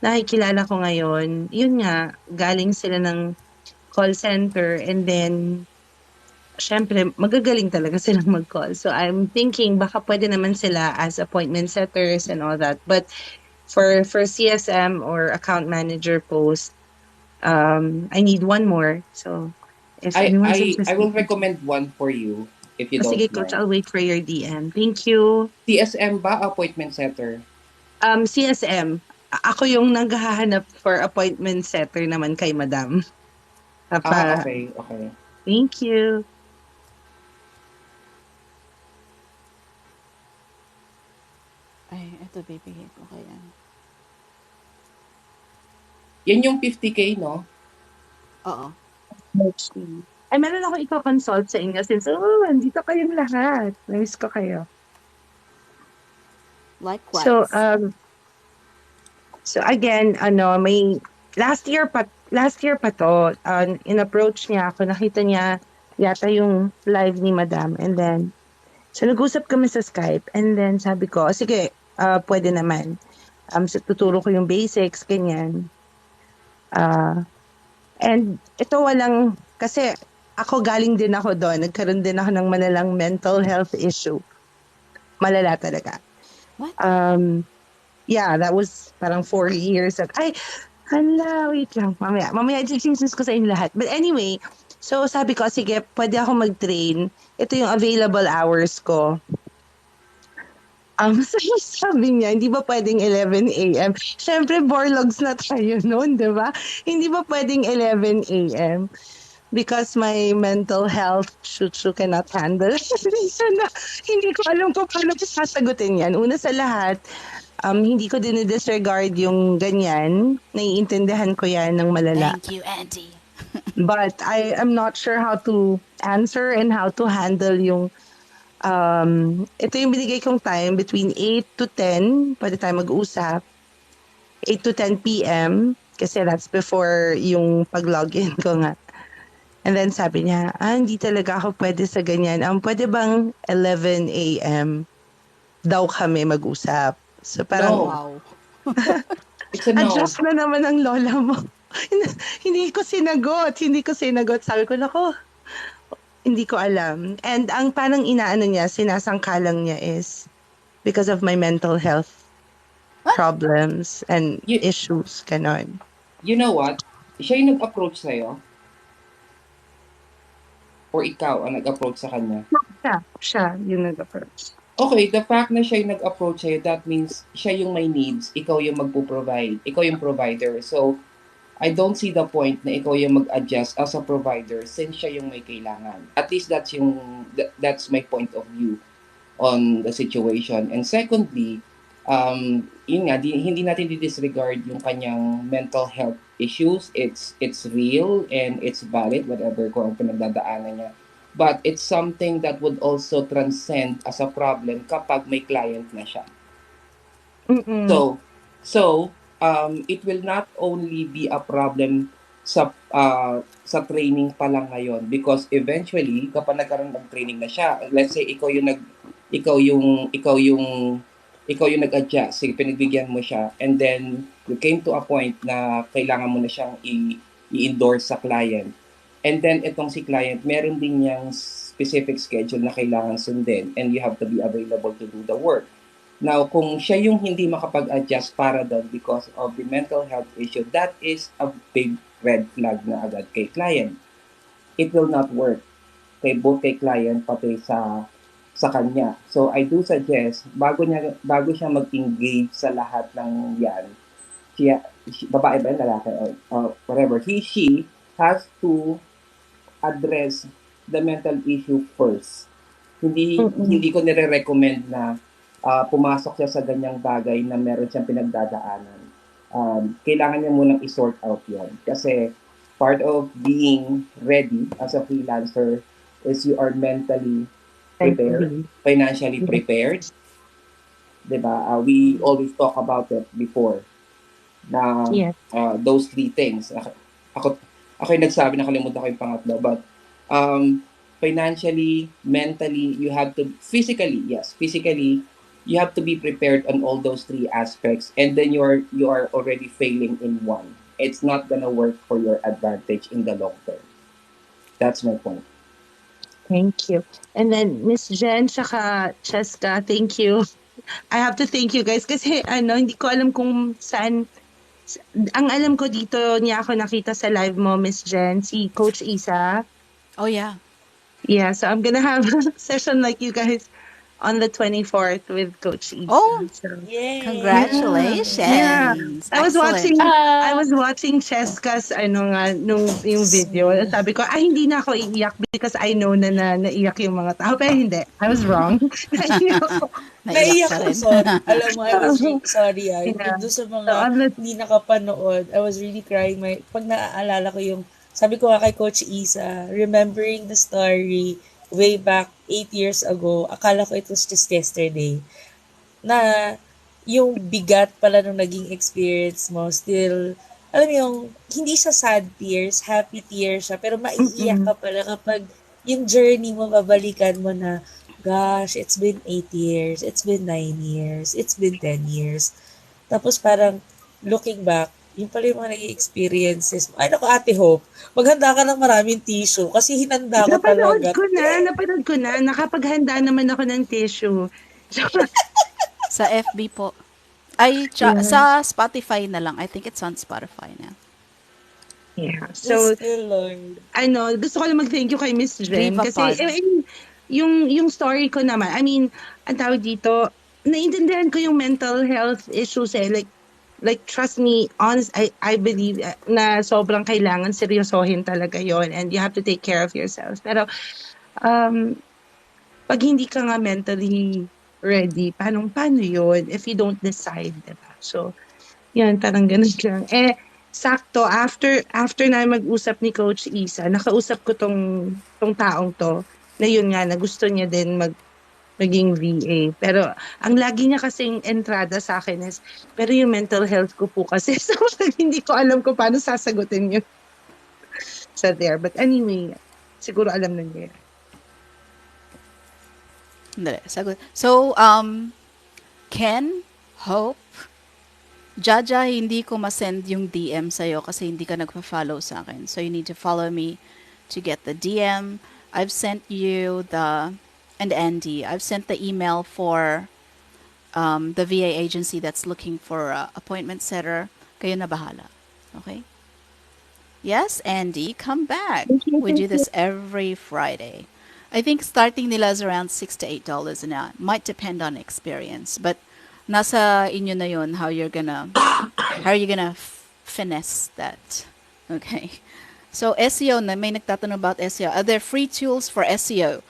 nakikilala ko ngayon, yun nga, galing sila ng call center and then syempre magagaling talaga silang mag-call. So I'm thinking baka pwede naman sila as appointment setters and all that. But for CSM or account manager post, I need one more. So if anyone's interested. I will recommend one for you if you Sige, don't Coach, mind. I'll wait for your DM. Thank you. CSM ba? Appointment setter? CSM. Ako yung naghahanap for appointment setter naman kay Madam. Okay. Thank you. Ay, ito bibigay ko kaya. Yan yung 50K, no? Oo. Ay, meron ako iko-consult sa inyo since, andito kayong lahat. Nice ko kayo. Likewise. So again, may last year pa to, in-approach niya ako, nakita niya yata yung live ni Madam and then so nag-usap kami sa Skype and then sabi ko, sige, pwede naman. So tuturo ko yung basics, ganyan. And ito kasi ako galing din ako doon. Nagkaroon din ako ng malalang mental health issue. Malala talaga. What? Yeah, that was parang 4 years. Ay, hala, wait lang. Mamaya, i-chismis ko sa inyo lahat. But anyway, so sabi ko, sige, pwede ako mag-train. Ito yung available hours ko. So sabi niya, hindi ba pwedeng 11 a.m.? Siyempre, borlogs na tayo noon, di ba? Hindi ba pwedeng 11 a.m.? Because my mental health chuchu cannot handle. Reason na hindi ko alam kung paano ko sasagutin yan. Una sa lahat, hindi ko dinidisregard yung ganyan. Naiintindihan ko yan ng malala. Thank you, Auntie. But I am not sure how to answer and how to handle yung ito yung binigay kong time between 8 to 10. Pwede tayo mag-usap. 8 to 10 p.m. Kasi that's before yung pag-login ko nga. And then sabi niya, hindi talaga ako pwede sa ganyan. Pwede bang 11 a.m. daw kami mag-usap? So parang, No. Wow. It's a no. adjust na naman ang lola mo. Hindi ko sinagot. Sabi ko, nako, hindi ko alam. And ang parang inaano niya, sinasangkalang niya is because of my mental health problems and issues, ganon. You know what? Siya yung nag-approach sa'yo? Or ikaw ang nag-approach sa kanya? Siya yung nag-approach. Okay, the fact na siya yung nag-approach sa'yo, that means siya yung may needs, ikaw yung magpo-provide, ikaw yung provider. So, I don't see the point na ikaw yung mag-adjust as a provider since siya yung may kailangan. At least that's my point of view on the situation. And secondly, yun nga, hindi natin disregard yung kanyang mental health issues. It's real and it's valid, whatever kung ang pinagdadaanan niya. But it's something that would also transcend as a problem kapag may client na siya. Mm-mm. So, it will not only be a problem sa training pa lang ngayon because eventually kapag nagkaroon ng training na siya, let's say ikaw yung nag-adjust, sige, pinagbigyan mo siya, and then you came to a point na kailangan mo na siyang i-endorse sa client. And then itong si client, meron din niyang specific schedule na kailangan sundin and you have to be available to do the work. Now, kung siya yung hindi makapag-adjust para doon because of the mental health issue, that is a big red flag na agad kay client. It will not work both kay client pati sa kanya. So, I do suggest, bago siya mag-engage sa lahat ng yan, babae ba, lalaki, or whatever, she has to address the mental issue first. Hindi ko nire-recommend na pumasok siya sa ganyang bagay na meron siyang pinagdadaanan. Kailangan niya munang i-sort out yan. Kasi part of being ready as a freelancer is you are mentally prepared, financially prepared. Diba? We always talk about it before. Na those three things. Ako yung nagsabi, nakalimutan ko yung pangatlo. But financially, mentally, you have to, physically, you have to be prepared on all those three aspects. And then you are already failing in one. It's not gonna work for your advantage in the long term. That's my point. Thank you. And then Miss Jen saka Cheska, thank you. I have to thank you guys kasi hindi ko alam kung saan. Ang alam ko dito niya ako nakita sa live mo, Miss Jen, si Coach Isa. Oh, yeah. Yeah, so I'm gonna have a session like you guys on the 24th with Coach Isa. Oh, so, congratulations. Yeah. I was Excellent. watching Cheska's yung video. Sabi ko, hindi na ako iiyak because I know na naiyak yung mga tao. Pero hindi. I was wrong. Naiyak pa ako, rin. sorry. Alam mo, I was really sorry. Yeah. Doon sa mga hindi nakapanood, I was really crying. Pag naaalala ko yung, sabi ko nga kay Coach Isa, remembering the story way back 8 years ago, akala ko it was just yesterday, na yung bigat pala nung naging experience mo, still, alam mo yung, hindi siya sad tears, happy tears siya, pero maiiyak ka pala kapag yung journey mo, babalikan mo na, gosh, it's been 8 years, it's been 9 years, it's been 10 years. Tapos parang, looking back, Yung pala yung mga naging experiences mo. Ay, naku, Ate Hope, maghanda ka ng maraming tissue kasi hinanda ko talaga. Napanood ko na. Nakapaghanda naman ako ng tissue. Sa FB po. Ay, Yeah. sa Spotify na lang. I think it's on Spotify now. Yeah. Diyos So, ko, Lord. gusto ko lang mag-thank you kay Miss Jen Viva kasi Pod. yung story ko naman, I mean, ang tawag dito, naiintindihan ko yung mental health issues like trust me, honest, I believe na sobrang kailangan seryosohin talaga yon and you have to take care of yourself. Pero um pag hindi ka nga mentally ready, paano yun if you don't decide, diba? So, yan, parang ganun lang. Sakto, after na mag-usap ni Coach Isa, nakausap ko tong taong to, na yun nga, na gusto niya din maging VA. Pero, ang lagi niya kasing entrada sa akin is, pero yung mental health ko po kasi, so hindi ko alam kung paano sasagutin yun sa there. But anyway, siguro alam na niya. Hindi, sagot. So, Ken, Hope, Jaja, hindi ko masend yung DM sa'yo kasi hindi ka nagpa-follow sa akin. So, you need to follow me to get the DM. I've sent you and Andy, I've sent the email for the VA agency that's looking for a appointment setter. Kayo na bahala. Okay? Yes, Andy, come back. We do this every Friday. I think starting nila is around $6 to $8 an hour. Might depend on experience, but nasa inyo na yun how you gonna finesse that. Okay. So SEO na may nagtatanong about SEO. Are there free tools for SEO?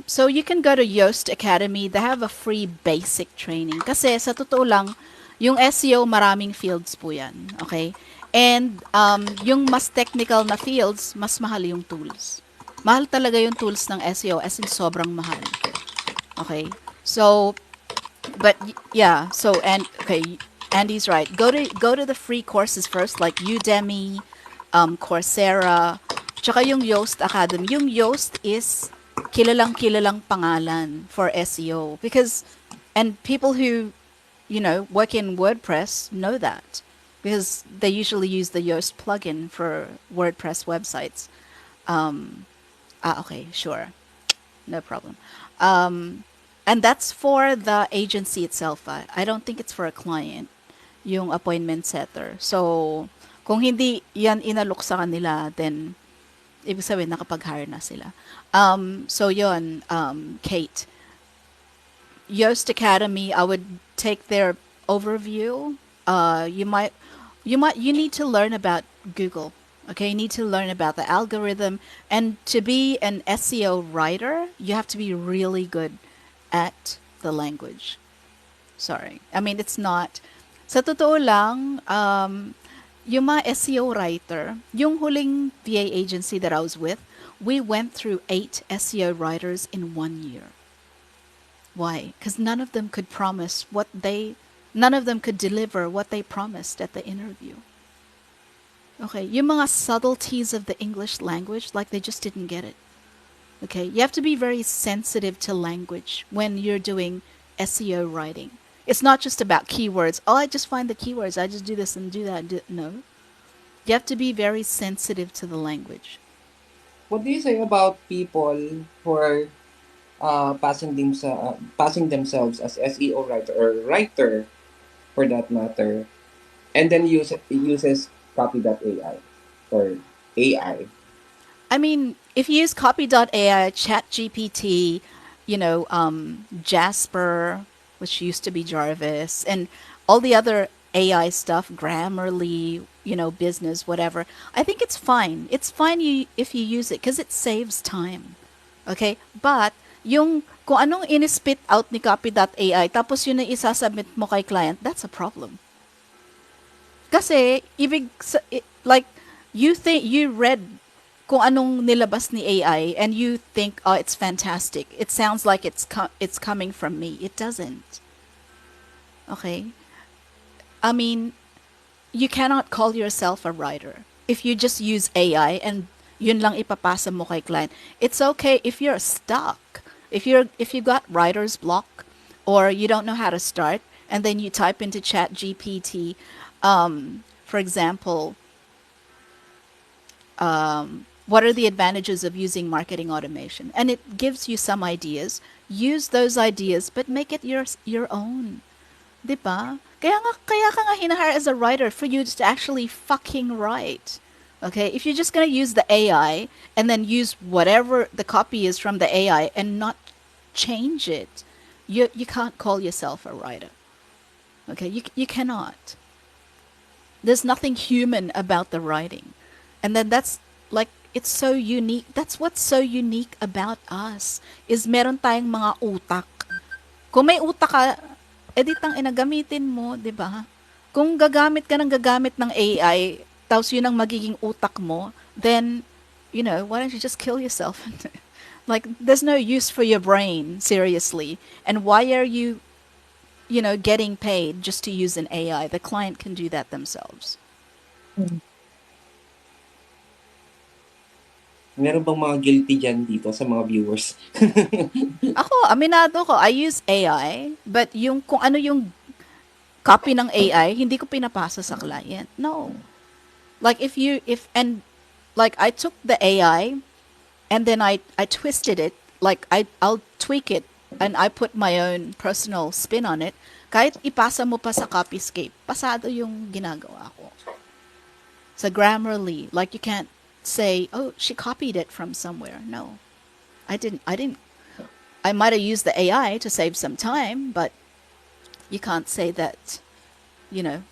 So you can go to Yoast Academy. They have a free basic training. Kasi sa totoo lang, yung SEO maraming fields po yan. Okay? And yung mas technical na fields, mas mahal yung tools. Mahal talaga yung tools ng SEO as in sobrang mahal. Okay? So, but yeah, so Andy's right. Go to the free courses first, like Udemy, Coursera, tsaka yung Yoast Academy. Yung Yoast is kilalang pangalan for SEO because and people who work in WordPress know that because they usually use the Yoast plugin for WordPress websites. Okay, sure. No problem. And that's for the agency itself. I don't think it's for a client, yung appointment setter. So, kung hindi yan inalok sa kanila, then ibig sabihin nakapag-hire na sila. So yun, Kate. Yoast Academy, I would take their overview. You need to learn about Google. Okay, you need to learn about the algorithm, and to be an SEO writer, you have to be really good at the language. Sorry. I mean, it's not. Sa totoo lang, yung mga SEO writer, yung huling VA agency that I was with, we went through 8 SEO writers in 1 year. Why? Because none of them could deliver what they promised at the interview. Okay, yung mga subtleties of the English language, like they just didn't get it. Okay, you have to be very sensitive to language when you're doing SEO writing. It's not just about keywords. Oh, I just find the keywords. I just do this and do that. No. You have to be very sensitive to the language. What do you say about people who are passing themselves as SEO writer or writer for that matter, and then uses copy.ai or AI? I mean, if you use copy.ai, ChatGPT, Jasper, which used to be Jarvis, and all the other AI stuff, Grammarly, business, whatever, I think it's fine. It's fine if you use it because it saves time. Okay? But, kung anong in-spit out ni copy.ai, tapos yun na isasubmit mo kay client, that's a problem. Kasi, you read kung anong nilabas ni AI and you think, oh, it's fantastic. It sounds like it's coming from me. It doesn't. Okay? I mean, you cannot call yourself a writer if you just use AI and yun lang ipapasa mo kay client. It's okay if you're stuck. If you got writer's block or you don't know how to start and then you type into ChatGPT, For example, what are the advantages of using marketing automation? And it gives you some ideas. Use those ideas, but make it your own. Diba? Kaya ka nga hinahire as a writer for you to actually fucking write. Okay? If you're just gonna use the AI and then use whatever the copy is from the AI and not change it, you can't call yourself a writer. Okay? You cannot. There's nothing human about the writing. And then that's like, it's so unique. That's what's so unique about us, is meron tayong mga utak. Kung may utak ka, editang inagamitin mo, di ba? Kung gagamit ka ng AI, tapos yun ang magiging utak mo, then, why don't you just kill yourself? Like, there's no use for your brain, seriously. And why are you, getting paid just to use an AI? The client can do that themselves. Meron bang mga guilty dyan dito sa mga viewers? Ako, aminado ko, I use AI, but kung ano yung copy ng AI, hindi ko pinapasa sa client. No. Like, like, I took the AI, and then I twisted it, like, I'll tweak it, and I put my own personal spin on it. Kahit ipasa mo pa sa Copyscape, pasado yung ginagawa ko. Sa Grammarly, like, you can't say, oh, she copied it from somewhere. No, I didn't. I might have used the AI to save some time, but you can't say that,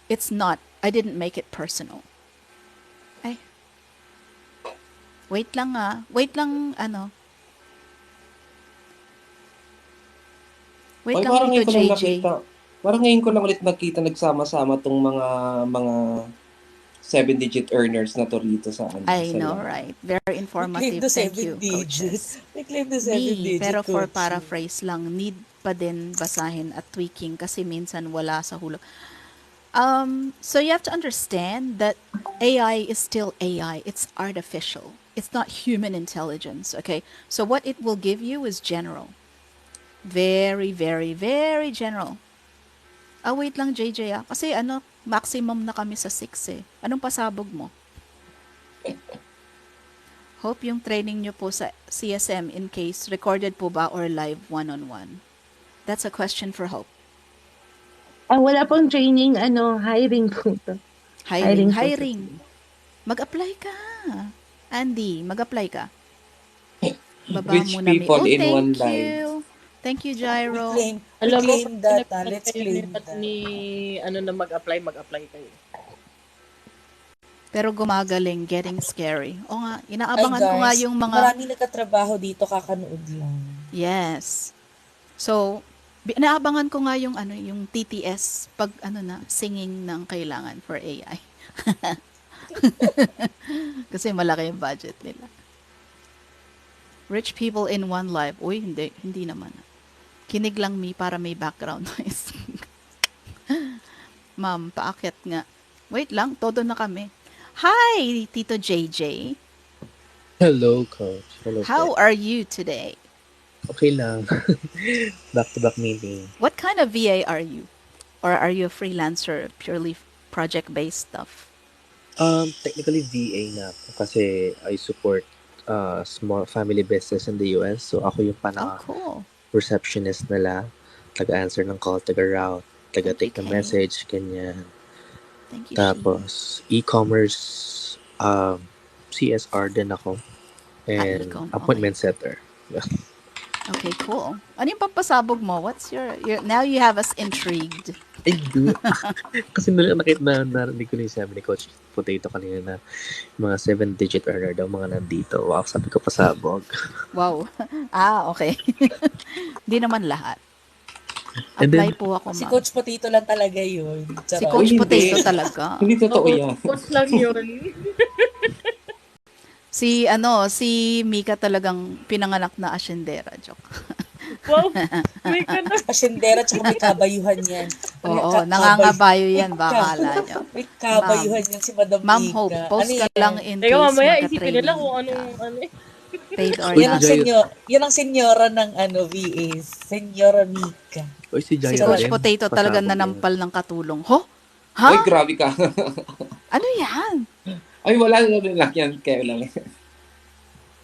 it's not, I didn't make it personal. Ay. Wait lang, Wait lang, Wait lang, Parang ngayon Tito ko lang JJ. nakita. Parang ngayon ko lang ulit nakita nagsama-sama tong mga 7-digit earners na to rito sa I sa know, live. right? Very informative. Thank you, coaches. We claim the 7-digit, Pero for coach. paraphrase lang, need pa din basahin at tweaking kasi minsan wala sa hulog. So you have to understand that AI is still AI. It's artificial. It's not human intelligence, okay? So what it will give you is general. Very, very, very general. Wait lang, JJ, Kasi maximum na kami sa 6 eh. Anong pasabog mo? Hope yung training nyo po sa CSM in case recorded po ba or live one-on-one. That's a question for Hope. Wala pong training, hiring po to. Hiring. po. Mag-apply ka. Andy, mag-apply ka. Baba Rich muna people in one thank life. you. Thank you, Gyro. We Alam mo, claim that. Let's kayo claim that. na mag-apply kayo. Pero gumagaling, getting scary. O nga, Ay inaabangan ko nga guys, yung mga... maraming nagtatrabaho dito, kakanood lang. Yes. So, inaabangan ko nga yung yung TTS pag singing ng kailangan for AI. Kasi malaki yung budget nila. Rich people in one life. Uy, hindi naman. Kinig lang para may background noise. Ma'am, paakyat nga. Wait lang, todo na kami. Hi, Tito JJ. Hello, Coach. Hello, How are you today? Okay lang. Back-to-back meeting. What kind of VA are you? Or are you a freelancer, purely project-based stuff? Technically VA na ako kasi I support small family business in the US. So ako yung Cool. receptionist nila, taga-answer ng call, taga-route, taga-take ng Okay. message, ganyan. Thank you, Tapos e-commerce, CSR din ako, and e-com, appointment setter. Okay, cool. Ano yung pampasabog mo? What's your now you have us intrigued. I do. Kasi narinig ko yung sabi ni Coach Potato kanina na mga 7-digit earner daw mga nandito. Wow, sabi ko pasabog. Wow. Okay. Hindi naman lahat. And Apply then, po ako, Si ma'am. Coach Potato lang talaga yun. Si Charot. Coach Hindi. Potato talaga. Hindi totoo yan. Post lang yun. Si Mika talagang pinanganak na asyendera. Joke. Wow, may ka na. Asyendera tsaka may kabayuhan yan. Oo, nangangabayo yan. Bakala nyo. May kabayuhan yan si Madam Ma'am Mika. Hope, post Ano ka yan? lang in Teka, case mamaya isipin magka-training nila kung ka. anong Paid or Uy, not. Yan ang senyora ng VA. Senyora Mika. si Si Jaya Coach rin, Potato talagang pasabog yan. nanampal ng katulong. Ho? Ha? Ay, grabe ka. Ano yan? Ay, wala lang yan. Kaya lang.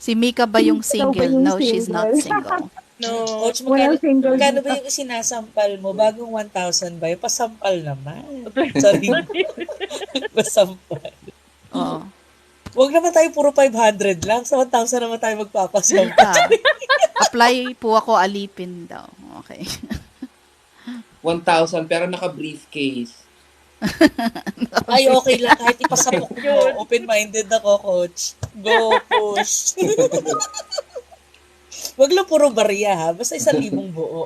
Si Mika ba yung Ikaw ba single? yung No, she's not single? single. No. Coach, Walang single magkano dito. ba yung sinasampal mo? Bagong 1,000 ba? Yung pasampal naman. Sorry. Pasampal. Oo. Huwag naman tayo puro 500 lang. Sa 1,000 naman tayo magpapasampal. Apply po ako alipin daw. Okay. 1,000 pero naka-briefcase. Ay, okay lang. Kahit ipasapok mo. Open-minded ako, coach. Go, push. Wag lang puro barya, ha? Basta 1,000 buo.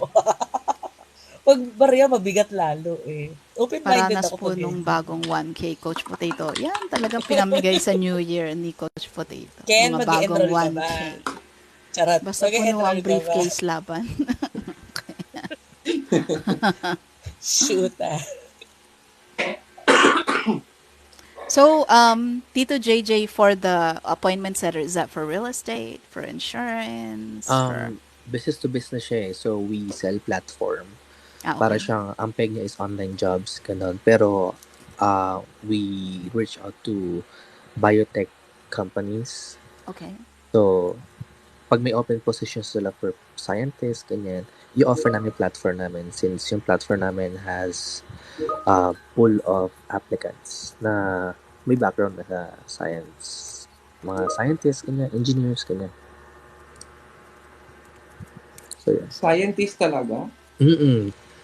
Pag barya, mabigat lalo, eh. Open-minded Paranas ako po pag nung bagong 1K Coach Potato. Yan talagang pinamigay sa New Year ni Coach Potato. Ken, Mga bagong mag-enroll ka ba? 1K. Charot. Basta puno ang briefcase laban. Shoot, ah. So, Tito JJ, for the appointment setter, is that for real estate, for insurance, for... Business to business siya eh. So, we sell platform. Para okay. siyang, ang peg niya is online jobs, ganun. Pero, we reach out to biotech companies. Okay. So, pag may open positions sila for scientists, ganyan, i-offer namin platform namin since yung platform namin has pool of applicants na may background na sa science. Mga scientists, ganyan, engineers, ganyan. So, yeah. Scientist talaga?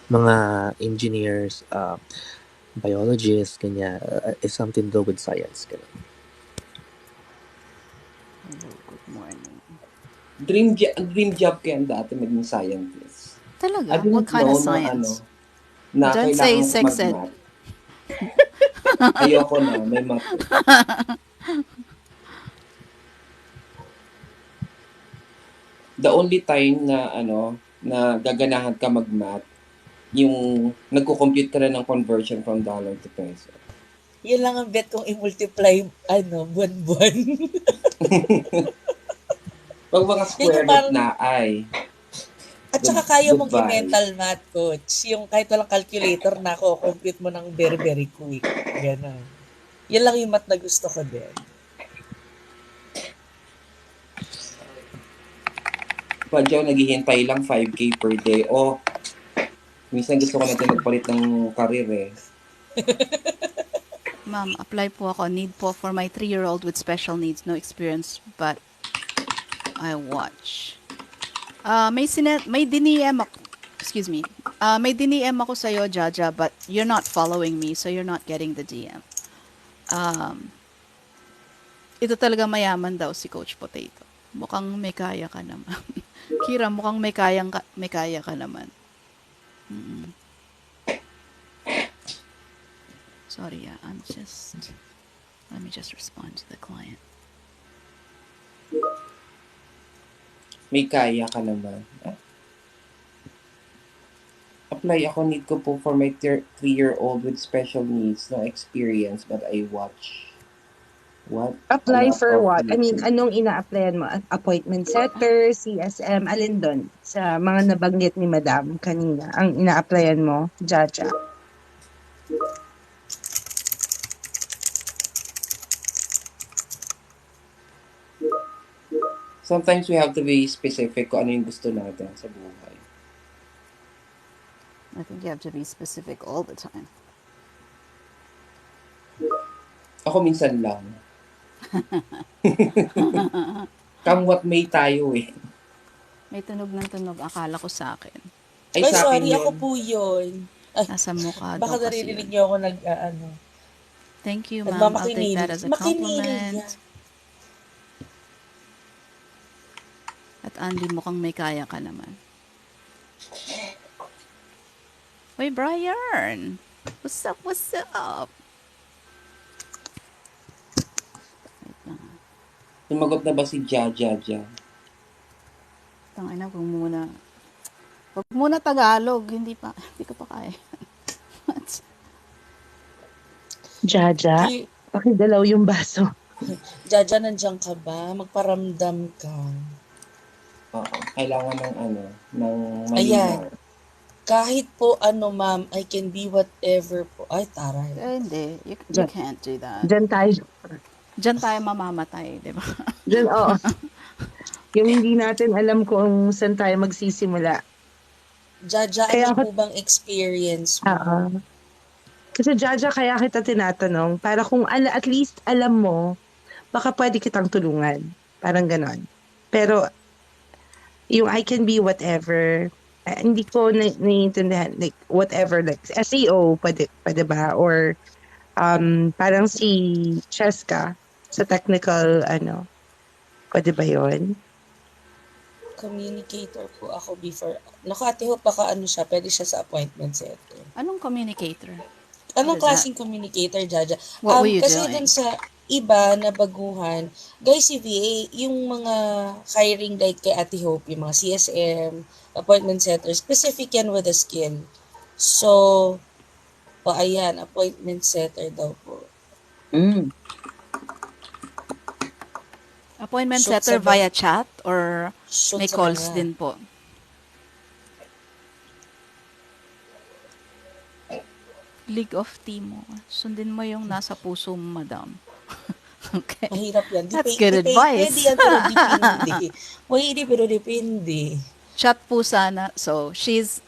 Mga engineers, biologists, ganyan, is something to do with science. Ganyan. Hello, good morning. Dream job ko yan dati maging scientist. Talaga? I didn't What kind of know science? Na Don't kailangan say mo sex ed. mag-math. Ayoko na, may math. The only time na na gaganahan ka mag-math, yung nagko-compute ka na ng conversion from dollar to peso. Yun lang ang bet kong i-multiply, buwan-buwan. Pag mga square root na ay. At saka kaya mong Goodbye. i-mental math, coach. Yung kahit walang calculator na compute mo ng very, very quick. Gano'n. Yan lang yung math na gusto ko din. Padyaw, naghihintay lang 5K per day. O, minsan gusto ko natin magpalit ng career eh. Ma'am, apply po ako. Need po for my 3-year-old with special needs. No experience, but I watch. May diniem ako. Excuse me. May diniem ako sa'yo, Jaja, but you're not following me, so you're not getting the DM. Ito talaga mayaman daw si Coach Potato. Mukhang may kaya ka naman. Kira, mukhang may kaya ka naman. Sorry, let me just respond to the client. May kaya ka naman. Apply ako, need ko po for my 3-year-old with special needs, no experience, but I watch. What? Apply for what? I mean, anong ina-applyan mo? Appointment setter, CSM, alin doon? Sa mga nabanggit ni Madam kanina, ang ina-applyan mo, Jaja? Sometimes we have to be specific kung ano yung gusto natin sa buhay. I think you have to be specific all the time. Ako minsan lang. Come what may tayo eh. May tunog ng tunog. Akala ko sa akin. Ay, sa akin sorry, yun. ako po yun. Ay, Nasa mukha baka daw kasi naririnig yun. niyo ako Thank you, ma'am. I'll take that as a compliment. At Andy, mukhang may kaya ka naman. Uy, Brian! What's up? What's up? Wait lang. Sumagot na ba si Jaja dyan? Tangina, Wag muna Tagalog. Hindi ko pa kaya. Jaja, pakidalaw yung baso. Jaja, nandiyan ka ba? Magparamdam ka. Oo. Kailangan ng Ayan. malinaw. Kahit po ano, ma'am, I can be whatever po. Ay, taray. Hindi. You Diyan, can't do that. diyan tayo. Diyan tayo mamamatay, di ba? Diyan, oo. Yung hindi natin alam kung saan tayo magsisimula. Jaja, Kaya ano ako, po bang experience mo? kasi Jaja, kaya kita tinatanong, para kung at least alam mo, baka pwede kitang tulungan. Parang ganon. Pero, yung I can be whatever, hindi ko naiintindihan, like, whatever, like, SEO, pwede ba? Or, parang si Cheska, sa technical, pwede ba yun? Communicator po ako before. Naku, Hope, baka ano siya, pwede siya sa appointment setter. Anong communicator? Anong What is that? klaseng communicator, Jaja? What were you Kasi doing? dun sa iba na baguhan, guys, si VA, yung mga hiring like kay Ate Hope, yung mga CSM, appointment setter, specific yan with a skill. So, ayan, appointment setter daw po. Mm. Appointment Shoot setter sa ba- via chat or Shoot may sa calls kanya. din po? League of Timo. Sundin mo yung nasa puso mo, madam. Okay. Mahirap yan. That's good advice. Pwede yan, pero depende. Pwede, pero depende. Chat po sana. So, she's,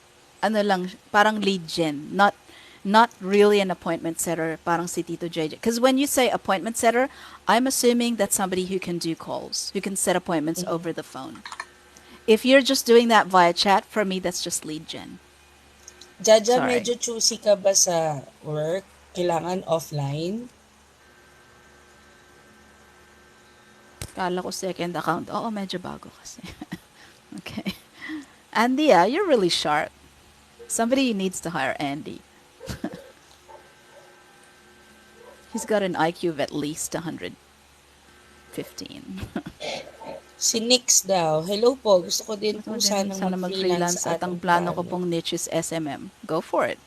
parang lead gen. Not really an appointment setter, parang si Tito JJ. Because when you say appointment setter, I'm assuming that's somebody who can do calls, who can set appointments over the phone. If you're just doing that via chat, for me, that's just lead gen. Jaja, Sorry. medyo choosy ka ba sa work? Kailangan offline? Kala ko second account. Oo, medyo bago kasi. Okay. Andy, you're really sharp. Somebody needs to hire Andy. He's got an IQ of at least 115. Si Nix daw. Hello po. Gusto ko din po sanang Sana mag-freelance mag-freelance at ang plano ko pong niche is SMM. Go for it.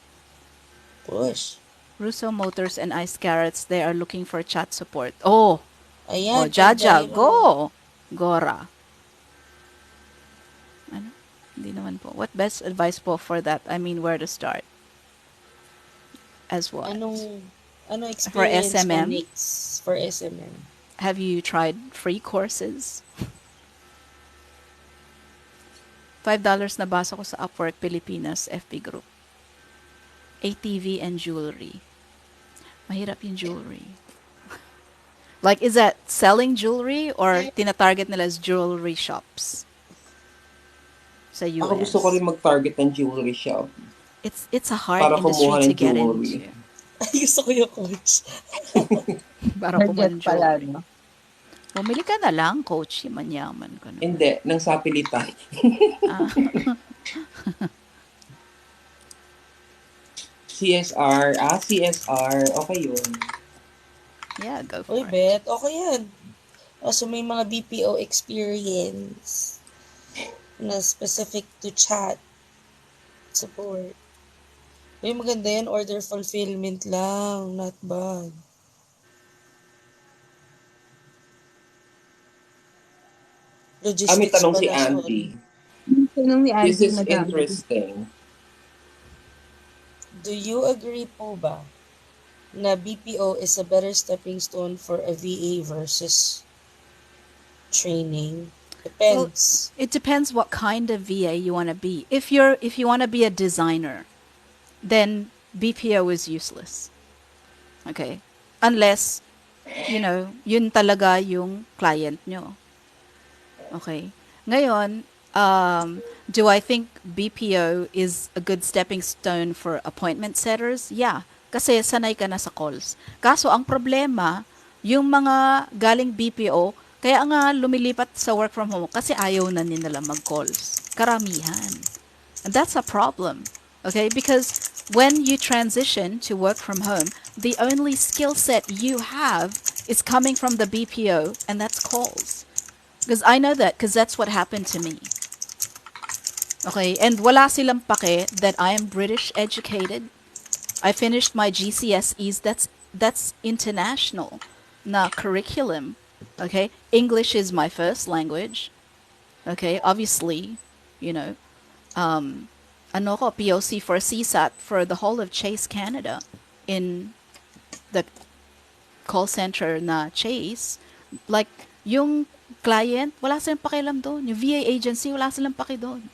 Push. Russo Motors and Ice Carrots, they are looking for chat support. Oh, Ayan. Jaja, Jairo. go! Gora. Ano? Hindi naman po. What best advice po for that? I mean, where to start? As what? Anong experience For mo, SMM? Nix? For SMM. Have you tried free courses? $5 na basa ko sa Upwork Pilipinas FB group. ATV and jewelry. Mahirap yung jewelry. Like, is that selling jewelry or tinatarget nila as jewelry shops? Sa US. Ako gusto ko rin mag-target ng jewelry shop. It's a hard Para industry kumuha to ng get jewelry. into. Ay, gusto ko yung coach. Para kumuha ng Budget pala, jewelry. no? Bumili ka na lang, coach. Manyaman ka na. Hindi, ng sapilitan. Ah. CSR, okay yun. Yeah, go Uy, for it. Bet, okay yan. So, may mga BPO experience na specific to chat support. Uy, maganda yan. Order fulfillment lang. Not bad. May Logistics tanong si pala, Andy. sorry. Tanong ni This Andy, is madami. interesting. Do you agree po ba na BPO is a better stepping stone for a VA versus training? Depends. It depends what kind of VA you want to be. If you want to be a designer, then BPO is useless. Okay? Unless, yun talaga yung client nyo. Okay? Ngayon, do I think BPO is a good stepping stone for appointment setters? Yeah. Kasi sanay ka na sa calls. Kaso ang problema, yung mga galing BPO, kaya nga lumilipat sa work from home kasi ayaw na nila mag-calls. Karamihan. And that's a problem. Okay? Because when you transition to work from home, the only skill set you have is coming from the BPO, and that's calls. Because I know that, because that's what happened to me. Okay? And wala silang pake that I am British educated. I finished my GCSEs. That's international na curriculum. Okay? English is my first language. Okay? Obviously, ano ko, POC for CSAT for the whole of Chase Canada in the call center na Chase. Like, yung client, wala silang pakialam doon. Yung VA agency, wala silang paki doon.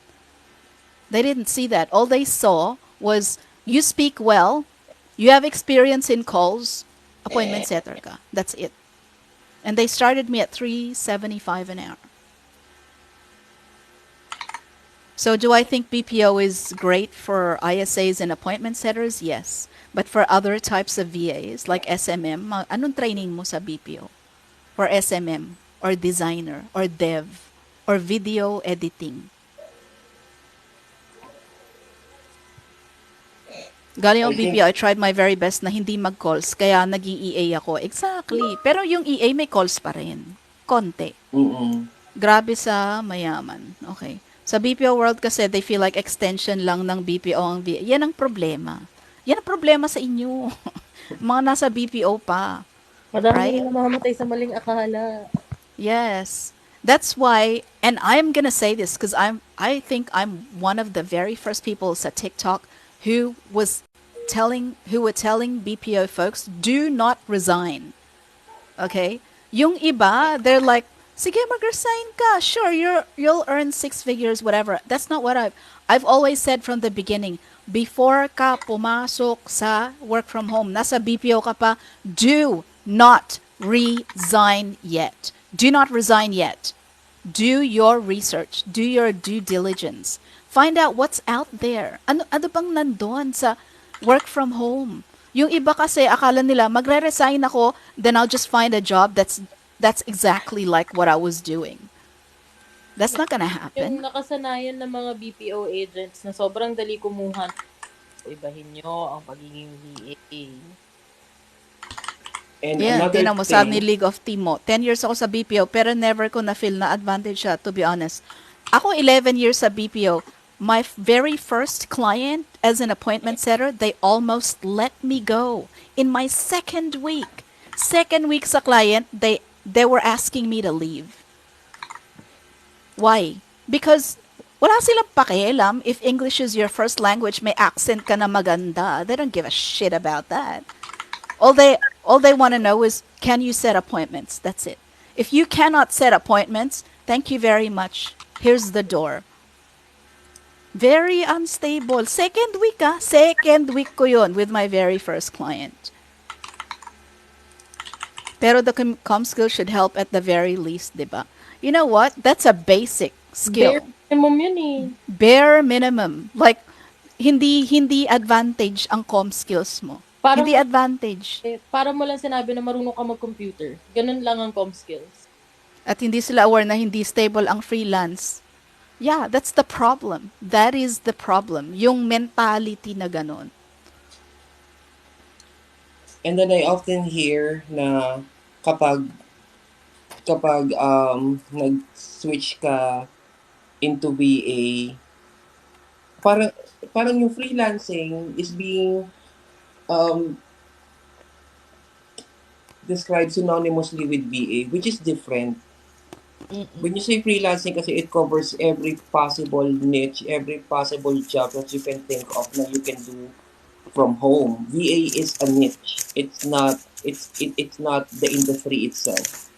They didn't see that. All they saw was, you speak well, you have experience in calls, appointment setter ka. That's it. And they started me at $3.75 an hour. So do I think BPO is great for ISAs and appointment setters? Yes. But for other types of VAs, like SMM, anong training mo sa BPO? For SMM, or designer, or dev, or video editing? Galing I ako think, BPO, I tried my very best na hindi mag-calls, kaya naging EA ako. Exactly. Pero yung EA may calls pa rin. Konti. mm Grabe sa mayaman. Okay. Sa BPO world kasi, they feel like extension lang ng BPO ang VA. Yan ang problema. Yan ang problema sa inyo. Mga nasa BPO pa. Madami Right? na mamamatay sa maling akala. Yes. That's why, and I'm gonna say this because I think I'm one of the very first people sa TikTok who were telling BPO folks, do not resign. Okay? Yung iba, they're like, sige, mag-resign ka. Sure, you'll earn 6 figures, whatever. That's not what I've always said from the beginning. Before ka pumasok sa work from home, nasa BPO ka pa, do not resign yet. Do not resign yet. Do your research. Do your due diligence. Find out what's out there. Ano bang nandun sa work from home? Yung iba kasi akala nila magre-resign ako, then I'll just find a job that's exactly like what I was doing. That's not gonna Yung happen. nakasanayan ng mga BPO agents na sobrang dali kumuha, ibahin nyo ang pagiging VA. And Yeah, another tinan mo, sabi ni thing, League of Timo, 10 years ako sa BPO, pero never ko na-feel na advantage siya, to be honest. Ako, 11 years sa BPO. My very first client as an appointment setter, they almost let me go. In my second week sa client, they were asking me to leave. Why? Because wala silang pakialam if English is your first language, may accent ka na maganda. They don't give a shit about that. All they want to know is, can you set appointments? That's it. If you cannot set appointments, thank you very much. Here's the door. Very unstable. Second week ko yun with my very first client. Pero the com skill should help at the very least, diba? You know what? That's a basic skill. Bare minimum yun eh. Bare minimum. Like, hindi advantage ang com skills mo. Parang, Hindi advantage. para mo lang sinabi na marunong ka mag-computer. Ganun lang ang com skills. At hindi sila aware na hindi stable ang freelance. Yeah, that's the problem. That is the problem. Yung mentality na ganon. and then I often hear na kapag nag-switch ka into VA, parang parang yung freelancing is being um, described synonymously with VA, which is different. When you say freelancing kasi it covers every possible niche, every possible job that you can think of na you can do from home. VA is a niche. It's not the industry itself.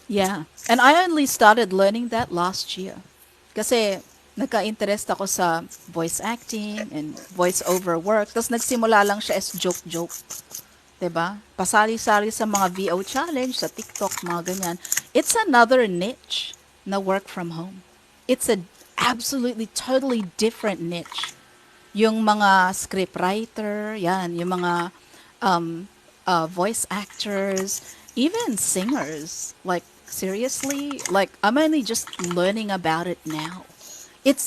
Yeah. And I only started learning that last year. Kasi nagka-interest ako sa voice acting and voice-over work. Tapos nagsimula lang siya as joke-joke. 'Di ba? Pasali-sali sa mga VO challenge, sa TikTok, mga ganyan. It's another niche na work from home. It's a absolutely, totally different niche. Yung mga scriptwriter, yan, yung mga voice actors, even singers. Like, seriously? Like, I'm only just learning about it now.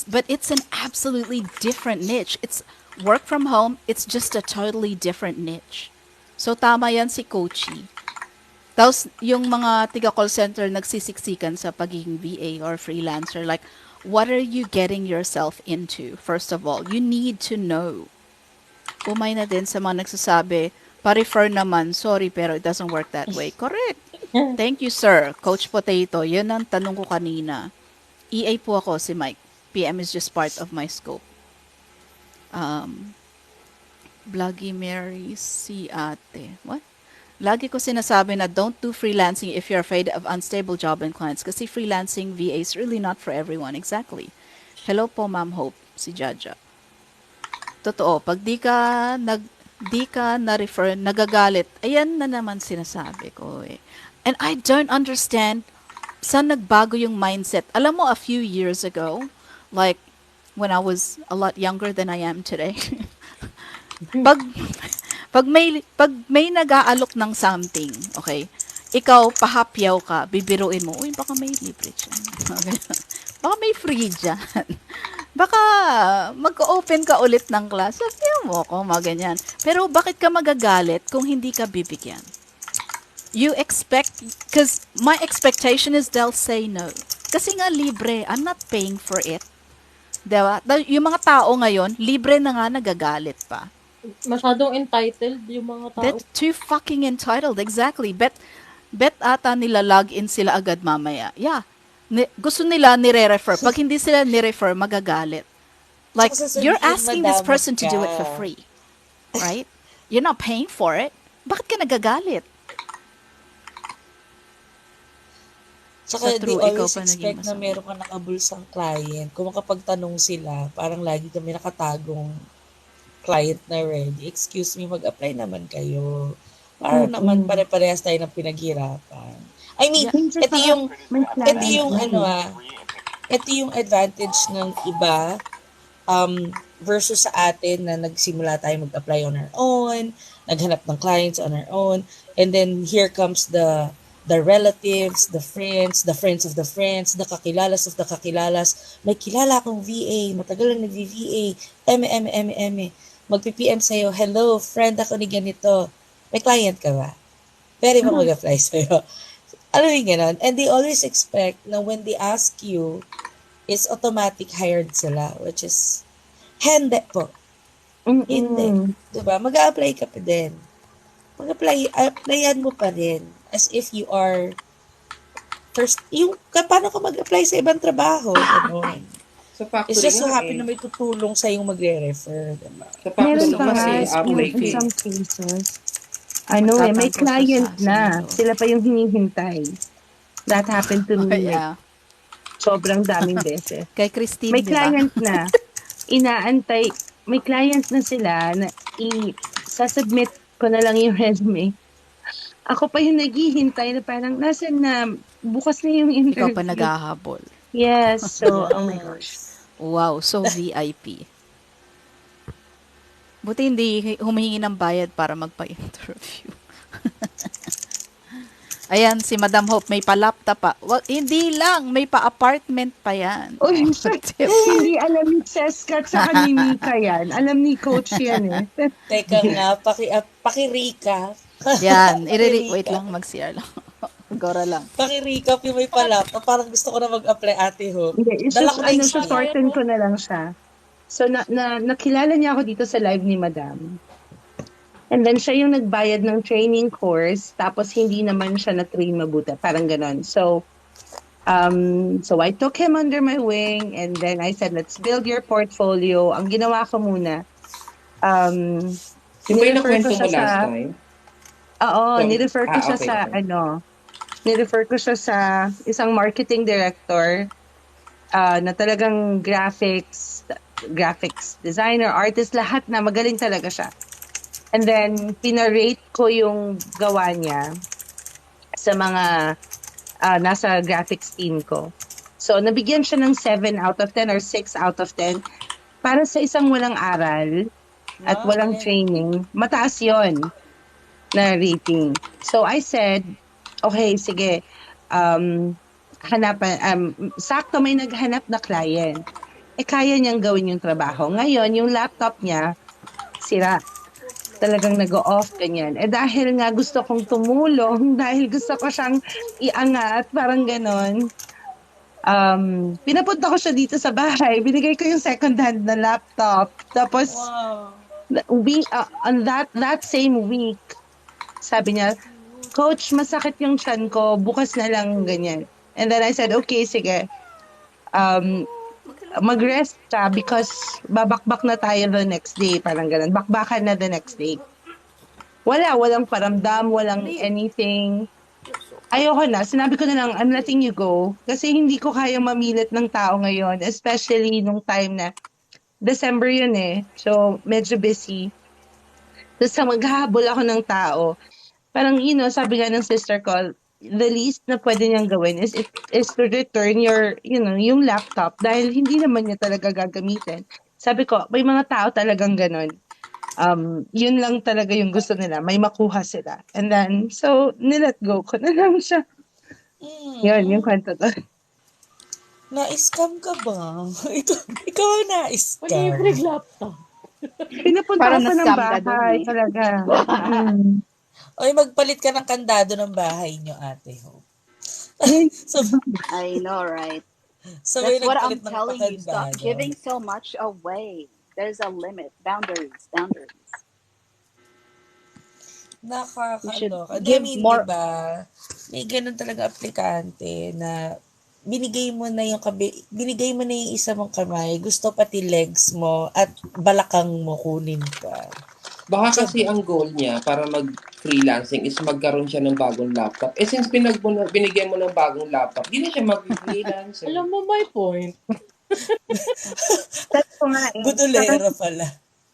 But it's an absolutely different niche. It's work from home, it's just a totally different niche. So, tama yan si Kochi. Tapos, yung mga tiga-call center nagsisiksikan sa pagiging VA or freelancer, like, what are you getting yourself into? First of all, you need to know. Umay na din sa mga nagsasabi, pa-refer naman, sorry, pero it doesn't work that way. Correct. Thank you, sir. Coach Potato, yun ang tanong ko kanina. EA po ako, si Mike. PM is just part of my scope. Bloody Mary si ate. What? Lagi ko sinasabi na don't do freelancing if you're afraid of unstable job and clients kasi freelancing VA is really not for everyone. Exactly. Hello po, Ma'am Hope, si Jaja. Totoo, pag di ka na-refer, nagagalit. Ayan na naman sinasabi ko eh. And I don't understand saan nagbago yung mindset. Alam mo, a few years ago, like when I was a lot younger than I am today, pag pag may nag-aalok ng something, okay, ikaw pahapyaw ka, bibiruin mo, uy, baka may libre dyan. Baka may free dyan. Baka mag-open ka ulit ng class, sabihin mo ko, mga ganyan. Pero bakit ka magagalit kung hindi ka bibigyan? You expect, because my expectation is they'll say no. Kasi nga libre, I'm not paying for it. Diba? Yung mga tao ngayon, libre na nga nagagalit pa. Masyadong entitled yung mga tao. They're too fucking entitled. Exactly. Bet ata nila log-in sila agad mamaya. Yeah. Gusto nila nire-refer. Pag hindi sila nire-refer, magagalit. Like, you're asking this person to do it for free. Right? You're not paying for it. Bakit ka nagagalit? Saka Sa they true, ikaw always pa naging expect na masama. meron ka nakabulsang client. Kung makapagtanong sila, parang lagi kami nakatagong client na ready. Excuse me, mag-apply naman kayo. Para naman pare-parehas tayo ng pinaghirapan. I mean, Yeah. ito yung advantage ng iba versus sa atin na nagsimula tayo mag-apply on our own, naghanap ng clients on our own, and then here comes the relatives, the friends of the friends, the kakilalas of the kakilalas. May kilala akong VA, matagal na nag-VA, eme. Magpi-PM sa'yo, hello, friend ako ni ganito. May client ka ba? Pwede ba mag-apply sa'yo? Ano yung gano'n? And they always expect na when they ask you, is automatic hired sila, which is, hindi po. Hindi. Diba? Mag-a-apply ka pa din. Applyan mo pa rin as if you are first, paano ka mag-apply sa ibang trabaho? Gano'n. Sa factory It's just so nga happy na may tutulong sa yung magre-refer. Diba? Sa factory Meron Gusto pa nga nga, kasi apply in ka some eh. cases, may Magtatangos ka client sa na. mundo. Sila pa yung hinihintay. That happened to Oh, me like yeah. sobrang daming beses. Kay Christine, May di ba? client na, inaantay, may client na sila na sasubmit ko na lang yung resume. Ako pa yung naghihintay na parang nasan na, bukas na yung Ikaw pa interview. naghahabol. Yes, so, oh my gosh. Wow, so VIP. Buti hindi humihingi ng bayad para magpa-interview. Ayan, si Madam Hope, may pa-laptop pa. Hindi lang, may pa-apartment pa yan. Oh, Diba? hindi alam ni Cheska at saka ni Mika yan. Alam ni Coach yan eh. Teka nga, paki-recap. Yan, wait lang, mag-CR lang. Gora lang. Paki-recap yung may palap. Parang gusto ko na mag-apply, Ate Hope. Hindi, Dala ko na yung shorten ko na lang siya. So, nakilala niya ako dito sa live ni Madam. And then, siya yung nagbayad ng training course, tapos hindi naman siya na-train mabuti. Parang ganon. So I took him under my wing, and then I said, let's build your portfolio. Ang ginawa ko muna, Yung ba yung nakwento mo last time? Oo, nirefer ko siya okay, sa, okay. nirefer ko siya sa isang marketing director na talagang graphics designer, artist, lahat na magaling talaga siya. And then, pinarate ko yung gawa niya sa mga nasa graphics team ko. So, nabigyan siya ng 7 out of 10 or 6 out of 10 para sa isang walang aral at walang training. Mataas yon na rating. So, I said, okay, sige, sakto may naghanap na client. Kaya niyang gawin yung trabaho. Ngayon, yung laptop niya, sira. Talagang nag-off, ganyan. Dahil nga gusto kong tumulong, dahil gusto ko siyang iangat, parang ganon, pinapunta ko siya dito sa bahay. Binigay ko yung second-hand na laptop. Tapos, on that same week, sabi niya, Coach, masakit yung tiyan ko, bukas na lang, ganyan. And then I said, okay, sige. mag-rest ka because babakbak na tayo the next day, parang ganun. Bakbakan na the next day. Walang paramdam, walang anything. Ayoko na. Sinabi ko na lang, I'm letting you go. Kasi hindi ko kaya mamilit ng tao ngayon. Especially nung time na December yun eh. So, medyo busy. Tapos maghahabol ako ng tao. Parang, sabi nga ng sister ko, the least na pwede niyang gawin is to return yung laptop dahil hindi naman niya talaga gagamitin. Sabi ko, may mga tao talagang ganun. Yun lang talaga yung gusto nila. May makuha sila. And then, so, nilet go ko na lang siya. Yun, yung kwento to. Na-scam ka ba? Ikaw ang na-scam. Libreng laptop. Pinapunta Parang ko pa ng na-scam ka dun bahay eh. talaga. Mm. Oy, magpalit ka ng kandado ng bahay nyo, ate Hope. So, I know, right? so That's what I'm nagpalit ng telling you. Stop pakandado. giving so much away. There's a limit. Boundaries. You should Nakakaloka. I give mean, more. diba, may ganun talaga aplikante na binigay mo na yung isa mong kamay, gusto pati legs mo at balakang mo kunin pa. Baka kasi ang goal niya para mag-freelancing is magkaroon siya ng bagong laptop. Eh since binigyan mo ng bagong laptop, di na siya mag-freelance. Alam mo, my point. That's ko nga eh. Budolera pala.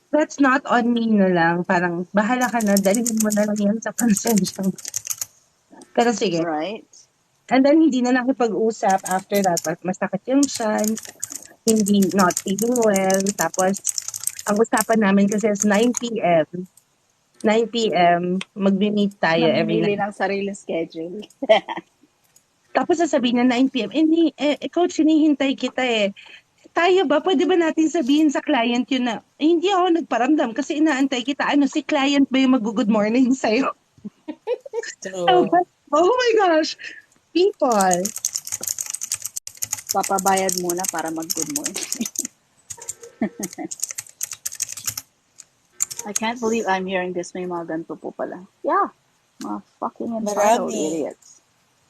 That's not on me na lang. Parang, bahala ka na, dalhin mo na lang yan sa konsensya mo. Pero sige. Right? And then, hindi na nakipag-usap after that. Masakit yung tiyan, hindi not feeling well. Tapos, ang usapan namin kasi is 9 p.m. 9 p.m. Magbi-meet tayo every Namimili night. ng sariling schedule. Tapos sasabihin niya 9 p.m. Coach, hinihintay kita eh. Tayo ba? Pwede ba natin sabihin sa client yun na, hindi ako nagparamdam kasi inaantay kita. Si client ba yung mag-good morning sa'yo? True. Oh my gosh! People. Papabayad muna para mag-good morning. I can't believe I'm hearing this. May mga ganito po pala. Yeah. Mga fucking entitled Marami. idiots.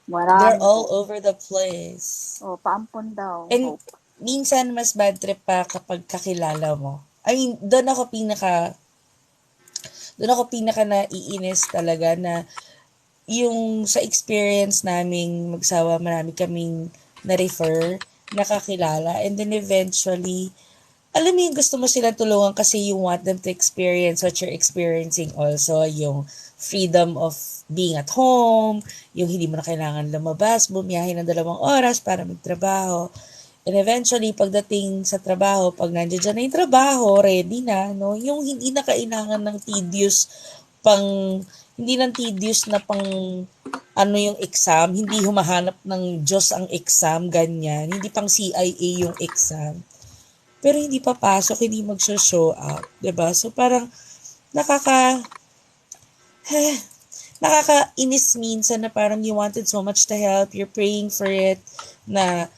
They're Marami all po. over the place. Paampon daw. And Hope. minsan mas bad trip pa kapag kakilala mo. I mean, doon ako pinaka naiinis talaga na yung sa experience naming magsawa, marami kaming na-refer, nakakilala, and then eventually, alam mo yung gusto mo sila tulungan kasi you want them to experience what you're experiencing also, yung freedom of being at home, yung hindi mo na kailangan lumabas, bumiyahe ng 2 oras para magtrabaho. And eventually, pagdating sa trabaho, pag nandiyan dyan na yung trabaho, ready na, no? Yung hindi na kailangan ng hindi lang tedious na yung exam, hindi humahanap ng Diyos ang exam, ganyan. Hindi pang CIA yung exam. Pero hindi papasok, hindi mag-show up, 'di ba? So parang nakakainis minsan na parang you wanted so much to help, you're praying for it, na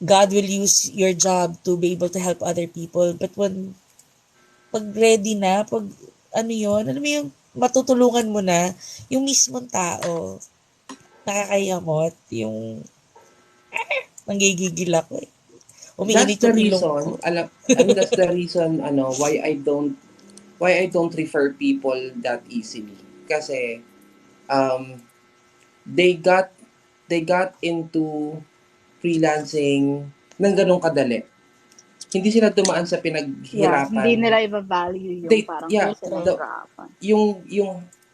God will use your job to be able to help other people. But pag ready na, ano mo yung matutulungan mo na, yung mismong tao, nakakayamot, yung nanggigigil ako eh. Umiinit That's the yung ilong ko. reason, that's the reason why I don't refer people that easily. Kasi they got into freelancing ng ganong kadali. Hindi sila dumaan sa pinaghirapan. Hindi nila i-value yung parang hirapan.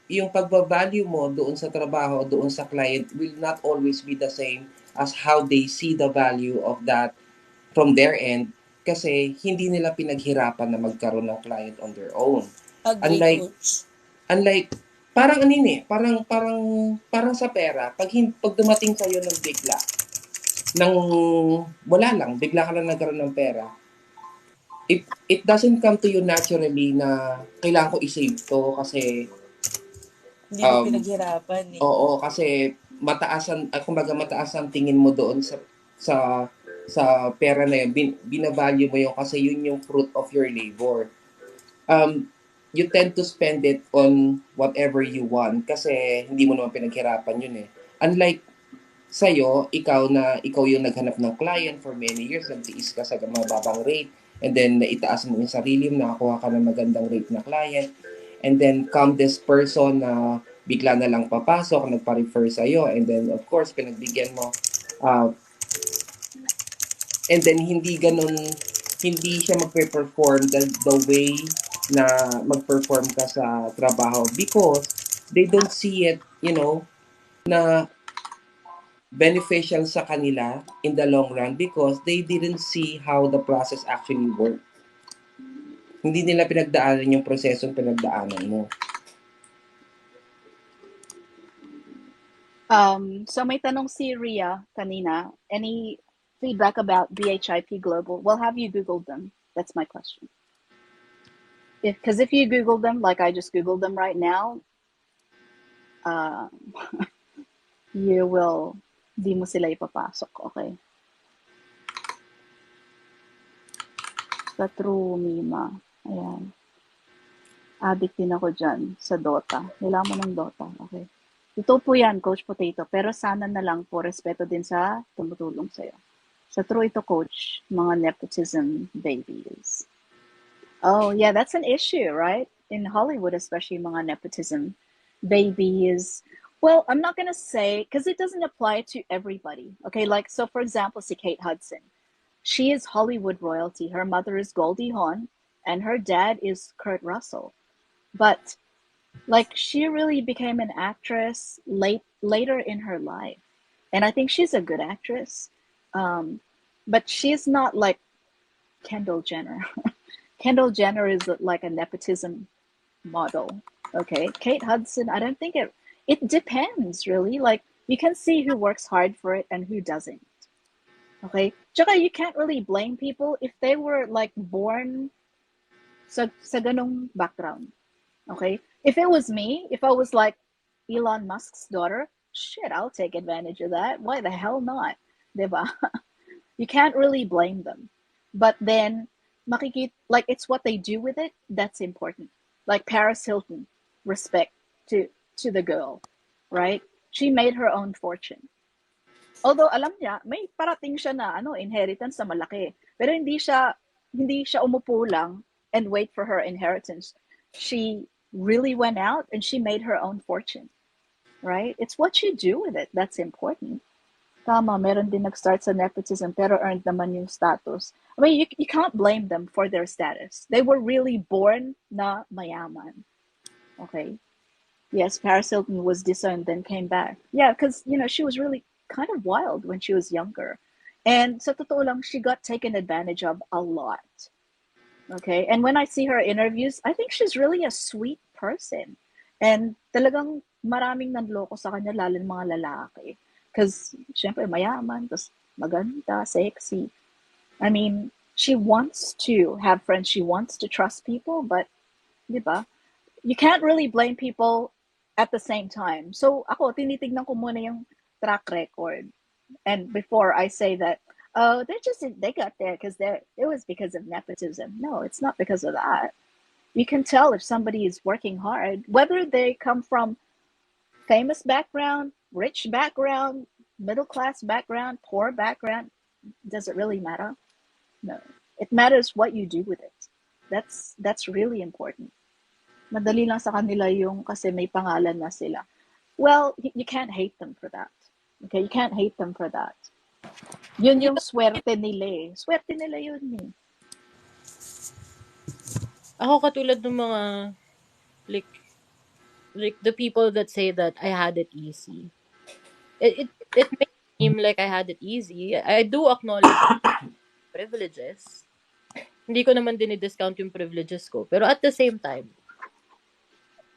Yung pagbavalue mo doon sa trabaho, doon sa client will not always be the same as how they see the value of that from their end kasi hindi nila pinaghirapan na magkaroon ng client on their own. Unlike parang parang sa pera, pag dumating sa iyo ng bigla, wala lang, bigla ka lang nagkaroon ng pera. It doesn't come to you naturally na kailangan ko i-save to kasi hindi mo pinaghirapan eh. Oo, kasi mataas ang tingin mo doon sa pera na yun. Binavalue mo yun kasi yun yung fruit of your labor. You tend to spend it on whatever you want kasi hindi mo naman pinaghirapan yun eh. Unlike sa'yo, ikaw yung naghanap ng client for many years, nagtiis ka sa mababang rate, and then itaas mo yung sarili mo, nakakuha ka ng magandang rate na client, and then come this person na bigla na lang papasok, nagpa-refer sa'yo, and then of course, pinagbigyan mo, and then hindi siya magpe-perform the way na mag-perform ka sa trabaho because they don't see it, na beneficial sa kanila in the long run because they didn't see how the process actually works. Hindi nila pinagdaanan yung prosesong pinagdaanan mo. So may tanong si Ria kanina. Any feedback about BHIP Global? Well, have you Googled them? That's my question. Because if you Google them, like I just Googled them right now, you will, di mo sila ipapasok, okay? Sa True Mima. Ayan. Addict din ako dyan sa Dota. Kailangan mo ng Dota, okay? Ito po yan, Coach Potato. Pero sana na lang po, respeto din sa tumutulong sa'yo. Sa True ito, Coach, mga nepotism babies. Oh, yeah, that's an issue, right? In Hollywood, especially mga nepotism babies. Well, I'm not going to say, because it doesn't apply to everybody. Okay, like, so for example, si Kate Hudson. She is Hollywood royalty. Her mother is Goldie Hawn, and her dad is Kurt Russell. But, like, she really became an actress later in her life. And I think she's a good actress. But she's not like Kendall Jenner. Kendall Jenner is like a nepotism model. Okay, Kate Hudson, I don't think it depends really. Like you can see who works hard for it and who doesn't. Okay, tsaka you can't really blame people if they were like born sa ganong background. Okay, if it was me, if I was like Elon Musk's daughter, shit, I'll take advantage of that. Why the hell not? Diba? You can't really blame them. But then like it's what they do with it that's important. Like Paris Hilton, respect to the girl, right? She made her own fortune. Although alam niya, may parating siya na inheritance na malaki. Pero hindi siya umupo lang and wait for her inheritance. She really went out and she made her own fortune. Right? It's what you do with it that's important. Tama, meron din nag-start sa nepotism pero earned naman yung status. I mean, you can't blame them for their status. They were really born na mayaman. Okay? Yes, Paris Hilton was disowned, then came back. Yeah, because, she was really kind of wild when she was younger. And sa totoo lang, she got taken advantage of a lot. Okay? And when I see her interviews, I think she's really a sweet person. And talagang maraming nanloko sa kanya, lalo mga lalaki. Because, syempre, mayaman, tas maganda, sexy. I mean, she wants to have friends. She wants to trust people, but, diba? You can't really blame people at the same time. So, ako, tinitignan ko muna yung track record. And before I say that, oh, they got there because it was because of nepotism. No, it's not because of that. You can tell if somebody is working hard, whether they come from famous background, rich background, middle class background, poor background, does it really matter? No. It matters what you do with it. That's really important. Madali lang sa kanila yung kasi may pangalan na sila. Well, you can't hate them for that. Okay, you can't hate them for that. Yun yung swerte nila eh. Swerte nila yun eh. Ako katulad ng mga like the people that say that I had it easy. It may seem like I had it easy. I do acknowledge privileges. Hindi ko naman dinidiscount yung privileges ko. Pero at the same time,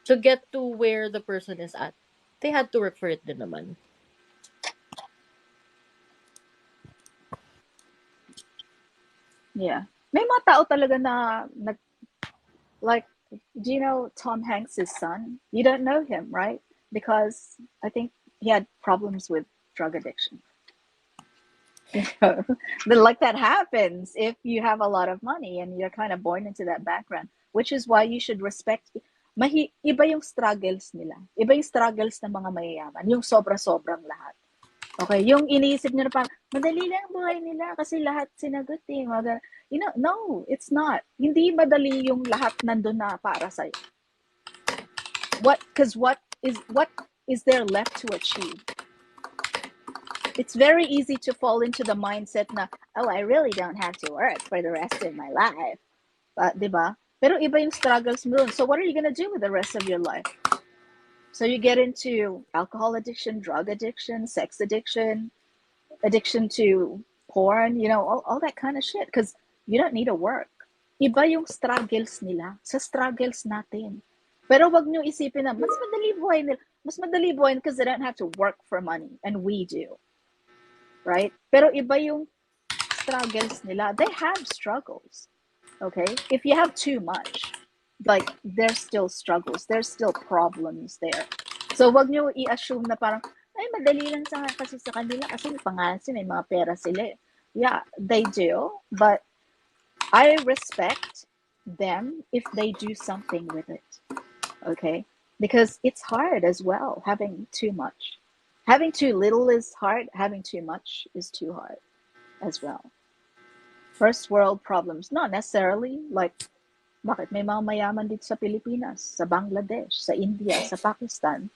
to get to where the person is at, they had to work for it din naman. Yeah. May mga tao talaga na like, do you know Tom Hanks' son? You don't know him, right? Because I think he had problems with drug addiction. Like that happens if you have a lot of money and you're kind of born into that background, which is why you should respect. Iba yung struggles nila. Iba yung struggles ng mga mayayaman. Yung sobra-sobrang lahat. Okay, yung iniisip nyo na parang, madali lang buhay nila kasi lahat sinagot eh. You know, no, it's not. Hindi madali yung lahat nandun na para sa'yo. What is there left to achieve? It's very easy to fall into the mindset na, oh, I really don't have to work for the rest of my life. Diba? Pero iba yung struggles mo dun. So what are you gonna do with the rest of your life? So you get into alcohol addiction, drug addiction, sex addiction, addiction to porn, you know, all that kind of shit. Because you don't need to work. Iba yung struggles nila sa struggles natin. Pero wag nyo isipin na, mas madali buhay nila. Mas madali buhay because they don't have to work for money. And we do. Right? Pero iba yung struggles nila. They have struggles. Okay? If you have too much, like, there's still struggles. There's still problems there. So, wag nyo i-assume na parang, ay, madali lang kasi sa kanila kasi pangasin, may mga pera sila. Yeah, they do. But I respect them if they do something with it. Okay? Because it's hard as well, having too much. Having too little is hard. Having too much is too hard as well. First world problems. Not necessarily like, bakit may mga mayaman dito sa Pilipinas, sa Bangladesh, sa India, sa Pakistan.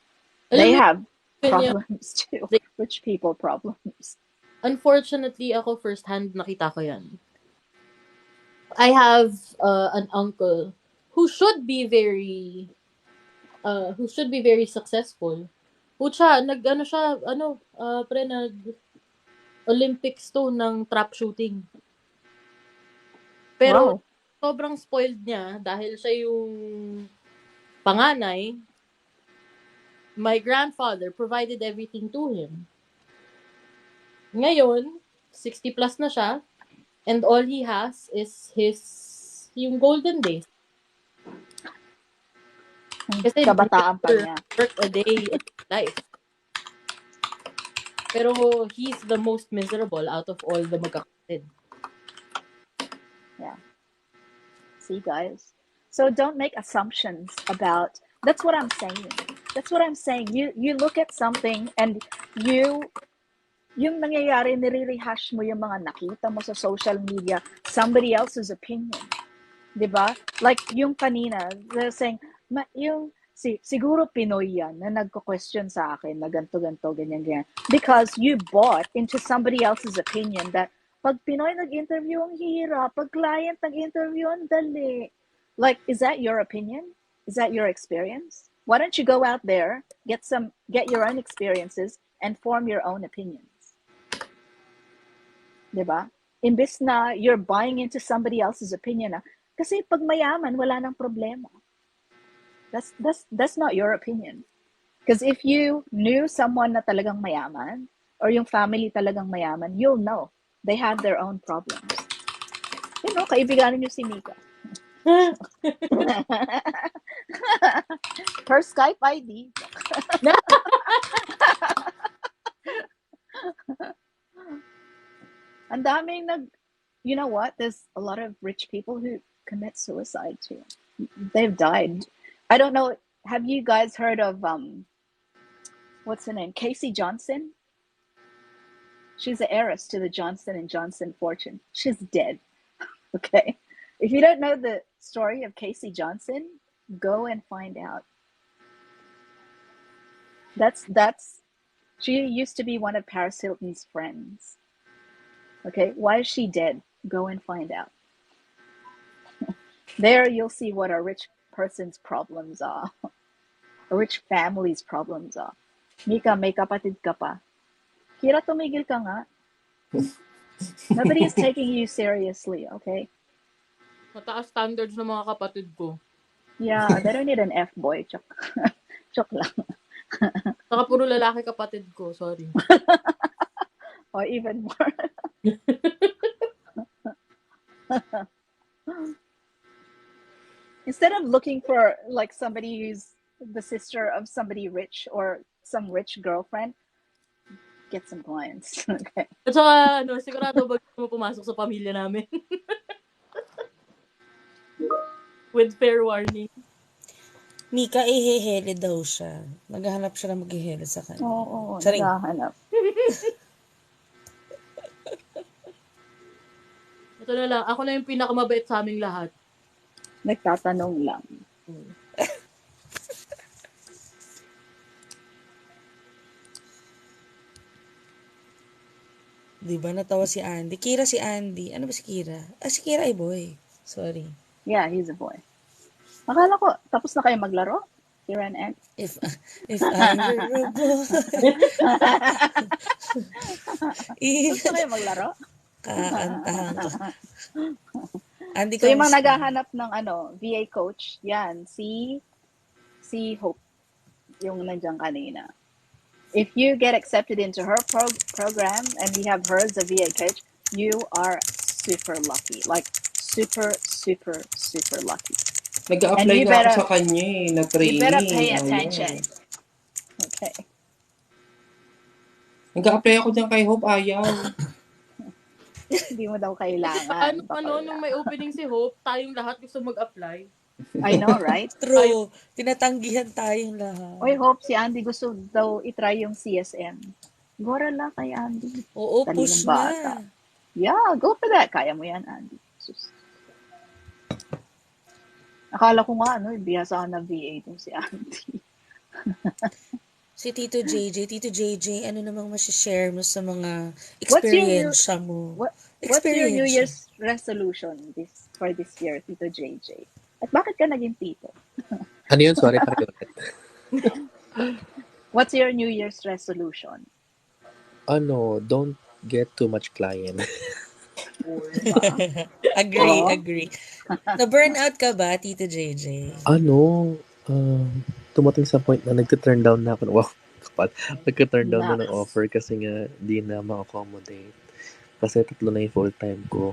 They have problems too. Rich people problems. Unfortunately, ako first-hand nakita ko yan. I have an uncle who should be very successful. Pucha, nag Olympics to ng trap shooting. Pero Wow. sobrang spoiled niya dahil siya yung panganay. My grandfather provided everything to him. Ngayon, 60 plus na siya, and all he has is yung golden days. Kasi kabataan pa niya. Work a day in life. Pero he's the most miserable out of all the magkakapatid. Yeah. See, guys? So don't make assumptions about, that's what I'm saying. That's what I'm saying. You look at something and yung nangyayari, nire-rehash mo yung mga nakita mo sa social media, somebody else's opinion. Diba? Like yung kanina, they're saying, siguro Pinoy yan na nagko-question sa akin na ganto-ganto, ganyan-ganyan. Because you bought into somebody else's opinion that pag Pinoy nag-interview, ang hirap. Pag client nag-interview, ang dali. Like, is that your opinion? Is that your experience? Why don't you go out there, get your own experiences, and form your own opinions? Diba? Imbis na you're buying into somebody else's opinion na, kasi pag mayaman, wala nang problema. That's not your opinion. Because if you knew someone na talagang mayaman, or yung family talagang mayaman, you'll know they have their own problems. You know, kaibiganin niyo si Mika. Her Skype ID. Ang daming you know what? There's a lot of rich people who commit suicide too. They've died. I don't know. Have you guys heard of what's her name? Casey Johnson? She's the heiress to the Johnson & Johnson fortune. She's dead. Okay. If you don't know the story of Casey Johnson, go and find out. She used to be one of Paris Hilton's friends. Okay. Why is she dead? Go and find out. There you'll see what a rich person's problems are. A rich family's problems are. Mika, may kapatid ka pa. Kira, tumigil ka nga. Nobody is taking you seriously, okay? Mataas standards ng mga kapatid ko. Yeah, they don't need an F-boy. Chok lang. Saka puro lalaki kapatid ko, sorry. Or even more. Instead of looking for like somebody who's the sister of somebody rich or some rich girlfriend, get some clients. Okay. At saka, sigurado ba mo pumasok sa pamilya namin? With fair warning. Mika, ihehele daw siya. Naghahanap siya na maghihele sa kanya. Oo, naghahanap. Ito na lang, ako na yung pinakamabait sa aming lahat. Nagtatanong lang. Di ba natawa si Andy? Kira si Andy. Ano ba si Kira? Si Kira ay boy. Sorry. Yeah, he's a boy. Akala ko, tapos na kayo maglaro? Kira and Ant? If I were a boy. Tapos na kayo maglaro? Kakantahan ko. Andy, So, yung mga kamusta? naghahanap ng VA coach, yan, si Hope, yung nandiyan kanina. If you get accepted into her program and you have her as a VA coach, you are super lucky. Like, super, super, super lucky. Nag-a-apply And you nga ako better- sa kanya na You training. better pay Ayun. attention. Okay. Nag-a-apply ako dyan kay Hope, ayaw. Hindi mo daw kailangan. Nung may opening si Hope, tayong lahat gusto mag-apply. I know, right? True. Tinatanggihan tayong lahat. Oy, Hope, si Andy gusto daw itry yung CSM. Gora lang kay Andy. Oo, Talinong push bata. na. Yeah, go for that. Kaya mo yan, Andy. Sus. Akala ko nga, biyasahan na VA itong si Andy. Si Tito JJ, ano namang masishare mo sa mga What's your experience mo? What's your New Year's resolution for this year, Tito JJ? At bakit ka naging tito? Ano yun? Sorry, pakiulit. What's your New Year's resolution? Don't get too much client. Agree. Na-burnout ka ba, Tito JJ? Tumating sa point na nagte-turn down na ako. Wow, kapal. Nagte-turn down na ng Nice. offer kasi nga di na ma-accommodate. Kasi 3 na yung full-time ko.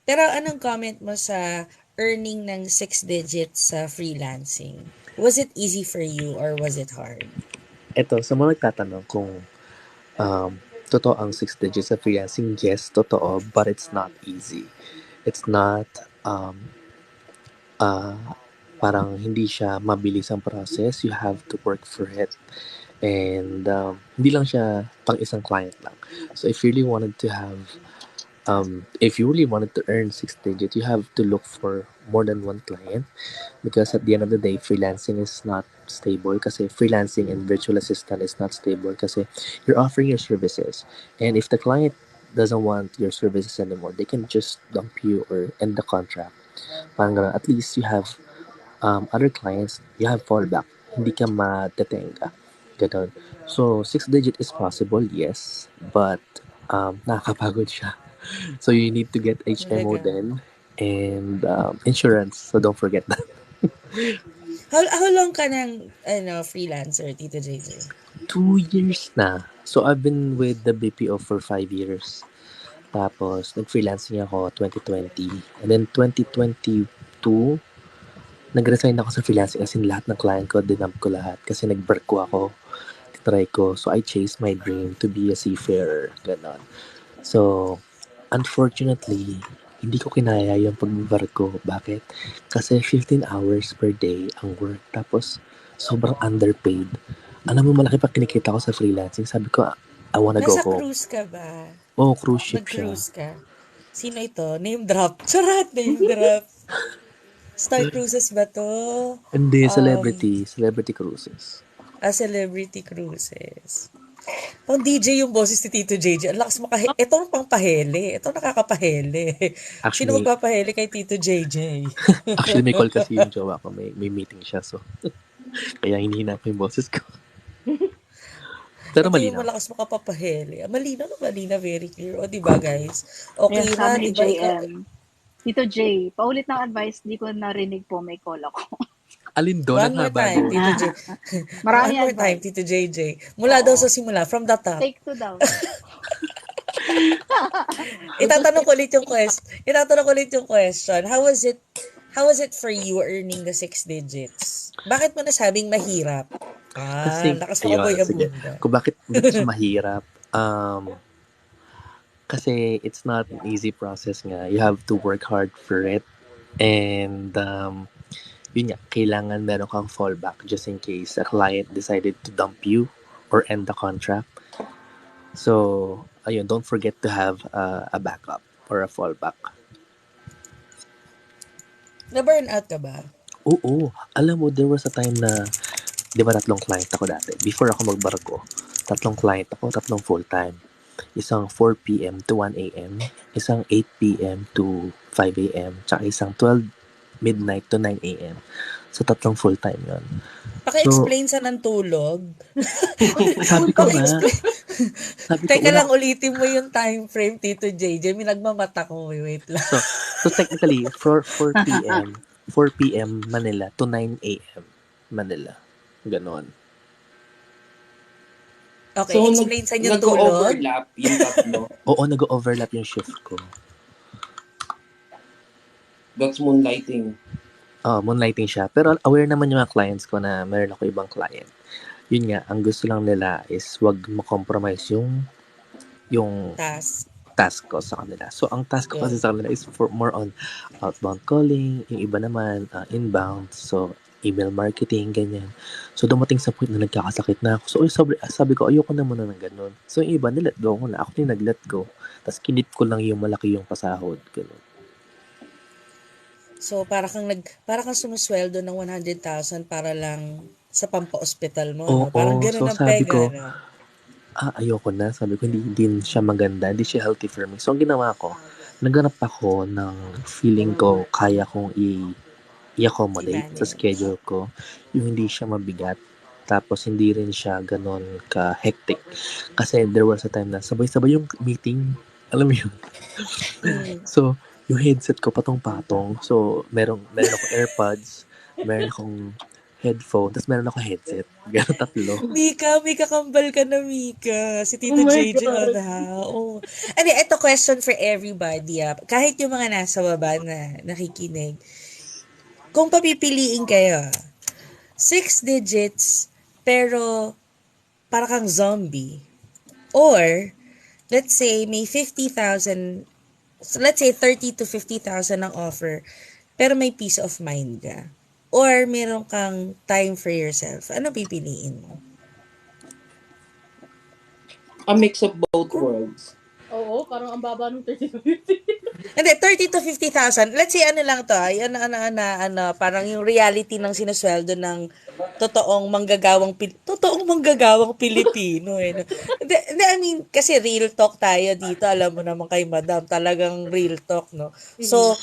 Pero anong comment mo sa earning ng 6 digits sa freelancing? Was it easy for you or was it hard? Ito, sa mga nagtatanong kung totoo ang 6 digits sa freelancing, yes, totoo, but it's not easy. It's not, parang hindi siya mabilis ang process. You have to work for it. And hindi lang siya pang isang client lang. So if you really wanted to earn 6 digits, you have to look for more than one client, because at the end of the day, freelancing is not stable, kasi freelancing and virtual assistant is not stable kasi you're offering your services, and if the client doesn't want your services anymore, they can just dump you or end the contract. Parang ganun. At least you have other clients, you have fallback, hindi ka matetenga. Ganun. So 6 digit is possible, yes, but nakakapagod siya. So you need to get HMO Talaga. then, and insurance. So don't forget that. How long ka ng freelancer, Tito JJ? 2 years na. So I've been with the BPO for 5 years. Tapos nag-freelancing ako 2020. And then 2022, nag-resign ako sa freelancing, as in lahat ng client ko, dinump ko lahat. Kasi nag-barko ako, try ko. So I chased my dream to be a seafarer. Ganon. So, unfortunately, hindi ko kinaya yung pagbabarko. Bakit? Kasi 15 hours per day ang work. Tapos, sobrang underpaid. Alam mo, malaki pa kinikita ko sa freelancing. Sabi ko, I wanna go Nasa home. cruise ka ba? Oh, cruise ship siya. Nag-cruise ka? Sino ito? Name drop. Charot! Name drop. Star Cruises ba to? Hindi, celebrity cruises. Celebrity Cruises. Pang DJ yung boses ni Tito JJ. Ang lakas ito ang pangpahele. Ito nakakapahele. Sino Actually, magpapahele kay Tito JJ? may call kasi yung jowa ko. May meeting siya. So, kaya hinihina ko yung boses ko. Pero Ito yung malinaw. malakas makapapahele. Malinaw, very clear. O, diba guys? Okay Yes, na, sabi ni diba? JM. Tito J, paulit ng advice, di ko narinig po, may call ako. Alin doon? One more time, Tito JJ. Marami One more time, advice. Tito JJ. Mula daw sa simula, from the top. Take 2 daw. Itatanong ko ulit yung question. How was it for you earning the 6 digits? Bakit mo nasabing mahirap? Kasi, Lakas mo kaboy sige. abunda. Kung bakit siya mahirap, kasi it's not an easy process nga. You have to work hard for it. And, yun nga, kailangan meron kang fallback just in case a client decided to dump you or end the contract. So, ayun, don't forget to have a backup or a fallback. Na-burn out ka ba? Oo, alam mo, there was a time na, di ba tatlong client ako dati? Before ako magbarko, tatlong client ako, tatlong full-time. Isang 4 p.m. to 1 a.m., isang 8 p.m. to 5 a.m., tsaka isang 12 midnight to 9 a.m. So, tatlong full-time yun. Paki-explain sa ng tulog. Sabi ko nga, sabi ko, Teka wala. lang, ulitin mo yung time frame, Tito JJ. May nagmamata ko. Wait lang. So technically, 4 p.m., 4 p.m. Manila to 9 a.m. Manila. Ganon. Okay, So, explain sa inyo tulog. nag-overlap yung tatlo. Oo, nag-overlap yung shift ko. That's moonlighting. Moonlighting siya. Pero aware naman yung mga clients ko na meron ako ibang client. Yun nga, ang gusto lang nila is wag ma-compromise yung task ko sa kanila. So, ang task ko kasi sa kanila is for more on outbound calling, yung iba naman inbound. So, email marketing, ganyan. So, dumating sa point na nagkakasakit na ako. So, sabi ko, ayoko na muna ng ganun. So, yung iba, nilet go ko na. Ako yung nag-let go. Tapos, kinip ko lang yung malaki yung pasahod. Ganun. So, para kang sumusweldo ng 100,000 para lang sa pampa-hospital mo. Oo, no? Parang gano'n so ang sabi pega. ko, No? ayoko na. Sabi ko, hindi siya maganda. Hindi siya healthy for me. So, ang ginawa ko, naghanap ako ng feeling ko kaya kong i-accommodate sa schedule ko. Yung hindi siya mabigat. Tapos, hindi rin siya ganon ka-hectic. Kasi there was a time na sabay-sabay yung meeting. Alam mo yun? So, yung headset ko patong-patong. So, meron akong AirPods, meron akong headphone, tapos meron ako headset. Gano'n tatlo. Mika, may kakambal ka na, Mika. Si Tito Oh my JJ God. on how. Oh. Ano, ito question for everybody. Kahit yung mga nasa baba na nakikinig. Kung papipiliin kayo, 6 digits, pero para kang zombie. Or, let's say, may 50,000, so let's say 30 to 50,000 ang offer, pero may peace of mind ka. Or meron kang time for yourself. Ano pipiliin mo? A mix of both worlds. Oo, parang ang baba ng 30-50. Hindi, 30 to 50,000. Let's say ano lang to, parang yung reality ng sinusweldo ng totoong manggagawang Pilipino. No? Hindi, I mean, kasi real talk tayo dito. Alam mo naman kay Madam, talagang real talk, no? So,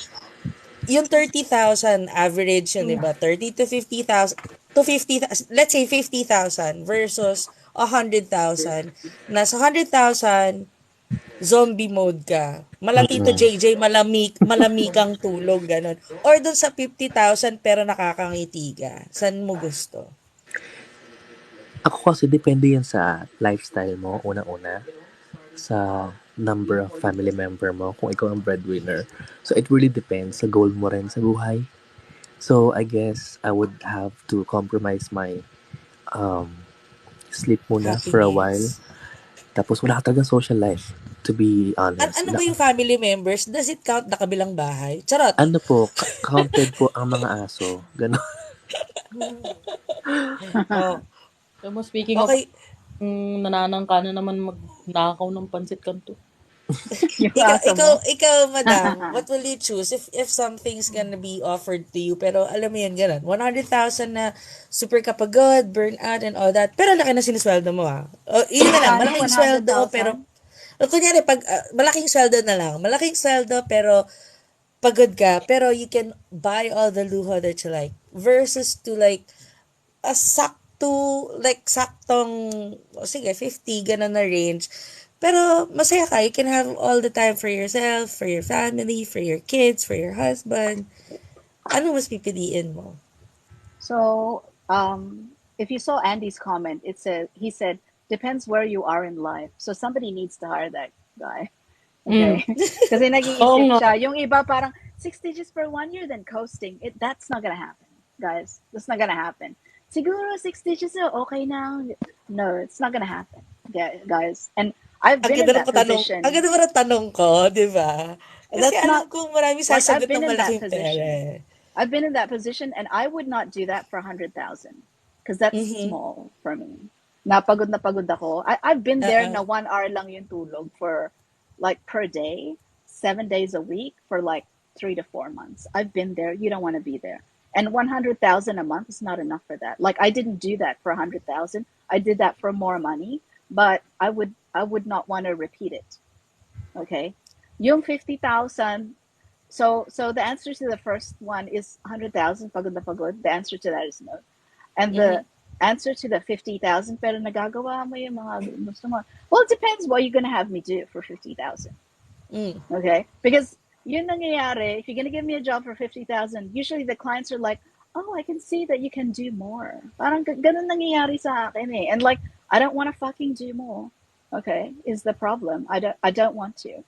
yung 30,000 average yun, di ba? 30 to 50,000 to 50,000, let's say 50,000 versus 100,000. Nasa 100,000, zombie mode ka. Malatito JJ, malamig ang tulog, ganun. Or dun sa 50,000 pero nakakangiti ka. Saan mo gusto? Ako kasi depende yan sa lifestyle mo, unang-una. Sa number of family member mo, kung ikaw ang breadwinner. So, it really depends sa goal mo rin sa buhay. So, I guess I would have to compromise my sleep muna for a while. Happiness. Tapos, wala ka talagang social life, to be honest. Ano ba yung family members? Does it count na kabilang bahay? Charot. Ano po, counted po ang mga aso. Ganon. Oh. So, speaking Okay. of nananangka na naman magnakaw ng pansit kanto. ikaw, madam, what will you choose if something's gonna be offered to you, pero alam mo yan, ganun, 100,000 na super kapagod, burnout, and all that, pero laki na sinusweldo mo, yun na lang, malaking sweldo, pero, kunyari, pag, malaking sweldo na lang, malaking sweldo, pero, pagod ka, pero you can buy all the luho that you like, versus to like, a saktong, sige, 50, ganun na range, pero masaya ka. You can have all the time for yourself, for your family, for your kids, for your husband. Ano mas pipiliin mo? So, if you saw Andy's comment, he said, depends where you are in life. So somebody needs to hire that guy. Okay? Kasi nag-iisip siya. Yung iba parang 6 digits for 1 year, then coasting. That's not gonna happen, guys. That's not gonna happen. Siguro 6 digits, okay now. No, it's not gonna happen, guys. And I've been in that position. Ang ganda mo ng tanong ko, di ba? Kasi alam ko marami sasagot ng malaking pera. I've been in that position, and I would not do that for 100,000 because that's small for me. Na pagod ako. I've been there Uh-uh. na 1 hour lang yung tulog for like per day, 7 days a week for like 3 to 4 months. I've been there. You don't want to be there. And 100,000 a month is not enough for that. Like I didn't do that for 100,000. I did that for more money, but I would not want to repeat it. Okay. Yung 50,000. So the answer to the first one is 100,000 pagod na pagod. The answer to that is no. And the Mm-hmm. answer to the 50,000 pero nagagawa mo yung mga gusto mo. Well, it depends what you're gonna have me do for 50,000. Mm. Okay? Because yun nangyayari, if you're gonna give me a job for 50,000, usually the clients are like, oh, I can see that you can do more. Parang ganun nangyayari sa akin eh. And like, I don't want to fucking do more. Okay? Is the problem. I don't want to.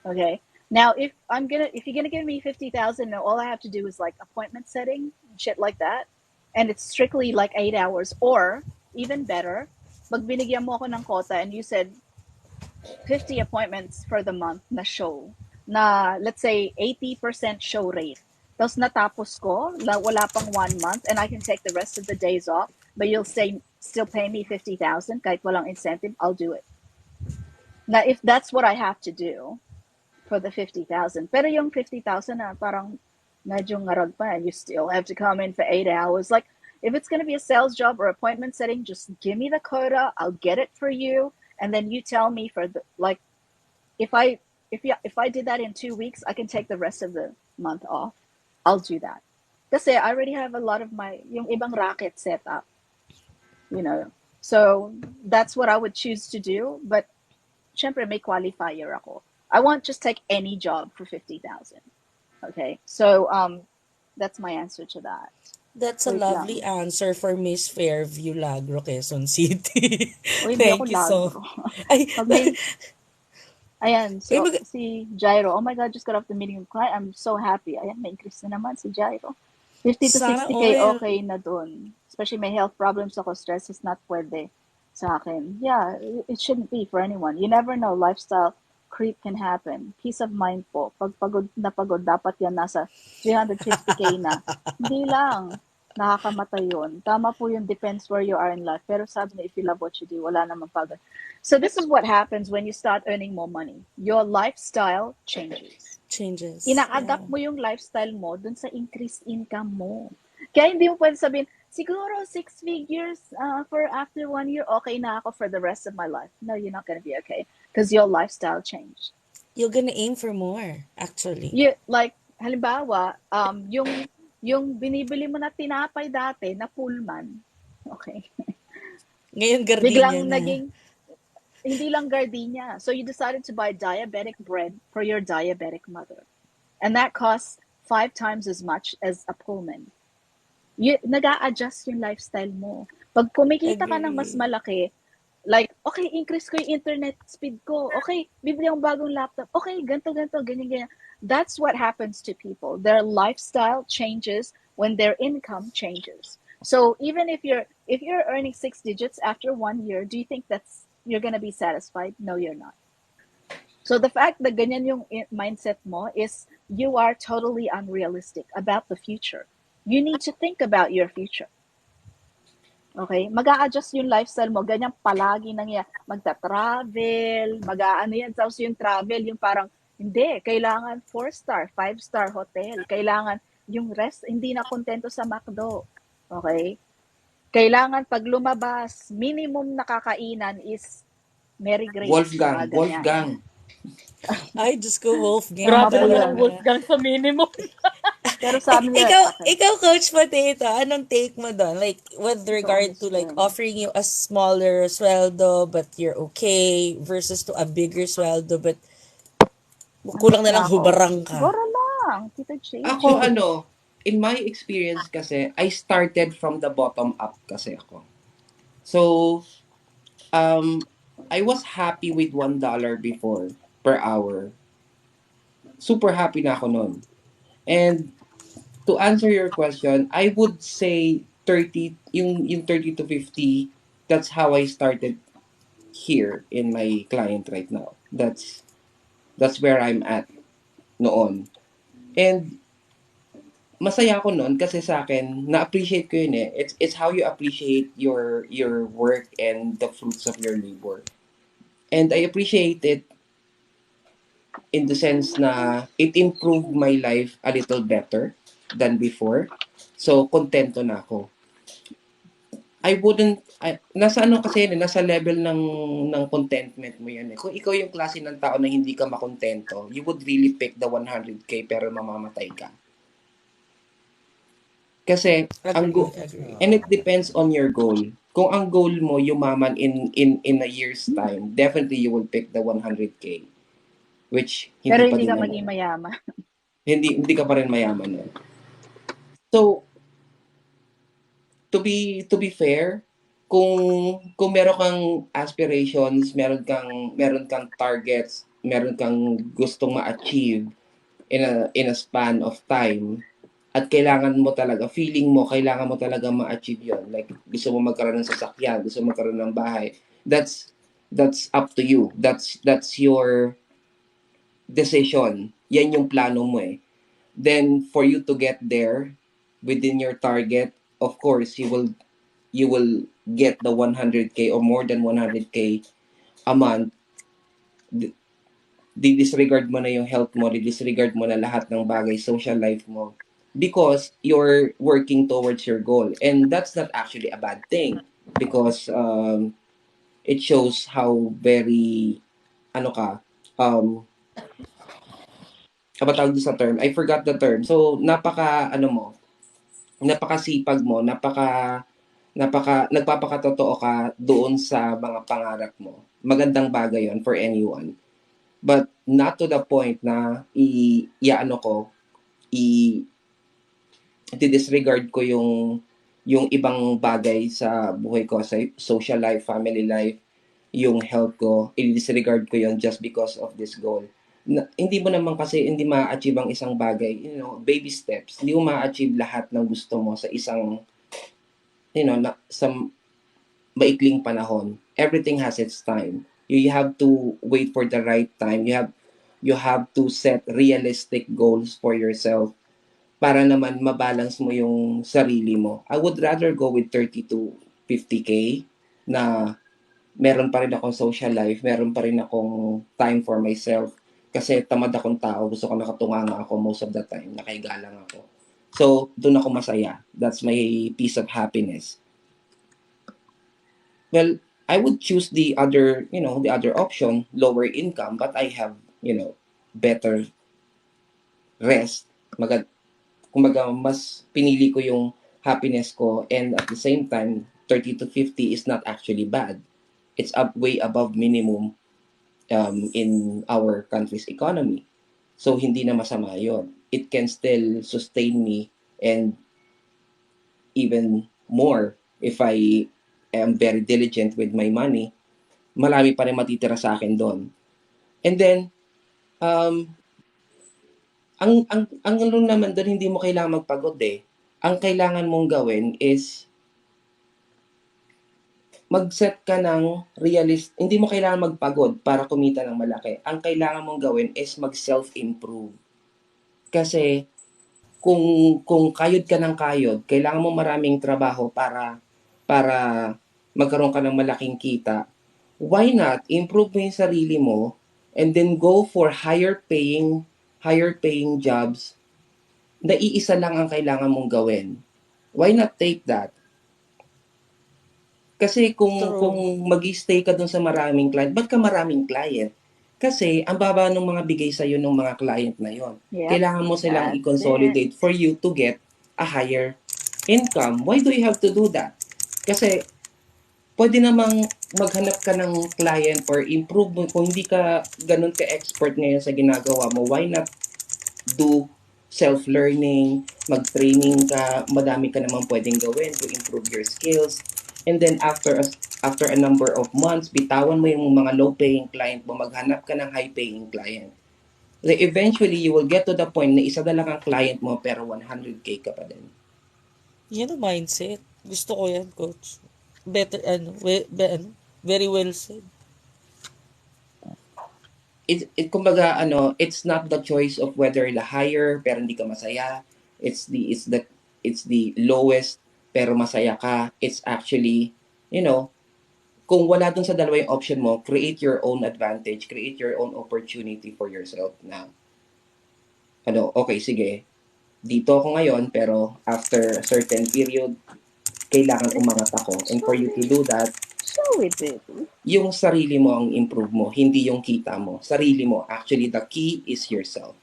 Okay? Now, if you're gonna give me 50,000, and all I have to do is like appointment setting, shit like that, and it's strictly like 8 hours, or even better, pag binigyan mo ako ng quota and you said 50 appointments for the month na show, na let's say 80% show rate, tapos natapos ko, wala pang 1 month, and I can take the rest of the days off, but you'll still pay me 50,000 kahit walang incentive, I'll do it. Now, if that's what I have to do for the 50,000, pero yung 50,000 na parang medyo ngarag pa, and you still have to come in for 8 hours. Like, if it's going to be a sales job or appointment setting, just give me the quota. I'll get it for you, and then you tell me for the like, if I did that in 2 weeks, I can take the rest of the month off. I'll do that. Kasi I already have a lot of my yung ibang racket set up, So that's what I would choose to do. But syempre may qualifier ako. I won't just take any job for 50,000. Okay, so that's my answer to that. That's a Wait lovely lang. answer for Miss Fairview Lagro, Quezon City. Uy, hindi ako Thank you so. lagro. Ay, Pag may, ayan, uy, mag- si Jairo. Oh my God, just got off the meeting with client. I'm so happy. Ayan, may increase na naman si Jairo. 50 to sana 60K, all. okay na dun. Especially may health problems ako, stress is not pwede sa akin. Yeah, it shouldn't be for anyone. You never know, lifestyle creep can happen. Peace of mind po. Pag pagod na pagod, dapat yan nasa 350K na. Hindi lang. Nakakamatay yun. Tama po yung depends where you are in life. Pero sabi na, if you love what you do, wala namang pagod. So this is what happens when you start earning more money. Your lifestyle changes. Changes. Ina-adapt Yeah. mo yung lifestyle mo dun sa increased income mo. Kaya hindi mo pwede sabihin, siguro 6 figures for after 1 year, okay na ako for the rest of my life. No, you're not gonna be okay because your lifestyle changed. You're gonna aim for more, actually. Like, halimbawa, yung binibili mo na tinapay dati na Pullman, okay, Ngayon, gardenia biglang na. naging, hindi lang gardenia. So you decided to buy diabetic bread for your diabetic mother. And that costs 5 times as much as a Pullman. Nag-a-adjust yung lifestyle mo. Pag kumikita ka ng mas Agree. malaki, like, okay, increase ko yung internet speed ko. Okay, bibili akong bagong laptop. Okay, ganito, ganyan. That's what happens to people. Their lifestyle changes when their income changes. So even if you're earning 6 digits after 1 year, do you think you're gonna be satisfied? No, you're not. So the fact that ganyan yung mindset mo is you are totally unrealistic about the future. You need to think about your future. Okay? Mag-a-adjust yung lifestyle mo. Ganyan palagi nangyayari. Magta-travel, mag-aano yan. Tapos yung travel, yung parang, hindi, kailangan 4-star, 5-star hotel. Kailangan yung rest, hindi na kontento sa McDo. Okay? Kailangan pag lumabas, minimum nakakainan is Mary Grace. Wolfgang, Mga ganyan. Wolfgang. Ay, Diyos ko, Wolfgang. Grabe Tama po naman yan. ang Wolfgang sa minimum. Pero sabi nila, okay. Ikaw, Coach Potato, anong take mo doon? Like, with Ito, regard to like offering you a smaller sweldo but you're okay versus to a bigger sweldo but kulang na lang hubarang ka. Siguro lang. Tita J. Ako, in my experience kasi, I started from the bottom up kasi ako. So, I was happy with $1 before per hour. Super happy na ako nun. And to answer your question, I would say 30, yung 30 to 50, that's how I started here in my client right now. That's where I'm at noon. And masaya ako nun kasi sa akin, na-appreciate ko yun eh. It's how you appreciate your work and the fruits of your labor. And I appreciate it in the sense na it improved my life a little better than before. So, kontento na ako. Nasa ano kasi yun, nasa level ng contentment mo yan eh. Kung ikaw yung klase ng tao na hindi ka makontento, you would really pick the 100K pero mamamatay ka. Kasi, and it depends on your goal. Kung ang goal mo yumaman in a year's time, definitely you will pick the 100K. Which, Pero hindi pa hindi din ka naman. maging mayaman. Hindi ka pa rin mayaman eh. So, to be fair, kung meron kang aspirations, meron kang targets, meron kang gustong ma-achieve in a span of time, at kailangan mo talaga, feeling mo, kailangan mo talaga ma-achieve yon. Like, gusto mo magkaroon ng sasakyan, gusto mo magkaroon ng bahay. That's up to you. That's your decision. Yan yung plano mo eh. Then, for you to get there, within your target, of course, you will get the 100K or more than 100K a month. Di-disregard mo na yung health mo, di-disregard mo na lahat ng bagay, social life mo. Because you're working towards your goal. And that's not actually a bad thing. Because it shows how very, ano ka, ano tawag doon sa term? I forgot the term. So, napakasipag mo, nagpapakatotoo ka doon sa mga pangarap mo. Magandang bagay yon for anyone. But not to the point na i-disregard ko yung ibang bagay sa buhay ko, sa social life, family life, yung health ko, i-disregard ko yon just because of this goal. Hindi mo naman kasi hindi ma-achieve ang isang bagay, baby steps. Hindi mo ma-achieve lahat ng gusto mo sa isang, sa maikling panahon. Everything has its time. You have to wait for the right time. You have to set realistic goals for yourself para naman mabalance mo yung sarili mo. I would rather go with 30 to 50K na meron pa rin akong social life, meron pa rin akong time for myself. Kasi tamad akong tao, gusto ko nakatunganga ako most of the time, nakahiga lang ako. So, doon ako masaya. That's my piece of happiness. Well, I would choose the other option, lower income, but I have, better rest. Kumbaga, mas pinili ko yung happiness ko, and at the same time, 30 to 50 is not actually bad. It's way above minimum in our country's economy. So, hindi na masama yon. It can still sustain me and even more if I am very diligent with my money. Marami pa rin matitira sa akin doon. And then, ang ano naman doon, hindi mo kailangan magpagod eh. Ang kailangan mong gawin is mag-set ka ng hindi mo kailangan magpagod para kumita ng malaki. Ang kailangan mong gawin is mag-self-improve. Kasi kung kayod ka ng kayod, kailangan mo maraming trabaho para magkaroon ka ng malaking kita. Why not improve mo yung sarili mo and then go for higher paying jobs na iisa lang ang kailangan mong gawin? Why not take that? Kasi kung mag-stay ka dun sa maraming client, ba't ka maraming client? Kasi ang baba ng mga bigay sa'yo ng mga client na yon. Yep, Kailangan mo silang that's i-consolidate for you to get a higher income. Why do you have to do that? Kasi pwede namang maghanap ka ng client or improve mo. Kung hindi ka ganun ka-expert ngayon sa ginagawa mo, why not do self-learning, mag-training ka, madami ka naman pwedeng gawin to improve your skills. And then after a number of months, bitawan mo yung mga low-paying client mo, maghanap ka ng high-paying client. So eventually, you will get to the point na isa na lang ang client mo pero 100K ka pa din. Yan ang mindset. Gusto ko yan, coach. Better, very well said. Kumbaga, it's not the choice of whether the higher pero hindi ka masaya, It's the lowest pero masaya ka. It's actually, kung wala dun sa dalawa yung option mo, create your own advantage, create your own opportunity for yourself na, okay, sige, dito ako ngayon, pero after a certain period, kailangan umangat ako. And for you to do that, Show it, baby. yung sarili mo ang improve mo, hindi yung kita mo. Sarili mo. Actually, the key is yourself.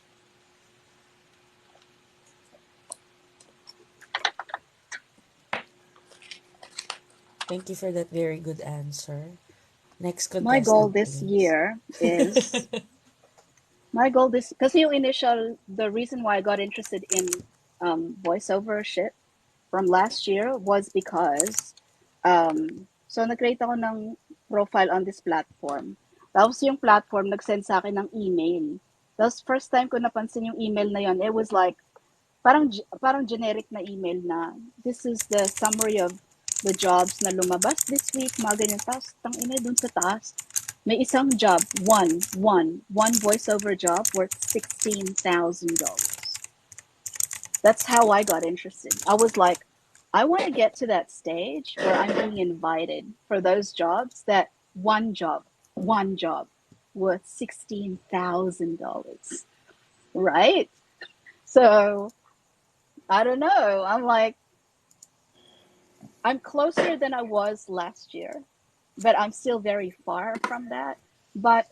Thank you for that very good answer. Next contestant, My goal this please. year is kasi yung the reason why I got interested in voiceover shit from last year was because so nag-create ako ng profile on this platform. Tapos yung platform nag-send sa akin ng email. Tapos first time ko napansin yung email na yon, it was like parang generic na email na this is the summary of the jobs na lumabas this week, mga ganyan. Tapos tangina dun sa taas, may isang job, one voiceover job worth $16,000. That's how I got interested. I was like, I want to get to that stage where I'm being invited for those jobs, that one job worth $16,000. Right? So, I don't know. I'm like, I'm closer than I was last year, but I'm still very far from that. But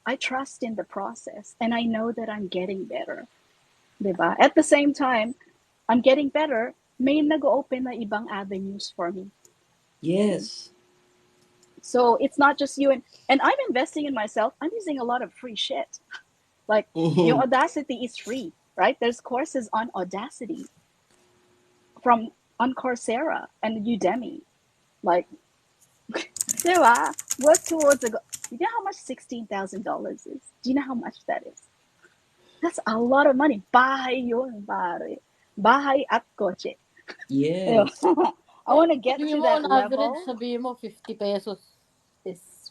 I trust in the process and I know that I'm getting better. Diba? At the same time, I'm getting better, may nag-open na ibang avenues for me. Yes. So it's not just you and I'm investing in myself. I'm using a lot of free shit. Like yung Audacity is free, right? There's courses on Audacity on Coursera and Udemy. Like, diba? Work towards you know how much $16,000 is? Do you know how much that is? That's a lot of money. Bahay yun, pare. Bahay at kotse. Yes. I want to get Sabihin to mo, that on average, level. sabihin mo, 50 pesos is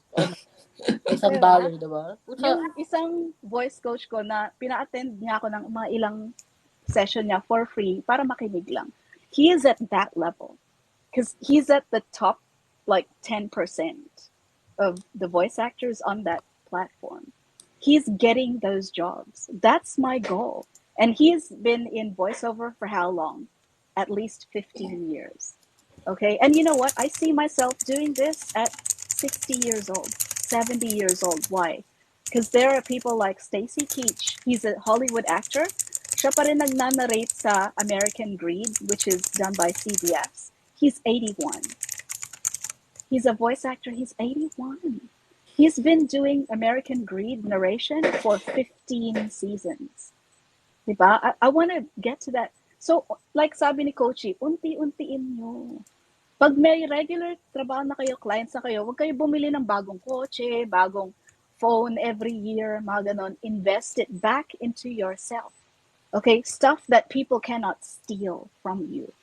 isang dollar, diba? Yung isang voice coach ko na pina-attend niya ako ng mga ilang session niya for free para makinig lang. He is at that level. Because he's at the top, like 10% of the voice actors on that platform. He's getting those jobs. That's my goal. And he's been in voiceover for how long? At least 15 years. Okay. And you know what? I see myself doing this at 60 years old, 70 years old. Why? Because there are people like Stacy Keach. He's a Hollywood actor. Siya pa rin nagnanarrate sa American Greed, which is done by CBS. He's 81. He's a voice actor. He's 81. He's been doing American Greed narration for 15 seasons. Diba? I want to get to that. So, like sabi ni Coachy, unti-untiin nyo. Pag may regular trabaho na kayo, clients na kayo, huwag kayo bumili ng bagong kotse, bagong phone every year, mga ganon. Invest it back into yourself. Okay? Stuff that people cannot steal from you.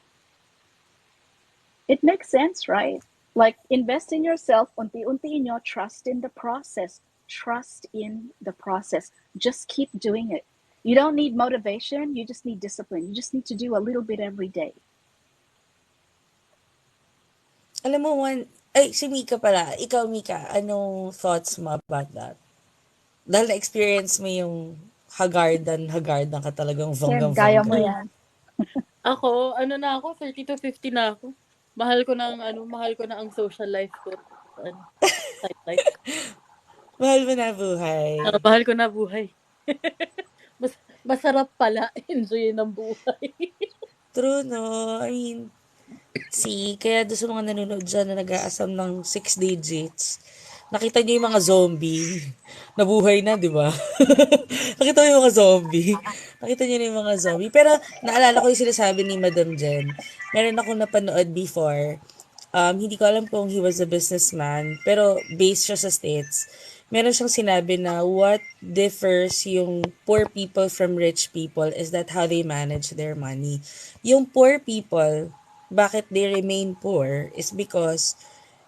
It makes sense, right? Like, invest in yourself, unti-untiin nyo, trust in the process. Trust in the process. Just keep doing it. You don't need motivation, you just need discipline. You just need to do a little bit every day. Alam mo, si Mika pala. Ikaw, Mika, anong thoughts mo about that? Dahil na-experience mo yung hagardan ka talagang Kim, kaya mo vonggang-vongga. yan. Ako, 30 to 50 na ako. Mahal ko na ang social life ko. Side life. Mahal mo na buhay. Mahal ko na buhay. Masarap pala. Enjoy ng buhay. True, no? I mean, kaya doon sa mga nanonood dyan na nag-aasam ng 6 digits, nakita niyo yung mga zombie. Nabuhay na, di ba? Nakita niyo yung mga zombie. Nakita niyo yung mga zombie. Pero, naalala ko yung sinasabi ni Madam Jen. Meron akong napanood before. Hindi ko alam kung he was a businessman, pero based siya sa States. Meron siyang sinabi na what differs yung poor people from rich people is that how they manage their money. Yung poor people, bakit they remain poor is because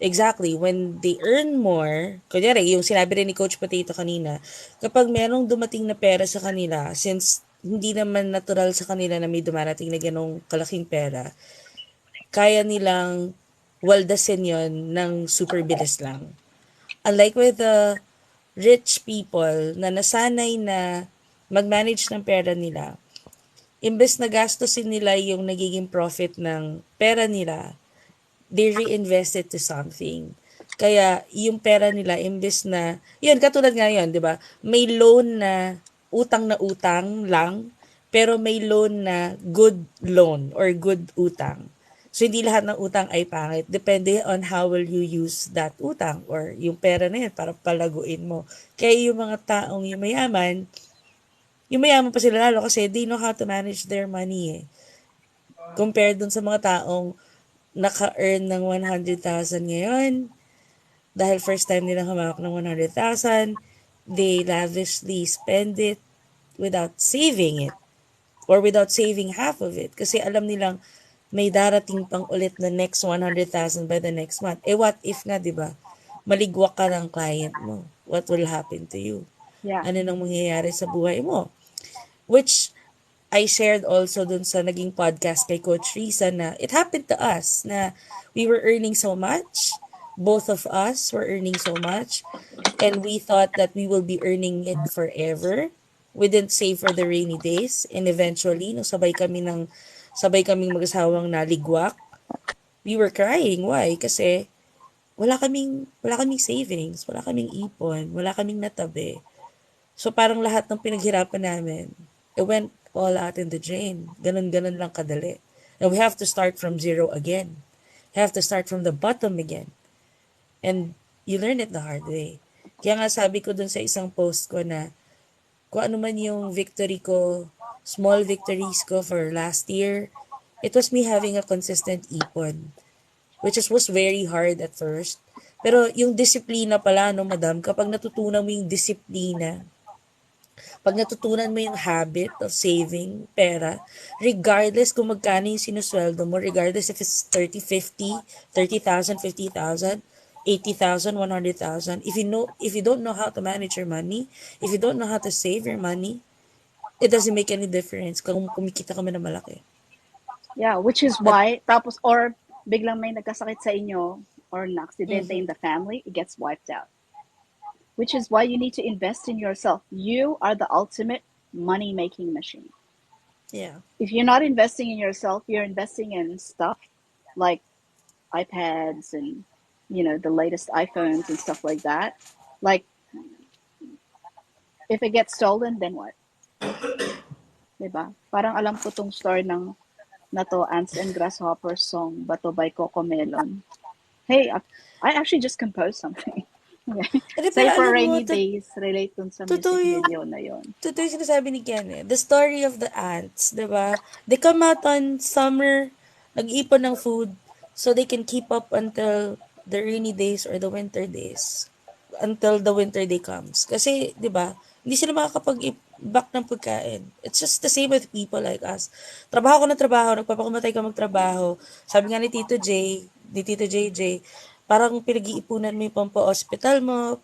exactly when they earn more, kunyari yung sinabi rin ni Coach Potato kanina, kapag merong dumating na pera sa kanila, since hindi naman natural sa kanila na may dumarating na ganong kalaking pera, kaya nilang waldasin yon ng super bilis lang. Unlike with the rich people na nasanay na mag-manage ng pera nila, imbes na gastusin nila yung nagiging profit ng pera nila, they reinvest it to something. Kaya yung pera nila, imbes na, yun, katulad nga yun, di ba? May loan na utang lang, pero may loan na good loan or good utang. So, hindi lahat ng utang ay pangit. Depende on how will you use that utang or yung pera na yun para palaguin mo. Kaya yung mga taong yung mayaman pa sila lalo kasi they know how to manage their money eh. Compared dun sa mga taong naka-earn ng 100,000 ngayon, dahil first time nilang humawak ng 100,000, they lavishly spend it without saving it or without saving half of it kasi alam nilang may darating pang ulit na next 100,000 by the next month. Eh what if nga, di ba? Maligwak ka ng client mo. What will happen to you? Yeah. Ano nang mangyayari sa buhay mo? Which I shared also dun sa naging podcast kay Coach Risa na it happened to us na we were earning so much. Both of us were earning so much. And we thought that we will be earning it forever. We didn't save for the rainy days. And eventually, no, sabay kaming mag-asawang naligwak, we were crying. Why? Kasi wala kaming savings, wala kaming ipon, wala kaming natabi. So parang lahat ng pinaghirapan namin, it went all out in the drain. Ganun-ganun lang kadali. And we have to start from zero again. We have to start from the bottom again. And you learn it the hard way. Kaya nga sabi ko dun sa isang post ko na kung ano man yung victory ko, small victories ko for last year, it was me having a consistent ipon. Which was very hard at first. Pero yung disiplina pala, no, madam, kapag natutunan mo yung disiplina, pag natutunan mo yung habit of saving pera, regardless kung magkano yung sinusweldo mo, regardless if it's 30, 50, 30,000, 50,000, 80,000, 100,000, if you don't know how to manage your money, if you don't know how to save your money, it doesn't make any difference kung kumikita ka man na malaki. Yeah, which is why, tapos, or biglang may nagkasakit sa inyo, or na-aksidente in the family, it gets wiped out. Which is why you need to invest in yourself. You are the ultimate money-making machine. Yeah. If you're not investing in yourself, you're investing in stuff like iPads and, the latest iPhones and stuff like that. Like, if it gets stolen, then what? Diba? Parang alam ko tong story ng nato Ants and Grasshoppers song, Bato by Coco Melon. Hey, I actually just composed something. Okay. Say for rainy days, relate dun sa music video na yun. Totoo yung sinasabi ni Ken eh. The story of the ants, diba? They come out on summer, nag-ipon ng food, so they can keep up until the rainy days or the winter days. Until the winter day comes. Kasi, diba, hindi sila makakapag-back ng pagkain. It's just the same with people like us. Trabaho ko ng trabaho, nagpapakumatay ka magtrabaho. Sabi nga ni Tito JJ, parang pinag-iipunan mo yung pampa-hospital mo,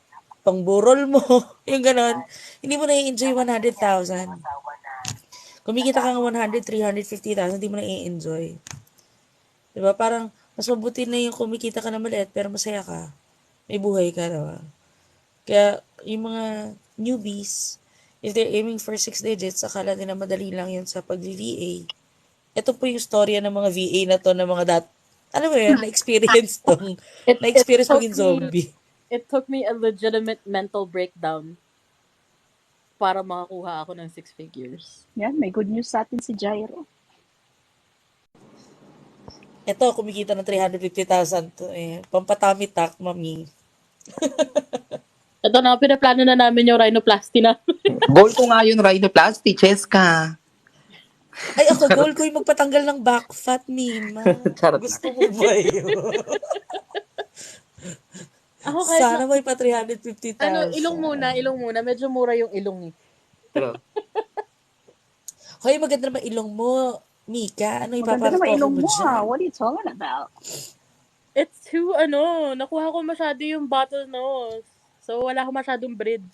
pangburol mo, yung ganon. Hindi mo na-i-enjoy 100,000. Kumikita ka ng 100, 300, 50,000, hindi mo na-i-enjoy. Diba? Parang, mas mabuti na yung kumikita ka na maliit, pero masaya ka. May buhay ka, diba? Kaya, yung mga newbies, if they're aiming for 6 digits, akala nila madali lang yun sa pag-VA. Ito po yung storya ng mga VA na to, ng mga ano mo yun, na-experience tong, na-experience maging zombie. It took me a legitimate mental breakdown para makakuha ako ng 6 figures. Yan, may good news sa atin si Jairo. Ito, kumikita ng 350,000 to eh. Pampatami tak, mami. Ito na, pinaplano na namin yung rhinoplasty namin. Goal ko nga yun, rhinoplasty, Cheska. Ay, ako, goal ko yung magpatanggal ng back fat, Mima. Gusto mo ba yun? Ako sana may pa 350,000. Ilong muna. Medyo mura yung ilong eh. True. Hoy, maganda naman ilong mo, Mika. Ano Maganda naman ilong mo, dyan? What are you talking about? It's too, nakuha ko masyado yung bottle nose. So, wala ko masyadong bridge.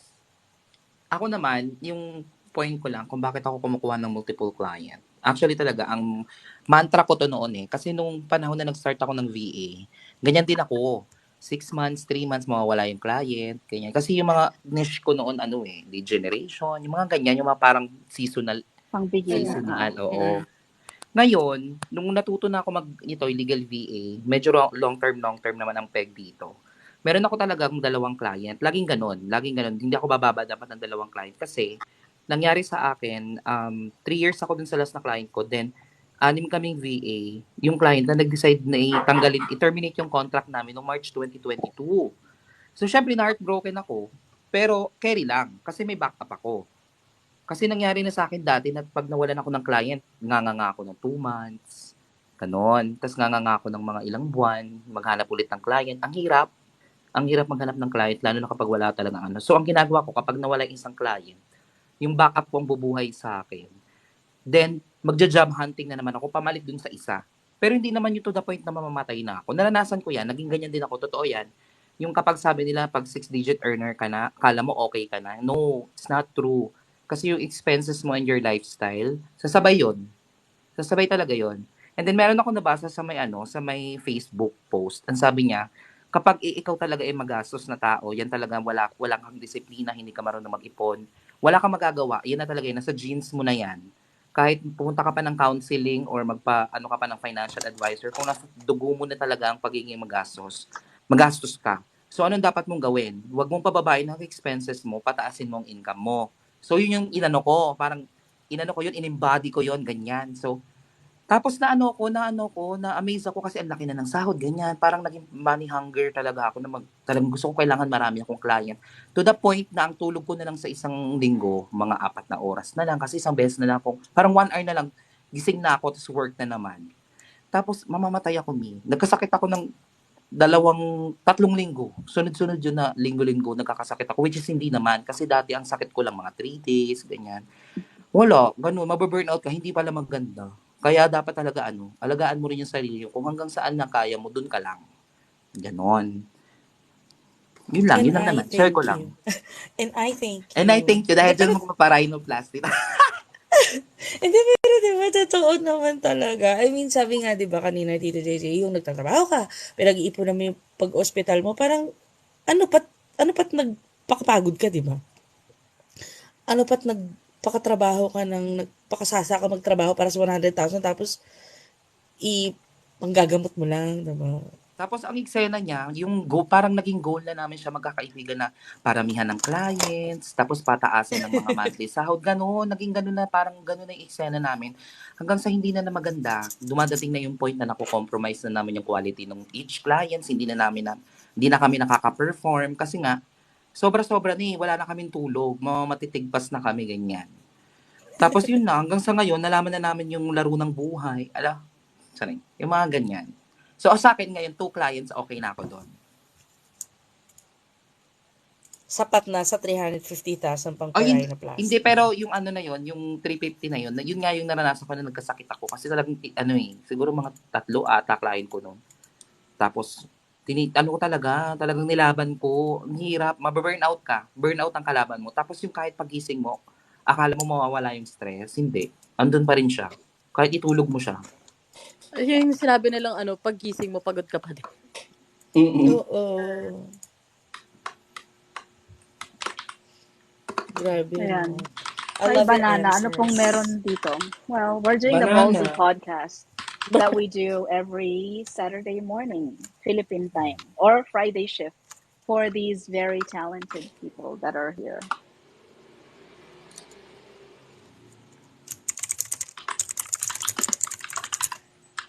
Ako naman, yung point ko lang kung bakit ako kumukuha ng multiple client. Actually talaga, ang mantra ko to noon kasi nung panahon na nag-start ako ng VA, ganyan din ako. 6 months, 3 months, mawawala yung client, ganyan. Kasi yung mga niche ko noon, lead generation, yung mga ganyan, yung mga parang seasonal, Pang beginner. oo. Ngayon, nung natuto na ako legal VA, medyo long term naman ang peg dito. Meron ako talagang 2 client. Laging ganon. Hindi ako bababa dapat ng 2 client kasi nangyari sa akin, 3 years ako dun sa last na client ko. Then, 6 kaming VA. Yung client na nag-decide na i-terminate yung contract namin noong March 2022. So, syempre, na-heartbroken ako. Pero, carry lang. Kasi may backup ako. Kasi nangyari na sa akin dati na pag nawalan ako ng client, nganga ako ng 2 months. Ganon. Tapos nganga ako ng mga ilang buwan. Maghanap ulit ng client. Ang hirap. Ang hirap maghanap ng client, lalo na kapag wala talaga So, ang ginagawa ko kapag nawala yung isang client, yung backup ko ang bubuhay sa akin. Then, magja-job hunting na naman ako, pamalit dun sa isa. Pero hindi naman yung to the point na mamamatay na ako. Naranasan ko yan, naging ganyan din ako, totoo yan. Yung kapag sabi nila, pag 6-digit earner ka na, kala mo okay ka na. No, it's not true. Kasi yung expenses mo and your lifestyle, sasabay yon. Sasabay talaga yon. And then, meron ako nabasa sa may Facebook post. Ang sabi niya, kapag ikaw talaga ay magastos na tao, yan talaga wala kang disiplina, hindi ka marunong mag-ipon, wala kang magagawa, yan na talaga, nasa genes mo na yan. Kahit pumunta ka pa ng counseling or ka pa ng financial advisor, kung nasa dugo mo na talaga ang pagiging magastos ka. So, anong dapat mong gawin? Huwag mong pababain ang expenses mo, pataasin mo ang income mo. So, yun yung in-embody ko yun, ganyan. So, tapos na-amaze ako kasi ang laki na ng sahod, ganyan. Parang naging money hunger talaga ako talagang gusto ko kailangan marami akong client. To the point na ang tulog ko na lang sa isang linggo, mga 4 na oras na lang kasi isang beses na lang parang 1 hour na lang, gising na ako, tapos work na naman. Tapos mamamatay ako, Nagkasakit ako ng 3 linggo. Sunod-sunod yun na linggo-linggo nagkakasakit ako, which is hindi naman. Kasi dati ang sakit ko lang mga 3 days, ganyan. Wala, ganun, mababurnout ka, hindi pala maganda. Kaya dapat talaga alagaan mo rin yung sarili. Kung hanggang saan na kaya mo, dun ka lang. Ganon. Yun lang naman. Share ko lang. And I thank you. And I thank you dahil dyan mo maparinoplasty. Hindi, pero diba, totoo naman talaga. I mean, sabi nga, diba, kanina, Tito JJ, yung nagtatrabaho ka, pinag-iipunan mo yung pag-hospital mo, parang, ano pat nagpakapagod ka, diba? Ano pat nagpakatrabaho ka nagpakasasa ka magtrabaho para sa 100,000, tapos, panggagamot mo lang, diba? Tapos ang eksena niya, parang naging goal na namin siya magkakaibigan na paramihan ng clients, tapos pataasin ng mga monthly sahod, naging ganun na, parang ganun na yung eksena namin. Hanggang sa hindi na maganda, dumadating na yung point na naku-compromise na namin yung quality ng each clients, hindi na kami nakaka-perform kasi nga, sobra-sobra wala na kaming tulog, matitigpas na kami, ganyan. Tapos yun na, hanggang sa ngayon, nalaman na namin yung laro ng buhay. Yung mga ganyan. So, sa akin ngayon, 2 clients, okay na ako doon. Sapat na sa 350,000 pang parinoplasty. Hindi, pero yung yung 350 na yun nga yung naranasan ko na nagkasakit ako. Kasi talagang, siguro mga 3 ata client ko noon. Tapos, talagang nilaban ko. Ang hirap, mababurnout ka. Burnout ang kalaban mo. Tapos yung kahit pagising mo, akala mo mawawala yung stress. Hindi. Andun pa rin siya. Kahit itulog mo siya. Yung sinabi nilang paggising mo, pagod ka pa din. Oo. Grabe. Ayan. I Hi, love your Banana. Ano answers. pong meron dito? Well, we're doing the Banana. Ballsy Podcast that we do every Saturday morning, Philippine time, or Friday shift for these very talented people that are here.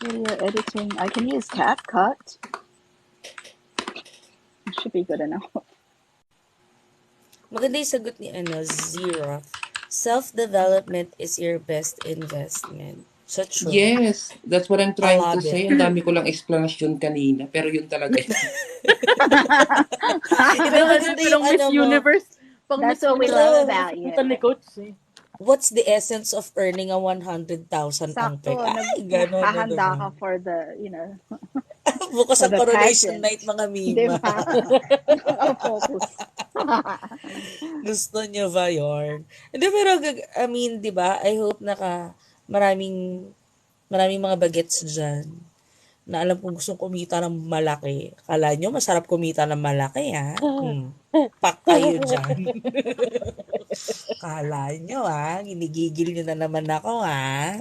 Video editing. I can use CapCut. It should be good enough. Maganda yung sagot ni Zira. Self-development is your best investment. So true. Yes, that's what I'm trying I to love say. it. Ang dami ko lang explanation kanina, pero yun talaga yun. Pero maganda yung Miss Universe. Pang That's Miss what we Universe, love about you. ni Coach, What's the essence of earning a 100,000 ang Sakto, peg? Ay, gano'n. naghahanda ka for the, Bukas For ang the coronation pageant. night, mga Di Mima. ba? Focus. Gusto nyo ba yun? Hindi, pero, I mean, di ba, I hope maraming, maraming mga bagets dyan na alam kong gustong kumita ng malaki. Kala nyo, masarap kumita ng malaki, ha? Pak kayo dyan. Kala nyo, ha? Ginigigil nyo na naman ako, ha?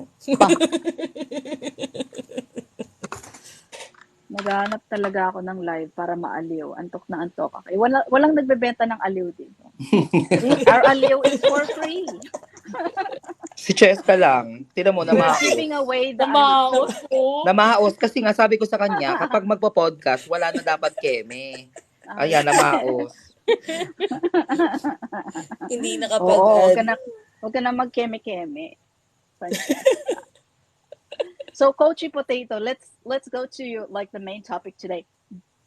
Naghahanap talaga ako ng live para maaliw. Antok na antok. Okay. Walang nagbebenta ng aliw dito. Our aliw is for free. Si Cheska lang. Tignan mo, We're namaos. giving away the Namaos po. Namaos kasi nga sabi ko sa kanya, kapag magpo-podcast, wala na dapat keme. Ayan, namaos. Hindi nakapag... Oo, huwag ka na mag-keme-keme. So, Coachy Potato, let's go to like the main topic today.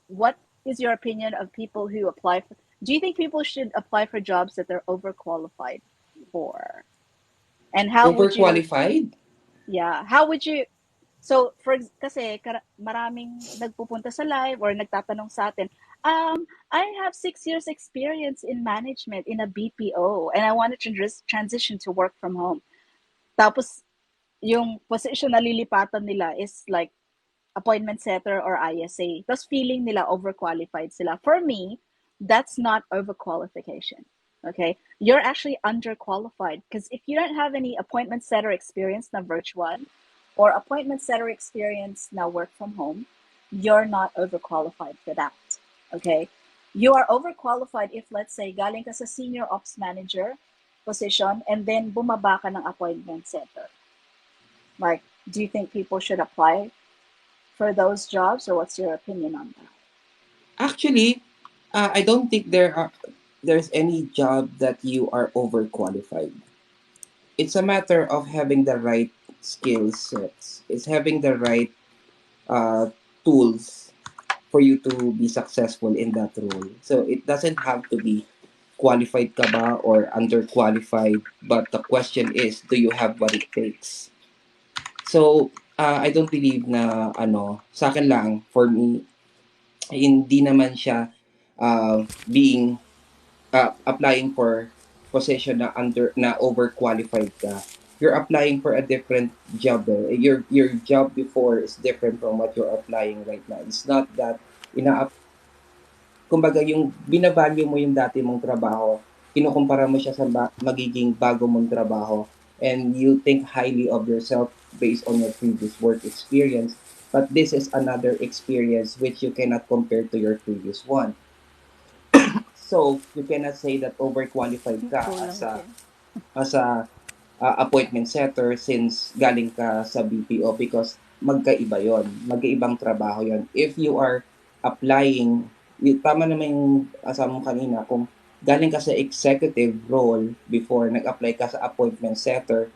What is your opinion of people who apply for? Do you think people should apply for jobs that they're overqualified for? And how would you? Overqualified? Yeah, how would you? So, kasi maraming nagpupunta sa live or nagtatanong sa atin, I have 6 years experience in management in a BPO and I want to transition to work from home. Tapos, yung position na lilipatan nila is like appointment setter or ISA. Tapos feeling nila overqualified sila. For me, that's not overqualification. Okay? You're actually underqualified because if you don't have any appointment setter experience na virtual or appointment setter experience na work from home, you're not overqualified for that. Okay? You are overqualified if, let's say, galing ka sa senior ops manager position and then bumaba ka ng appointment setter. Like, do you think people should apply for those jobs, or what's your opinion on that? Actually, I don't think there's any job that you are overqualified. It's a matter of having the right skill sets. It's having the right tools for you to be successful in that role. So it doesn't have to be qualified ka ba or underqualified, but the question is, do you have what it takes? So, I don't believe na sa akin lang, for me, hindi naman siya being applying for position na overqualified ka. You're applying for a different job. Your job before is different from what you're applying right now. It's not that kumbaga yung binavalue mo yung dati mong trabaho, kinukumpara mo siya sa magiging bago mong trabaho, and you think highly of yourself based on your previous work experience, but this is another experience which you cannot compare to your previous one. So you cannot say that overqualified ka as a appointment setter since galing ka sa BPO, because magkaiba yon, magkaibang trabaho yon. If you are applying, tama naman yung asama mo kanina, kung galing ka sa executive role before nag-apply ka sa appointment setter,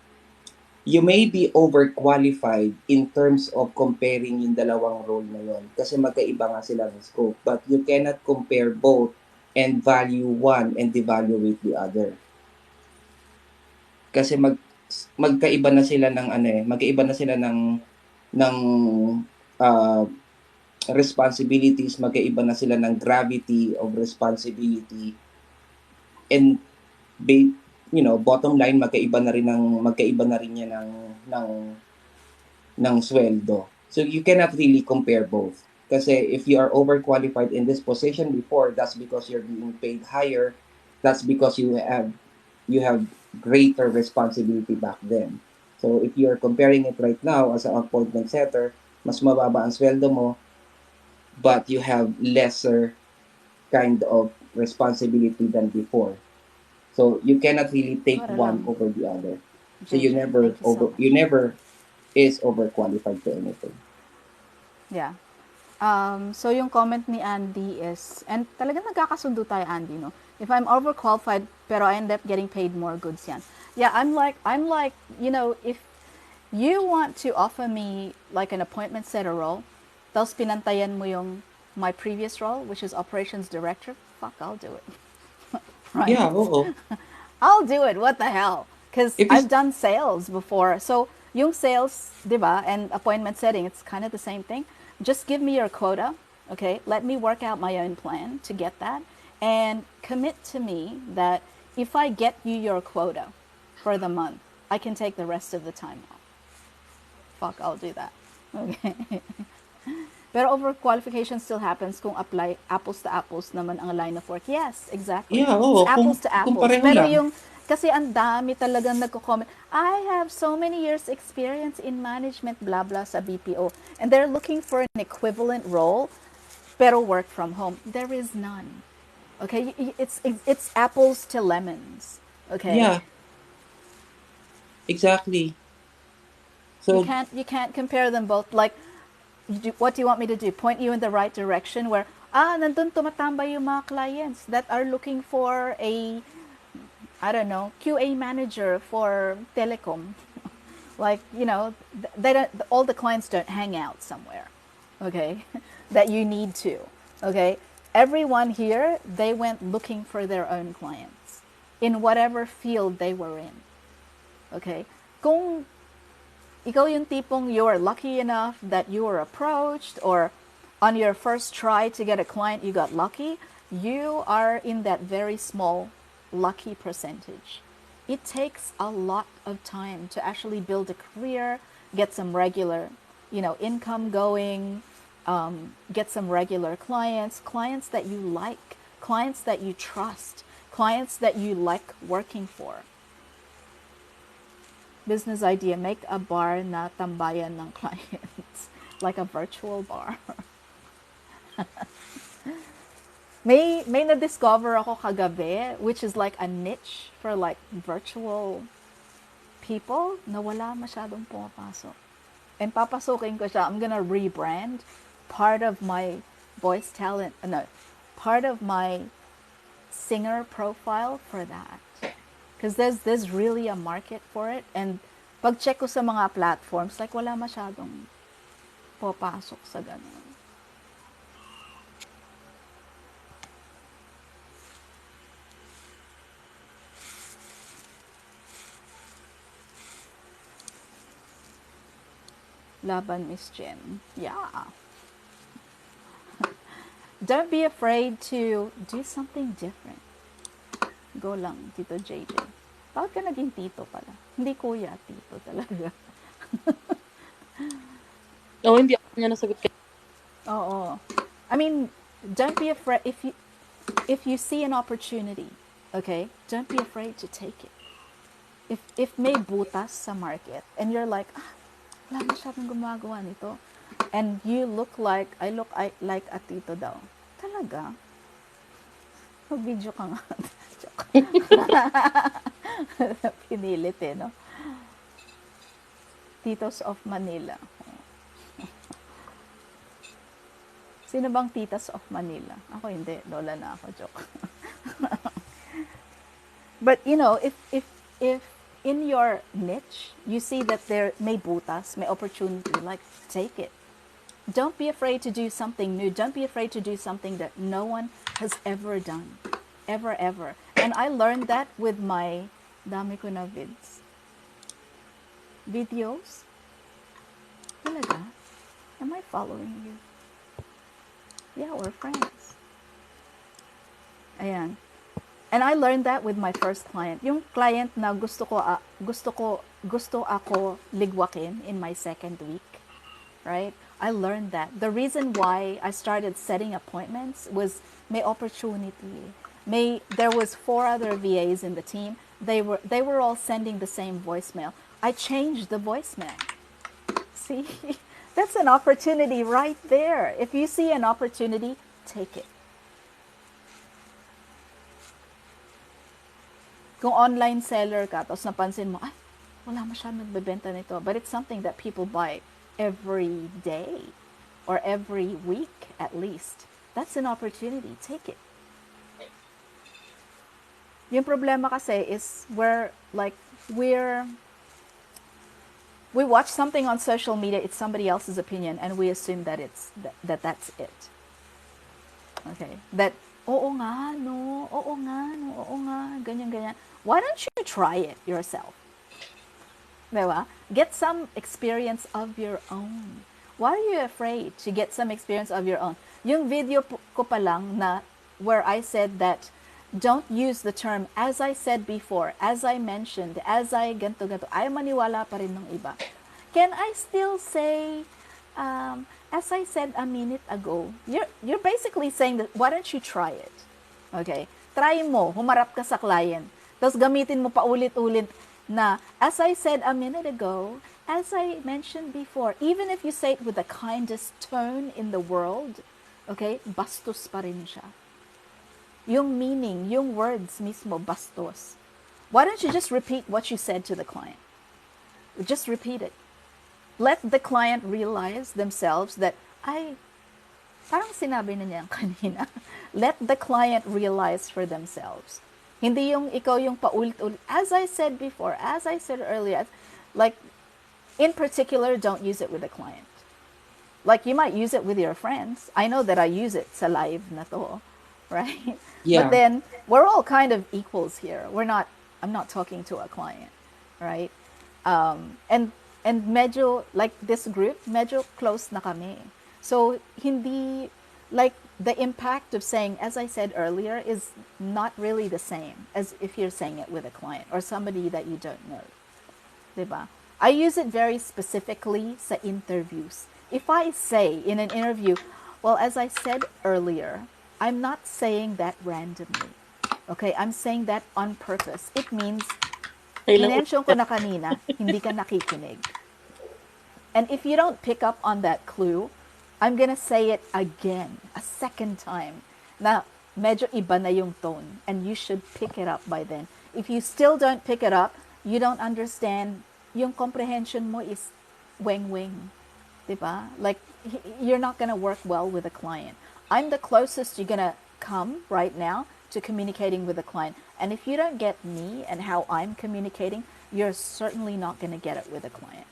you may be overqualified in terms of comparing yung dalawang role na yon kasi magkaiba nga sila ng scope, but you cannot compare both and value one and devaluate the other. Kasi magkaiba na sila ng magkaiba na sila ng responsibilities, magkaiba na sila ng gravity of responsibility, and bottom line, magkaiba na rin niya ng sweldo. So you cannot really compare both. Kasi if you are overqualified in this position before, that's because you're being paid higher. That's because you have greater responsibility back then. So if you're comparing it right now as an appointment setter, mas mababa ang sweldo mo, but you have lesser kind of responsibility than before. So you cannot really take one over the other. So you never is overqualified for anything. Yeah. So yung comment ni Andy is, and talagang nagkakasundo tayo, Andy, no? If I'm overqualified pero I end up getting paid more, goods yan. Yeah, I'm like, if you want to offer me like an appointment setter role, tapos pinantayan mo yung my previous role, which is operations director, fuck, I'll do it. Right? Yeah, oo. I'll do it. What the hell? Because I've done sales before. So yung sales, diba, and appointment setting, it's kind of the same thing. just give me your quota, okay? Let me work out my own plan to get that, and commit to me that if I get you your quota for the month, I can take the rest of the time off. Fuck, I'll do that. Okay. Pero overqualification still happens kung apply apples to apples naman ang line of work. Yes, exactly. Yeah, It's oo, apples to kung apples. pareho Pero lang. yung, kasi ang dami talagang nagko-comment, I have so many years experience in management, blah, blah, sa BPO. And they're looking for an equivalent role, pero work from home. There is none. Okay, it's apples to lemons. Okay, Yeah, exactly. you So, can't compare them both. Like, what do you want me to do? Point you in the right direction where nandun tumatambay yung mga clients that are looking for a, I don't know, QA manager for telecom. Like, they don't, all the clients don't hang out somewhere, okay, that you need to, okay. Everyone here, they went looking for their own clients in whatever field they were in, okay. Kung ikaw yung tipong you are lucky enough that you were approached, or on your first try to get a client you got lucky, you are in that very small lucky percentage. It takes a lot of time to actually build a career, get some regular, income going, get some regular clients that you like, clients that you trust, clients that you like working for. Business idea, make a bar na tambayan ng clients. Like a virtual bar. may na-discover ako kagabi, which is like a niche for like virtual people na wala masyadong pumapasok. And papasukin ko siya. I'm gonna rebrand part of my voice talent, part of my singer profile for that. Because there's really a market for it. And pag check ko sa mga platforms, like wala masyadong papasok sa ganun. Laban, Miss Jen. Yeah. Don't be afraid to do something different. Go lang, Tito JJ. Bakit ka naging tito pala? Hindi kuya, tito talaga. Hindi ako niya nasagot kayo. Oo. I mean, don't be afraid if you see an opportunity, okay? Don't be afraid to take it. If may butas sa market and you're like, wala masyadong gumagawa nito, and you look like, I look like a tito daw. Talaga? Mag-video ka nga. Pinilit no? Titos of Manila. Sino bang titas of Manila? Ako hindi. Lola na ako. Joke. But, if in your niche, you see that there may butas, may opportunity, like, take it. Don't be afraid to do something new. Don't be afraid to do something that no one has ever done. Ever, ever. And I learned that with my dami ko na videos. Talaga? Am I following you? Yeah, we're friends. Ayan. And I learned that with my first client. Yung client na gusto ako ligwakin in my second week, right? I learned that. The reason why I started setting appointments was may opportunity. There was 4 other VAs in the team. They were all sending the same voicemail. I changed the voicemail. See? That's an opportunity right there. If you see an opportunity, take it. Kung online seller ka, tapos napansin mo, wala masyadong nagbebenta nito. But it's something that people buy every day or every week at least. That's an opportunity. Take it. Yung problema kasi is we watch something on social media, it's somebody else's opinion, and we assume that that's it. Okay. That, oo nga, ganyan. Why don't you try it yourself? Diba? Get some experience of your own. Why are you afraid to get some experience of your own? Yung video ko pa lang na where I said that don't use the term as I said before, as I mentioned, as I ganto, ay maniwala pa rin ng iba. Can I still say, as I said a minute ago? You're basically saying that, why don't you try it? Okay? Try mo, humarap ka sa client. Tapos gamitin mo pa ulit-ulit na, as I said a minute ago, as I mentioned before, even if you say it with the kindest tone in the world, okay, bastos pa rin siya. Yung meaning, yung words mismo, bastos. Why don't you just repeat what you said to the client? Just repeat it. Let the client realize themselves that, ay, parang sinabi na niya kanina. Let the client realize for themselves. Hindi yung ikaw yung paulit-ulit. As I said before, as I said earlier, like, in particular, don't use it with a client. Like, you might use it with your friends. I know that I use it sa live na to, right? Yeah. But then, we're all kind of equals here. I'm not talking to a client, right? And medyo, like this group, medyo close na kami. So, hindi, like, the impact of saying, as I said earlier, is not really the same as if you're saying it with a client or somebody that you don't know. Diba? I use it very specifically sa interviews. If I say in an interview, well, as I said earlier, I'm not saying that randomly. Okay? I'm saying that on purpose. It means, minention ko na kanina, hindi ka nakikinig. And if you don't pick up on that clue, I'm gonna say it again, a second time, na medyo iba na yung tone, and you should pick it up by then. If you still don't pick it up, you don't understand, yung comprehension mo is weng-weng. Diba? Like, you're not gonna work well with a client. I'm the closest you're gonna come right now to communicating with a client. And if you don't get me and how I'm communicating, you're certainly not gonna get it with a client.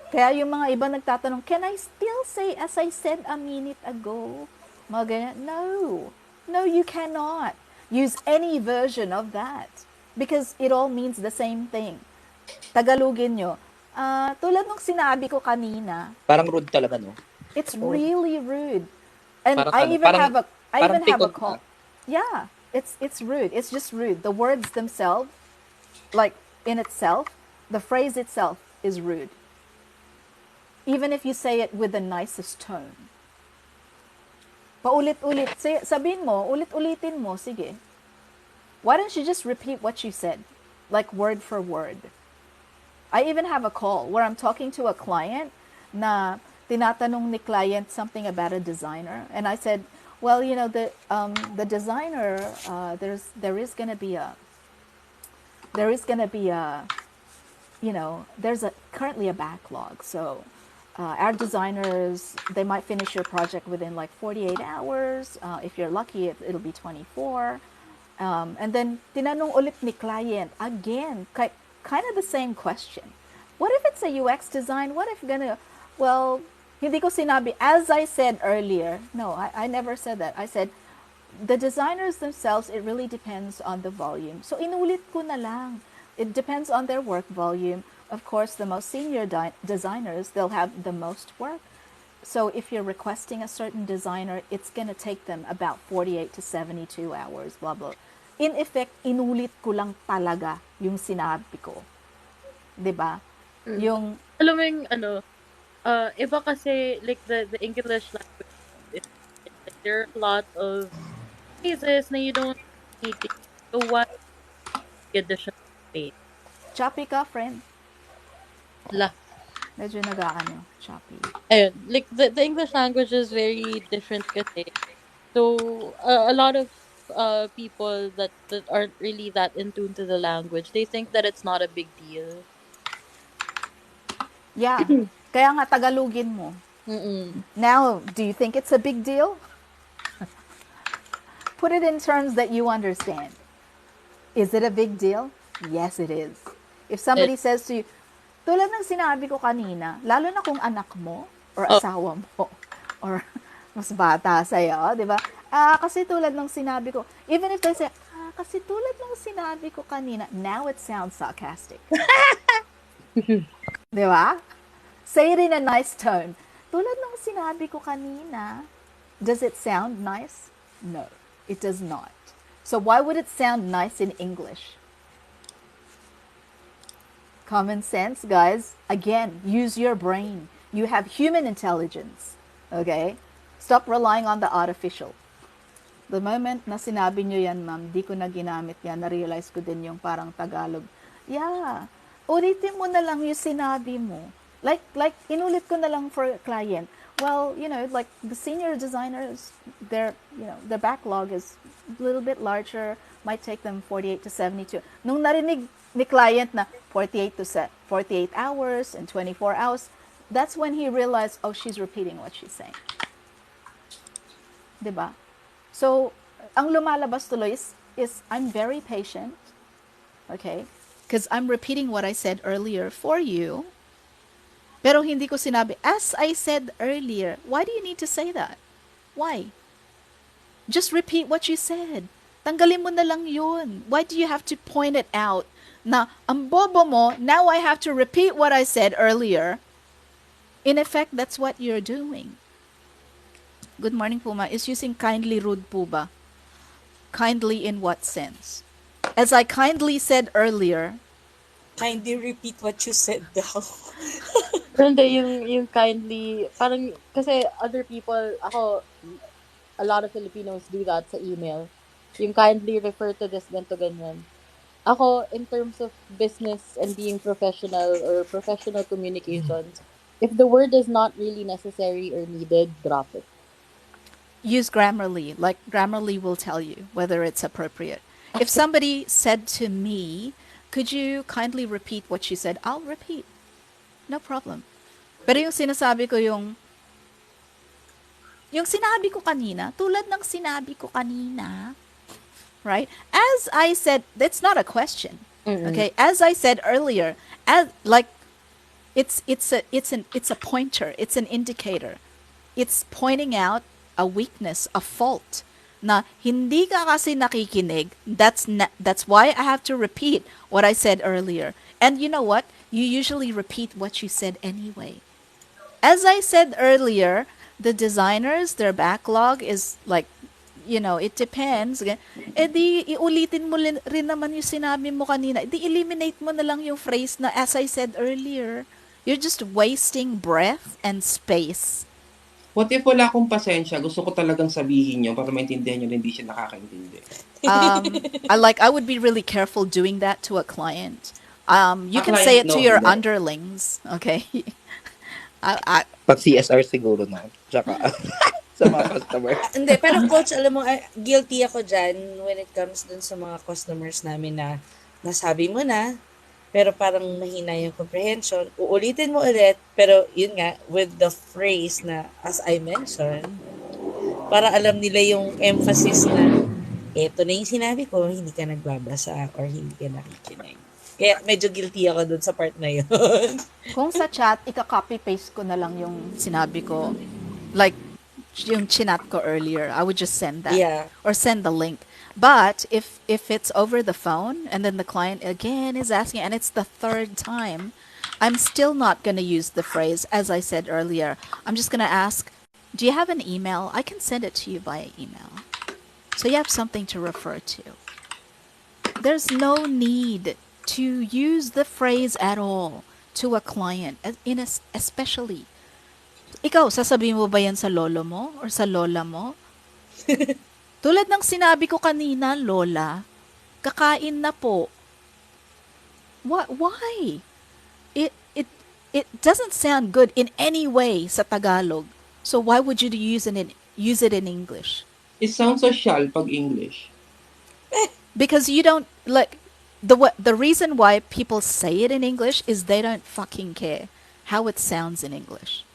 Kaya yung mga iba nagtatanong, can I still say as I said a minute ago? Mga ganyan, no. No, you cannot. Use any version of that. Because it all means the same thing. Tagalogin nyo. Tulad nung sinabi ko kanina. Parang rude talaga, no? It's really rude. And Parang I ano, even parang- have a tikod call. ka. Yeah, it's rude. It's just rude. The words themselves, like in itself, the phrase itself is rude. Even if you say it with the nicest tone. Paulit-ulit. Sabihin mo, ulit-ulitin mo, sige. Why don't you just repeat what you said? Like word for word. I even have a call where I'm talking to a client na tinatanong ni client something about a designer. And I said, well, you know, the designer, there is going to be a, you know, there's currently a backlog. So our designers, they might finish your project within like 48 hours. If you're lucky, it'll be 24. And then tinanong ulit ni client again, kind of the same question. What if it's a UX design? What if well, hindi ko sinabi, as I said earlier. No, I never said that. I said, the designers themselves, it really depends on the volume. So inulit ko na lang. It depends on their work volume. Of course, the most senior designers, they'll have the most work. So if you're requesting a certain designer, it's going to take them about 48 to 72 hours, blah, blah. In effect, inulit ko lang talaga yung sinabi ko. Diba? Yung, Alam mo yung, iba kasi, like, the English language, there are a lot of phrases na you don't need to, so what get the shot made. choppy ka, friend. La. Medyo nag-aano, choppy. Ayun, like, the English language is very different kasi. So, a lot of people that aren't really that in tune to the language, they think that it's not a big deal. Yeah. Kaya nga Tagalogin mo. Mm-mm. Now, do you think it's a big deal? Put it in terms that you understand. Is it a big deal? Yes, it is. If somebody says to you, tulad ng sinabi ko kanina, lalo na kung anak mo or asawa mo or mas bata sa'yo, di ba? Kasi tulad ng sinabi ko, even if they say, kasi tulad ng sinabi ko kanina, now it sounds sarcastic. Di ba? Say it in a nice tone. Tulad ng sinabi ko kanina, does it sound nice? No, it does not. So why would it sound nice in English? Common sense, guys. Again, use your brain. You have human intelligence. Okay? Stop relying on the artificial. The moment na sinabi nyo yan, ma'am, di ko na ginamit yan, na-realize ko din yung parang Tagalog. Yeah. Ulitin mo na lang yung sinabi mo. Like, inulit ko na lang for a client. Well, like the senior designers, their backlog is a little bit larger, might take them 48 to 72. Nung narinig ni client na 48 hours and 24 hours, that's when he realized, oh, she's repeating what she's saying. Diba? So, ang lumalabas tuloy is I'm very patient, okay? Because I'm repeating what I said earlier for you. Pero hindi ko sinabi, as I said earlier. Why do you need to say that? Why? Just repeat what you said. Tanggalin mo na lang yun. Why do you have to point it out? Na, ang bobo mo, now I have to repeat what I said earlier. In effect, that's what you're doing. Good morning, Puma. Is using kindly rude po ba? Kindly in what sense? As I kindly said earlier, Kindly repeat what you said daw. Hindi, yung kindly, parang, kasi other people, a lot of Filipinos do that sa email. Yung kindly refer to this, ganito, ganyan. Ako, in terms of business and being professional or professional communications, if the word is not really necessary or needed, drop it. use Grammarly. Like Grammarly will tell you whether it's appropriate. If somebody said to me, could you kindly repeat what you said? I'll repeat. No problem. Pero yung sinasabi ko yung sinabi ko kanina, tulad ng sinabi ko kanina, right? As I said, that's not a question. Okay? As I said earlier, it's a pointer, it's an indicator. It's pointing out a weakness, a fault. Na hindi ka kasi nakikinig. That's why I have to repeat what I said earlier. And you know what? You usually repeat what you said anyway. As I said earlier, the designers, their backlog is like, it depends. Di iulitin mo rin naman yung sinabi mo kanina. Di eliminate mo na lang yung phrase na as I said earlier. You're just wasting breath and space. What if wala akong pasensya? Gusto ko talagang sabihin nyo para maintindihan nyo na hindi siya nakakaintindi. I would be really careful doing that to a client. You can say it to your underlings, okay? Pag CSR siguro na. Tsaka sa mga customers. Hindi, pero coach, alam mo, guilty ako dyan when it comes dun sa mga customers namin na nasabi mo na, pero parang mahina yung comprehension. Uulitin mo ulit, pero yun nga, with the phrase na, as I mentioned, para alam nila yung emphasis na, eto na yung sinabi ko, hindi ka nagbabasa or hindi ka nakikinig. Kaya medyo guilty ako dun sa part na yun. Kung sa chat, ika-copy-paste ko na lang yung sinabi ko. Like, yung chinat ko earlier, I would just send that. Yeah. Or send the link. But if it's over the phone and then the client again is asking and it's the third time, I'm still not going to use the phrase as I said earlier. I'm just going to ask, do you have an email? I can send it to you via email. So you have something to refer to. There's no need to use the phrase at all to a client, especially. Ikaw, sasabihin mo ba yan sa lolo mo or sa lola mo? Tulad ng sinabi ko kanina, Lola, kakain na po. Why? It doesn't sound good in any way sa Tagalog. So why would you use it in English? It sounds social pag English. Because you don't the reason why people say it in English is they don't fucking care how it sounds in English.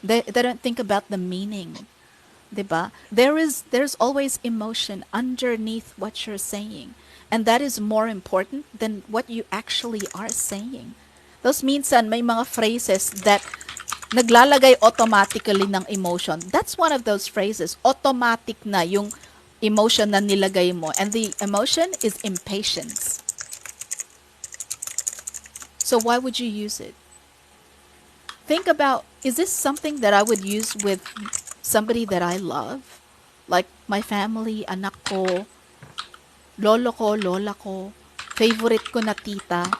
They don't think about the meaning. Diba? There's always emotion underneath what you're saying. And that is more important than what you actually are saying. Those minsan may mga phrases that naglalagay automatically ng emotion. That's one of those phrases. Automatic na yung emotion na nilagay mo. And the emotion is impatience. So why would you use it? think about, is this something that I would use with somebody that I love? Like my family, anak ko, lolo ko, lola ko, favorite ko na tita.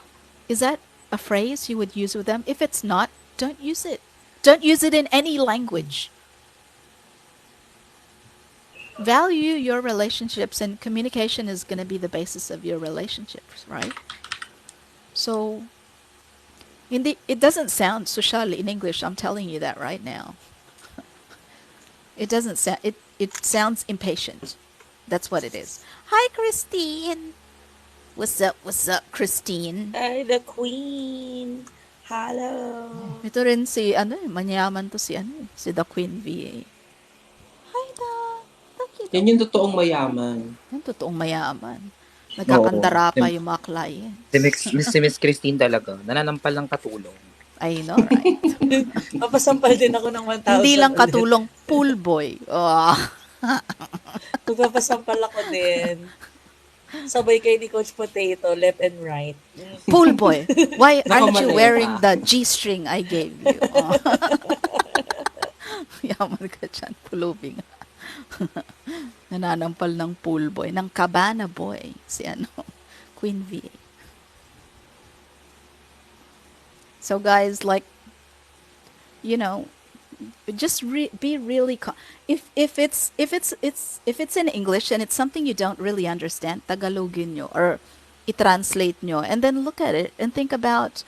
Is that a phrase you would use with them? If it's not, don't use it. Don't use it in any language. Value your relationships, and communication is going to be the basis of your relationships, right? So, it doesn't sound social in English. I'm telling you that right now. It doesn't sound. It sounds impatient. That's what it is. Hi, Christine. What's up? What's up, Christine? Ay, the queen. Hello. Ito rin si manyaman to si si the Queen VA. Hi, da. Yan yung totoong mayaman. Yung totoong mayaman. Oo. Nagkakandara pa yung mga client. Si Miss Christine talaga, nananampal ng katulong. I know, right? Papasampal din ako ng 1,000 Hindi lang ulit. katulong, pool boy. Oh. Magpapasampal ako din. Sabay kayo ni Coach Potato, left and right. Pool boy. Why aren't you Naku, wearing maleta. the G-string I gave you? Oh. Yaman ka dyan, pulubing. Nananampal ng pool boy, ng cabana boy, si Queen VA. So guys, like, just be really if it's in English and it's something you don't really understand, Tagalogin nyo or i-translate nyo, and then look at it and think about,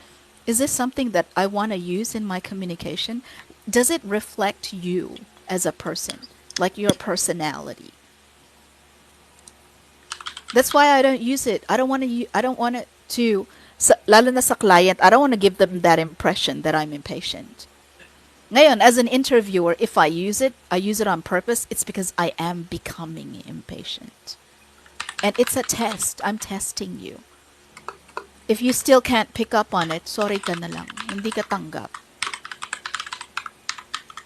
is this something that I want to use in my communication? Does it reflect you as a person, like your personality? That's why I don't use it. I don't want it to, lalo na sa client, I don't want to give them that impression that I'm impatient. Ngayon, as an interviewer, if I use it on purpose. It's because I am becoming impatient. And it's a test. I'm testing you. If you still can't pick up on it, sorry ka na lang. Hindi ka tanggap.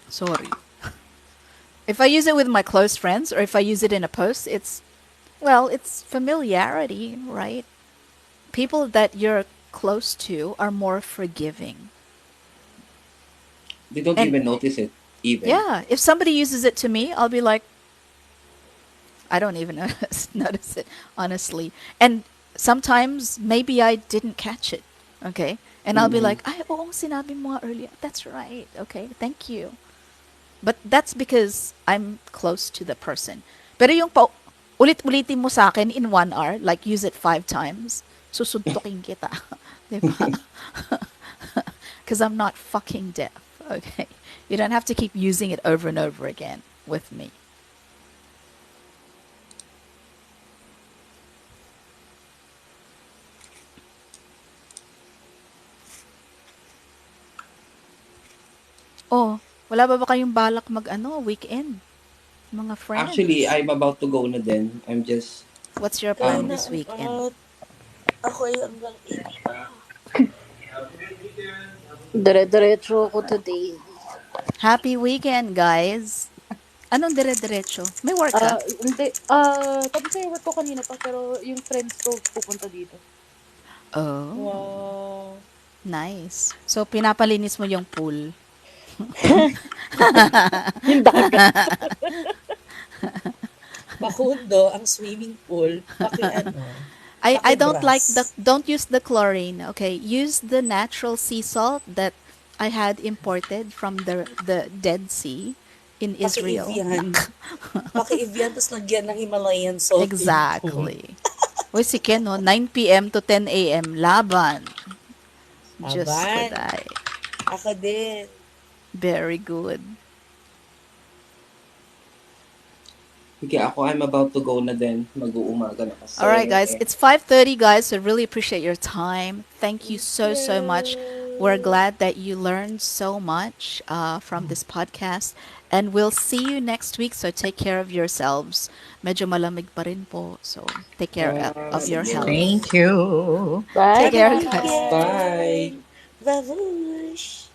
Sorry. If I use it with my close friends, or if I use it in a post, it's familiarity, right? People that you're close to are more forgiving. They don't even notice it, even. Yeah, if somebody uses it to me, I'll be like, I don't even notice it, honestly. And sometimes, maybe I didn't catch it, okay? And I'll be like, ay, oo, sinabi mo nga earlier. That's right, okay, thank you. But that's because I'm close to the person. Pero yung ulit-ulitin mo sa akin in 1 hour, like use it 5 times, susuntukin kita. Diba? Because I'm not fucking deaf. Okay, you don't have to keep using it over and over again with me. Oh, wala ba kayong balak weekend? Mga friends. Actually, I'm about to go na din. I'm just... What's your plan this weekend? Ako ay hanggang 8. Dire-diretso ko today. Happy weekend, guys. Anong dire-diretso? May work ka? Hindi. Tapos na yung work ko kanina pa, pero yung friends ko pupunta dito. Oh, Wow. nice. So, pinapalinis mo yung pool. Yung dagat. Pakundo, ang swimming pool. I don't like Pakibrass. don't use the chlorine, okay? Use the natural sea salt that I had imported from the Dead Sea in Israel. Paki-Evian, tapos lagyan ng Himalayan salt. Exactly. Uy, si Ken, 9 p.m. to 10 a.m. Laban. Just Laban. today. Ako din. Very good. Okay, ako, I'm about to go na din. Mag-uumaga na kasi. All right, guys. It's 5:30, guys. So really appreciate your time. Thank you so much. We're glad that you learned so much from this podcast. And we'll see you next week. So take care of yourselves. Medyo malamig pa rin po. So take care of your health. Thank you. Bye. Take care, guys. Bye! Babush!